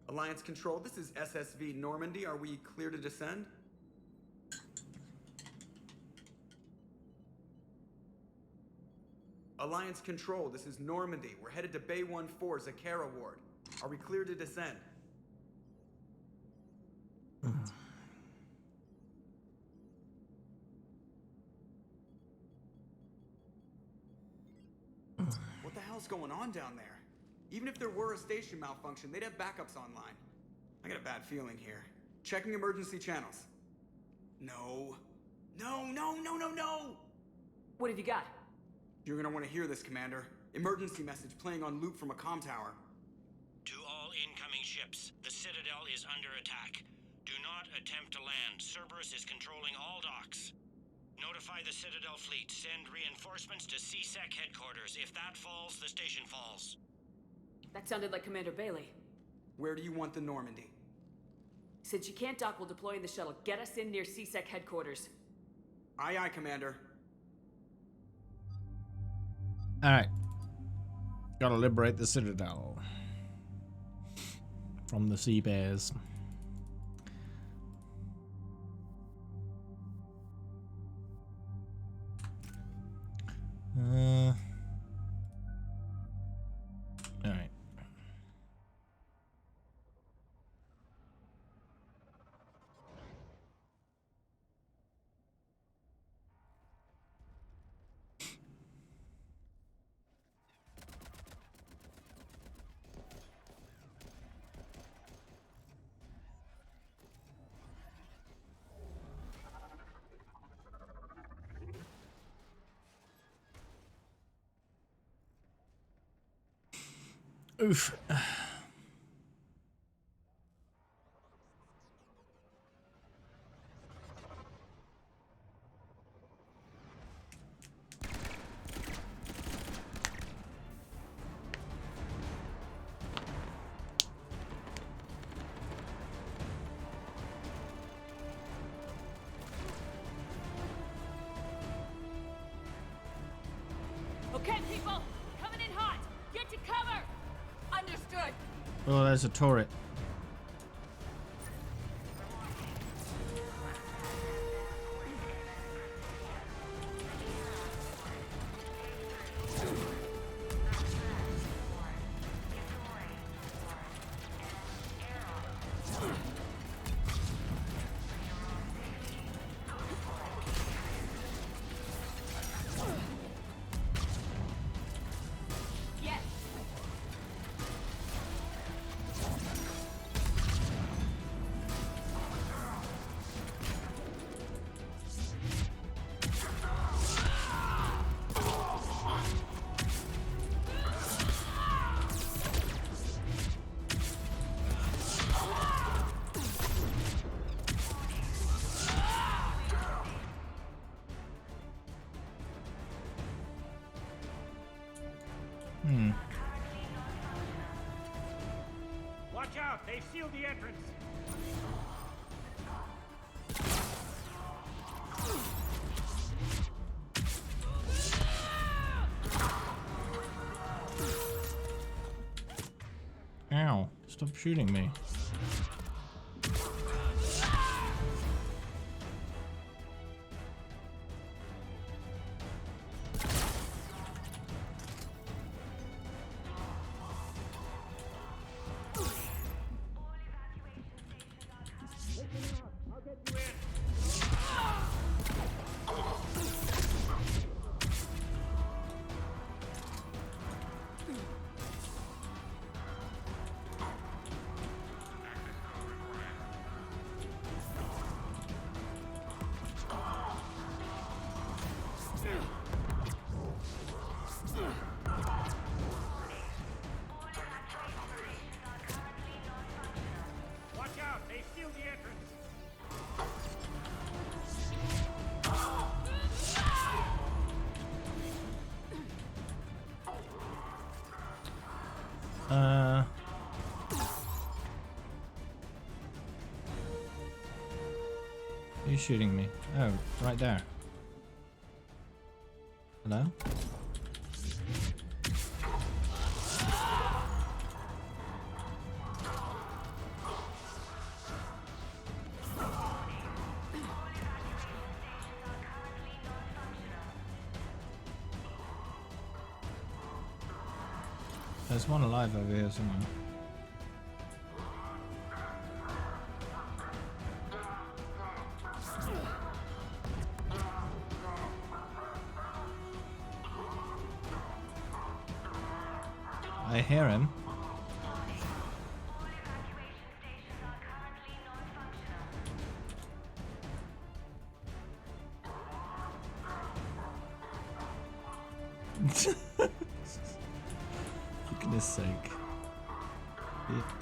Alliance Control, this is SSV Normandy. Are we clear to descend? Alliance Control, this is Normandy. We're headed to Bay 1-4, Zakara Ward. Are we clear to descend? What the hell's going on down there? Even if there were a station malfunction, they'd have backups online. I got a bad feeling here. Checking emergency channels. No. No, no, no, no, no! What have you got? You're gonna want to hear this, Commander. Emergency message playing on loop from a comm tower. To all incoming ships, the Citadel is under attack. Do not attempt to land. Cerberus is controlling all docks. Notify the Citadel fleet. Send reinforcements to CSEC headquarters. If that falls, the station falls. That sounded like Commander Bailey. Where do you want the Normandy? Since you can't dock, we'll deploy in the shuttle. Get us in near CSEC headquarters. Aye, aye, Commander. Alright. Gotta liberate the Citadel from the sea bears. Alright. Oof. Okay, people, coming in hot. Get to cover. Understood. Oh, there's a turret. Watch out! They've sealed the entrance! Ow. Stop shooting me. Watch out! They've sealed the entrance! Who's shooting me? Oh, right there. now. There's one alive over here somewhere. I hear him. For goodness sake.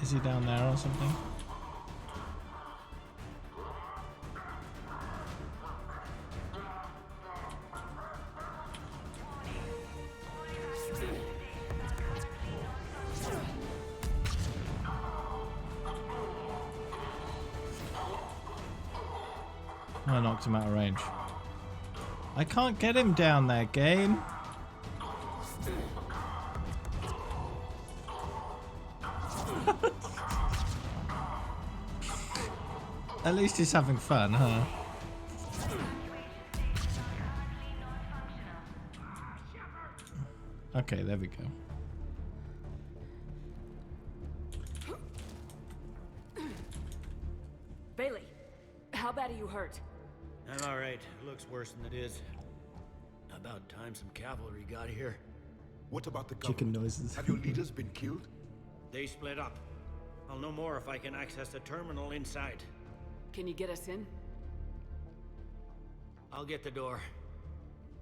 Is he down there or something? I knocked him out of range. I can't get him down there, game. At least he's having fun, huh? Okay, there we go. Bailey, how bad are you hurt? I'm alright. Looks worse than it is. About time some cavalry got here. What about the chicken noises? Have your leaders been killed? They split up. I'll know more if I can access the terminal inside. Can you get us in? I'll get the door.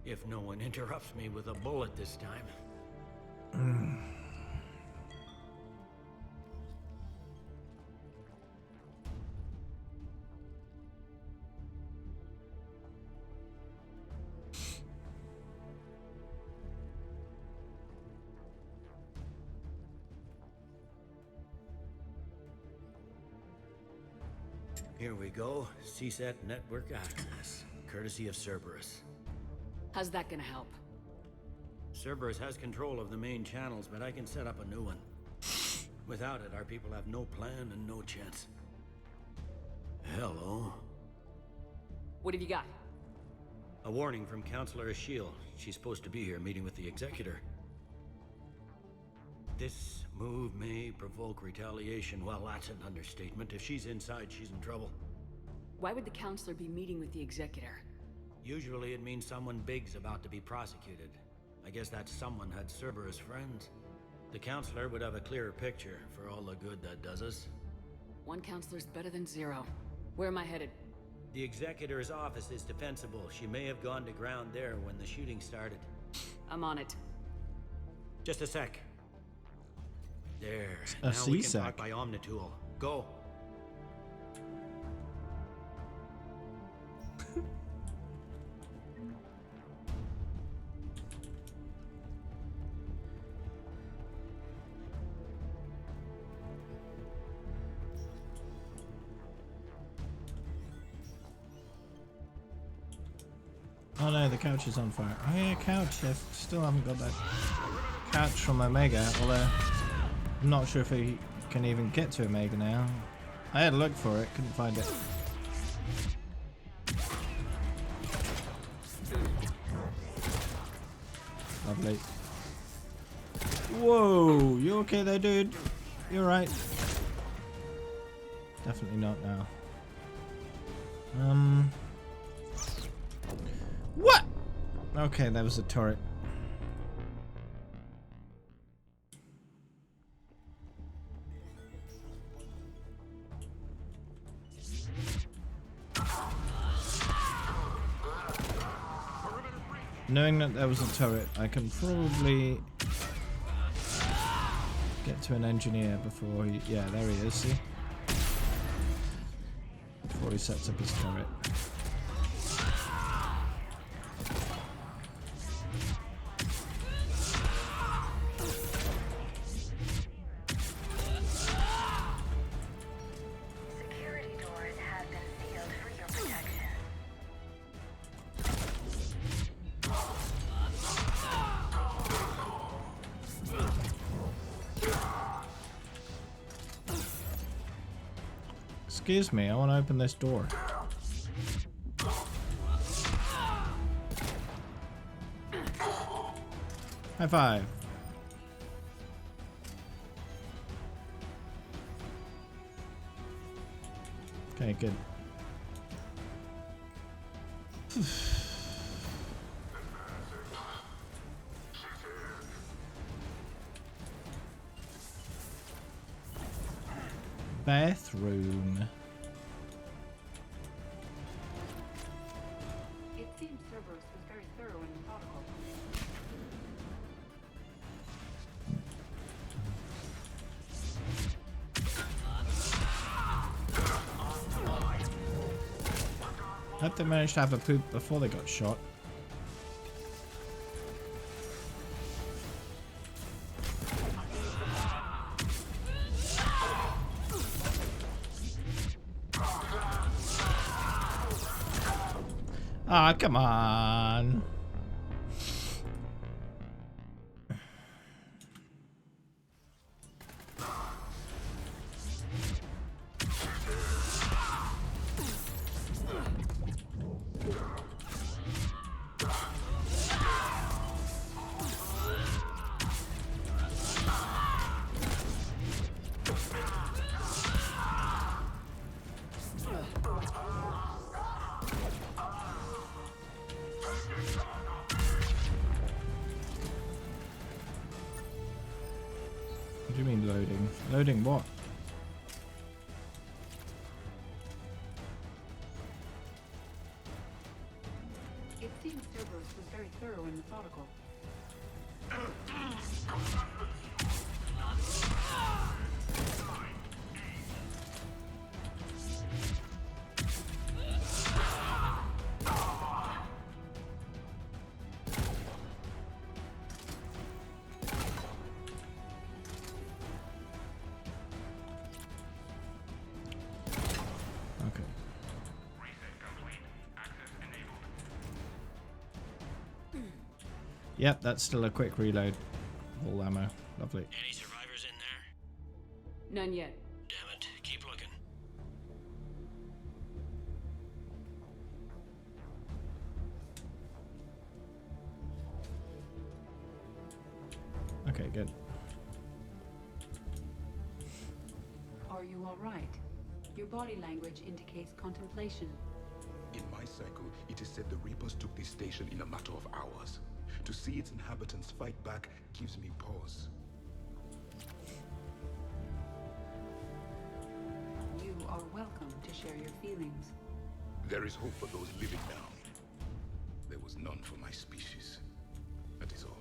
If no one interrupts me with a bullet this time. Here we go. CSAT network access, courtesy of Cerberus. How's that gonna help? Cerberus has control of the main channels, but I can set up a new one. Without it, our people have no plan and no chance. Hello. What have you got? A warning from Counselor Ashiel. She's supposed to be here meeting with the Executor. This move may provoke retaliation. Well, that's an understatement. If she's inside, she's in trouble. Why would the Counselor be meeting with the Executor? Usually it means someone big's about to be prosecuted. I guess that someone had Cerberus friends. The Counselor would have a clearer picture for all the good that does us. One Counselor's better than zero. Where am I headed? The Executor's office is defensible. She may have gone to ground there when the shooting started. I'm on it. Just a sec. There. A now we can C-sec. talk by Omnitool. Go. Oh no, the couch is on fire. Oh yeah, couch. I still haven't got that couch from Omega, although I'm not sure if he can even get to Omega now. I had a look for it, couldn't find it. Lovely. Whoa, you okay there, dude? You're right. Definitely not now. What? Okay, that was a turret. Knowing that there was a turret, I can probably get to an engineer before he... Yeah, there he is, see? Before he sets up his turret. Excuse me, I want to open this door. High five. Okay, good. Bathroom. It seems Cerberus was very thorough and methodical. Hope they managed to have a poop before they got shot. Ah, come on. What do you mean loading? Loading what? It seems Cerberus was very thorough and methodical. Yep, that's still a quick reload. All ammo. Lovely. Any survivors in there? None yet. Damn it. Keep looking. Okay, good. Are you all right? Your body language indicates contemplation. In my cycle, it is said the Reapers took this station in a matter of hours. To see its inhabitants fight back gives me pause. You are welcome to share your feelings. There is hope for those living now. There was none for my species. That is all.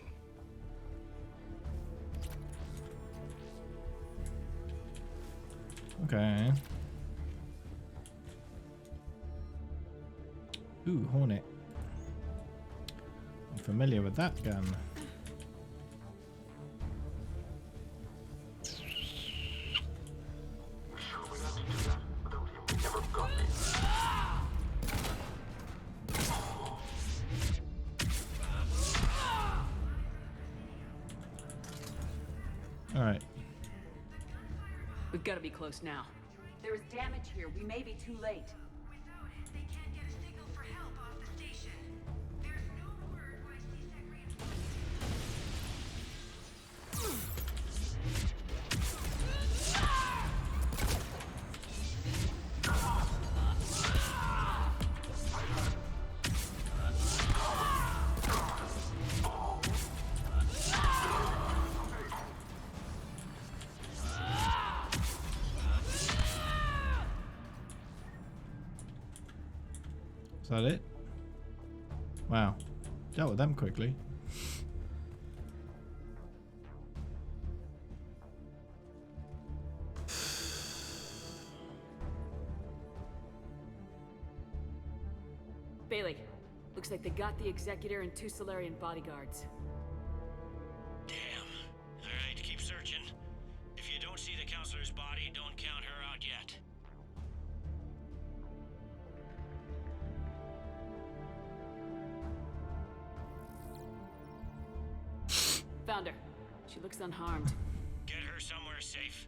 Okay. Ooh, Hornet. I'm familiar with that gun. All right. We've got to be close now. There is damage here. We may be too late. Is that it? Wow. Dealt with them quickly. Bailey, looks like they got the Executor and 2 Solarian bodyguards. Damn. Alright, keep searching. If you don't see the counselor's body, don't count her out yet. Found her. She looks unharmed. Get her somewhere safe.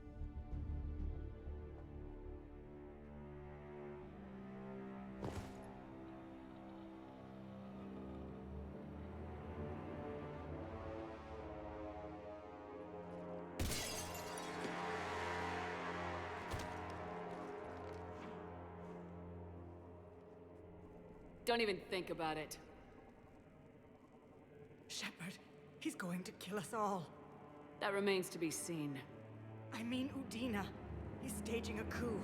Don't even think about it. Shephard, he's going to kill us all. That remains to be seen. I mean Udina. He's staging a coup.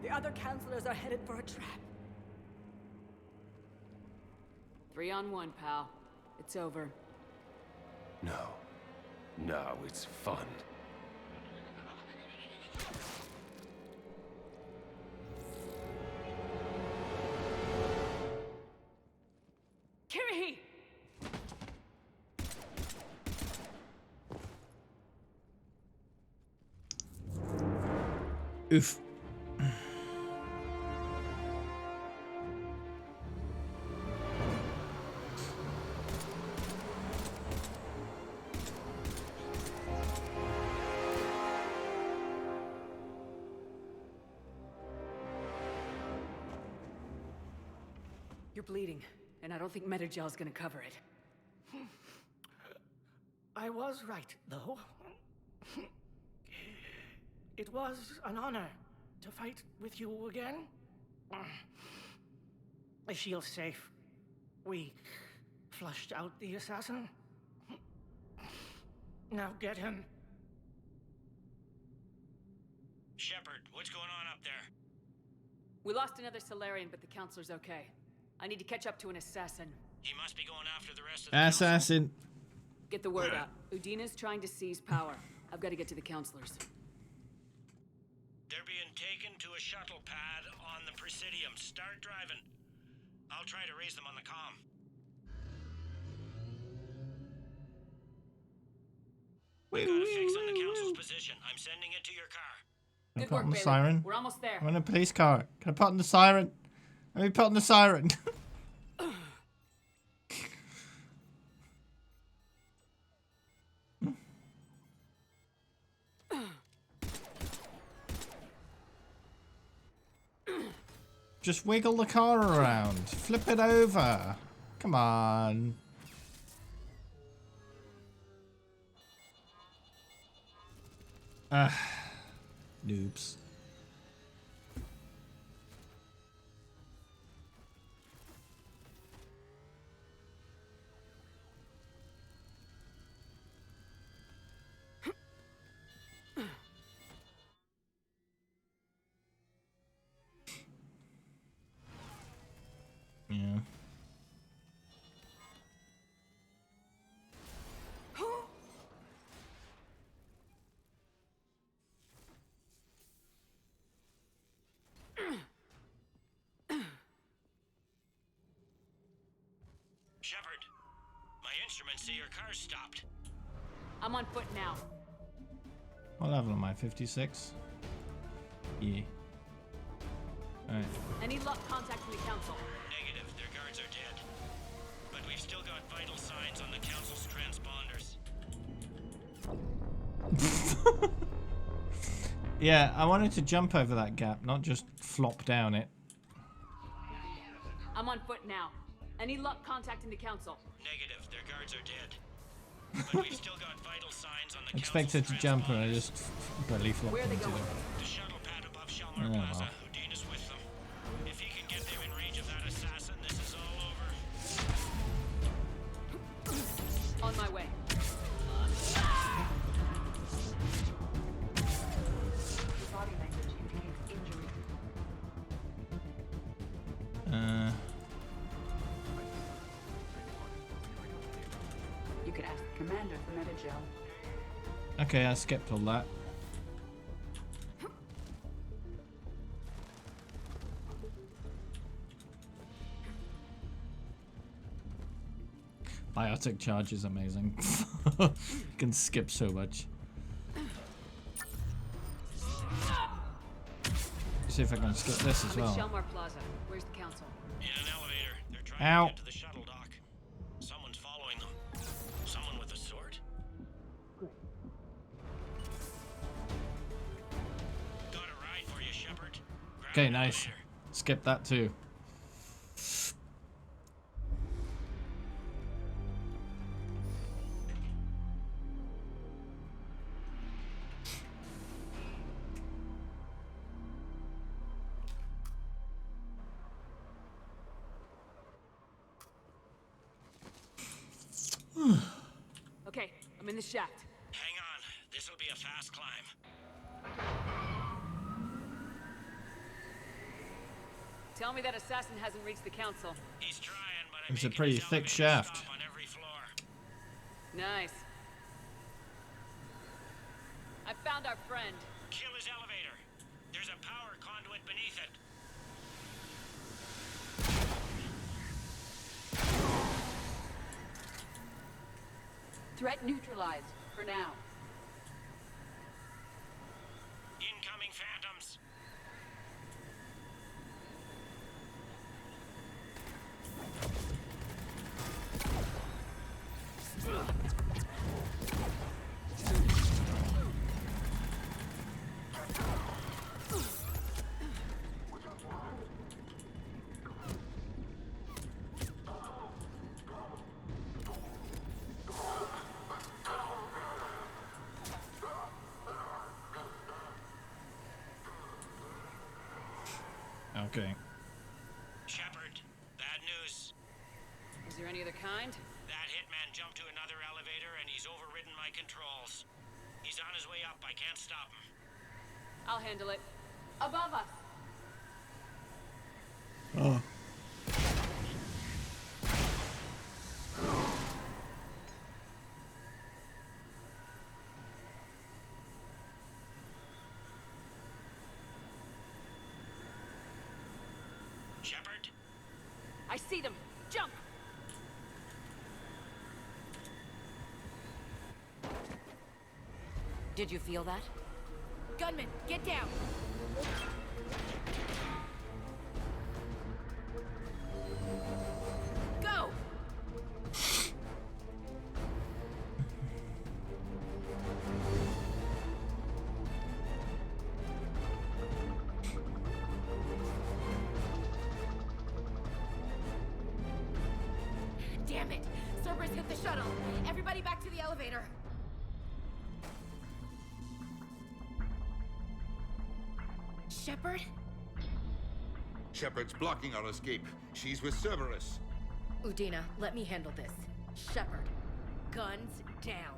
The other counselors are headed for a trap. 3-on-1, pal. It's over. No. No, it's fun. Kirihi! Oof. You're bleeding, and I don't think Metagel's gonna cover it. I was right, though. It was an honor to fight with you again. The shield's safe. We flushed out the assassin. Now get him. Shephard, what's going on up there? We lost another Solarian, but the Counselor's okay. I need to catch up to an assassin. He must be going after the rest of the Assassin. Get the word out. Udina's trying to seize power. I've got to get to the Counselors. They're being taken to a shuttle pad on the Presidium. Start driving. I'll try to raise them on the comm. We've got a fix on the Council's position. I'm sending it to your car. Can I Good put work, on the Bailey. siren? We're almost there. I'm in a police car. Can I put on the siren? Let me put on the siren. Just wiggle the car around. Flip it over. Come on. Noobs. Yeah. Shephard, my instruments say your car's stopped. I'm on foot now. What level am I? 56? Yeah. Alright. Any luck contacting the Council? Negative, their guards are dead. But we've still got vital signs on the Council's transponders. Yeah, I wanted to jump over that gap, not just flop down it. I'm on foot now. Any luck contacting the Council? Negative, their guards are dead. But we've still got vital signs on the Expected to jump and I just barely flopped Where are they into going? it. The shuttle pad above Shelmar Oh, Plaza. well. Udina's with them. If he can get them in range of that assassin, this is all over. On my way. Body language indicates injury. You could ask the commander for Metagel. Okay, I skipped all that. Biotic charge is amazing. You can skip so much. See if I can skip this as I'm at well. Shelmar Plaza. Where's the Council? In an elevator. They're trying Ow. to get to the shuttle dock. Someone's following them. Someone with a sword. Got a ride for you, Shephard. Grab Okay, an nice. elevator. Skip that too. I'm in the shaft. Hang on. This'll be a fast climb. Tell me that assassin hasn't reached the council. He's trying, but I'm It's a making pretty his thick elevator shaft. stop on every floor. Nice. I found our friend. Kill his elevator. There's a power conduit beneath it. Threat neutralized, for now. Incoming phantoms. Okay. Shephard, bad news. Is there any other kind? That hitman jumped to another elevator and he's overridden my controls. He's on his way up. I can't stop him. I'll handle it. Above us. Oh. Shephard? I see them. Jump! Did you feel that? Gunman, get down! Go! Damn it! Cerberus hit the shuttle! Everybody back to the elevator! Shephard? Shepherd's blocking our escape. She's with Cerberus. Udina, let me handle this. Shephard, guns down.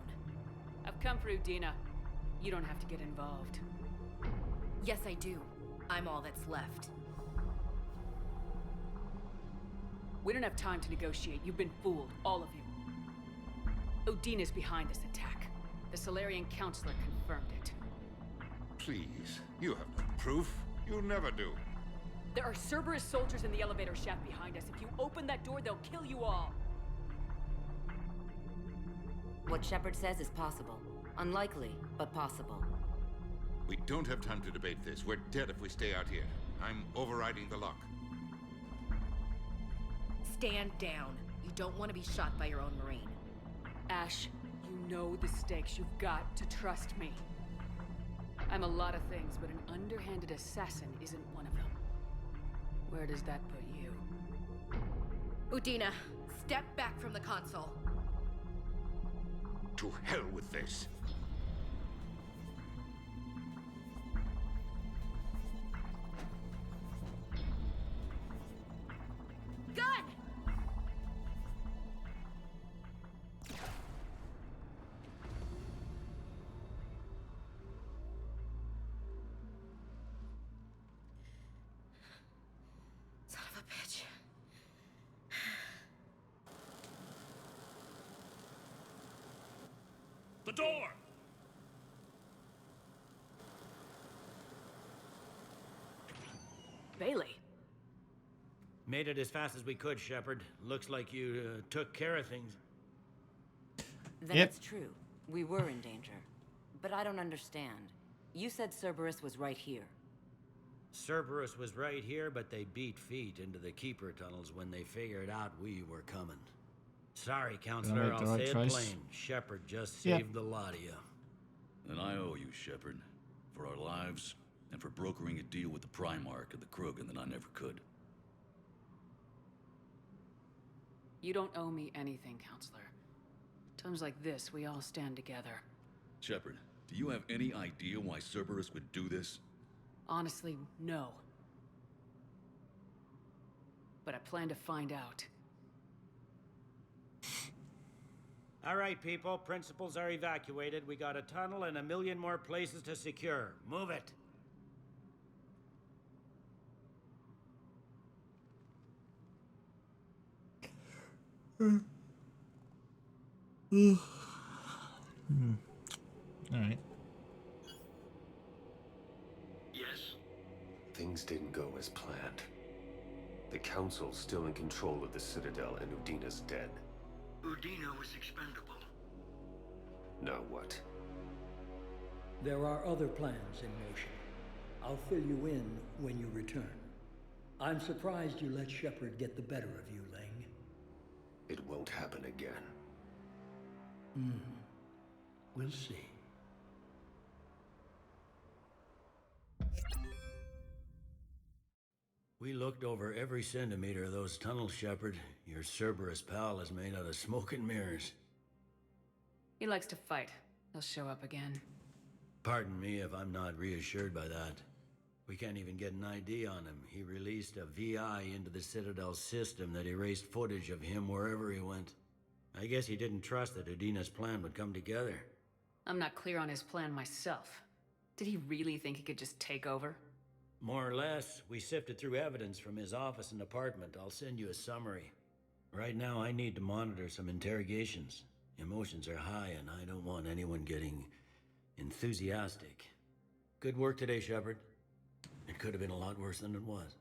I've come for Udina. You don't have to get involved. Yes, I do. I'm all that's left. We don't have time to negotiate. You've been fooled, all of you. Udina's behind this attack. The Solarian Counselor confirmed it. Please, you have no proof. You never do. There are Cerberus soldiers in the elevator shaft behind us. If you open that door, they'll kill you all. What Shephard says is possible. Unlikely, but possible. We don't have time to debate this. We're dead if we stay out here. I'm overriding the lock. Stand down. You don't want to be shot by your own Marine. Ash, you know the stakes. You've got to trust me. I'm a lot of things, but an underhanded assassin isn't one of them. Where does that put you? Udina, step back from the console. To hell with this. Gun! Son of a bitch. The door! Bailey. Made it as fast as we could, Shephard. Looks like you took care of things. Then it's true. We were in danger. But I don't understand. You said Cerberus was right here. Cerberus was right here, but they beat feet into the Keeper tunnels when they figured out we were coming. Sorry, Counselor, Did I make the I'll right say it choice? plain. Shepherd just saved the lot of you. And I owe you, Shepherd, for our lives and for brokering a deal with the Primarch and the Krogan that I never could. You don't owe me anything, Counselor. Times like this, we all stand together. Shepherd, do you have any idea why Cerberus would do this? Honestly, no. But I plan to find out. All right, people. Principals are evacuated. We got a tunnel and 1 million more places to secure. Move it. All right. Yes? Things didn't go as planned. The Council's still in control of the Citadel and Udina's dead. Udina was expendable. Now what? There are other plans in motion. I'll fill you in when you return. I'm surprised you let Shephard get the better of you, Ling. It won't happen again. We'll see. We looked over every centimeter of those tunnels, Shephard. Your Cerberus pal is made out of smoke and mirrors. He likes to fight. He'll show up again. Pardon me if I'm not reassured by that. We can't even get an ID on him. He released a VI into the Citadel system that erased footage of him wherever he went. I guess he didn't trust that Udina's plan would come together. I'm not clear on his plan myself. Did he really think he could just take over? More or less. We sifted through evidence from his office and apartment. I'll send you a summary. Right now, I need to monitor some interrogations. Emotions are high, and I don't want anyone getting enthusiastic. Good work today, Shephard. It could have been a lot worse than it was.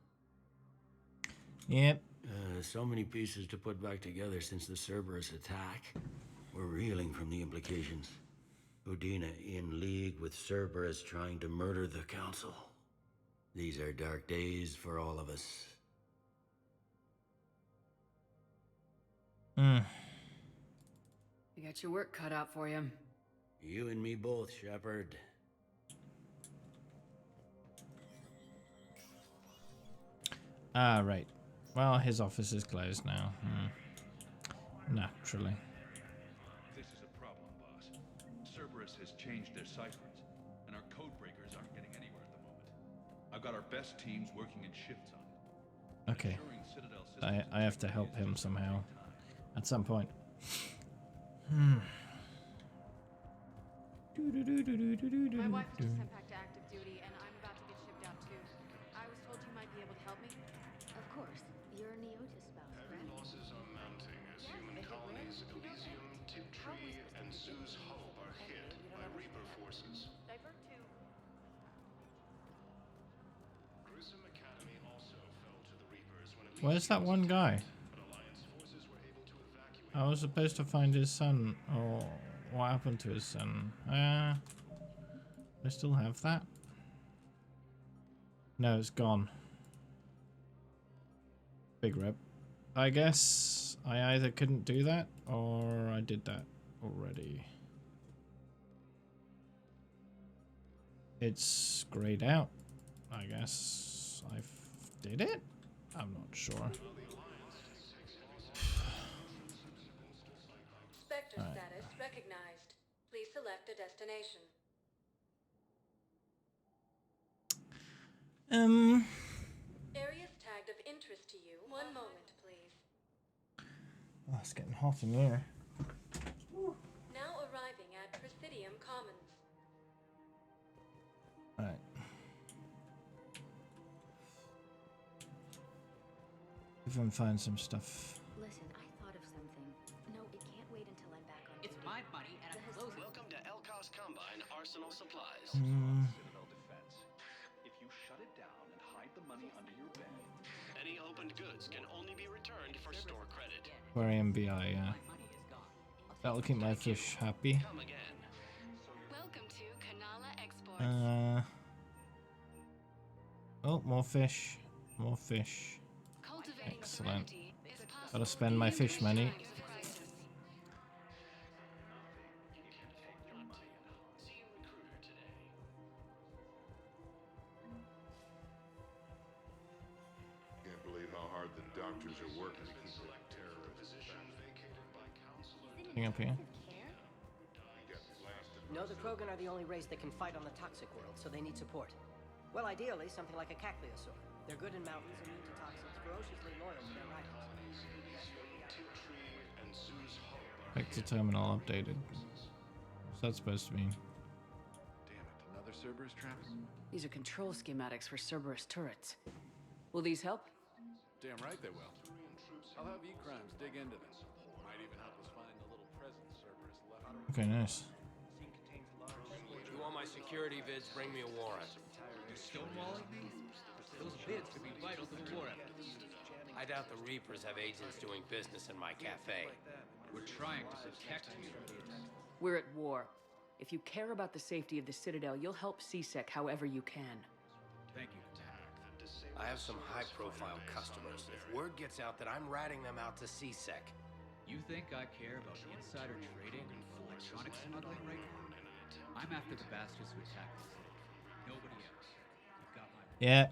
Yep. So many pieces to put back together since the Cerberus attack. We're reeling from the implications. Udina in league with Cerberus trying to murder the Council. These are dark days for all of us. You got your work cut out for you. You and me both, Shephard. Ah, right. Well, his office is closed now. Naturally. This is a problem, boss. Cerberus has changed their ciphers, and our code breakers aren't getting anywhere at the moment. I've got our best teams working in shifts on it. Okay. I have to help him somehow. At some point. My wife was just sent back to active duty, and I'm about to get shipped out too. I was told you might be able to help me. Of course. You're a Neotis spouse, Heavy losses are mounting as human colonies Elysium, Tiptree, and Zoo's Hope are hit by Reaper forces. Divert to... Grissom Academy also fell to the Reapers when Where's that one guy? I was supposed to find his son, or what happened to his son? I still have that. No, it's gone. Big rip. I guess I either couldn't do that, or I did that already. It's grayed out. I guess I did it? I'm not sure. Spectre status recognized. Please select a destination. Areas tagged of interest to you. One moment, please. Oh, it's getting hot in here. Now arriving at Presidium Commons. Alright. If I can find some stuff. Listen, I thought of something. No, it can't wait until I'm back on. It's my money and I'm closing. Welcome to Elcos Combine Arsenal Supplies. Citadel defense. If you shut it down and hide the money under your bed. Any opened goods can only be returned for store credit. Aquarium BI, yeah. That'll keep my fish happy. Come again. Welcome to Kanala Exports. Oh, more fish. More fish. Excellent. Gotta spend my fish money. Can't believe how hard the doctors are working to keep the terrorists back. Thing up here. No, the Krogan are the only race that can fight on the toxic world, so they need support. Well, ideally, something like a Cacliosaur. They're good in mountains, immune to toxins, ferociously loyal to their riders. Tiptree and Zoo's Hope are Spectre terminal updated. What's that supposed to mean? Damn it, another Cerberus trap? These are control schematics for Cerberus turrets. Will these help? Damn right they will. I'll have E-Crimes dig into them. Might even help us find the little present Cerberus left. Okay, nice. If you want my security vids, bring me a warrant. You stonewalling me? Those vids could be vital to the war effort. I doubt the Reapers have agents doing business in my cafe. We're trying to protect you. We're at war. If you care about the safety of the Citadel, you'll help CSEC however you can. Thank you. I have some high-profile customers. If word gets out that I'm ratting them out to CSEC. You think I care about insider trading and electronic smuggling right now? I'm after the bastards who attacked the city. Nobody else. You've got my... Yeah.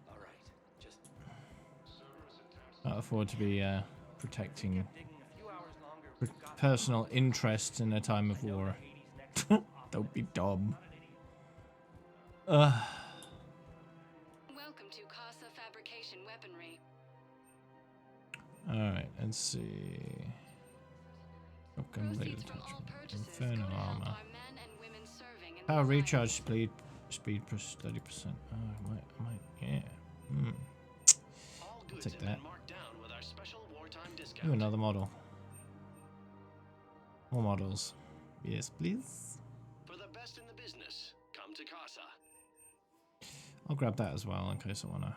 All right. Just... Can't afford to be protecting personal interests in a time of war. Don't be dumb. Welcome to Casa Fabrication Weaponry. Alright, let's see. Shotgun blade attachment. Inferno armor. Power recharge speed plus 30%. Oh, I might, yeah. I'll take that. Ooh, another model. More models. Yes, please. For the best in the business, come to Casa. I'll grab that as well in case I want to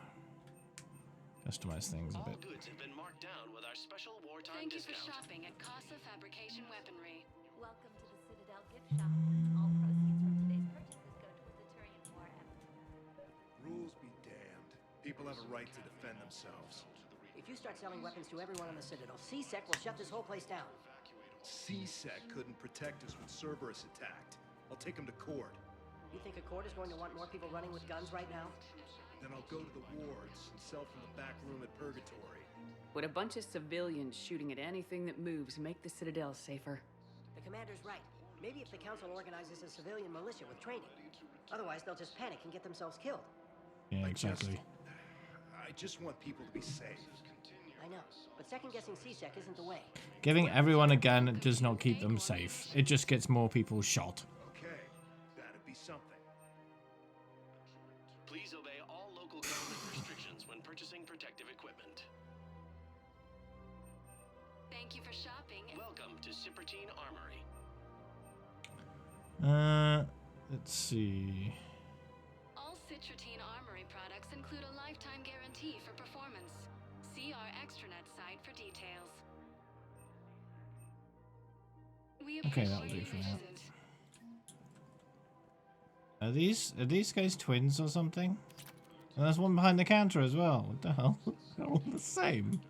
customize things a bit. All goods have been marked down with our special wartime Thank discount. you for shopping at Casa Fabrication Weaponry. Welcome to the Citadel gift shop. All proceeds from today's purchases go to the Turian war effort. Rules be damned. People have a right to defend themselves. If you start selling weapons to everyone on the Citadel, CSEC will shut this whole place down. CSEC couldn't protect us when Cerberus attacked. I'll take them to court. You think a court is going to want more people running with guns right now? Then I'll go to the wards and sell from the back room at Purgatory. Would a bunch of civilians shooting at anything that moves make the Citadel safer? The commander's right. Maybe if the council organizes a civilian militia with training. Otherwise, they'll just panic and get themselves killed. Yeah, exactly. I just want people to be safe. I know, but second-guessing CSEC isn't the way. Giving everyone a gun does not keep them safe. It just gets more people shot. Okay, that'd be something. Please obey all local government restrictions when purchasing protective equipment. Thank you for shopping. Welcome to Shippertine Armory. Let's see. All Citratine Armory products include a lifetime guarantee for performance. See our extranet site for details. Okay, that'll do for now. Are these guys twins or something? And there's one behind the counter as well. What the hell? They're all the same.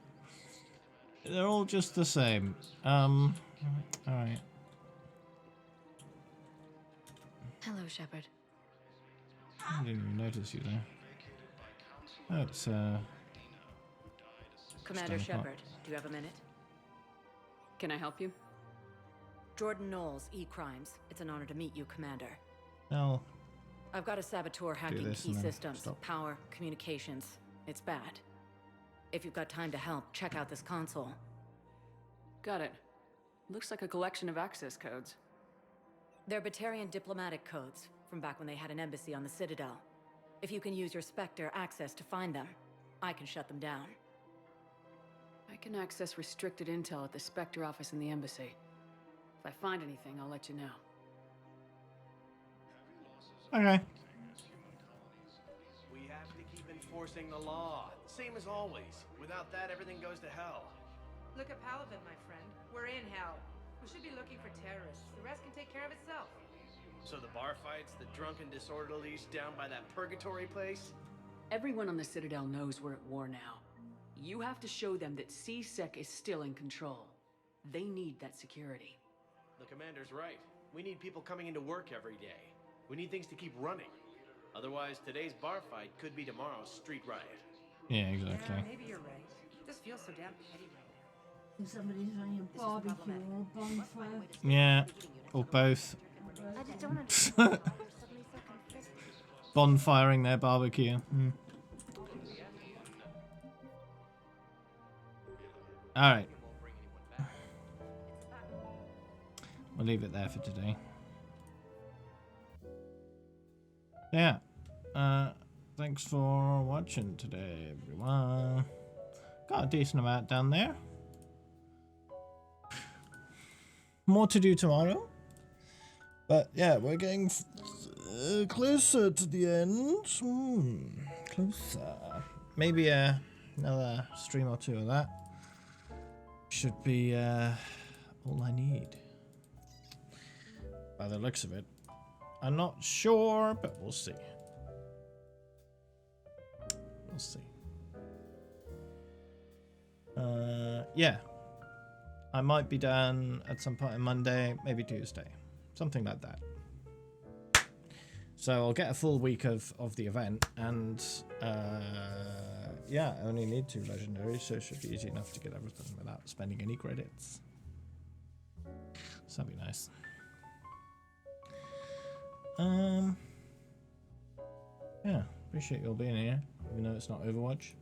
They're all just the same. Alright. Hello, Shephard. I didn't even notice you there. Oh, it's Commander Shephard, do you have a minute? Can I help you? Jordan Knowles, E-Crimes. It's an honor to meet you, Commander. no. I've got a saboteur hacking this key and then systems, stop. power, communications. It's bad. If you've got time to help, check out this console. Got it. Looks like a collection of access codes. They're Batarian diplomatic codes from back when they had an embassy on the Citadel. If you can use your Spectre access to find them, I can shut them down. I can access restricted intel at the Spectre office in the embassy. If I find anything, I'll let you know. Okay. We have to keep enforcing the law. Same as always. Without that, everything goes to hell. Look at Paladin, my friend. We're in hell. We should be looking for terrorists. The rest can take care of itself. So the bar fights, the drunken disorderlies down by that purgatory place? Everyone on the Citadel knows we're at war now. You have to show them that CSEC is still in control. They need that security. The commander's right. We need people coming into work every day. We need things to keep running. Otherwise, today's bar fight could be tomorrow's street riot. Yeah, exactly. Yeah, maybe you're right. This feels so damn petty right now. If somebody's on your barbecue or a bonfire. Yeah, or both. I just don't understand why you're suddenly so conflicted. Bonfiring their barbecue. Alright. we'll leave it there for today. Yeah. Thanks for watching today, everyone. Got a decent amount done there. More to do tomorrow. But yeah, we're getting closer to the end. Closer. Maybe another stream or two of that. Should be all I need. By the looks of it. I'm not sure, but we'll see. We'll see. Yeah. I might be down at some point on Monday, maybe Tuesday. Something like that. So I'll get a full week of the event, and yeah, I only need 2 legendaries, so it should be easy enough to get everything without spending any credits. So that'd be nice. Yeah, appreciate you all being here, even though it's not Overwatch.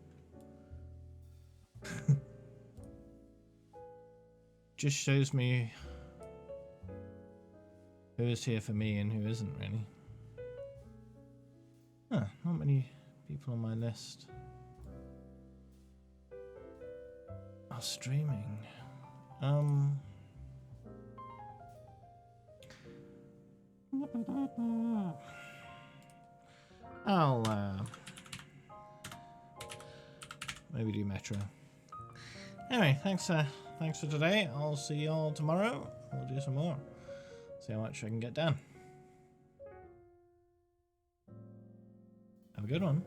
Just shows me who is here for me and who isn't, really. Huh, not many people on my list are streaming. I'll maybe do Metro. Anyway, thanks for today. I'll see y'all tomorrow. We'll do some more. See how much I can get done. Have a good one.